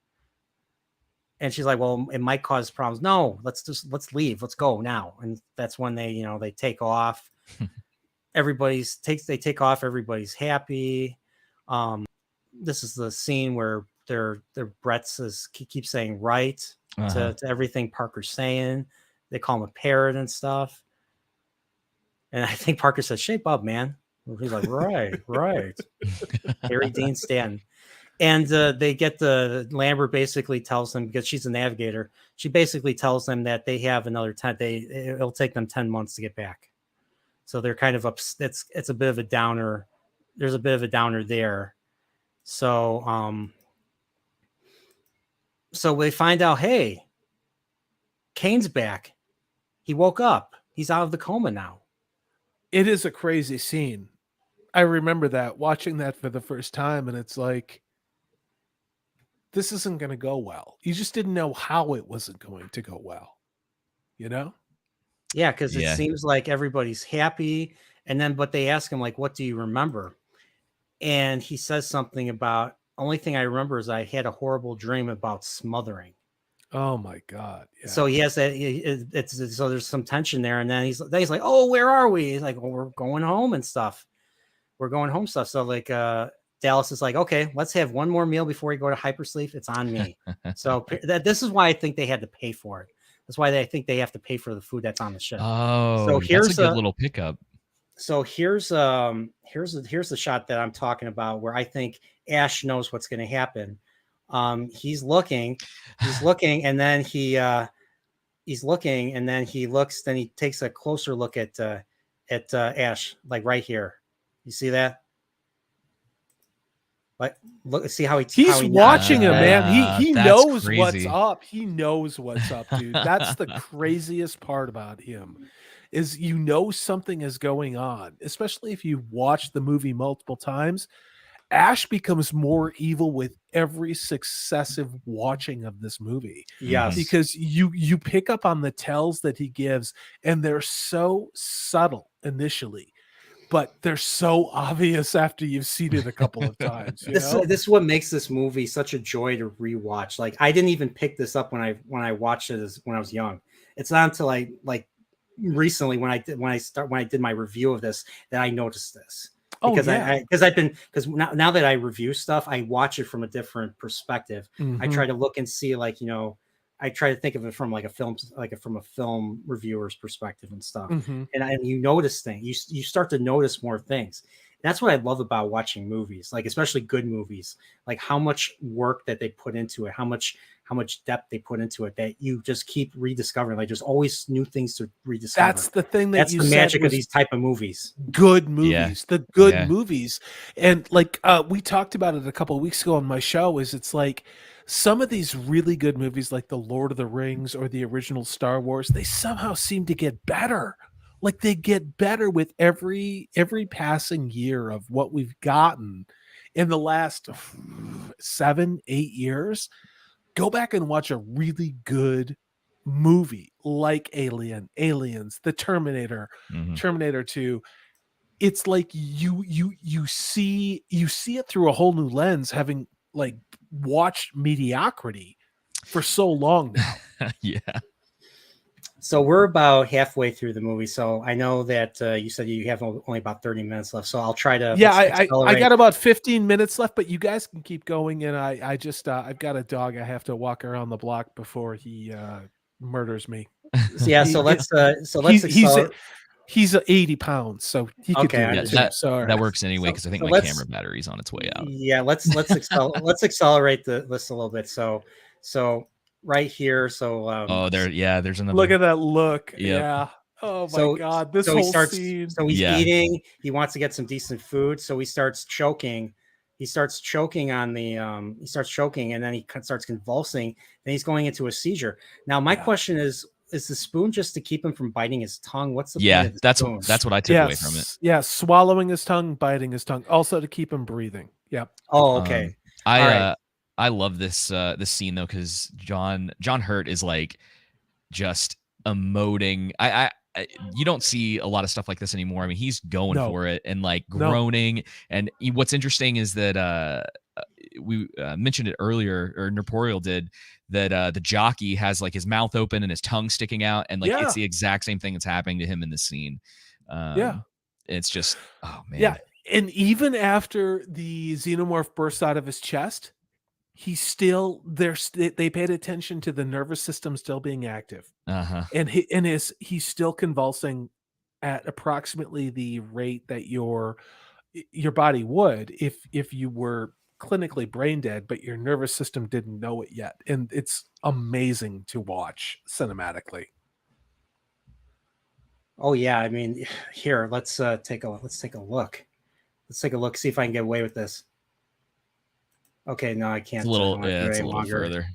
And she's like, well, it might cause problems. No, let's leave. Let's go now. And that's when they take off. They take off. Everybody's happy. This is the scene where their Brett keeps saying right to everything Parker's saying. They call him a parrot and stuff. And I think Parker says, shape up, man. He's like, right. Harry Dean Stanton. And they get Lambert basically tells them, because she's a navigator, she basically tells them that they have another 10, it'll take them 10 months to get back. So they're kind of it's a bit of a downer. There's a bit of a downer there. So we find out, hey, Kane's back. He woke up. He's out of the coma now. It is a crazy scene. I remember that, watching that for the first time, and it's like, this isn't going to go well. You just didn't know how it wasn't going to go well, Yeah, because it seems like everybody's happy, but they ask him, like, what do you remember? And he says something about, only thing I remember is I had a horrible dream about smothering. Oh my God. Yeah. So he has that. So there's some tension there. And then he's like, oh, where are we? He's like, well, we're going home and stuff. We're going home stuff. So like, Dallas is like, okay, let's have one more meal before we go to hypersleep. It's on me. So this is why I think they had to pay for it. That's why I think they have to pay for the food that's on the ship. Oh, So that's a here's good little pickup. So here's the shot that I'm talking about where I think Ash knows what's going to happen. He's looking, and then he's looking, and then he looks. Then he takes a closer look at Ash, like right here. You see that? Like, look, see how he's he watching him, man. He That's knows crazy. what's up. He knows what's up, dude. That's the craziest part about him, is you know something is going on, especially if you watch the movie multiple times. Ash becomes more evil with every successive watching of this movie. Yes, Because you pick up on the tells that he gives, and they're so subtle initially, but they're so obvious after you've seen it a couple of times. You know? this is what makes this movie such a joy to rewatch. Like, I didn't even pick this up when I watched it when I was young. It's not until I recently when I did my review of this that I noticed this. Because because now that I review stuff, I watch it from a different perspective. I try to look and see, like, I try to think of it from from a film reviewer's perspective and stuff. And you notice things. You start to notice more things. That's what I love about watching movies, like especially good movies, like how much work that they put into it, how much depth they put into it, that you just keep rediscovering. Like, there's always new things to rediscover. That's the thing that's the magic of these type of movies. Good movies, the good movies. And like we talked about it a couple of weeks ago on my show, is it's like some of these really good movies like The Lord of the Rings or the original Star Wars, they somehow seem to get better. Like, they get better with every passing year of what we've gotten in the last 7-8 years. Go back and watch a really good movie like Aliens, The Terminator, Terminator 2. It's like you see it through a whole new lens, having like watched mediocrity for so long now. Yeah. So we're about halfway through the movie. So I know that you said you have only about 30 minutes left. So I'll try to. Yeah, I got about 15 minutes left, but you guys can keep going. And I just I've got a dog. I have to walk around the block before he murders me. Yeah. So let's accelerate. He's 80 pounds, so he could do it too. That works anyway, because I think my camera battery's on its way out. Yeah, let's accelerate this a little bit. So right here. So there's another. Look at that look. Yep. Yeah. Oh my God. This whole scene. So he's eating. He wants to get some decent food. So he starts choking. He starts choking on the. He starts choking, and then he starts convulsing. Then he's going into a seizure. Now, my question is the spoon just to keep him from biting his tongue? What's the point of the spoon? That's what I took away from it. Yeah, swallowing his tongue, biting his tongue, also to keep him breathing. Yep. Oh, okay. I love this scene though, because John Hurt is like just emoting. You don't see a lot of stuff like this anymore. I mean, he's going for it and like groaning. And what's interesting is that we mentioned it earlier, or Nerdporeal did, that the jockey has like his mouth open and his tongue sticking out, and like it's the exact same thing that's happening to him in this scene. It's just, oh man. Yeah, and even after the xenomorph bursts out of his chest, he's still there. They paid attention to the nervous system still being active, and he's still convulsing at approximately the rate that your body would if you were clinically brain dead, but your nervous system didn't know it yet. And it's amazing to watch cinematically. Oh yeah, I mean, here, let's take a look. Let's take a look. See if I can get away with this. Okay, no, I can't. It's a little further.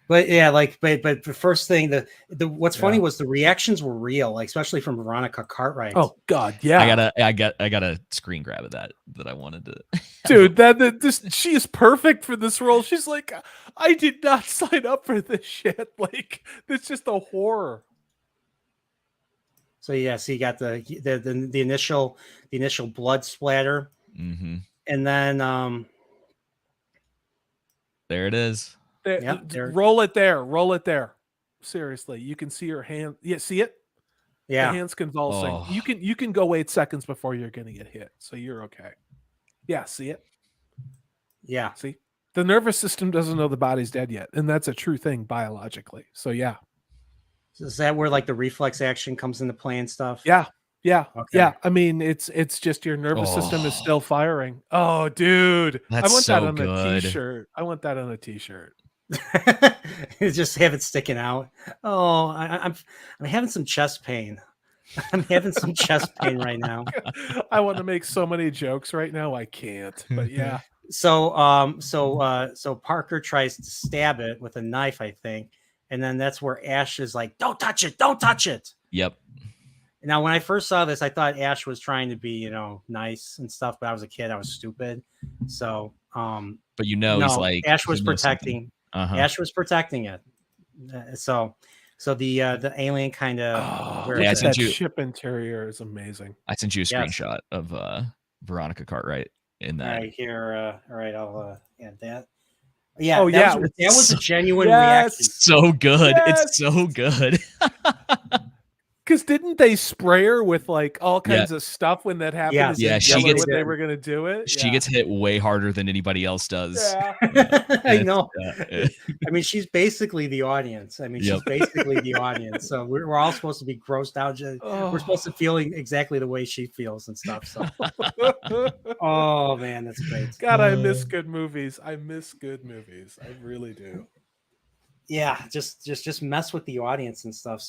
But yeah, but the first thing, the what's funny was the reactions were real, like especially from Veronica Cartwright. Oh God, yeah. I got a screen grab of that I wanted to. Dude, she is perfect for this role. She's like, I did not sign up for this shit. Like, it's just a horror. So yeah, so you got the initial blood splatter, and then there it is. Roll it there. Seriously, you can see her hand. Yeah, see it? Yeah, the hand's convulsing. You can go 8 seconds before you're going to get hit, so you're okay. Yeah, see it? Yeah. See, the nervous system doesn't know the body's dead yet, and that's a true thing biologically. So yeah, So is that where like the reflex action comes into play and stuff? yeah, yeah, Okay. yeah. I mean, it's just your nervous system is still firing. Oh, dude, I That's want that so on a good. t-shirt. I want that on a t-shirt. Just have it sticking out. Oh, I'm having some chest pain. I'm having some chest pain right now. I want to make so many jokes right now. I can't, but yeah. So Parker tries to stab it with a knife, I think, and then that's where Ash is like, "Don't touch it! Don't touch it!" Yep. Now, when I first saw this, I thought Ash was trying to be, nice and stuff, but I was a kid, I was stupid. So, But he's no, like Ash was he knows protecting. something. Ash was protecting it. So the alien kind of Oh, Yeah, I look at sent that you- ship interior is amazing. I sent you a Yes. screenshot of Veronica Cartwright in that. right here. All right, I'll add that. Yeah. Oh, yeah. that was a genuine Yes. reaction. So good. Yes. It's so good. Because didn't they spray her with like all kinds of stuff when that happened? Yes. Did Yeah, they she tell her gets- when they were going to do it. She gets hit way harder than anybody else does. Yeah. I know. Yeah. I mean, she's basically the audience. I mean, Yep. she's basically the audience. So we're all supposed to be grossed out. We're supposed to feel exactly the way she feels and stuff. So, oh man, that's great. God, I miss good movies. I miss good movies. I really do. Yeah, just mess with the audience and stuff.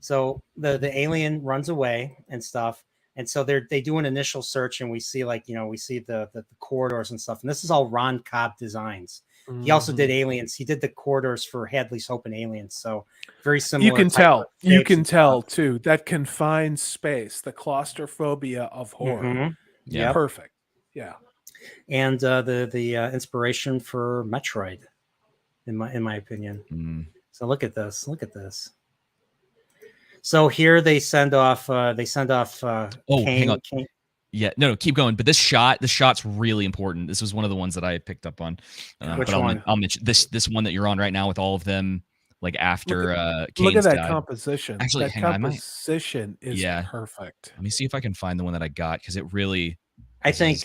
So the alien runs away and stuff, and so they do an initial search, and we see we see the corridors and stuff. And this is all Ron Cobb designs. He also did Aliens. He did the corridors for Hadley's Hope and Aliens. So very similar. You can type tell. of You shapes can and tell stuff. too. That confined space, the claustrophobia of horror. Mhm. Yeah. Yep. Perfect. Yeah. And the inspiration for Metroid, in my opinion. Mm. So look at this. Look at this. So here they send off. Kane, hang on. Kane. Yeah, no, keep going. But this shot's really important. This was one of the ones that I picked up on. Which but one? I'll mention this one that you're on right now with all of them, like after Look at Kane's that died. composition. Actually, that hang on, I might- composition is Yeah. perfect. Let me see if I can find the one that I got because it really. I think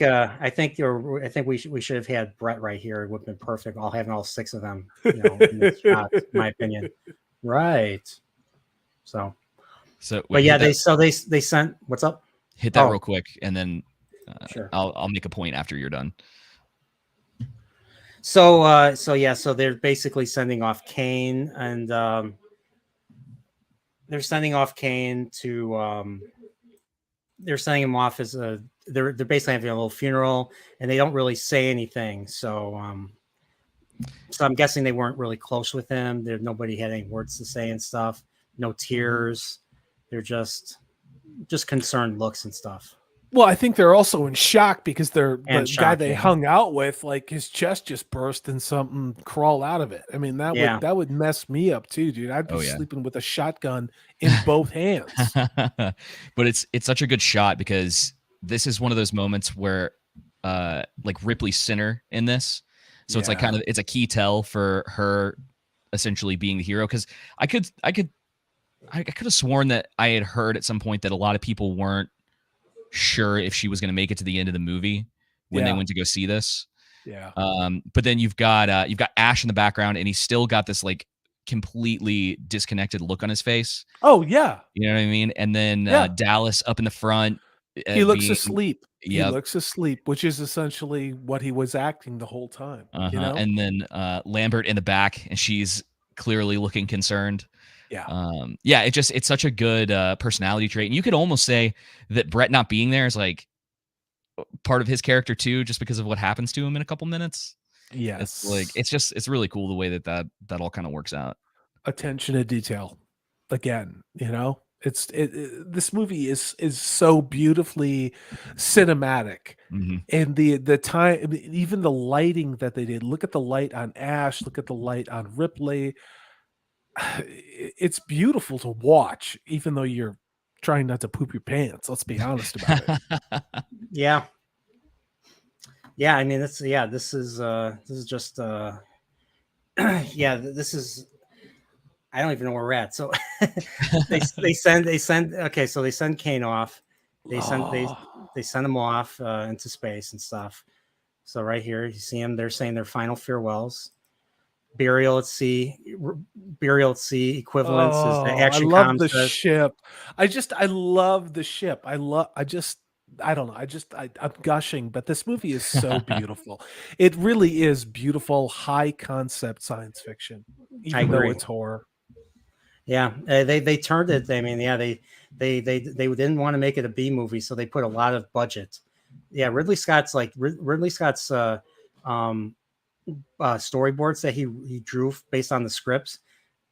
we should have had Brett right here. It would have been perfect. All having all six of them, in this shot, in my opinion. Right. So, So, but yeah, they sent. What's up? hit that Oh. real quick, and then Sure. I'll make a point after you're done. So they're basically sending off Kane, and they're sending off Kane to. They're sending him off as they're basically having a little funeral, and they don't really say anything. So I'm guessing they weren't really close with him. Nobody had any words to say and stuff. No tears. They're just concerned looks and stuff. Well, I think they're also in shock because the guy shock, they yeah. hung out with, like his chest just burst and something crawled out of it. I mean, that would mess me up too, dude. I'd be sleeping with a shotgun in both hands. But it's such a good shot because this is one of those moments where like Ripley's center in this. So it's like kind of it's a key tell for her essentially being the hero. Because I could have sworn that I had heard at some point that a lot of people weren't sure if she was going to make it to the end of the movie when they went to go see this. Yeah. But then you've got Ash in the background, and he's still got this like completely disconnected look on his face. Oh yeah. You know what I mean? And then Dallas up in the front. He looks asleep. Yep. He looks asleep, which is essentially what he was acting the whole time. You know? And then Lambert in the back, and she's clearly looking concerned. Yeah. It's such a good personality trait. And you could almost say that Brett not being there is like part of his character too, just because of what happens to him in a couple minutes. Yes. It's really cool the way that all kind of works out. Attention to detail. Again, this movie is so beautifully cinematic. Mm-hmm. And the time, even the lighting that they did. Look at the light on Ash, look at the light on Ripley. It's beautiful to watch, even though you're trying not to poop your pants. Let's be honest about it. Yeah. I mean, this is just this is. I don't even know where we're at. So they send Kane off. They send him off into space and stuff. So right here, you see them. They're saying their final farewells. Burial at sea. Burial at sea equivalence is the I action love com the says. ship. I love the ship. I don't know. I'm gushing, but this movie is so beautiful. It really is beautiful, high concept science fiction, I even though agree. it's horror. Yeah, they turned it. I mean, yeah, they didn't want to make it a B movie, so they put a lot of budget. Yeah, Ridley Scott's storyboards that he drew based on the scripts.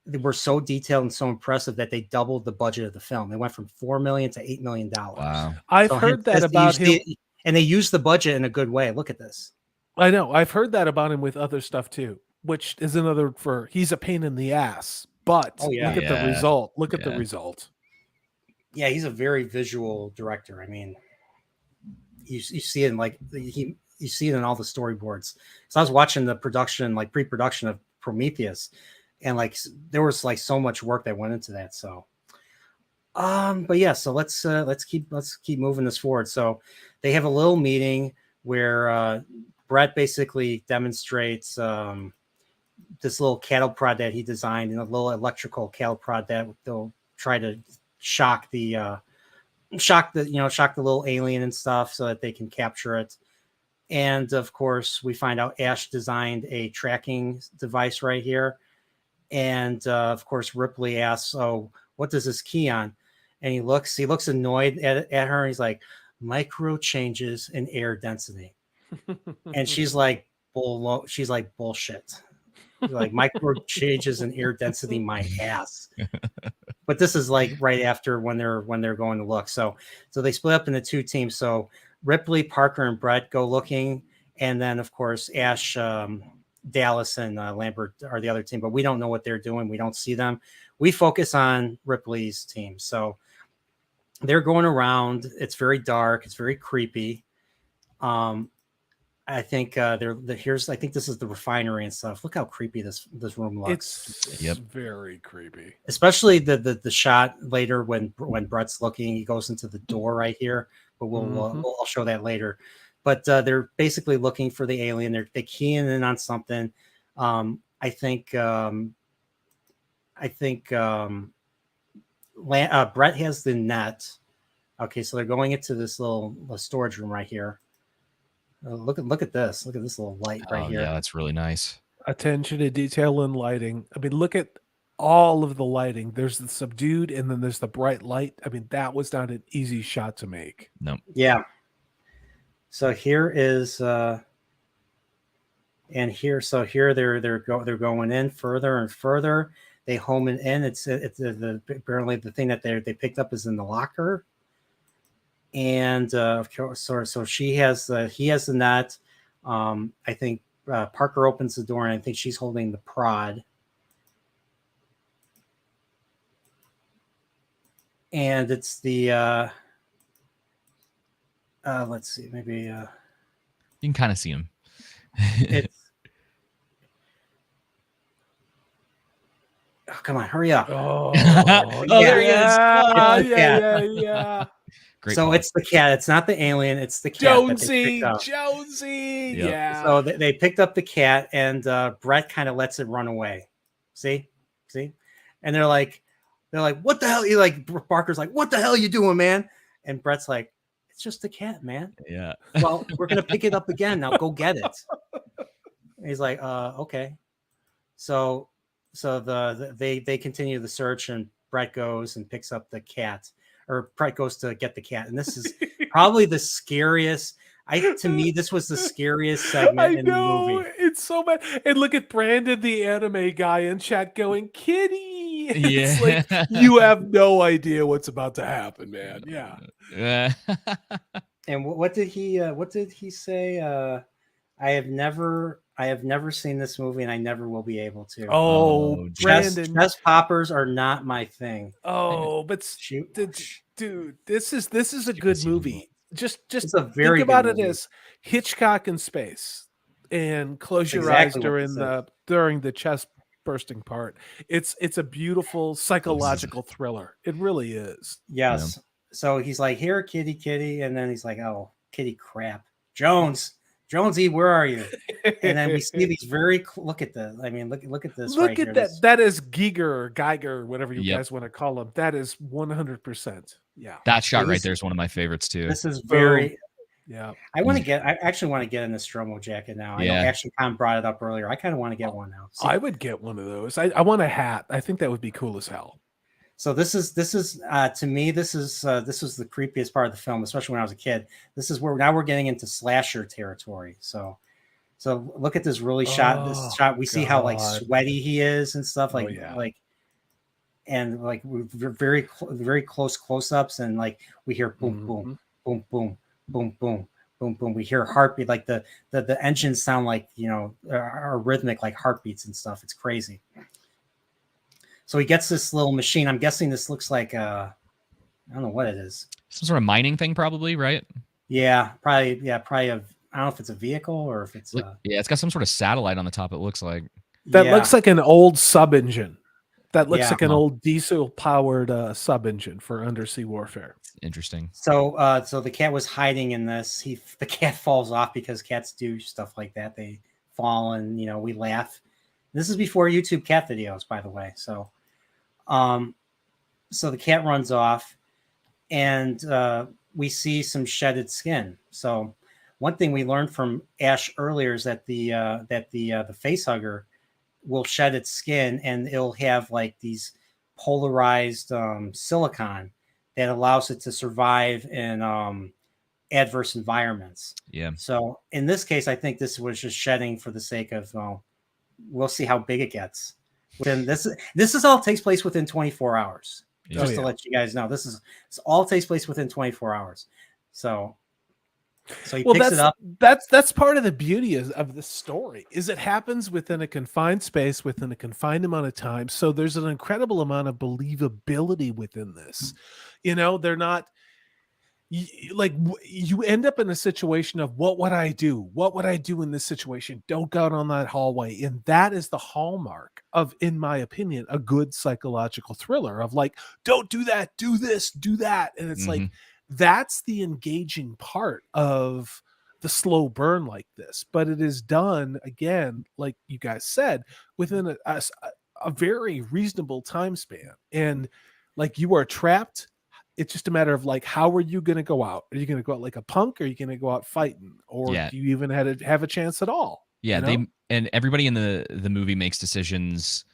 They were so detailed and so impressive that they doubled the budget of the film. They went from $4 million to $8 million. Wow. I've So heard that about him. and they used the budget in a good way. Look at this. I know. I've heard that about him with other stuff too, which is another for he's a pain in the ass. But Oh, yeah. look at the Yeah. result. Look at the Yeah. result. Yeah, he's a very visual director. I mean, you see it in you see it in all the storyboards. So I was watching the production, like pre-production of Prometheus, and like there was like so much work that went into that. So, but yeah, so let's keep moving this forward. So they have a little meeting where Brett basically demonstrates this little cattle prod that he designed, and a little electrical cattle prod that they'll try to shock the little alien and stuff so that they can capture it. And of course, we find out Ash designed a tracking device right here. And of course, Ripley asks, "Oh, what does this key on?" And he looks annoyed at her. And he's like, "Micro changes in air density." And she's like, bullshit. She's like, "Micro changes in air density, my ass." But this is like right after when they're going to look. So they split up into two teams. So Ripley, Parker, and Brett go looking, and then of course Ash, Dallas, and Lambert are the other team. But we don't know what they're doing. We don't see them. We focus on Ripley's team. So they're going around. It's very dark. It's very creepy. I think I think this is the refinery and stuff. Look how creepy this room looks. It's very creepy. Especially the shot later when Brett's looking, he goes into the door right here. But I'll show that later. But they're basically looking for the alien. They're keying in on something. I think Brett has the net. Okay, so they're going into this little storage room right here. Look at this. Look at this little light right here. Yeah, that's really nice. Attention to detail and lighting. I mean, look at all of the lighting. There's the subdued and then there's the bright light. I mean, that was not an easy shot to make. No. Yeah. So here is here they're going in further and further. They home it in. It's apparently the thing that they picked up is in the locker. And of course, so he has the net. I think Parker opens the door, and I think she's holding the prod. And it's the let's see, maybe you can kind of see him. It's oh, come on, hurry up! Oh, there he is. Yeah. Great so point. it's the cat. It's not the alien. It's the cat. Jonesy. Yep. Yeah. So they picked up the cat, and Brett kind of lets it run away. See, and they're like, what the hell? Barker's like, what the hell are you doing, man? And Brett's like, it's just a cat, man. Yeah. Well, we're gonna pick it up again. Now go get it. And he's like, okay. So they continue the search, and Brett goes and picks up the cat, or Brett goes to get the cat. And this is probably the scariest. To me, this was the scariest segment in the movie. It's so bad. And look at Brandon, the anime guy in chat going, kitty. It's Yeah. like, you have no idea what's about to happen, man. Yeah. And what did he say? I have never seen this movie, and I never will be able to. Oh, Brandon. Chest poppers are not my thing. Oh, but dude, this is a good movie. Just it's a very think about good it movie. as Hitchcock in space, and close your Exactly eyes during the chest bursting part. It's a beautiful psychological thriller. It really is. Yes. Yeah. So he's like, here, kitty, and then he's like, oh, kitty crap. Jones, Jonesy, where are you? And then we see these look at this. I mean, look at this Look right at here. that. That is Geiger, whatever you Yep. guys want to call him. That is 100%. Yeah. That shot So right this- there is one of my favorites too. This is very. Yeah. I actually want to get in the Stromo jacket now. I know Yeah. Action Con brought it up earlier. I kind of want to get one now. See, I would get one of those. I want a hat. I think that would be cool as hell. so this is to me this was the creepiest part of the film, especially when I was a kid. This is where now we're getting into slasher territory. So look at this really shot. This Oh, shot we see how like God. sweaty he is and stuff like yeah. like, and like we're very close ups, and like we hear boom boom boom boom boom boom boom boom. We hear heartbeat, like the engines sound like, you know, are rhythmic like heartbeats and stuff. It's crazy. So he gets this little machine. I'm guessing this looks like I don't know what it is. Some sort of mining thing, probably, right? Yeah, probably I don't know if it's a vehicle or if it's Yeah, it's got some sort of satellite on the top, it looks like. That yeah. looks like an old sub engine. That looks Yeah. like an old diesel powered sub engine for undersea warfare. Interesting. So so the cat was hiding in this. The cat falls off because cats do stuff like that. They fall, and you know, we laugh. This is before YouTube cat videos, by the way. So so the cat runs off, and we see some shedded skin. So one thing we learned from Ash earlier is that the face hugger will shed its skin, and it'll have like these polarized silicon that allows it to survive in adverse environments. Yeah. So in this case, I think this was just shedding for the sake of, we'll see how big it gets. Then this all takes place within 24 hours. Yeah. Just to let you guys know, this all takes place within 24 hours. So he picks it up. That's part of the beauty of the story, is it happens within a confined space, within a confined amount of time. So there's an incredible amount of believability within this. You know, they're not like, you end up in a situation of what would I do? What would I do in this situation? Don't go down that hallway. And that is the hallmark of, in my opinion, a good psychological thriller of like, don't do that, do this, do that. And it's like, that's the engaging part of the slow burn like this. But it is done, again, like you guys said, within a very reasonable time span. And like, you are trapped. It's just a matter of like, how are you going to go out? Are you going to go out like a punk? Or are you going to go out fighting? Or do you even have a chance at all? Yeah, you know? and everybody in the movie makes decisions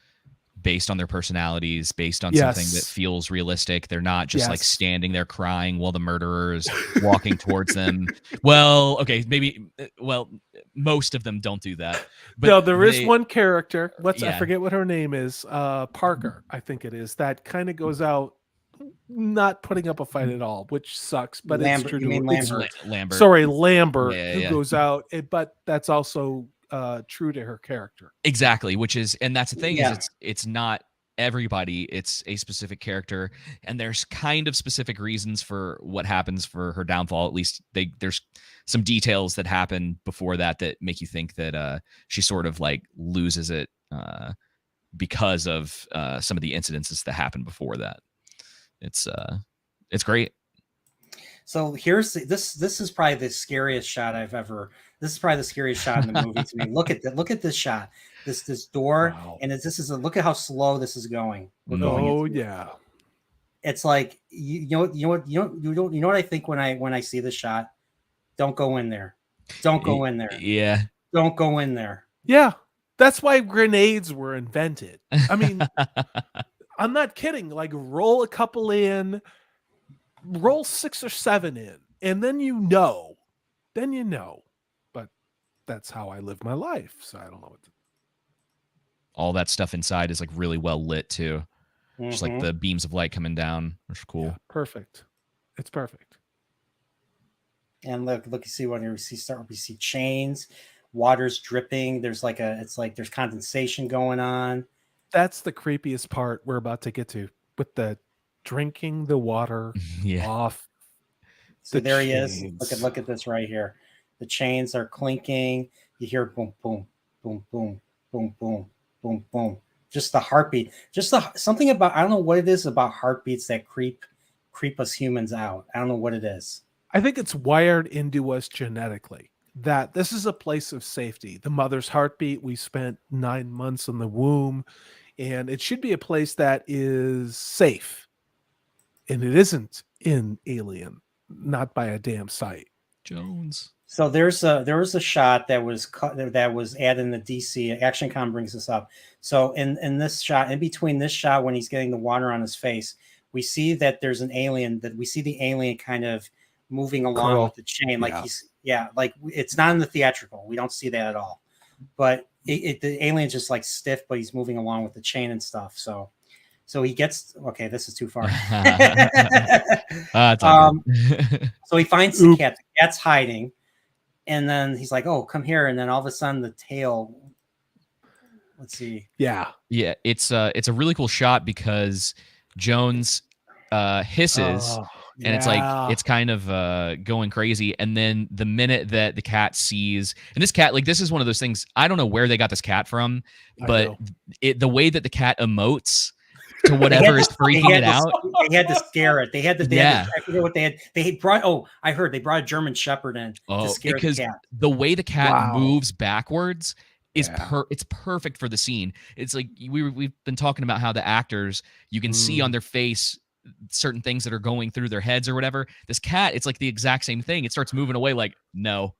based on their personalities, based on something that feels realistic. They're not just like standing there crying while the murderer is walking towards them. Well, okay, maybe. Well, most of them don't do that. But no, there is one character. I forget what her name is. Parker, I think it is. That kind of goes out not putting up a fight at all, which sucks. But Lambert, it's true. You mean Lambert? Lambert. Sorry, Lambert, who Yeah. goes out. But that's also true to her character. Exactly, and that's the thing, is it's not everybody, it's a specific character, and there's kind of specific reasons for what happens for her downfall. At least there's some details that happen before that make you think that she sort of like loses it because of some of the incidences that happened before that. It's great. So here's this is probably the scariest shot I've ever. This is probably the scariest shot in the movie to me. Look at this shot. This door, and look at how slow this is going. We're going into it's like you know what I think when I see this shot. Don't go in there. Don't go in there. Yeah. Don't go in there. Yeah, that's why grenades were invented. I mean, I'm not kidding. Like, roll a couple in. Roll 6 or 7 in, and then you know. But that's how I live my life, so I don't know what to... All that stuff inside is like really well lit too. Just like the beams of light coming down, which is cool. Yeah, perfect. It's perfect. And look, you see when we see chains, water's dripping. There's like there's condensation going on. That's the creepiest part we're about to get to, with the drinking the water off. So there he is. Look at this right here. The chains are clinking. You hear boom, boom, boom, boom, boom, boom, boom, boom. Just the heartbeat. Something about, I don't know what it is about heartbeats that creep us humans out. I don't know what it is. I think it's wired into us genetically. that this is a place of safety. The mother's heartbeat. We spent 9 months in the womb, and it should be a place that is safe. And it isn't in Alien, not by a damn sight. Jones. So there was a shot that was cut, that was added in the DC. ActionCom brings this up. So in this shot, in between this shot when he's getting the water on his face, we see that there's an alien. That we see the alien kind of moving along Curl. with the chain, like Yeah. like it's not in the theatrical. We don't see that at all. But the alien's just like stiff, but he's moving along with the chain and stuff. So he gets this is too far. So he finds the cat. The cat's hiding. And then he's like, "Oh, come here!" And then all of a sudden, the tail. Let's see. Yeah. It's a really cool shot because Jones hisses, and it's like it's kind of going crazy. And then the minute that the cat sees, and this cat, like this is one of those things. I don't know where they got this cat from, but the way that the cat emotes to whatever is freaking it out. They had to scare it. They had to. I forget what they had. They brought. Oh, I heard they brought a German Shepherd in to scare the cat. The way the cat moves backwards is it's perfect for the scene. It's like we've been talking about how the actors, you can see on their face certain things that are going through their heads or whatever. This cat, it's like the exact same thing. It starts moving away like no,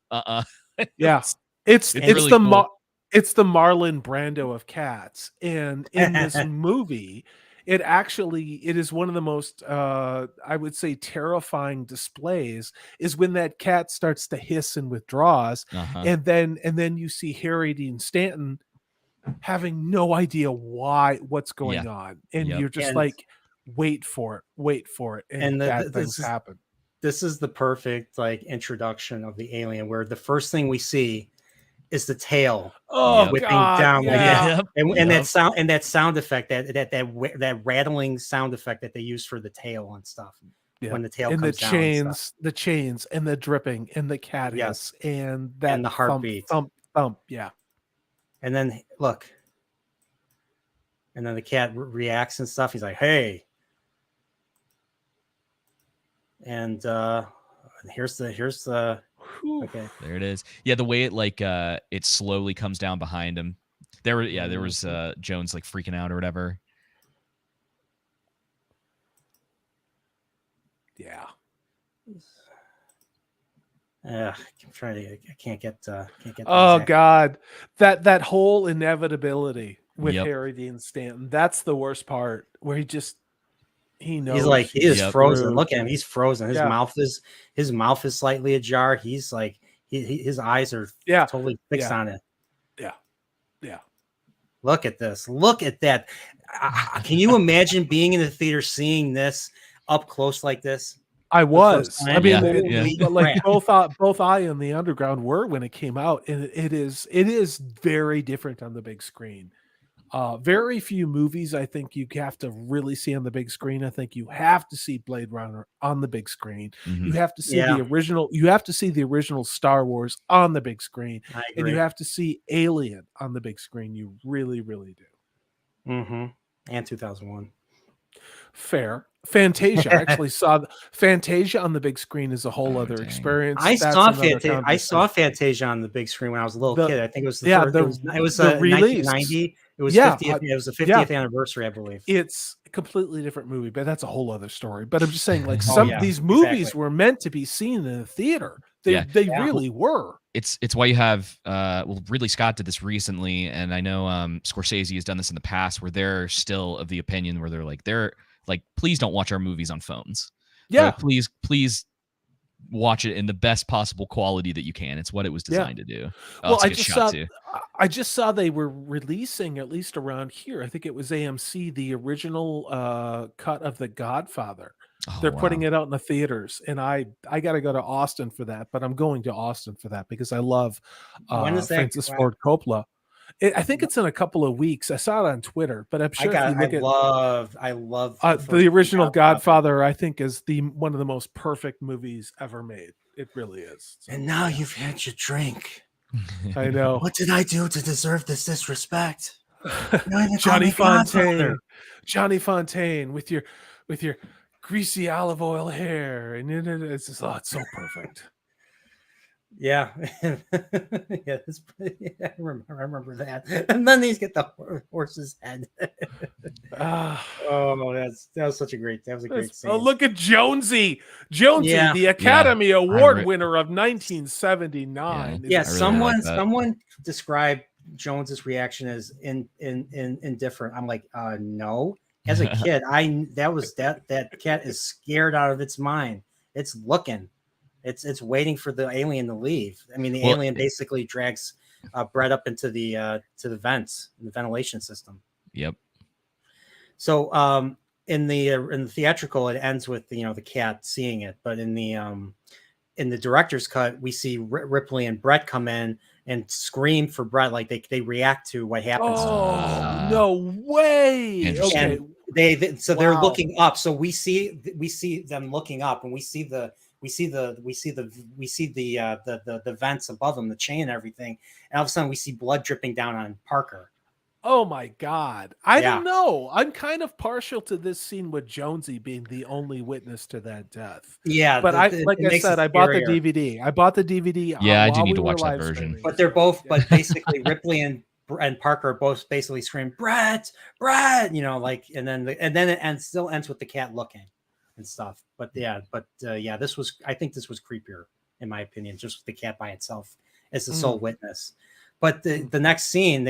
yeah. It's really cool. It's the Marlon Brando of cats, and in this movie, it is one of the most I would say terrifying displays is when that cat starts to hiss and withdraws, and then you see Harry Dean Stanton having no idea what's going on, and you're just like, wait for it, and bad things happen. This is the perfect like introduction of the alien, where the first thing we see is the tail whipping down, and that sound effect, that rattling sound effect that they use for the tail and stuff. When the tail and comes down, the chains, and the dripping, and the cat and that and the heartbeat, thump, and then look, and then the cat reacts and stuff. He's like, "Hey," and here's the. Okay, there it is. Yeah, the way it like it slowly comes down behind him. There was Jones like freaking out or whatever. Yeah. I'm trying to. I can't get. Oh God, that whole inevitability with Harry Dean Stanton. That's the worst part. Where he knows. He's like he is frozen. Look at him. He's frozen. His mouth is slightly ajar. He's like his eyes are totally fixed on it. Yeah. Look at this. Look at that. Can you imagine being in the theater seeing this up close like this? I was. I mean, like both I and the Underground were when it came out, and it is very different on the big screen. Very few movies I think you have to really see on the big screen. I think you have to see Blade Runner on the big screen. You have to see the original. You have to see the original Star Wars on the big screen, and you have to see Alien on the big screen. You really, really do. And 2001. Fair. Fantasia. I actually saw Fantasia on the big screen is a whole other experience. I saw Fantasia on the big screen when I was a little kid. I think it was it was the release. 1990. It was 50th. It was the 50th anniversary, I believe. It's a completely different movie, but that's a whole other story. But I'm just saying, like these movies were meant to be seen in the theater. They really were. It's why you have Ridley Scott did this recently, and I know Scorsese has done this in the past, where they're still of the opinion where they're like, please don't watch our movies on phones. Yeah, please watch it in the best possible quality that you can. It's what it was designed to do. I just saw they were releasing, at least around here, I think it was AMC, the original cut of The Godfather. They're putting it out in the theaters, and I got to go to Austin for that, but I'm going to Austin for that because I love Francis Ford Coppola. I think it's in a couple of weeks. I saw it on Twitter, but I'm sure I love the original Godfather. I think is one of the most perfect movies ever made. It really is. So, and now you've had your drink. I know. What did I do to deserve this disrespect? Johnny Fontaine. Johnny Fontaine with your greasy olive oil hair, and it's just, it's so perfect. Yeah, yeah, I remember that. And then these get the horse's head. Ah, Oh, that was such a great oh, scene. look at Jonesy. Jonesy, Yeah, the Yeah, Academy I Award re- winner of yeah, 1979. Is yeah. I really like back. that. Someone described Jones's reaction as indifferent. I'm like, no. As a kid, that cat is scared out of its mind. It's looking. It's waiting for the alien to leave. I mean, the Well, alien basically drags Brett up into the to the vents, the ventilation system. yep. So in the theatrical, it ends with the cat seeing it, but in the director's cut, we see Ripley and Brett come in and scream for Brett, like they react to what happens to him. Oh, no way. Interesting. Okay. And so they're Wow. looking up. So we see them looking up, and we see the vents above them, the chain and everything. And all of a sudden, we see blood dripping down on Parker. Oh my God. I Yeah. don't know. I'm kind of partial to this scene with Jonesy being the only witness to that death. Yeah, But like it I makes said, it I bought the scarier. DVD. I bought the DVD. Yeah, I do while need we to were watch that live version. streaming. But they're both, Yeah. but basically Ripley and Parker are both basically screaming, Brett, like, and then it still ends with the cat looking and stuff. But yeah, I think this was creepier in my opinion, just with the cat by itself as the sole witness. But the next scene,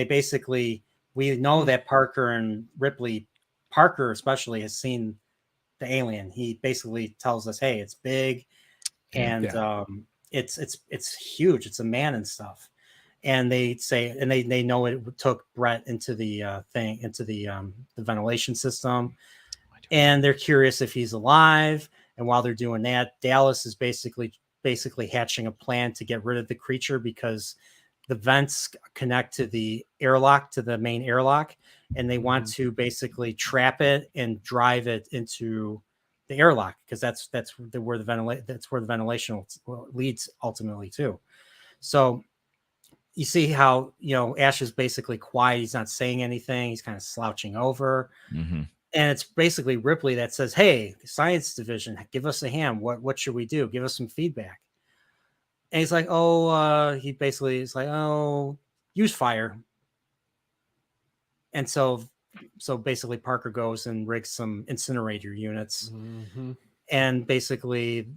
we know that Parker and Ripley, Parker especially, has seen the alien. He basically tells us, hey, it's big, and it's huge. It's a man and stuff. And they say, and they know it took Brett into the the ventilation system, and they're curious if he's alive. And while they're doing that, Dallas is basically hatching a plan to get rid of the creature, because the vents connect to the airlock, to the main airlock, and they want to basically trap it and drive it into the airlock, because that's where the ventilation leads ultimately to. So you see how Ash is basically quiet. He's not saying anything. He's kind of slouching over. Mm-hmm. And it's basically Ripley that says, hey, science division, give us a hand. What should we do? Give us some feedback. And he's like, he basically is like, use fire. And so basically Parker goes and rigs some incinerator units. And basically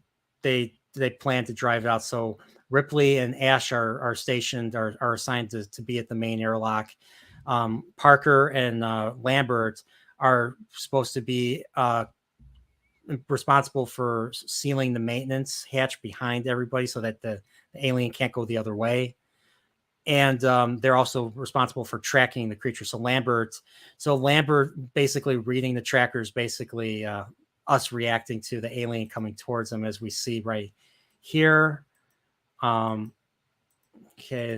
they plan to drive it out. So Ripley and Ash are stationed, are assigned to be at the main airlock. Parker and Lambert are supposed to be responsible for sealing the maintenance hatch behind everybody, so that the alien can't go the other way. And they're also responsible for tracking the creature. So Lambert basically reading the trackers, basically us reacting to the alien coming towards them, as we see right here. Okay,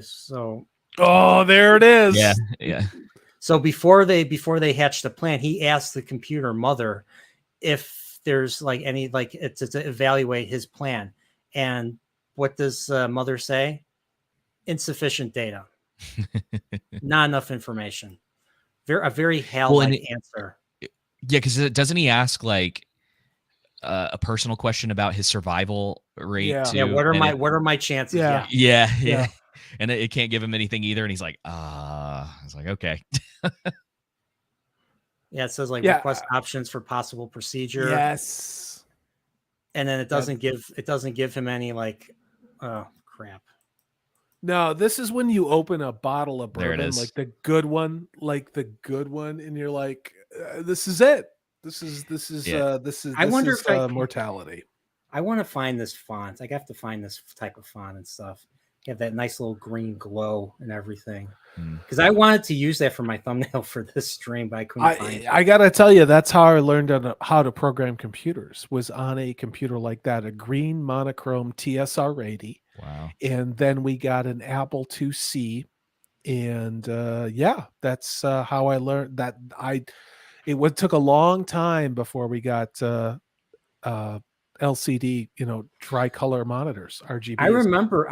so there it is. Yeah. So before they hatch the plan, he asked the computer mother if there's any to evaluate his plan. And what does mother say? Insufficient data. Not enough information. A very Hal-like answer. Yeah, because doesn't he ask a personal question about his survival rate too? Yeah, what are my chances? Yeah. And it can't give him anything either. And he's like, I was like, okay. Yeah, it says request options for possible procedure. Yes. And then it doesn't give him any oh crap. No, this is when you open a bottle of bourbon, There it is. like the good one, and you're like, this is it. This is mortality. I want to find this font. I have to find this type of font and stuff. You have that nice little green glow and everything. Because I wanted to use that for my thumbnail for this stream, but I couldn't find it. I gotta tell you, that's how I learned how to program computers. Was on a computer like that, a green monochrome TSR-80. Wow. And then we got an Apple IIc, and that's how I learned that. It took a long time before we got LCD, tricolor monitors, RGB. I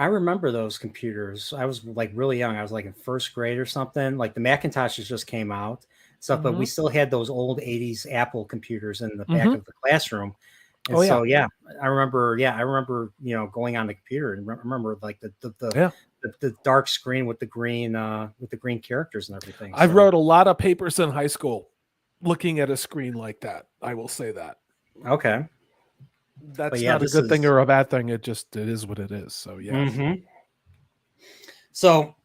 remember those computers. I was really young. I was in first grade or something. The Macintoshes just came out, stuff, but we still had those old 80s Apple computers in the back of the classroom. And so yeah, I remember going on the computer and remember like the dark screen with the green characters and everything. I wrote a lot of papers in high school looking at a screen like that. I will say that. Okay. That's not a good thing or a bad thing. It is what it is. So yeah. Mm-hmm. So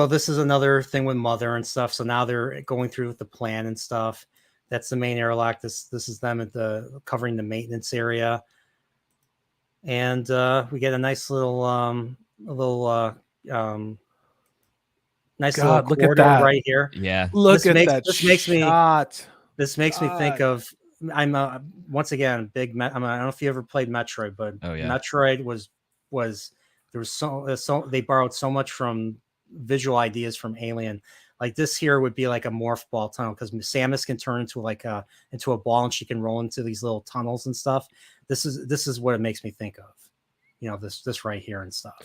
this is another thing with Mother and stuff. So now they're going through with the plan and stuff. That's the main airlock. This is them at covering the maintenance area. And we get a nice little nice little look at corridor that right here. Yeah. Look at that shot. This makes God. me think of I'm once again big. I don't know if you ever played Metroid, but Metroid was there was so they borrowed so much from visual ideas from Alien. Like this here would be like a morph ball tunnel because Samus can turn into into a ball and she can roll into these little tunnels and stuff. This is what it makes me think of, this right here and stuff.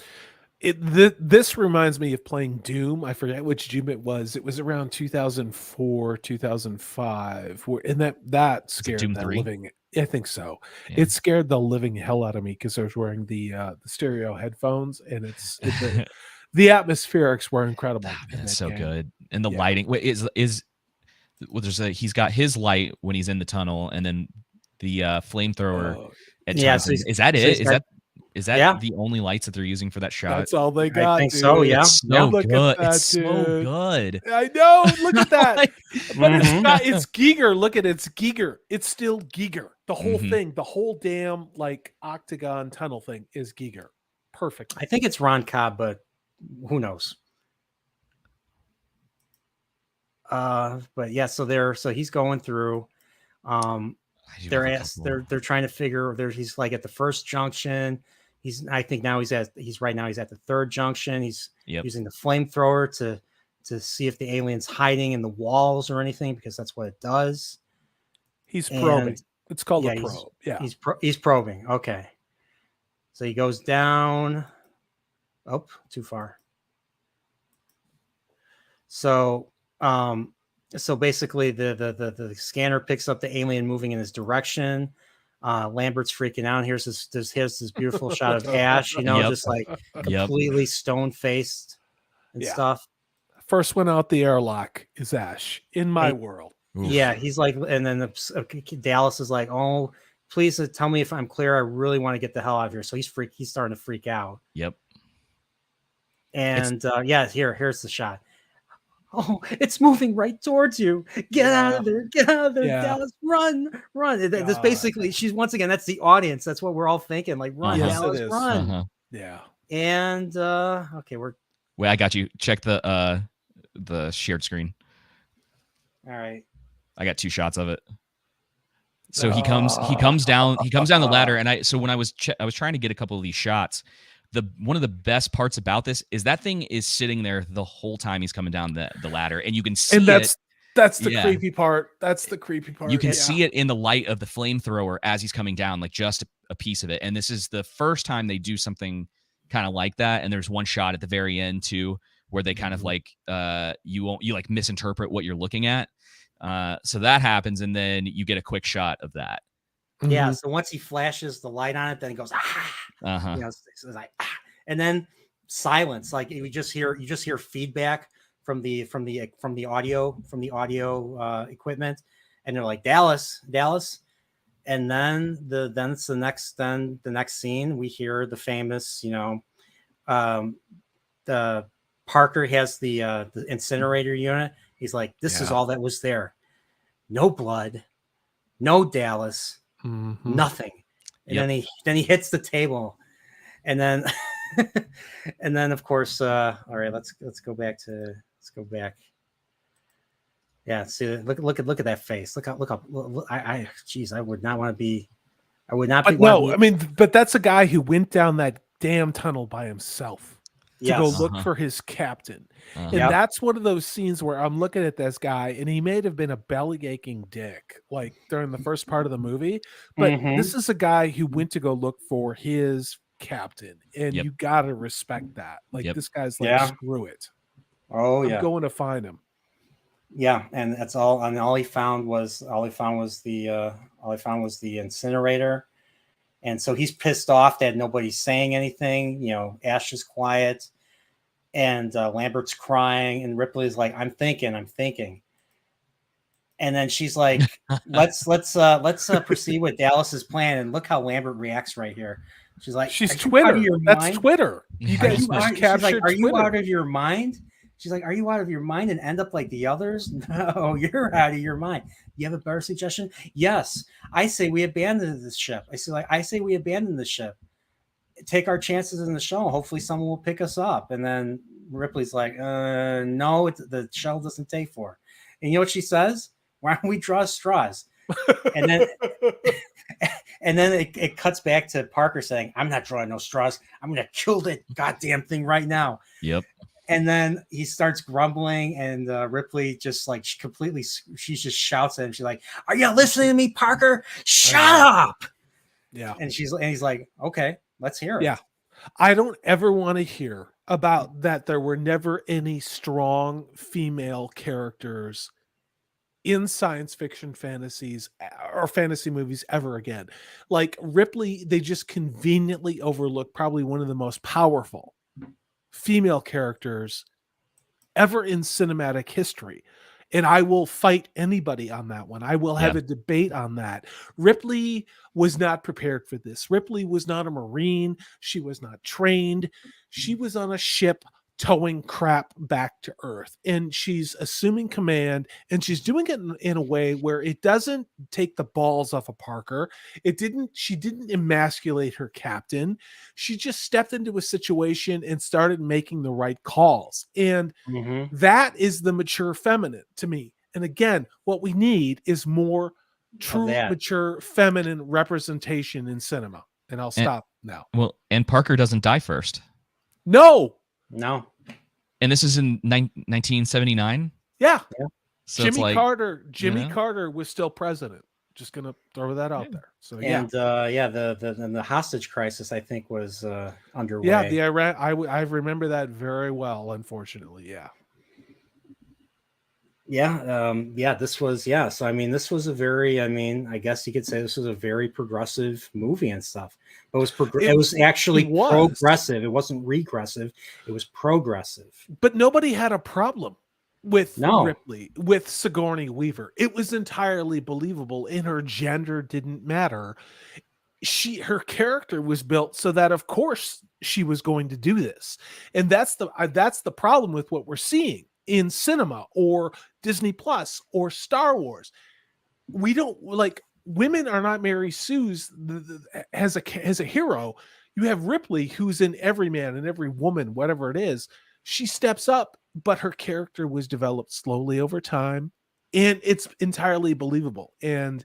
This reminds me of playing Doom. I forget which Doom it was. It was around 2004, 2005, and that scared Doom the 3? living. I think so. Yeah. It scared the living hell out of me because I was wearing the stereo headphones, and the atmospherics were incredible. It's so good, and the lighting. Wait, he's got his light when he's in the tunnel, and then the flamethrower. Is that it? Is that the only lights that they're using for that shot? That's all they got. I think dude. so. Yeah. It's so Look good. at that, it's so good. I know. Look at that. But it's Giger. Look at it. It's Giger. It's still Giger. The whole thing, the whole damn like octagon tunnel thing is Giger. Perfect. I think it's Ron Cobb, but who knows? But yeah, so he's going through. They're trying to figure. He's like at the first junction. He's at the third junction. He's using the flamethrower to see if the alien's hiding in the walls or anything because that's what it does. He's probing. It's called a probe. He's probing. Okay. So he goes down. Oh, too far. So basically the scanner picks up the alien moving in his direction. Lambert's freaking out. Here's this beautiful shot of Ash, just like completely stone faced and stuff. First one out the airlock is Ash in my world. Oof. Yeah, he's like, and then Dallas is like, "Oh, please tell me if I'm clear. I really want to get the hell out of here." So he's starting to freak out. Yep. And here's the shot. Oh, it's moving right towards you. Get out of there. Get out of there. Dallas, run. This basically, she's once again, that's the audience. That's what we're all thinking. Like, run, Dallas, run. Yeah. And okay, wait, I got you. Check the shared screen. All right. I got 2 shots of it. So he comes down the ladder. And when I was trying to get a couple of these shots, one of the best parts about this is that thing is sitting there the whole time he's coming down the ladder, and you can see that's the creepy part. That's the creepy part. You can see it in the light of the flamethrower as he's coming down, like just a piece of it. And this is the first time they do something kind of like that. And there's one shot at the very end too, where they kind of like you like misinterpret what you're looking at. So that happens, and then you get a quick shot of that. Yeah. So once he flashes the light on it, then he goes so it's like, and then silence. Like you just hear feedback from the audio equipment, and they're like Dallas, and then the next scene we hear the famous the Parker has the incinerator unit. He's like, this is all that was there. No blood, no Dallas, nothing. And then he hits the table, and then and then of course, all right, let's go back. Yeah, see, look at that face. Look up. I would not want to be. I would not be. But that's a guy who went down that damn tunnel by himself to go look for his captain. And that's one of those scenes where I'm looking at this guy, and he may have been a belly aching dick like during the first part of the movie, but this is a guy who went to go look for his captain, and you got to respect that. Like this guy's like, screw it. I'm going to find him. Yeah, and that's all. And all he found was the incinerator. And so he's pissed off that nobody's saying anything. You know, Ash is quiet, and Lambert's crying, and Ripley's like, I'm thinking. And then she's like, let's proceed with Dallas's plan. And look how Lambert reacts right here. She's like, She's "Are you out of Twitter. your That's mind? Twitter. You Are guys you just out, she's captured like, are you Twitter. out of your mind? She's like, are you out of your mind and end up like the others? No, you're out of your mind. You have a better suggestion? Yes. I say we abandon this ship. I say we abandon the ship. Take our chances in the show. Hopefully someone will pick us up. And then Ripley's like, no, the shuttle doesn't take for. And you know what she says? Why don't we draw straws? And then it cuts back to Parker saying, I'm not drawing no straws. I'm going to kill that goddamn thing right now. Yep. And then he starts grumbling, and Ripley just like she just shouts at him. She's like, are you listening to me, Parker? Shut up. Yeah. And he's like, okay, let's hear it. Yeah. I don't ever want to hear about that there were never any strong female characters in science fiction fantasies or fantasy movies ever again. Like Ripley, they just conveniently overlooked probably one of the most powerful female characters ever in cinematic history. And I will fight anybody on that one. I will have a debate on that. Ripley was not prepared for this. Ripley was not a Marine. She was not trained. She was on a ship towing crap back to Earth. And she's assuming command, and she's doing it in a way where it doesn't take the balls off of Parker. She didn't emasculate her captain. She just stepped into a situation and started making the right calls. And that is the mature feminine to me. And again, what we need is more true mature feminine representation in cinema. And I'll stop now. Well, and Parker doesn't die first. No. And this is in 1979. Yeah. So Jimmy Carter was still president. Just gonna throw that out there. So the hostage crisis, I think, was underway. Yeah, the Iran. I remember that very well. Unfortunately, This was So I mean, this was a very. I mean, I guess you could say this was a very progressive movie and stuff. But it was actually progressive. It wasn't regressive. It was progressive. But nobody had a problem with Ripley, with Sigourney Weaver. It was entirely believable, and her gender didn't matter. Her character was built so that, of course, she was going to do this, and that's the problem with what we're seeing in cinema or Disney Plus or Star Wars. We don't like. Women are not Mary Sue's as a hero. You have Ripley, who's in every man and every woman, whatever it is. She steps up, but her character was developed slowly over time, and it's entirely believable. And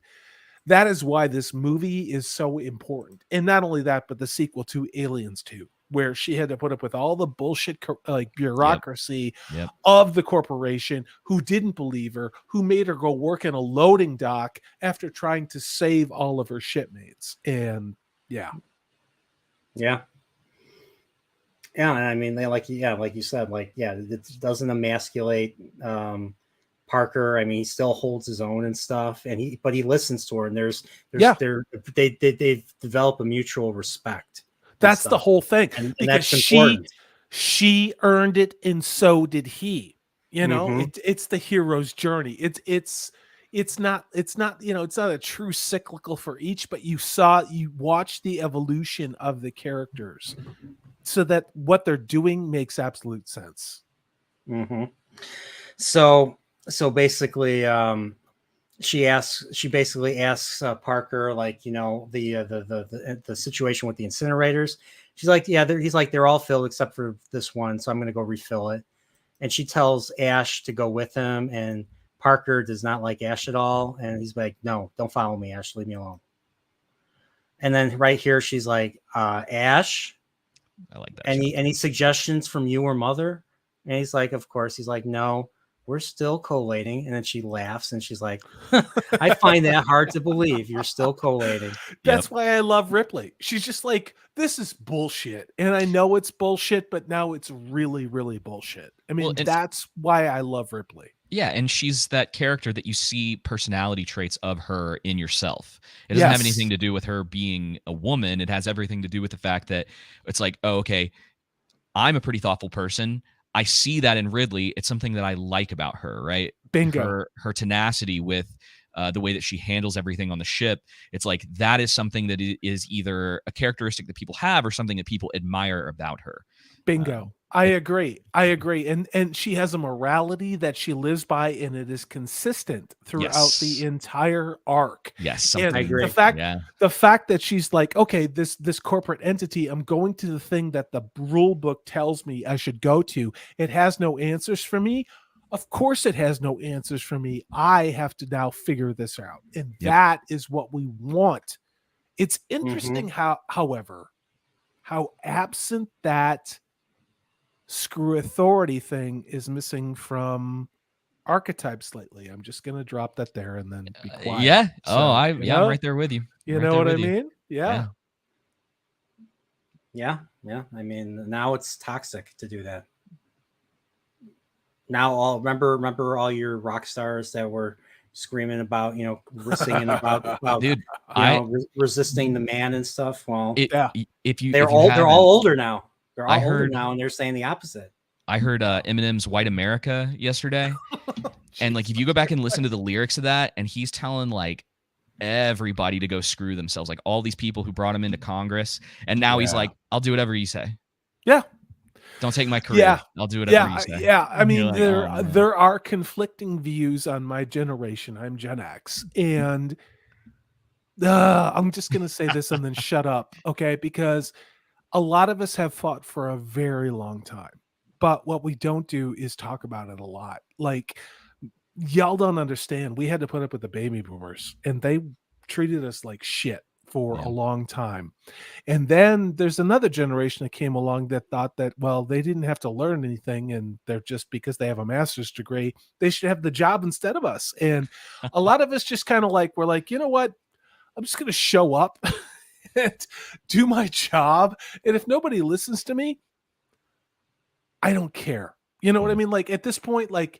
that is why this movie is so important. And not only that, but the sequel to Aliens 2, where she had to put up with all the bullshit like bureaucracy of the corporation who didn't believe her, who made her go work in a loading dock after trying to save all of her shipmates. And I mean, like you said, it doesn't emasculate Parker. I mean, he still holds his own and stuff, but he listens to her, and they develop a mutual respect. That's the whole thing. And because that's important. She earned it, and so did he. You know, it's the hero's journey. It's not a true cyclical for each, but you watch the evolution of the characters so that what they're doing makes absolute sense. So basically, she basically asks Parker, like, you know, the situation with the incinerators. She's like, he's like, they're all filled except for this one, so I'm going to go refill it. And she tells Ash to go with him, and Parker does not like Ash at all. And he's like, no, don't follow me, Ash, leave me alone. And then right here, she's like, Ash, I like that. Any suggestions from you or Mother? And he's like, of course. He's like, no, we're still collating. And then she laughs, and she's like, I find that hard to believe. You're still collating. That's why I love Ripley. She's just like, this is bullshit. And I know it's bullshit, but now it's really, really bullshit. I mean, that's why I love Ripley. Yeah, and she's that character that you see personality traits of her in yourself. It doesn't have anything to do with her being a woman. It has everything to do with the fact that it's like, oh, okay, I'm a pretty thoughtful person. I see that in Ridley. It's something that I like about her, right? Bingo. Her tenacity with the way that she handles everything on the ship. It's like that is something that is either a characteristic that people have or something that people admire about her. Bingo. I agree. And she has a morality that she lives by, and it is consistent throughout the entire arc. Yes, And I agree. the fact that she's like, okay, this corporate entity, I'm going to the thing that the rule book tells me I should go to. It has no answers for me. Of course it has no answers for me. I have to now figure this out. And that is what we want. It's interesting however, how absent that screw authority thing is missing from archetypes lately. I'm just gonna drop that there and then be quiet. Yeah. So, I'm right there with you. You know what I mean? Yeah. I mean, now it's toxic to do that. Now, remember all your rock stars that were screaming about, singing about dude, resisting the man and stuff. Well, they're all older now. They're all older now, and they're saying the opposite. I heard Eminem's "White America" yesterday, and like if you go back and listen to the lyrics of that, and he's telling like everybody to go screw themselves, like all these people who brought him into Congress, and now he's like, "I'll do whatever you say." Yeah. Don't take my career. I'll do whatever you say. Yeah. I mean, there are conflicting views on my generation. I'm Gen X, and I'm just gonna say this and then shut up, okay? Because a lot of us have fought for a very long time, but what we don't do is talk about it a lot. Like, y'all don't understand. We had to put up with the baby boomers, and they treated us like shit for a long time. And then there's another generation that came along that thought that, well, they didn't have to learn anything, and they're just because they have a master's degree, they should have the job instead of us. And a lot of us just kind of like, we're like, you know what? I'm just going to show up and do my job. And if nobody listens to me, I don't care. You know what I mean? Like at this point, like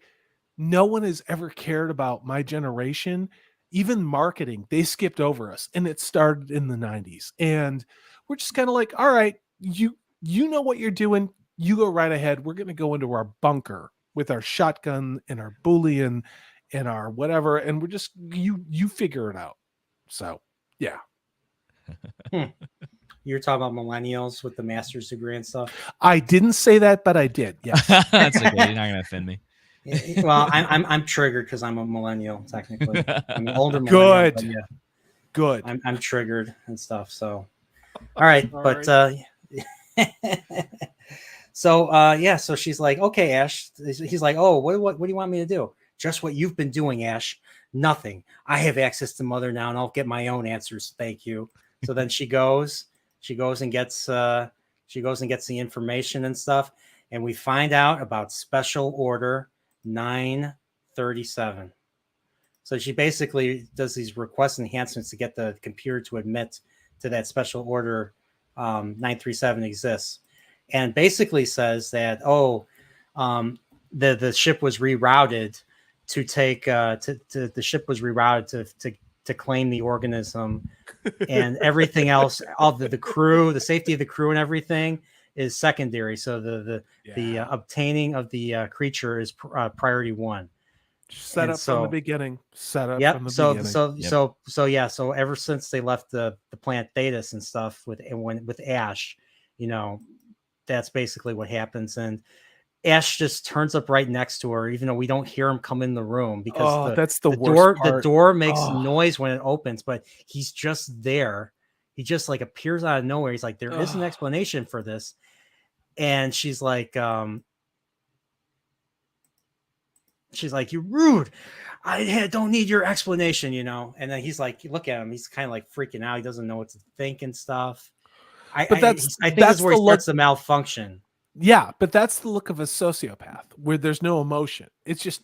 no one has ever cared about my generation. Even marketing, they skipped over us, and it started in the 90s. And we're just kind of like, all right, you know what you're doing. You go right ahead. We're going to go into our bunker with our shotgun and our Boolean and our whatever. And we're just, you figure it out. So, yeah. You're talking about millennials with the master's degree and stuff. I didn't say that, but I did. Yes. That's okay. You're not going to offend me. Well, I'm triggered because I'm a millennial, technically. I'm an older millennial. Good. Yeah, good. I'm triggered and stuff. So, all right, but so she's like, okay, Ash. He's like, oh, what do you want me to do? Just what you've been doing, Ash. Nothing. I have access to Mother now, and I'll get my own answers. Thank you. So then she goes and gets the information and stuff, and we find out about Special Order 937. So she basically does these request enhancements to get the computer to admit to that Special Order 937 exists, and basically says that the ship was rerouted to take the ship was rerouted to claim the organism, and everything else, all the crew, the safety of the crew, and everything is secondary. So the obtaining of the creature is priority one. Set up from the beginning. Set up from the beginning. So ever since they left the plant Thetis and stuff with Ash, that's basically what happens. And Ash just turns up right next to her, even though we don't hear him come in the room because that's the worst part. The door makes noise when it opens, but he's just there. He just like appears out of nowhere. He's like, there is an explanation for this. And she's like, you're rude. I don't need your explanation, And then he's like, look at him. He's kind of like freaking out. He doesn't know what to think and stuff. I think that's where he starts to malfunction. Yeah, but that's the look of a sociopath where there's no emotion. It's just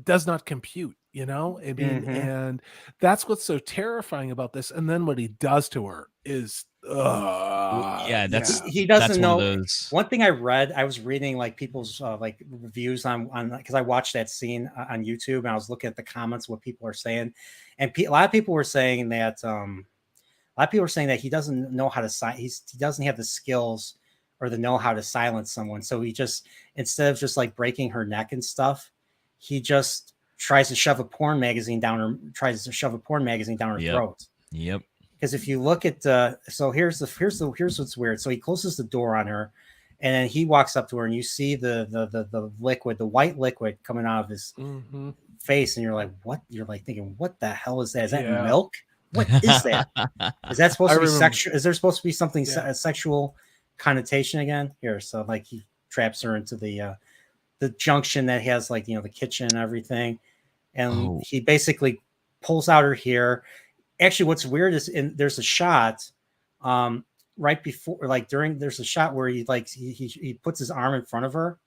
does not compute, you know? I mean, and that's what's so terrifying about this. And then what he does to her is, Yeah, that's He that's doesn't one of know. those. One thing I was reading like people's like reviews on because I watched that scene on YouTube and I was looking at the comments what people are saying, and a lot of people were saying that a lot of people are saying that he doesn't know how to he doesn't have the skills or the know how to silence someone, so he just instead of just like breaking her neck and stuff, he just tries to shove a porn magazine down her Yep. throat. Yep. Because if you look at so here's what's weird. So he closes the door on her, and then he walks up to her, and you see the liquid, the white liquid coming out of his face, and you're like, what? You're like thinking, what the hell is that? Is that milk? What is that? Is that supposed to be sexual? Is there supposed to be something a sexual connotation again here? So like he traps her into the junction that has like the kitchen and everything, and he basically pulls out her hair. Actually, what's weird is there's a shot right before, like there's a shot where he puts his arm in front of her,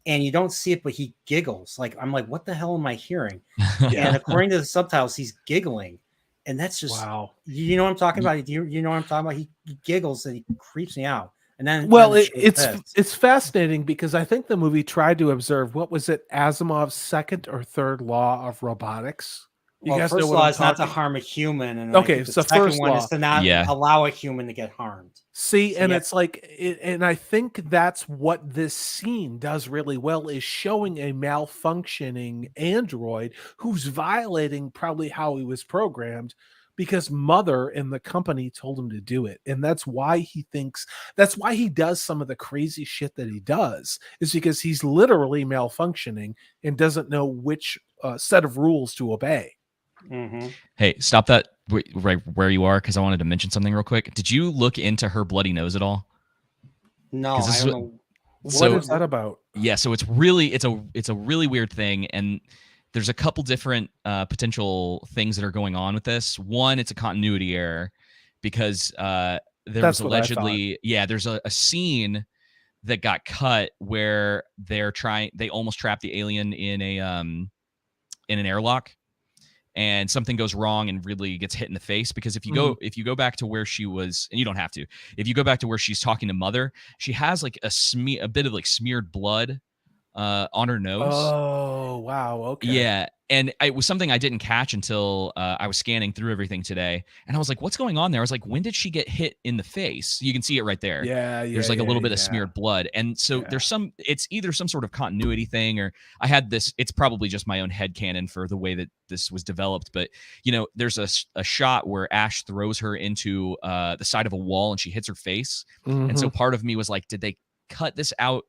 and you don't see it, but he giggles. Like I'm like, what the hell am I hearing? And according to the subtitles, he's giggling, and that's just you know what I'm talking about. You know what I'm talking about? He giggles and he creeps me out. And then it's fascinating because I think the movie tried to observe what was it, Asimov's second or third law of robotics. You guys first law is not to harm a human, and okay, the second one is to not allow a human to get harmed. See, and it's like, and I think that's what this scene does really well, is showing a malfunctioning android who's violating probably how he was programmed because Mother and the company told him to do it. And that's why he does some of the crazy shit that he does, is because he's literally malfunctioning and doesn't know which set of rules to obey. Hey, stop that right where you are, because I wanted to mention something real quick. Did you look into her bloody nose at all? No, I don't know. What is that about? Yeah, so it's a really weird thing, and there's a couple different potential things that are going on with this. One, it's a continuity error because there was allegedly there's a scene that got cut where they almost trapped the alien in an airlock. And something goes wrong and really gets hit in the face, because if you go back to where she was, and you don't have to, if you go back to where she's talking to Mother, she has like a bit of like smeared blood on her nose. Oh, wow. Okay. Yeah. And it was something I didn't catch until I was scanning through everything today. And I was like, what's going on there? I was like, when did she get hit in the face? You can see it right there. Yeah. There's like a little bit of smeared blood. And so it's either some sort of continuity thing, or I had this, it's probably just my own headcanon for the way that this was developed. But, there's a shot where Ash throws her into the side of a wall and she hits her face. And so part of me was like, did they cut this out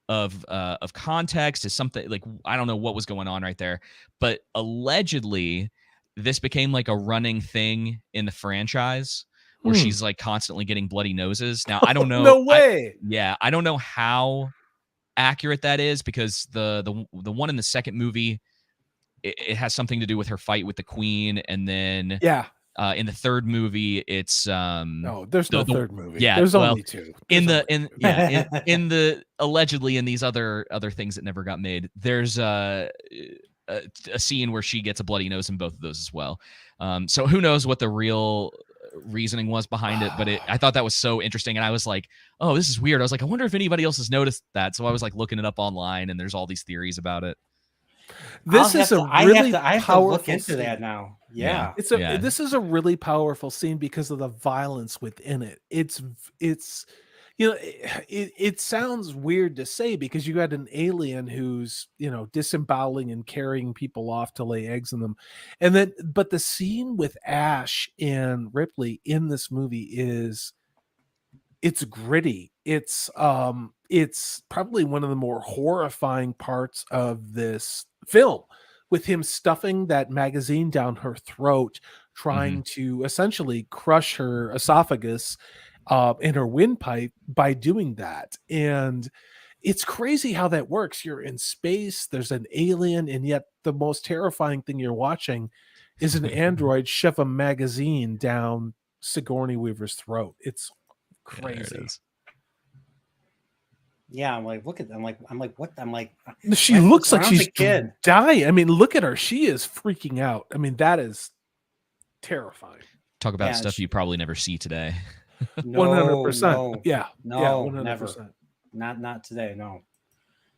of context? Is something like, I don't know what was going on right there, but allegedly this became like a running thing in the franchise where she's like constantly getting bloody noses. Now I don't know. No way. I don't know how accurate that is, because the one in the second movie, it has something to do with her fight with the Queen, and then in the third movie, it's no, there's no third movie. Yeah, there's only two. In the allegedly in these other things that never got made, there's a scene where she gets a bloody nose in both of those as well. So who knows what the real reasoning was behind it, but I thought that was so interesting, and I was like, oh, this is weird. I was like, I wonder if anybody else has noticed that. So I was like looking it up online, and there's all these theories about it. This is I have to look into scene. that now. Yeah. This is a really powerful scene because of the violence within it. It's it sounds weird to say, because you got an alien who's, disemboweling and carrying people off to lay eggs in them. But the scene with Ash and Ripley in this movie it's gritty. It's probably one of the more horrifying parts of this film, with him stuffing that magazine down her throat, trying to essentially crush her esophagus in her windpipe by doing that. And it's crazy how that works. You're in space, there's an alien, and yet the most terrifying thing you're watching is an android shove a magazine down Sigourney Weaver's throat. It's crazy. Yeah, I'm like, look at them. I'm like, what? I'm like, She looks like when I was she's a kid. dying. I mean, look at her. She is freaking out. I mean, that is terrifying. Talk about Yeah, stuff you probably never see today. 100%. no, Yeah. Yeah. no, never. 100%. Not today. No.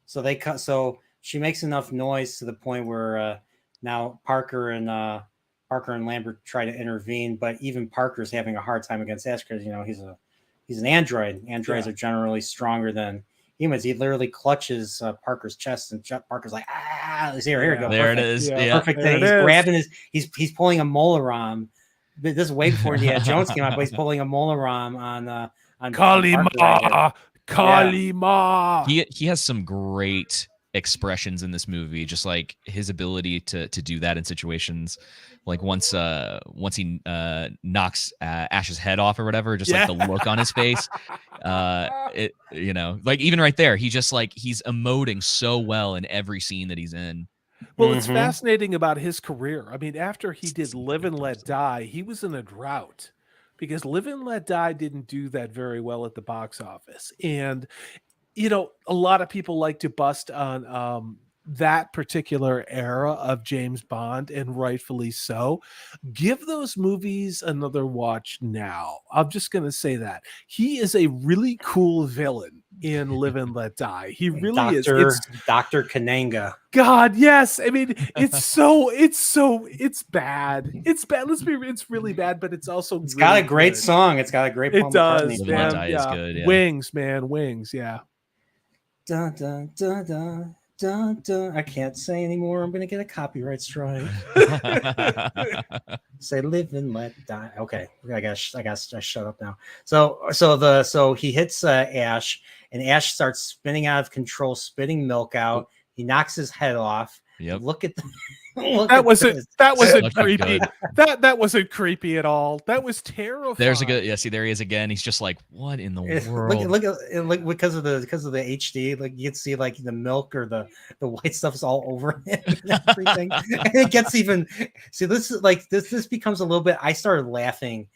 So they cut. So she makes enough noise to the point where now Parker and Lambert try to intervene, but even Parker's having a hard time against Ash because he's an android. Androids Yeah. are generally stronger than humans. He literally clutches Parker's chest, and Parker's like, ah, here you go, There perfect. it is. Yeah. Yeah. Perfect There thing. it He's is. grabbing he's pulling a Molaram. But this is way before Indiana Jones came out, but he's pulling a Molaram on Kalima. Parker right Kalima. He has some great expressions in this movie, just like his ability to do that in situations like once he knocks Ash's head off or whatever, just like the look on his face. It like even right there, he's emoting so well in every scene that he's in. Well, it's fascinating about his career. I mean, after he did Live and Let Die, he was in a drought because Live and Let Die didn't do that very well at the box office. And, a lot of people like to bust on that particular era of James Bond, and rightfully so. Give those movies another watch now. I'm just going to say that. He is a really cool villain in Live and Let Die. He really is. It's Dr. Kananga. God, yes. I mean, it's bad. It's bad. It's really bad, but it's also It's got a great good. song. It's got a great It does, Live and man. Let Die is good, yeah. Wings, man. Wings, yeah. Dun, dun, dun, dun, dun, dun. I can't say anymore. I'm gonna get a copyright strike. Say live and let die. Okay, I guess I shut up now. So he hits Ash, and Ash starts spinning out of control, spitting milk out. He knocks his head off. Yep. Look at That wasn't creepy. Good. That wasn't creepy at all. That was terrifying. There's a good see, there he is again. He's just like, what in the world? Look because of the HD, like you can see like the milk or the white stuff is all over him and everything. And it gets even this is like this becomes a little bit. I started laughing.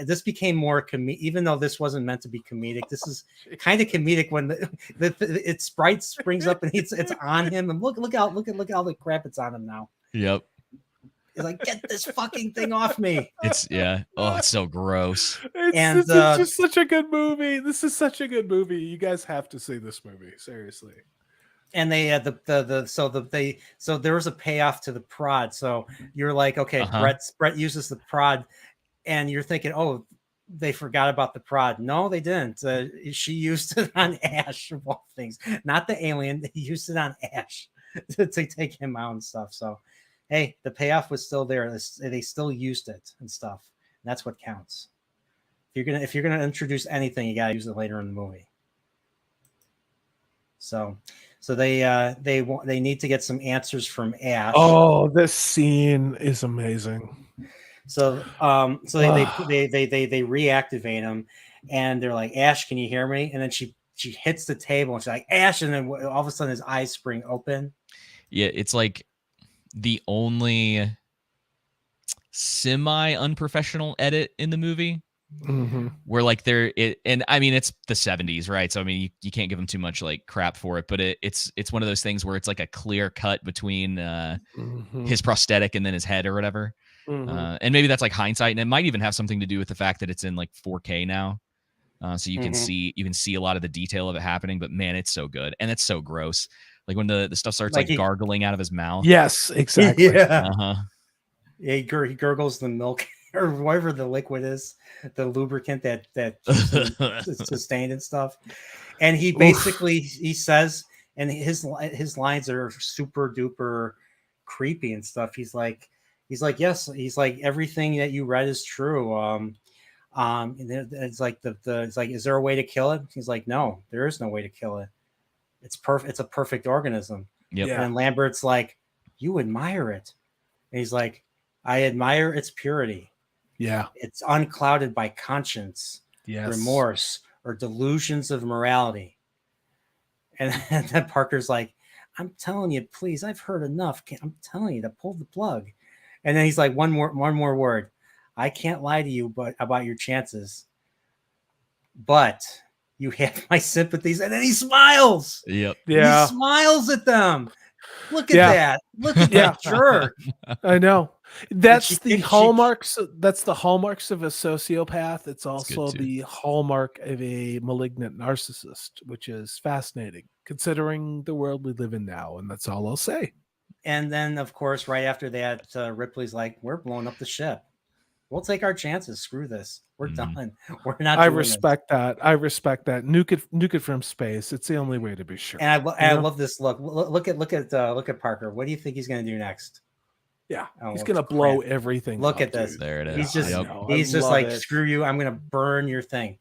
This became more comedic, even though this wasn't meant to be comedic. This is kind of comedic when its sprite springs up and it's on him, and look how the crap it's on him now. Yep. It's like, get this fucking thing off me. It's it's so gross. This is just such a good movie. This is such a good movie. You guys have to see this movie, seriously. And they had so there was a payoff to the prod. So you're like, okay, Brett uses the prod, and you're thinking, oh, they forgot about the prod. No, they didn't. She used it on Ash of all things, not the alien. They used it on Ash to take him out and stuff. So, hey, the payoff was still there. They still used it and stuff. And that's what counts. If you're gonna introduce anything, you gotta use it later in the movie. So they need to get some answers from Ash. Oh, this scene is amazing. So they reactivate him, and they're like, Ash, can you hear me? And then she hits the table and she's like, Ash, and then all of a sudden his eyes spring open. Yeah, it's like the only semi unprofessional edit in the movie. Where like and I mean it's the 70s, right? So I mean you can't give them too much like crap for it, but it's one of those things where it's like a clear cut between his prosthetic and then his head or whatever. And maybe that's like hindsight, and it might even have something to do with the fact that it's in like 4K now, so you can see a lot of the detail of it happening. But man, it's so good, and it's so gross. Like when the stuff starts like gargling out of his mouth. Yes, exactly. Yeah, he gurgles the milk or whatever the liquid is, the lubricant that sustained and stuff. And he basically he says, and his lines are super duper creepy and stuff. He's like, yes. He's like, everything that you read is true. And it's like it's like, is there a way to kill it? He's like, no, there is no way to kill it. It's perfect. It's a perfect organism. Yep. And Lambert's like, you admire it. And he's like, I admire its purity. Yeah. It's unclouded by conscience, remorse, or delusions of morality. And then Parker's like, I'm telling you, please, I've heard enough. I'm telling you to pull the plug. And then he's like, one more word. I can't lie to you about your chances. But You have my sympathies. And then he smiles. Yep. He Yeah. smiles at them. Look at Yeah. that. Look at Yeah. that jerk. I know. That's she- the she- hallmarks. That's the hallmarks of a sociopath. It's good also too. the hallmark of a malignant narcissist, which is fascinating considering the world we live in now. And that's all I'll say. And then, of course, right after that, Ripley's like, "We're blowing up the ship. We'll take our chances. Screw this. We're done. We're not." I doing respect that. I respect that. Nuke it from space. It's the only way to be sure. And I love this look. Look at Parker. What do you think he's going to do next? Yeah, Oh, he's gonna blow everything. Look up, at this. dude. There it is. He's just Yep. he's just like, it. screw you. I'm going to burn your thing.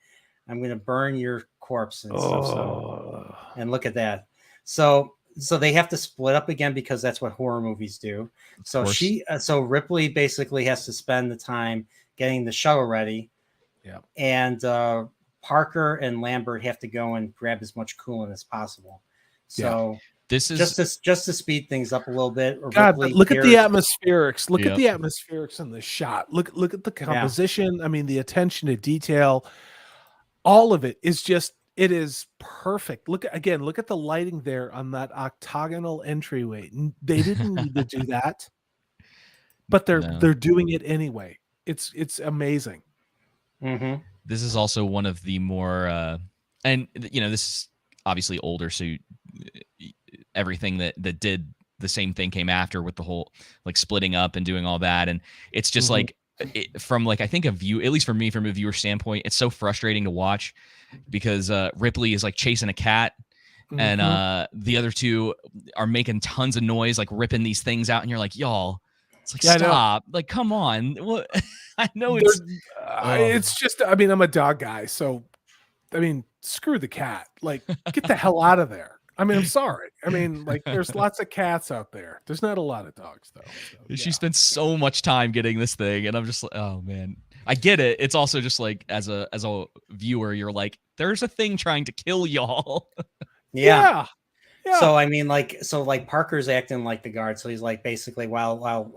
I'm going to burn your corpse and stuff. So, and look at that. So they have to split up again because that's what horror movies do. So so Ripley basically has to spend the time getting the shuttle ready. Yeah. And Parker and Lambert have to go and grab as much coolant as possible. So this is just to speed things up a little bit. God, Ripley but look at the hears- atmospherics. Look at the atmospherics in the shot. Look at the composition. I mean, the attention to detail. All of it is just, it is perfect. Look at the lighting there on that octagonal entryway. They didn't need to do that, but they're doing it anyway. It's amazing. Mm-hmm. This is also one of the more and you know, this is obviously older, so everything that did the same thing came after with the whole like splitting up and doing all that, and it's just like from like, I think a view, at least for me, from a viewer standpoint, it's so frustrating to watch because Ripley is like chasing a cat and the other two are making tons of noise, like ripping these things out, and you're like, y'all, it's like, stop, like, come on. What? I know it's just, I mean, I'm a dog guy, so I mean, screw the cat. Like, get the hell out of there. I mean, I'm sorry. I mean, like, there's lots of cats out there. There's not a lot of dogs, though. So, She spent so much time getting this thing, and I'm just like, oh man, I get it. It's also just like, as a viewer, you're like, there's a thing trying to kill y'all. Yeah. So I mean, like Parker's acting like the guard. So he's like, basically, while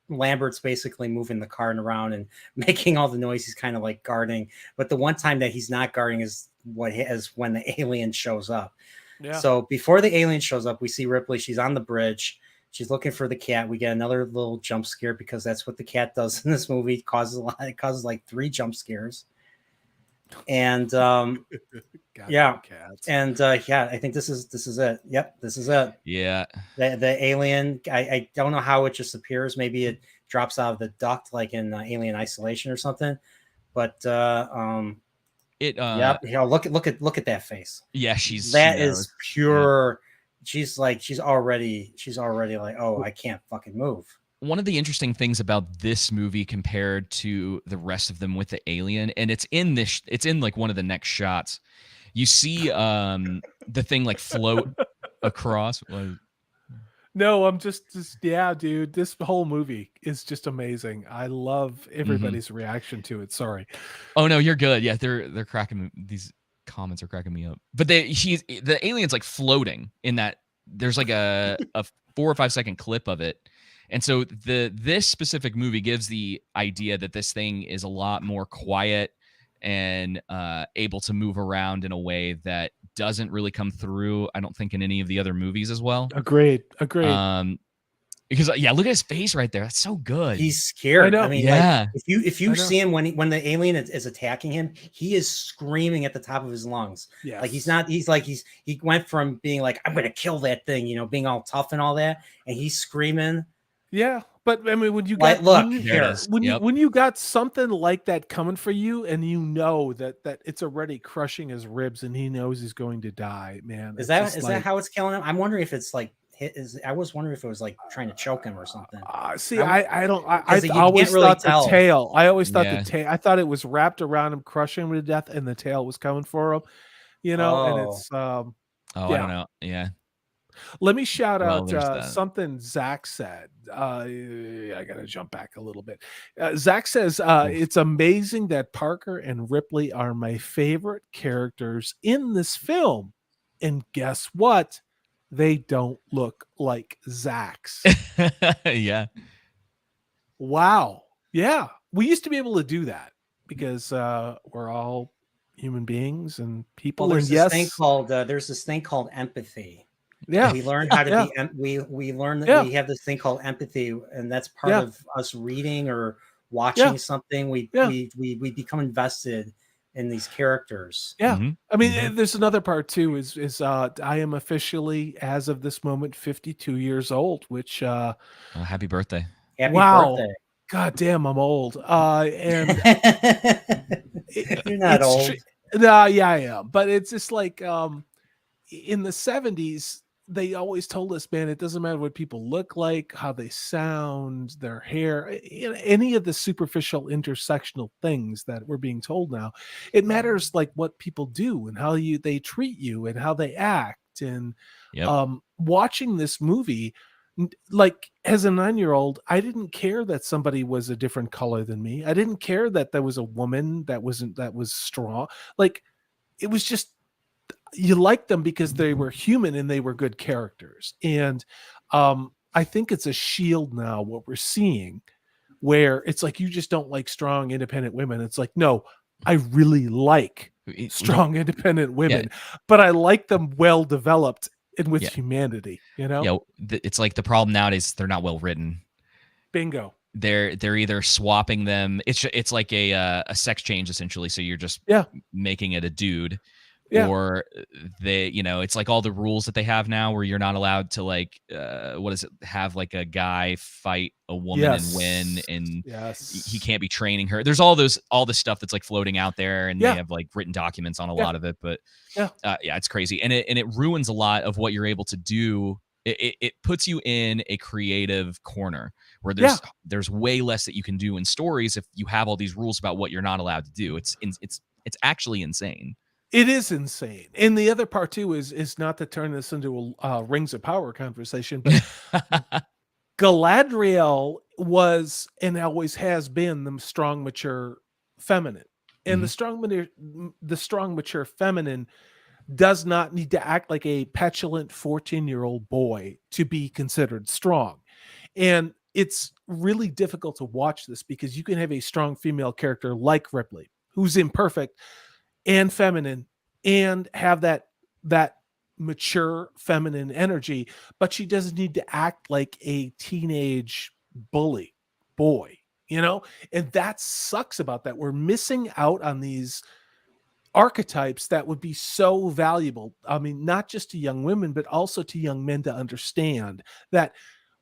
Lambert's basically moving the cart around and making all the noise, he's kind of like guarding. But the one time that he's not guarding is when the alien shows up. Yeah. So before the alien shows up, we see Ripley. She's on the bridge. She's looking for the cat. We get another little jump scare because that's what the cat does in this movie. It causes like 3 jump scares. And cats. And I think this is it. Yep, this is it. Yeah. The alien. I don't know how it just appears. Maybe it drops out of the duct like in Alien Isolation or something. But look at that face. Yeah, is pure. Yeah. She's already like, oh, I can't fucking move. One of the interesting things about this movie compared to the rest of them with the alien, and it's in like one of the next shots, you see the thing like float across. No, I'm just yeah, dude. This whole movie is just amazing. I love everybody's reaction to it. Sorry. Oh no, you're good. Yeah, they're cracking me. These comments are cracking me up. But the alien's like floating in that. There's like a 4 or 5 second clip of it. And so this specific movie gives the idea that this thing is a lot more quiet and able to move around in a way that doesn't really come through, I don't think, in any of the other movies as well. Agreed. Because look at his face right there. That's so good. He's scared. I mean, yeah. Like, if you see him when the alien is attacking him, he is screaming at the top of his lungs. Yes. Like he went from being like, I'm gonna kill that thing, being all tough and all that, and he's screaming. Yeah, but I mean, when you got when you got something like that coming for you, and you know that it's already crushing his ribs, and he knows he's going to die, man. Is that how it's killing him? I'm wondering if it's like I was wondering if it was like trying to choke him or something. I always thought the tail. I always thought the tail. I thought it was wrapped around him, crushing him to death, and the tail was coming for him. And it's I don't know. Yeah. Let me shout out something Zaxx said. I got to jump back a little bit. Zaxx says, it's amazing that Parker and Ripley are my favorite characters in this film. And guess what? They don't look like Zaxx. Yeah. Wow. Yeah. We used to be able to do that because we're all, human beings and Well, people. there's And this thing yes, called empathy. yeah, We learn how to yeah, be we learn that yeah, we have this thing called empathy, and that's part yeah, of us reading or yeah, watching something. We yeah, we we we become invested in these characters. yeah. Mhm. I mean, Mhm. there's another part too. Is I am officially, as of this moment, 52 years old. Which Happy birthday. Happy wow, birthday. god damn, I'm old. And You're not it's old. nah, yeah, I am. But it's just like in the 70s, they always told us, man, it doesn't matter what people look like, how they sound, their hair, any of the superficial intersectional things that we're being told now. It matters like what people do and how they treat you and how they act. And Yep. watching this movie, like as a 9-year-old, I didn't care that somebody was a different color than me. I didn't care that there was a woman that was strong. Like it was just, you liked them because they were human and they were good characters. And I think it's a shield now, what we're seeing, where it's like you just don't like strong, independent women. It's like, no, I really like strong, independent Yeah. women, but I like them well developed and with Yeah. humanity, you know? Yeah. It's like the problem nowadays, they're not well written. Bingo. They're either swapping them. It's like a sex change essentially. So you're just Yeah. making it a dude. Yeah. Or it's like all the rules that they have now where you're not allowed to like what is it, have like a guy fight a woman and win, and yes, he can't be training her. There's all this stuff that's like floating out there, and Yeah. they have like written documents on a Yeah. lot of it. But Yeah. yeah, it's crazy, and it ruins a lot of what you're able to do. It puts you in a creative corner where there's way less that you can do in stories if you have all these rules about what you're not allowed to do. It's actually insane. It is insane. And the other part too is not to turn this into a Rings of Power conversation, but Galadriel was and always has been the strong, mature feminine. And the strong, mature feminine does not need to act like a petulant 14-year-old boy to be considered strong. And it's really difficult to watch this because you can have a strong female character like Ripley, who's imperfect and feminine and have that mature feminine energy, but she doesn't need to act like a teenage bully boy, you know? And that sucks about that. We're missing out on these archetypes that would be so valuable. I mean, not just to young women, but also to young men to understand that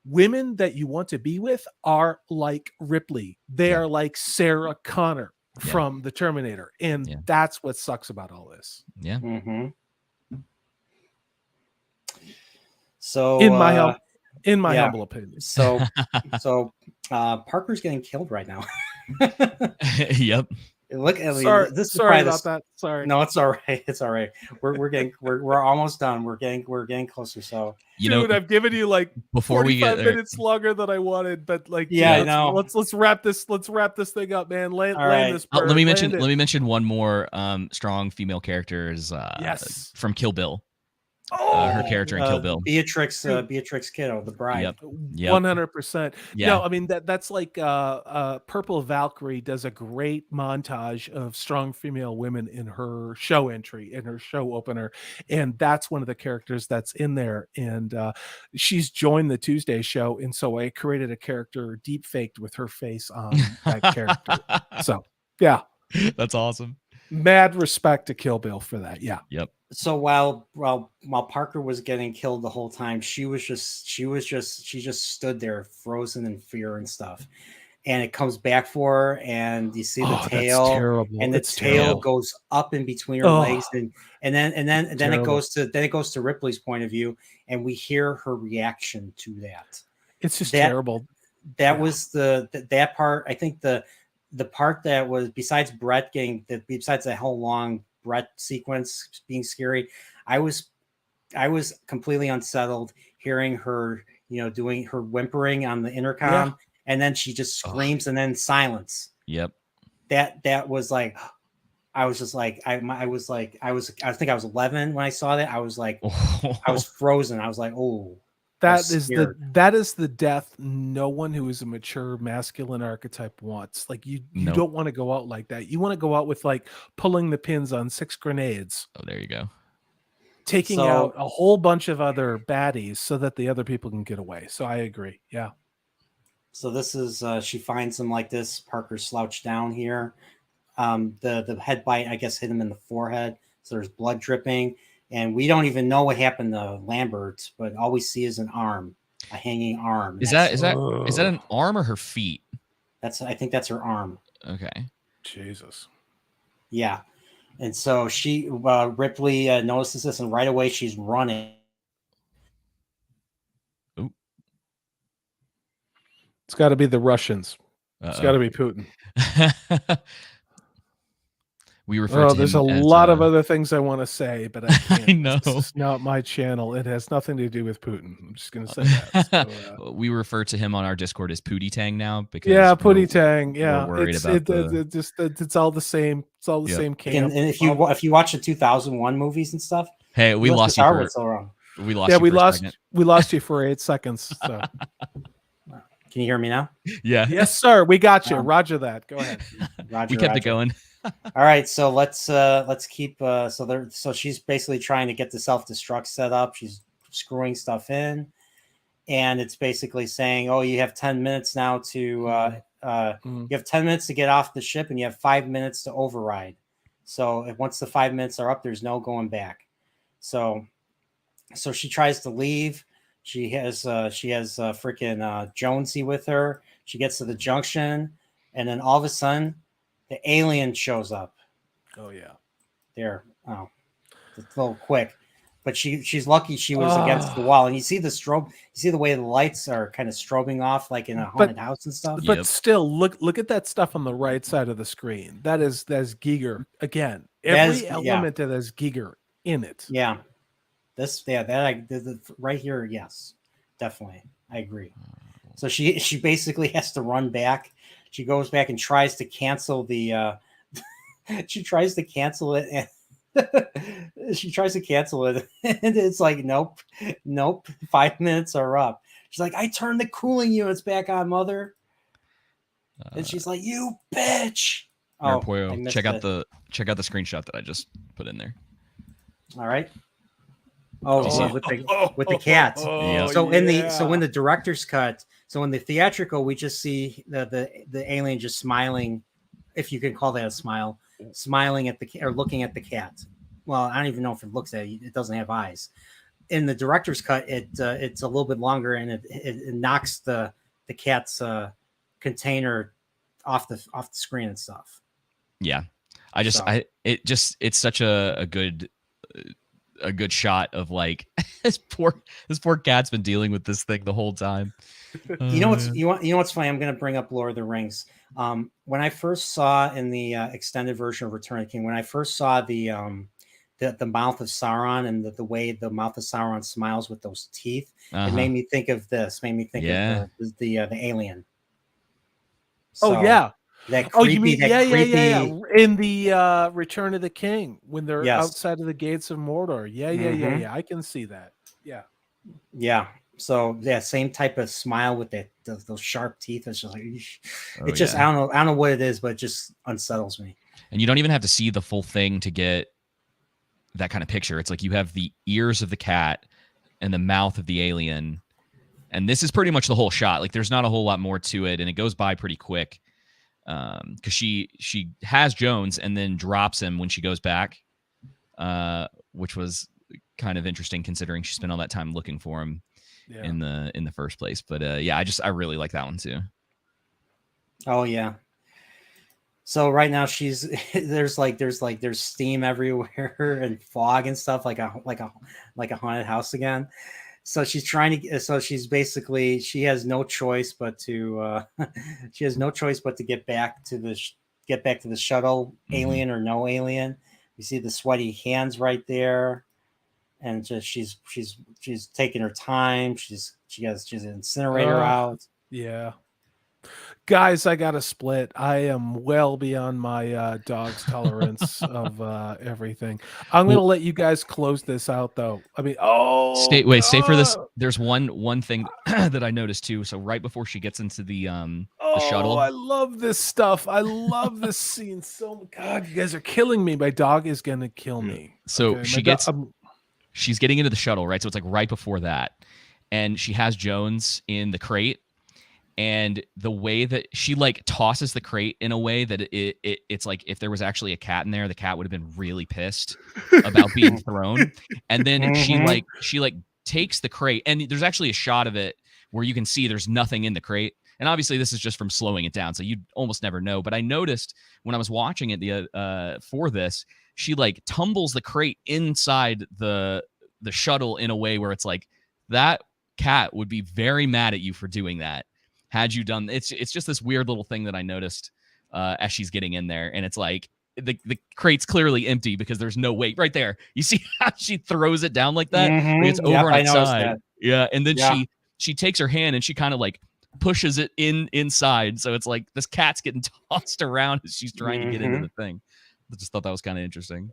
women that you want to be with are like Ripley. They are like Sarah Connor from the Terminator. And that's what sucks about all this. Yeah. Mm-hmm. So in my humble opinion. So Parker's getting killed right now. Yep. Look at sorry, this. Sorry about that. Sorry. No, it's all right. It's all right. We're almost done. We're getting closer. So dude, I've given you like before 45 minutes longer than I wanted, but like, yeah, dude, I know. Let's wrap this thing up, man. Land this. Let me mention one more strong female character is from Kill Bill. Her character in Kill Bill, Beatrix Kiddo, the bride. Yep. 100%. Yeah. No, I mean that's like Purple Valkyrie does a great montage of strong female women in her show entry, in her show opener, and that's one of the characters that's in there. And she's joined the Tuesday show, and so I created a character deep faked with her face on that character. So yeah, that's awesome. Mad respect to Kill Bill for that. Yeah. Yep. So while Parker was getting killed the whole time, she just stood there frozen in fear and stuff. And it comes back for her, and you see the tail, and the tail goes up in between her legs, and then it goes to Ripley's point of view, and we hear her reaction to that. It's just terrible. That was that part. I think the part that was besides the whole long Brett sequence being scary, I was completely unsettled hearing her, doing her whimpering on the intercom, and then she just screams and then silence. Yep. That was like, I was just like, I think I was 11 when I saw that. I was like, I was frozen. I was like, oh, That is scared. the death no one who is a mature masculine archetype wants. Like you Nope. don't want to go out like that. You want to go out with like pulling the pins on 6 grenades, Oh, there you go. taking So- out a whole bunch of other baddies so that the other people can get away. So I agree. Yeah. So this is she finds him like this. Parker slouched down here. The head bite, I guess, hit him in the forehead. So there's blood dripping, and we don't even know what happened to Lambert, but all we see is an arm, a hanging arm. Is that an arm or her feet? I think that's her arm. Okay. Jesus. Yeah. And so Ripley notices this, and right away she's running. Ooh. It's got to be the Russians. It's got to be Putin. We refer to there's him a as, lot of other things I want to say, but I can't. I know. This is not my channel. It has nothing to do with Putin. I'm just going to say that. So, we refer to him on our Discord as Pootie Tang now because Pootie Tang. Yeah, we're worried it's all the same. It's all the same camp. And if you watch the 2001 movies and stuff, Hey, we lost you for so wrong. we lost you we for a lost second. we lost you for 8 seconds. So. Can you hear me now? Yeah. Yes, sir. We got you. Roger that. Go ahead. Roger, We kept it going. All right, so let's keep so she's basically trying to get the self-destruct set up. She's screwing stuff in, and it's basically saying, "Oh, you have 10 minutes now to you have 10 minutes to get off the ship, and you have 5 minutes to override. So once the 5 minutes are up, there's no going back." So she tries to leave. She has freaking Jonesy with her. She gets to the junction, and then all of a sudden, the alien shows up. Oh yeah. There. Oh, it's a little quick, but she's lucky she was against the wall. And you see the strobe. You see the way the lights are kind of strobing off, like in a haunted house and stuff. But still, look at that stuff on the right side of the screen. That's Giger again. Every element of that's Giger in it. Yeah. Right here. Yes, definitely. I agree. So she basically has to run back. She goes back and tries to cancel the. She tries to cancel it, and she tries to cancel it, and it's like, nope. 5 minutes are up. She's like, I turned the cooling units back on, mother. And she's like, you bitch. Nerdporeal, check out the screenshot that I just put in there. All right. With the cat. So in the director's cut, so in the theatrical, we just see the alien just smiling, if you can call that a smile, smiling at or looking at the cat. Well, I don't even know if it looks at it. It doesn't have eyes. In the director's cut, it's a little bit longer, and it knocks the cat's container off the screen and stuff. Yeah, it's such a good shot of like this poor cat's been dealing with this thing the whole time. You know what's funny? I'm going to bring up Lord of the Rings. When I first saw in the extended version of Return of the King, when I first saw the mouth of Sauron and the way the mouth of Sauron smiles with those teeth, it made me think of this. Made me think of the alien. So, that creepy, you mean in the Return of the King when they're outside of the gates of Mordor. Yeah. I can see that. Yeah. So same type of smile with those sharp teeth. It's just like I don't know what it is, but it just unsettles me. And you don't even have to see the full thing to get that kind of picture. It's like you have the ears of the cat and the mouth of the alien, and this is pretty much the whole shot. Like there's not a whole lot more to it, and it goes by pretty quick. Because she has Jones and then drops him when she goes back, which was kind of interesting considering she spent all that time looking for him in the first place. But I really like that one too. Oh yeah. So right now there's steam everywhere and fog and stuff like a haunted house again. So she's she has no choice but to get back to the shuttle, alien or no alien. You see the sweaty hands right there, and just she's taking her time. She's an incinerator out. Yeah. Guys, I got to split. I am well beyond my dog's tolerance of everything. I'm going to Well, let you guys close this out, though. I mean, stay for this. There's one thing that I noticed too. So right before she gets into the shuttle, I love this stuff. I love this scene so much. God, you guys are killing me. My dog is going to kill me. so Okay, she gets she's getting into the shuttle, right? So it's like right before that, and she has Jones in the crate. And the way that she like tosses the crate in a way that it's like if there was actually a cat in there, the cat would have been really pissed about being thrown. And then she takes the crate, and there's actually a shot of it where you can see there's nothing in the crate. And obviously this is just from slowing it down, so you almost never know. But I noticed when I was watching it for this, she like tumbles the crate inside the shuttle in a way where it's like that cat would be very mad at you for doing that. Had you done it's just this weird little thing that I noticed as she's getting in there, and it's like the crate's clearly empty because there's no weight right there. You see how she throws it down like that? Like it's over on its side. Yeah, and then she takes her hand and she kind of like pushes it inside, so it's like this cat's getting tossed around as she's trying to get into the thing. I just thought that was kind of interesting.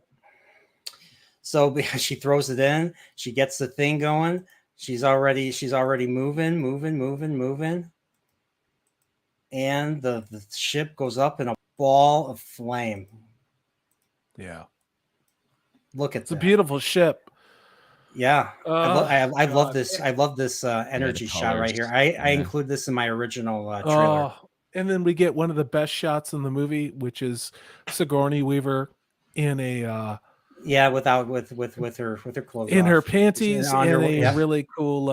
So she throws it in, she gets the thing going, she's already moving. And the ship goes up in a ball of flame. Yeah. Look at it's a beautiful ship. Yeah. I love this. I love this energy shot right here. I include this in my original trailer. And then we get one of the best shots in the movie, which is Sigourney Weaver in a with her clothes in off. her panties and a really cool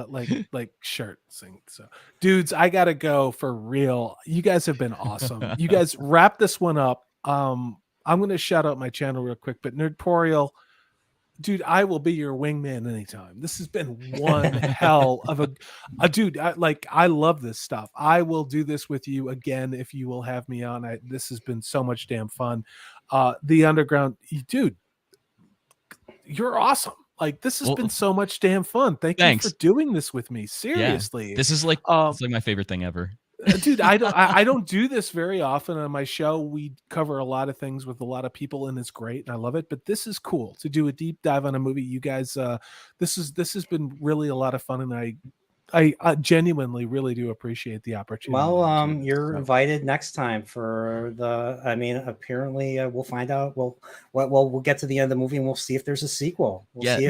like shirt thing. So dudes, I gotta go for real. You guys have been awesome. You guys wrap this one up. I'm gonna shout out my channel real quick, but Nerdporeal, dude, I will be your wingman anytime. This has been one hell of a dude. I love this stuff. I will do this with you again if you will have me on. This has been so much damn fun. The Underground, dude, you're awesome. Like this has been so much damn fun. Thanks you for doing this with me. Seriously, this is like it's like my favorite thing ever. Dude, I don't do this very often on my show. We cover a lot of things with a lot of people, and it's great, and I love it. But this is cool to do a deep dive on a movie. You guys, this has been really a lot of fun, and I genuinely really do appreciate the opportunity. Well, you're invited next time for the. I mean, apparently, we'll find out. We'll get to the end of the movie and we'll see if there's a sequel. Maybe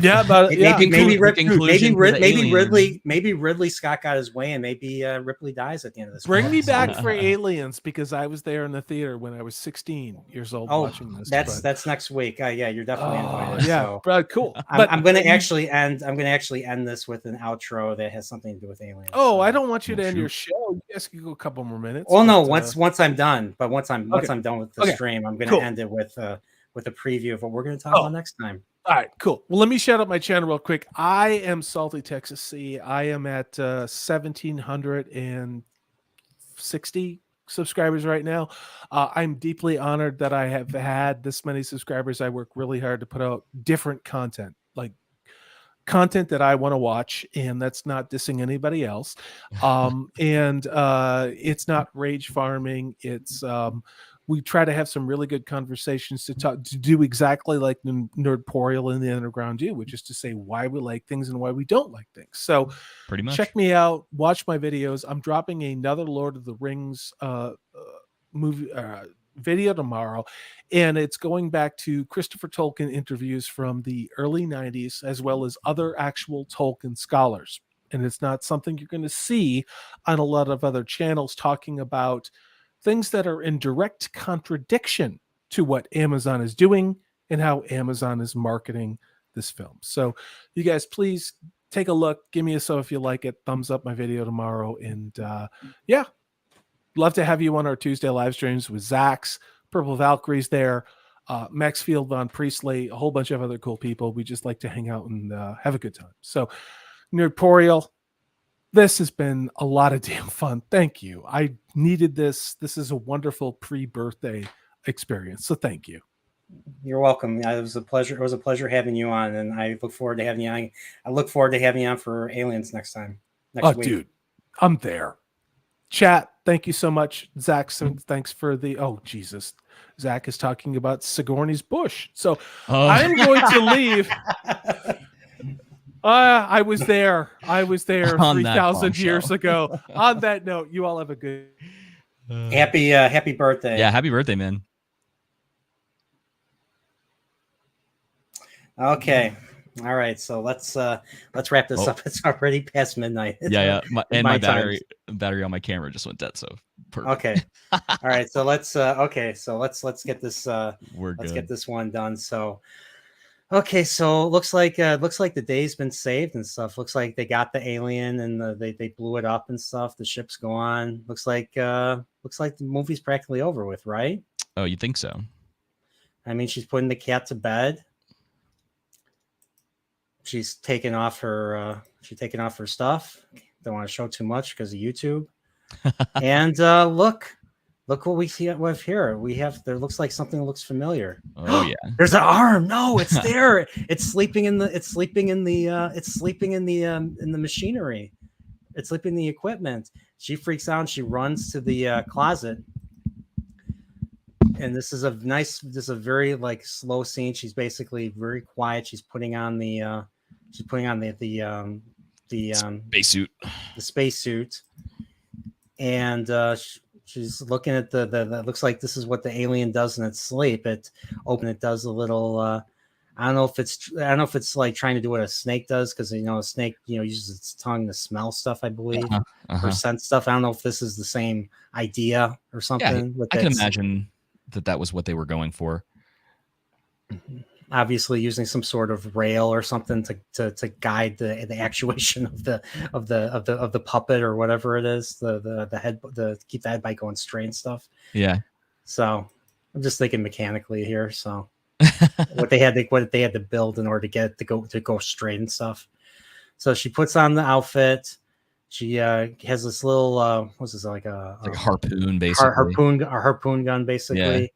Ridley Scott got his way, and maybe Ripley dies at the end of this. Bring me back for Aliens, because I was there in the theater when I was 16 years old watching this. That's next week. Yeah, you're definitely invited. Yeah, so. Cool. I'm going to actually end this with an outro that has something to do with Aliens. I don't want you to end your show. You guys can go a couple more minutes. Well, no, once I'm done. But once I'm done with the stream, I'm going to end it with a preview of what we're going to talk about next time. All right, cool. Well, let me shout out my channel real quick. I am Salty Texas C. I am at 1,760 subscribers right now. I'm deeply honored that I have had this many subscribers. I work really hard to put out different content, like content that I want to watch, and that's not dissing anybody else. And it's not rage farming. It's we try to have some really good conversations to do exactly like Nerdporeal and the Underground do, which is to say why we like things and why we don't like things. So pretty much check me out, watch my videos. I'm dropping another Lord of the Rings movie video tomorrow, and it's going back to Christopher Tolkien interviews from the early 90s, as well as other actual Tolkien scholars. And it's not something you're going to see on a lot of other channels talking about things that are in direct contradiction to what Amazon is doing and how Amazon is marketing this film. So you guys, please take a look, give me a if you like it, thumbs up my video tomorrow, and love to have you on our Tuesday live streams with Zaxx, Purple Valkyries there, Maxfield Von Priestley, a whole bunch of other cool people. We just like to hang out and have a good time. So Nerdporeal, this has been a lot of damn fun. Thank you. I needed this. This is a wonderful pre-birthday experience. So thank you. You're welcome. It was a pleasure. It was a pleasure having you on, and I look forward to having you on. I look forward to having you on for Aliens next time. Next week. Dude, I'm there. Chat, thank you so much. Zaxx, thanks for the, oh, Jesus. Zach is talking about Sigourney's Bush. So I'm going to leave. I was there. I was there On that 3,000 years bombshell. ago. On that note, you all have a good. Happy birthday. Yeah, happy birthday, man. Okay. All right. So let's wrap this up. It's already past midnight. Yeah. My time. battery on my camera just went dead. So perfect. Okay. All right. So let's get this We're get this one done. So okay, so looks like the day's been saved and stuff. Looks like they got the alien and they blew it up and stuff. The ship's gone. Looks like the movie's practically over with, right? Oh, you think so? I mean, she's putting the cat to bed. She's taking off her stuff. Don't want to show too much because of YouTube. And look what we see with here. There looks like something that looks familiar. Oh yeah. There's an arm. No, it's there. It's sleeping in the machinery. It's sleeping in the equipment. She freaks out and she runs to the closet. And this is a very like slow scene. She's basically very quiet. She's putting on the spacesuit. The spacesuit. And she's looking at the looks like this is what the alien does in its sleep. It does a little I don't know if it's like trying to do what a snake does, because a snake uses its tongue to smell stuff, I believe, or sense stuff. I don't know if this is the same idea or something. Yeah, I can imagine that was what they were going for. Obviously using some sort of rail or something to guide the actuation of the puppet or whatever it is, the head, keep the head by going straight and stuff. Yeah. So I'm just thinking mechanically here. So what they had to build in order to get it to go straight and stuff. So she puts on the outfit. She has this little what's this, like a harpoon, basically. Harpoon gun, basically. Yeah.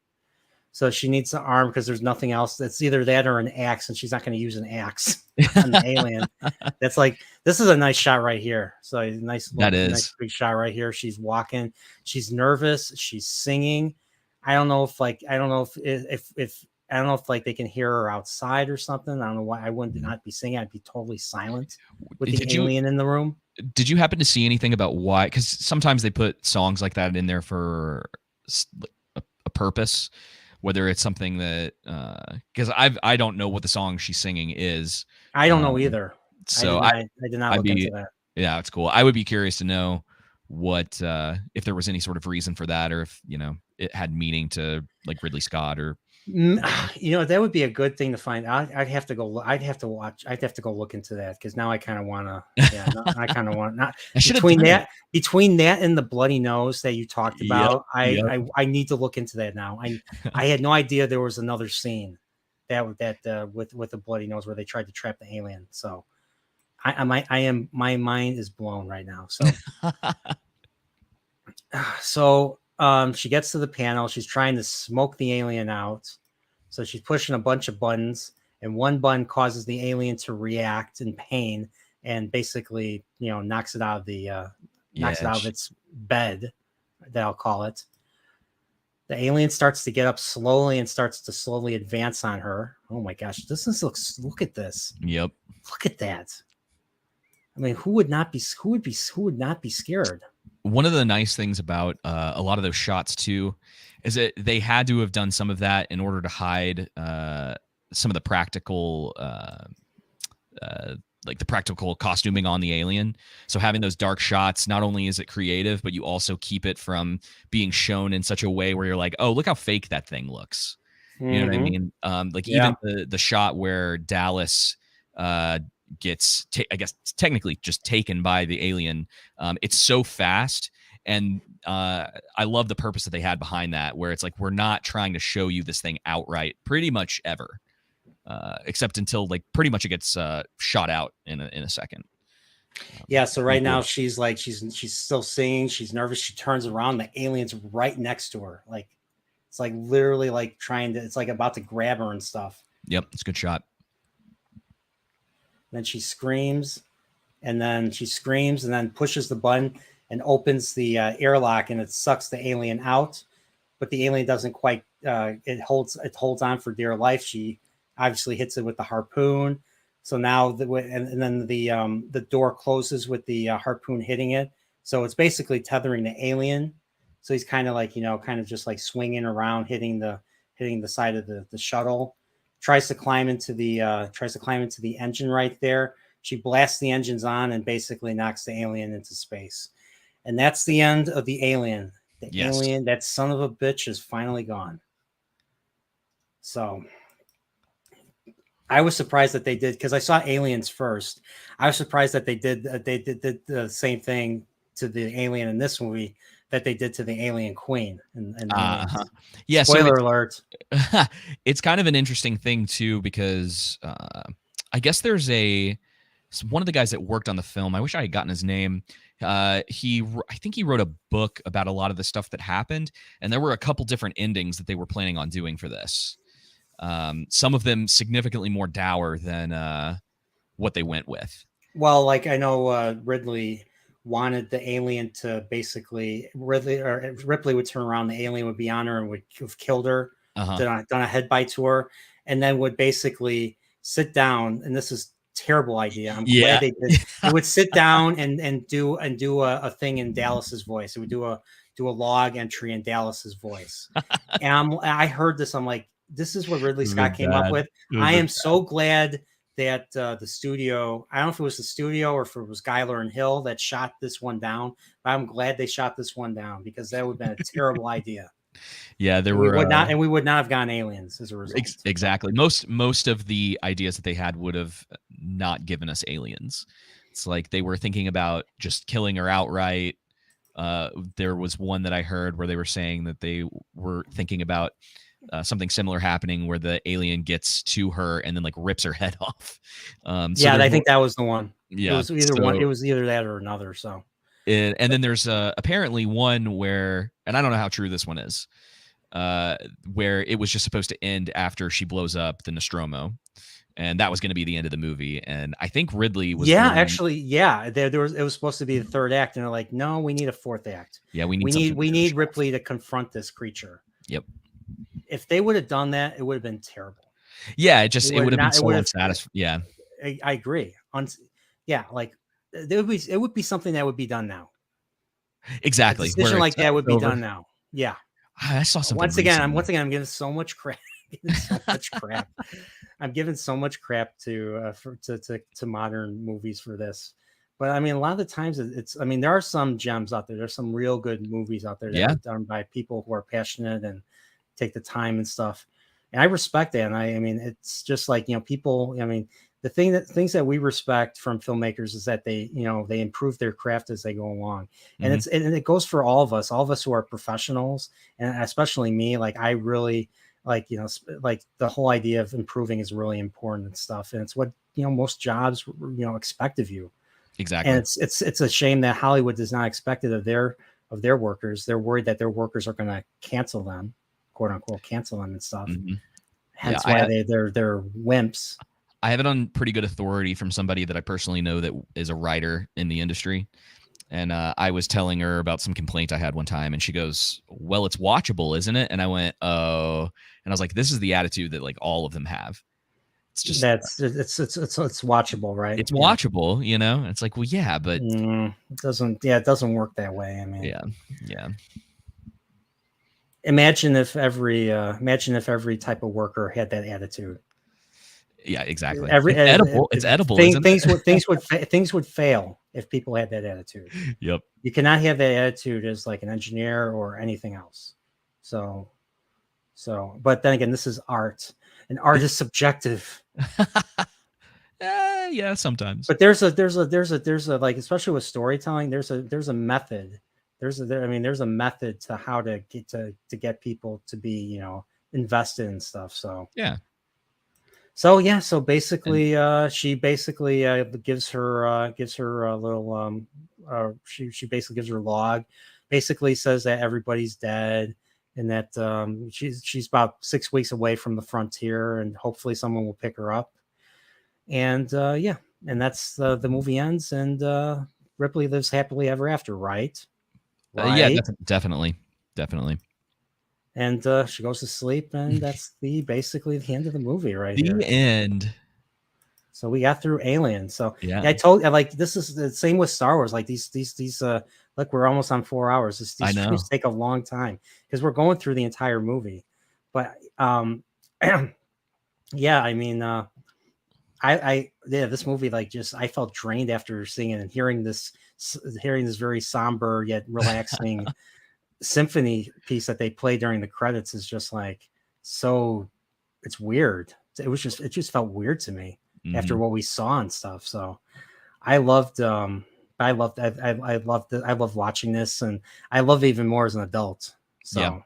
So she needs the arm because there's nothing else. It's either that or an axe, and she's not going to use an axe on the alien. That's like, this is a nice shot right here. So a nice big shot right here. She's walking. She's nervous. She's singing. I don't know if like they can hear her outside or something. I don't know why I would not be singing. I'd be totally silent with the alien in the room. Did you happen to see anything about why? Because sometimes they put songs like that in there for a purpose. Whether it's something that, because I don't know what the song she's singing is. I don't know either. So I did not look into that. Yeah, it's cool. I would be curious to know what if there was any sort of reason for that, or if it had meaning to like Ridley Scott or. That would be a good thing to find out. I'd have to go look into that, because now I kind of want to. Yeah, I kind of want not between that and the bloody nose that you talked about. Yep. I need to look into that now. I had no idea there was another scene with the bloody nose where they tried to trap the alien. So my mind is blown right now. So she gets to the panel. She's trying to smoke the alien out. So she's pushing a bunch of buttons, and one button causes the alien to react in pain and basically, knocks it out of its bed, that I'll call it. The alien starts to get up slowly and starts to slowly advance on her. Oh my gosh, look at this. Yep. Look at that. I mean, who would not be scared? One of the nice things about a lot of those shots too is that they had to have done some of that in order to hide some of the practical like the practical costuming on the alien. So having those dark shots, not only is it creative, but you also keep it from being shown in such a way where you're like, oh, look how fake that thing looks. Mm-hmm. You know what I mean? Even the shot where Dallas gets I guess technically just taken by the alien. It's so fast, and I love the purpose that they had behind that, where it's like, we're not trying to show you this thing outright pretty much ever, except until like pretty much it gets shot out in a second. Yeah, so right now she's still singing, she's nervous, she turns around, the alien's right next to her, like it's like literally like it's like about to grab her and stuff. Yep, it's a good shot. Then she screams and then pushes the button, and opens the airlock, and it sucks the alien out, but the alien doesn't quite. It holds on for dear life. She obviously hits it with the harpoon. So now and then the door closes with the harpoon hitting it. So it's basically tethering the alien. So he's kind of like, kind of just like swinging around, hitting the side of the shuttle. Tries to climb into the engine right there. She blasts the engines on and basically knocks the alien into space. And that's the end of the alien. The alien, that son of a bitch, is finally gone. So I was surprised that they did, because I saw Aliens first. I was surprised that they did the same thing to the alien in this movie that they did to the alien queen. Yeah. Spoiler alert. It's kind of an interesting thing too, because I guess there's one of the guys that worked on the film. I wish I had gotten his name. I think he wrote a book about a lot of the stuff that happened, and there were a couple different endings that they were planning on doing for this. Some of them significantly more dour than what they went with. Well, like I know Ridley wanted the alien to basically Ripley would turn around, the alien would be on her and would have killed her, done a head bite to her, and then would basically sit down. And this is terrible idea. I'm glad they did. It would sit down and do a thing in Dallas's voice. It would do a log entry in Dallas's voice. And I heard this. I'm like, this is what Ridley Scott came up with. I am so glad that the studio, I don't know if it was the studio or if it was Geiler and Hill that shot this one down, but I'm glad they shot this one down, because that would have been a terrible idea. Yeah, we would not have gotten Aliens as a result. Exactly. Most of the ideas that they had would have not given us Aliens. It's like they were thinking about just killing her outright. There was one that I heard where they were saying that they were thinking about something similar happening, where the alien gets to her and then like rips her head off. I think that was the one. Yeah, it was either one. It was either that or another. So, and then there's apparently one where, and I don't know how true this one is, where it was just supposed to end after she blows up the Nostromo, and that was going to be the end of the movie. And I think Ridley was there was, it was supposed to be the third act, and they're like, no, we need a fourth act. Yeah, we need Ripley to confront this creature. Yep. If they would have done that, it would have been terrible. Yeah, it would have been so unsatisfying. Yeah, I agree. Like it would be something that would be done now. Exactly. A decision like that would be done now. Yeah. I saw something. Once again, I'm giving so much crap. I'm giving so much crap to modern movies for this. But I mean, a lot of the times there are some gems out there. There's some real good movies out there that are done by people who are passionate and take the time and stuff. And I respect that. And I mean, it's just like, people, the things that we respect from filmmakers is that they improve their craft as they go along. And it goes for all of us who are professionals, and especially me. Like, I really like the whole idea of improving is really important and stuff. And it's what, most jobs, expect of you. Exactly. And it's a shame that Hollywood does not expect it of their workers. They're worried that their workers are going to cancel them, quote unquote, cancel them and stuff. Hence why they're wimps. I have it on pretty good authority from somebody that I personally know that is a writer in the industry. And I was telling her about some complaint I had one time, and she goes, well, it's watchable, isn't it? And I went, oh, and I was like, this is the attitude that like all of them have. It's just, it's watchable, right? It's watchable, it's like, well, yeah, but it doesn't work that way. I mean, yeah. Imagine if every type of worker had that attitude. Yeah, exactly. It's edible. Things would fail if people had that attitude. Yep. You cannot have that attitude as like an engineer or anything else. So, but then again, this is art, and art is subjective. Yeah, sometimes. But there's a like, especially with storytelling, there's a method. There's a method to how to get people to be, invested in stuff. So yeah. So basically, she basically gives her a little she basically gives her log, basically says that everybody's dead, and that she's about 6 weeks away from the frontier, and hopefully someone will pick her up. And and that's the movie ends, and Ripley lives happily ever after, right? Yeah, definitely. And she goes to sleep, and that's basically the end of the movie right The here. end. So we got through Alien. So Yeah. I told like this is the same with Star Wars. Like these look, we're almost on 4 hours. These I know. movies take a long time because we're going through the entire movie. But yeah, I mean, this movie, like, just I felt drained after seeing it and hearing this very somber yet relaxing symphony piece that they play during the credits is just like so. It's weird. It just felt weird to me after what we saw and stuff. So I loved I loved watching this, and I love it even more as an adult. So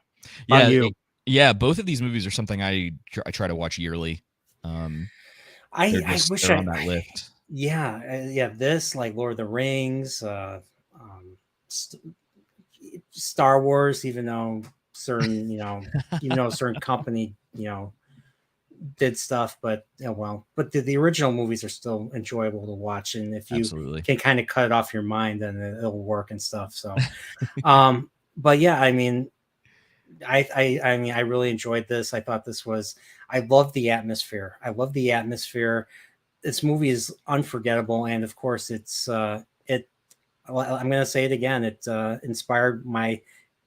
yeah, both of these movies are something I try to watch yearly. I wish they're on that list. Yeah, this, like, Lord of the Rings, Star Wars, even though certain certain company did stuff, but but the original movies are still enjoyable to watch, and if you can kind of cut it off your mind, then it'll work and stuff. So but yeah, I mean, I really enjoyed this. I thought I love the atmosphere. This movie is unforgettable, and of course it's I'm gonna say it again, it inspired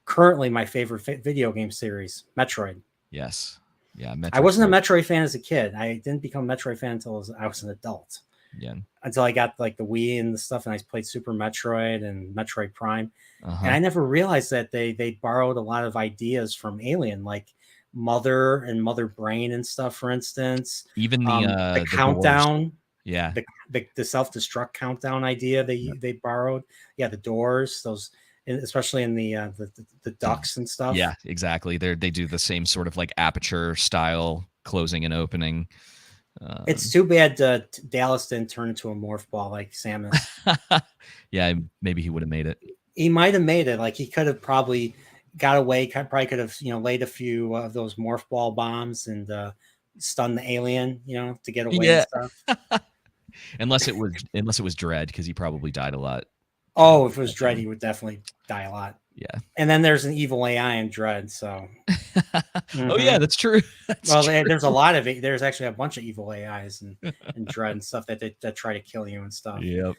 currently my favorite video game series, Metroid. Yes. Yeah, Metroid. I wasn't a Metroid fan as a kid. I didn't become a Metroid fan until I was an adult. Yeah. Until I got like the Wii and the stuff, and I played Super Metroid and Metroid Prime. Uh-huh. And I never realized that they borrowed a lot of ideas from Alien, like Mother and Mother Brain and stuff, for instance. Even the countdown. Doors. Yeah. The self-destruct countdown idea they borrowed. Yeah, the doors, those, especially in the ducks and stuff. Yeah, exactly. They do the same sort of like aperture style closing and opening. It's too bad Dallas didn't turn into a morph ball like Samus. Yeah, maybe he would have made it. He might have made it. Like, he could have probably got away. Probably could have laid a few of those morph ball bombs and stunned the alien, to get away and stuff. Unless it was Dredd, because he probably died a lot. Oh, if it was Dredd, he would definitely die a lot. Yeah. And then there's an evil AI in Dredd, so. Oh yeah, that's true. There's a lot of it. There's actually a bunch of evil AIs and Dredd and stuff that try to kill you and stuff. Yep.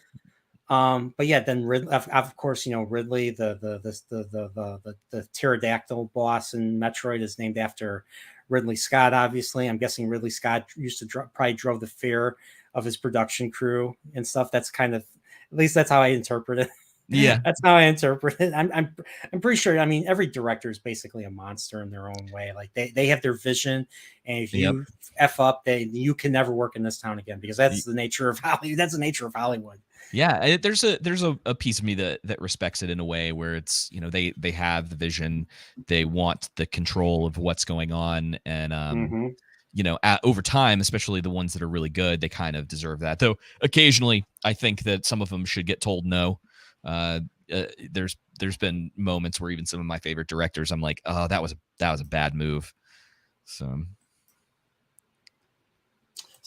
But yeah, then of course, Ridley, the pterodactyl boss in Metroid, is named after Ridley Scott. Obviously, I'm guessing Ridley Scott used to probably drove the fear of his production crew and stuff. That's kind of, at least that's how I interpret it. Yeah, that's how I interpret it. I'm pretty sure. I mean, every director is basically a monster in their own way. Like they have their vision, and if you f up, you can never work in this town again, because that's the nature of Hollywood. That's the nature of Hollywood. Yeah, there's a piece of me that respects it in a way where it's, they have the vision, they want the control of what's going on, and over time, especially the ones that are really good, they kind of deserve that. Though occasionally, I think that some of them should get told no. There's been moments where even some of my favorite directors, I'm like, oh, that was a bad move. So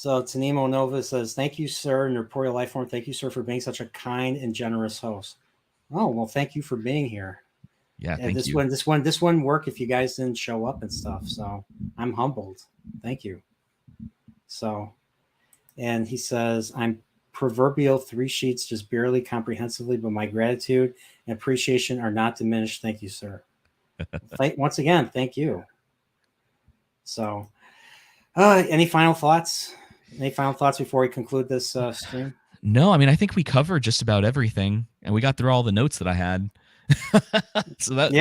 Tanimo Nova says, "Thank you, sir, Nerdporeal Lifeform. Thank you, sir, for being such a kind and generous host." Oh, well, thank you for being here. Yeah, thank you. This wouldn't work if you guys didn't show up and stuff. So I'm humbled. Thank you. So, and he says, "I'm proverbial 3 sheets, just barely comprehensively, but my gratitude and appreciation are not diminished. Thank you, sir." Once again, thank you. So, any final thoughts? Any final thoughts before we conclude this stream? No, I mean, I think we covered just about everything, and we got through all the notes that I had. So that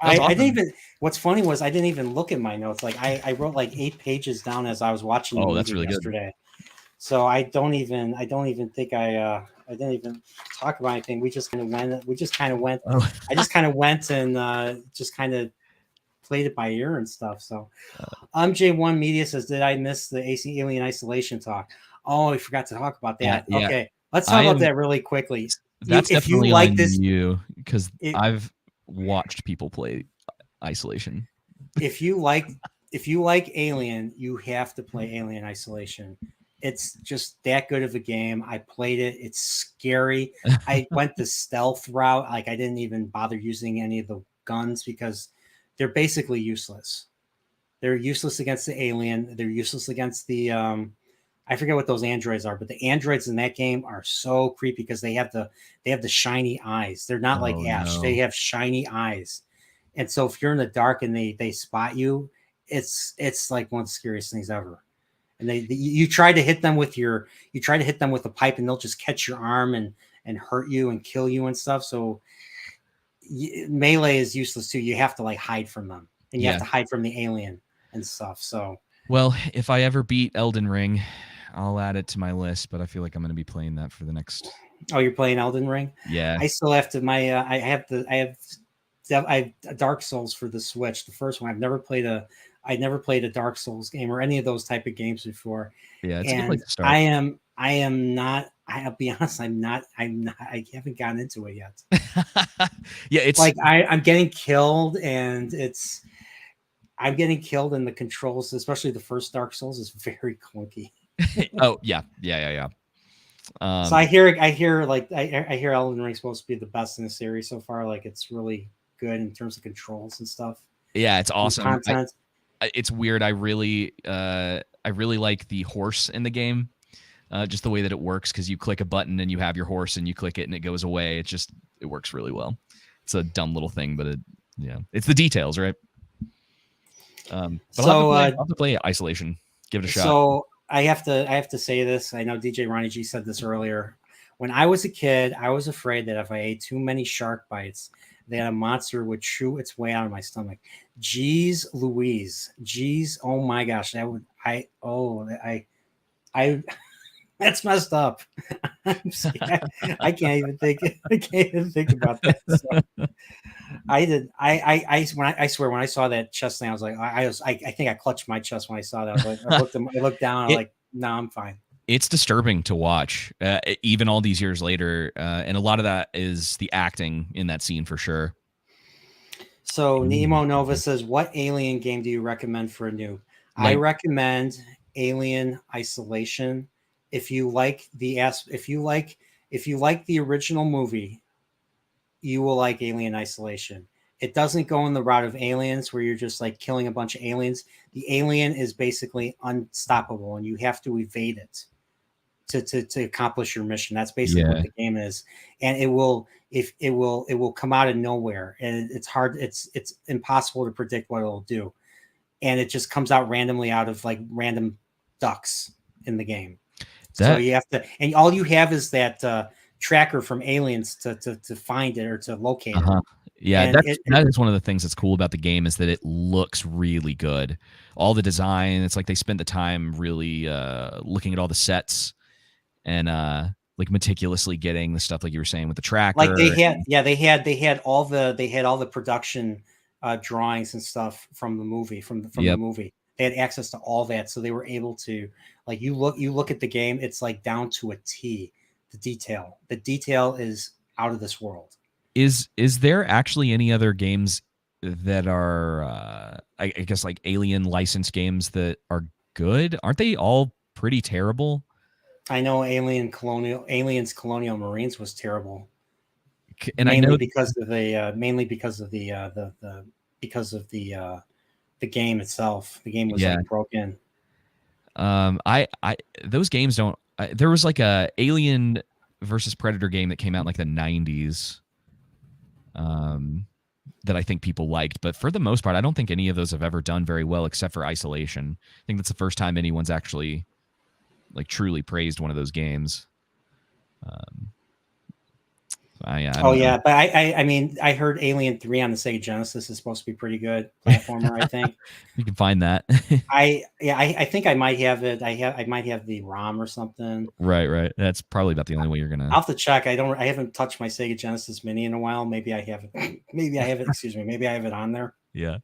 I didn't even. What's funny was I didn't even look at my notes. Like I wrote like 8 pages down as I was watching the movie really yesterday. Good. So I don't even think I didn't even talk about anything. We just kind of went. Oh. I just kind of went and just kind of played it by ear and stuff. So J1 Media says, "Did I miss the AC Alien Isolation talk?" Oh, I forgot to talk about that. Yeah. Okay, let's talk about that really quickly. That's definitely you like on this, you, because I've watched people play Isolation. If you like Alien, you have to play Alien Isolation. it's just that good of a game. I played it. It's scary. I went the stealth route. Like I didn't even bother using any of the guns because they're basically useless. They're useless against the alien. They're useless against the I forget what those androids are, but the androids in that game are so creepy because they have the shiny eyes. They're not like Ash. No. They have shiny eyes. And so if you're in the dark and they spot you, it's like one of the scariest things ever. And you try to hit them with a pipe and they'll just catch your arm and hurt you and kill you and stuff. So melee is useless too. You have to like hide from them and you have to hide from the alien and stuff. So well, if I ever beat Elden Ring, I'll add it to my list, but I feel like I'm going to be playing that for the next. Oh, you're playing Elden Ring? Yeah. I still have to I have Dark Souls for the Switch, the first one. I've never played a Dark Souls game or any of those type of games before. Yeah, it's a good place to start. I am not. I'll be honest. I haven't gotten into it yet. Yeah, it's like I'm getting killed, and I'm getting killed, and the controls, especially the first Dark Souls, is very clunky. Oh yeah. So I hear Elden Ring's supposed to be the best in the series so far. Like it's really good in terms of controls and stuff. Yeah, it's awesome. Content. It's weird. I really like the horse in the game. Just the way that it works, because you click a button and you have your horse and you click it and it goes away. It works really well. It's a dumb little thing, but it's the details, right? But I'll have to play Isolation. Give it a shot. So I have to say this. I know DJ Ronnie G said this earlier. When I was a kid, I was afraid that if I ate too many shark bites, that a monster would chew its way out of my stomach. Jeez Louise. Jeez, oh my gosh. That's messed up. I can't even think about that. So I swear when I saw that chest thing, I was like, I think I clutched my chest when I saw that. I was like, I looked down, I was like, no, I'm fine. It's disturbing to watch, even all these years later, and a lot of that is the acting in that scene for sure. So Nemo Nova says, "What alien game do you recommend for a noob?" I recommend Alien Isolation. If you like the original movie, you will like Alien Isolation. It doesn't go in the route of Aliens where you're just like killing a bunch of aliens. The alien is basically unstoppable and you have to evade it to accomplish your mission. That's basically what the game is. And it will come out of nowhere, and it's hard. It's impossible to predict what it'll do. And it just comes out randomly out of like random ducks in the game. So you have to, and all you have is that tracker from Aliens to find it or to locate it. Yeah, that is one of the things that's cool about the game, is that it looks really good. All the design, it's like they spent the time really looking at all the sets and like meticulously getting the stuff, like you were saying, with the tracker. Like they had all the production drawings and stuff from the movie, from the movie. They had access to all that, so they were able to, like, you look at the game, it's like down to a T. The detail is out of this world. Is there actually any other games that are I guess like Alien licensed games that are good? Aren't they all pretty terrible? I know Aliens Colonial Marines was terrible, and mainly I know because of the game itself. The game was like broken. I those games don't. There was like a Alien versus Predator game that came out in like the 90s. That I think people liked, but for the most part, I don't think any of those have ever done very well, except for Isolation. I think that's the first time anyone's actually like truly praised one of those games. But I mean, I heard Alien 3 on the Sega Genesis is supposed to be pretty good platformer. I think you can find that. I think I might have it. I might have the ROM or something. Right. That's probably about the only way you're gonna. I'll have to check. I haven't touched my Sega Genesis Mini in a while. Maybe I have it. Maybe I have it. Excuse me. Maybe I have it on there. Yeah.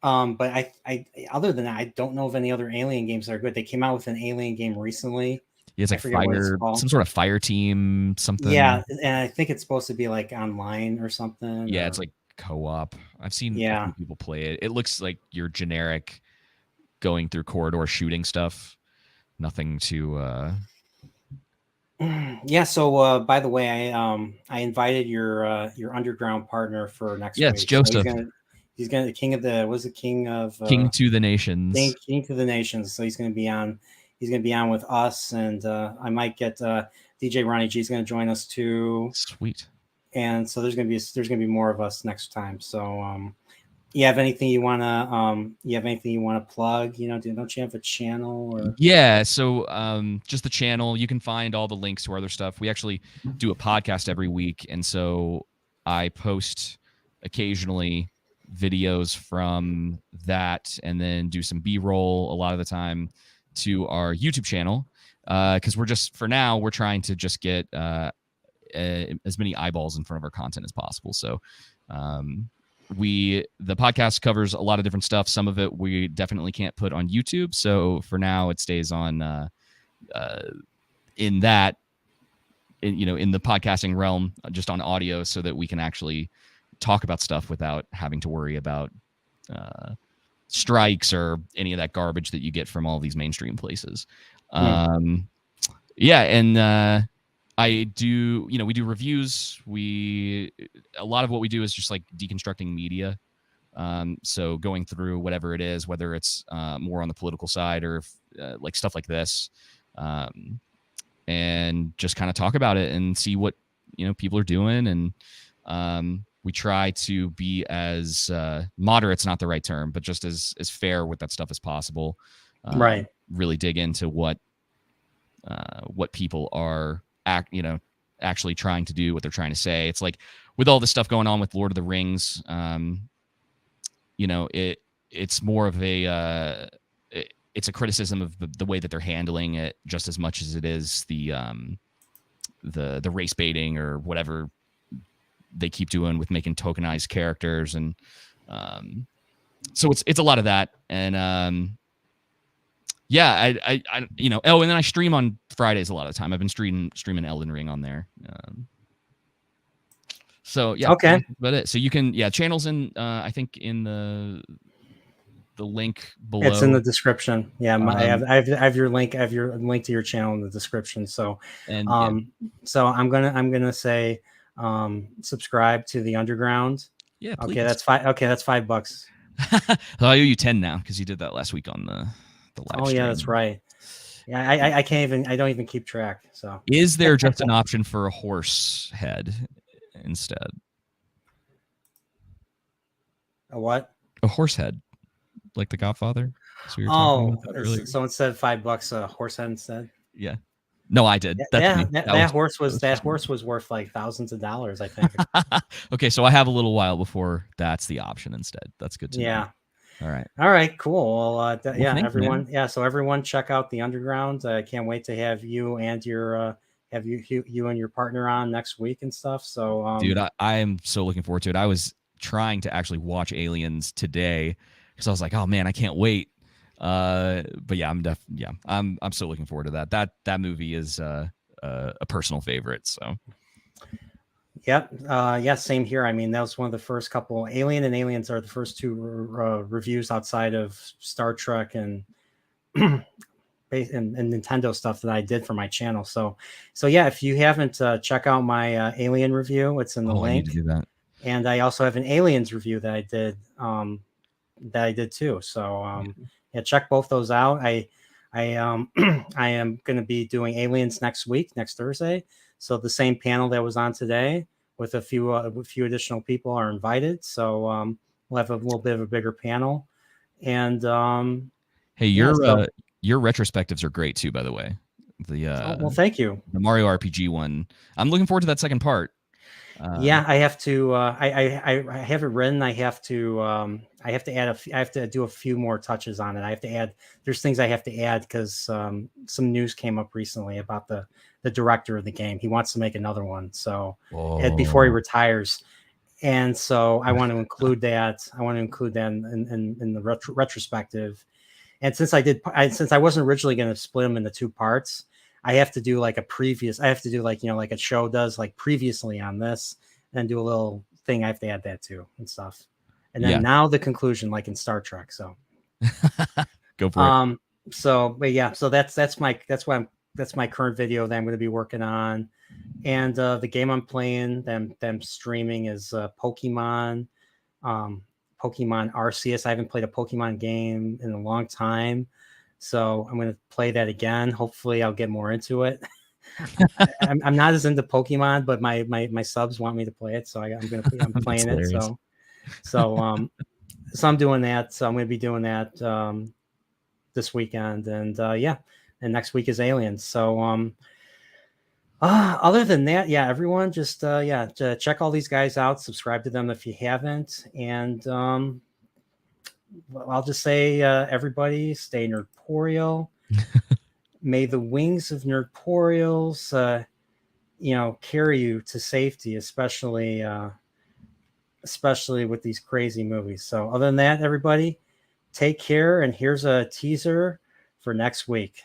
But I other than that, I don't know of any other Alien games that are good. They came out with an Alien game recently. Yeah, it's like some sort of fire team, something. Yeah, and I think it's supposed to be like online or something. Yeah, it's like co-op. I've seen a few people play it. It looks like your generic going through corridor shooting stuff. nothing to. Yeah. So by the way, I invited your underground partner for next Yeah, week. it's Joseph, So he's gonna the king of the was the king of King to the Nations. King to the Nations. So he's gonna be on. He's gonna be on with us, and I might get DJ Ronnie G is gonna join us too. Sweet. And so there's gonna be more of us next time. So you have anything you wanna plug? You know, don't you have a channel or? Yeah, so just the channel. You can find all the links to our other stuff. We actually do a podcast every week, and so I post occasionally videos from that, and then do some B-roll a lot of the time to our YouTube channel, because for now we're trying to just get as many eyeballs in front of our content as possible. So the podcast covers a lot of different stuff. Some of it we definitely can't put on YouTube, so for now it stays on in the podcasting realm, just on audio, so that we can actually talk about stuff without having to worry about strikes or any of that garbage that you get from all these mainstream places. Yeah, and I do, we do reviews. A lot of what we do is just like deconstructing media. So going through whatever it is, whether it's more on the political side or like stuff like this, and just kind of talk about it and see what people are doing. And we try to be as moderate's not the right term, but just as fair with that stuff as possible. Right. Really dig into what people are actually trying to do, what they're trying to say. It's like with all this stuff going on with Lord of the Rings, it's more of it's a criticism of the way that they're handling it, just as much as it is the race baiting or whatever they keep doing with making tokenized characters. And so it's a lot of that. And yeah, I and then I stream on Fridays a lot of the time. I've been streaming Elden Ring on there. So yeah, okay, that's about it. So you can channels in I think in the link below. It's in the description. Yeah, I have your link. I have your link to your channel in the description. So so I'm gonna say subscribe to the Underground. Yeah, please. Okay, that's $5. Okay, that's $5. I owe you 10 now because you did that last week on the live stream. Yeah, that's right. Yeah, I don't even keep track. So is there just an option for a horse head instead? A what? A horse head, like the Godfather. So instead of $5, a horse head instead. Yeah. No, I did. That horse was worth like thousands of dollars, I think. Okay, so I have a little while before that's the option instead. That's good to know. All right, cool. Well, everyone, man. So everyone check out the Underground. I can't wait to have you and your you and your partner on next week and stuff. So dude, I am so looking forward to it. I was trying to actually watch Aliens today because I was like, oh man, I can't wait. But yeah, I'm so looking forward to that. That movie is a personal favorite. So yep. Same here. I mean, that was one of the first couple. Alien and Aliens are the first two reviews outside of Star Trek and and Nintendo stuff that I did for my channel. So yeah, if you haven't check out my Alien review, it's in the link. I need to do that. And I also have an Aliens review that I did too. So yeah, check both those out. I am going to be doing Aliens next Thursday. So the same panel that was on today with a few additional people are invited. So we'll have a little bit of a bigger panel. And hey, your retrospectives are great too, by the way. Well, thank you. The Mario RPG one. I'm looking forward to that second part. I have to. I have it written. I have to add I have to do a few more touches on it. I have to add. There's things I have to add because some news came up recently about the director of the game. He wants to make another one. So before he retires, and so I want to include that. I want to include that in the retrospective. And since I wasn't originally going to split them into two parts, I have to do like like a show does, like previously on this, and then do a little thing. I have to add that too and stuff. And then now the conclusion, like in Star Trek. So go for it. but yeah, so that's my current video that I'm going to be working on, and the game I'm playing, them streaming is Pokemon, Pokemon Arceus. I haven't played a Pokemon game in a long time, so I'm going to play that again. Hopefully, I'll get more into it. I'm not as into Pokemon, but my subs want me to play it, so I'm playing it. So I'm doing that. So I'm going to be doing that this weekend, and and next week is Aliens. So other than that, yeah, everyone just check all these guys out, subscribe to them if you haven't, and I'll just say everybody stay nerdporeal. May the wings of Nerdporeals carry you to safety, especially with these crazy movies. So other than that, everybody, take care, and here's a teaser for next week.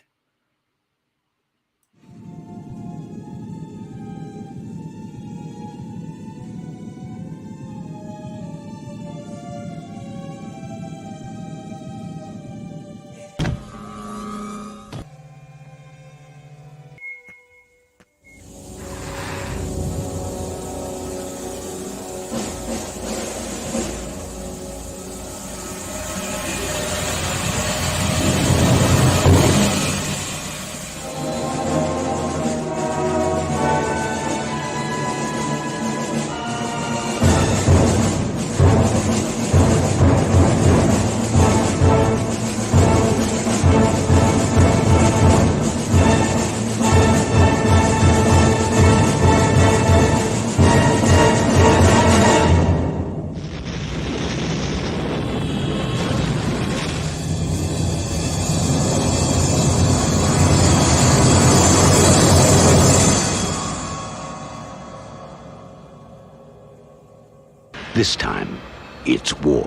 This time, it's war.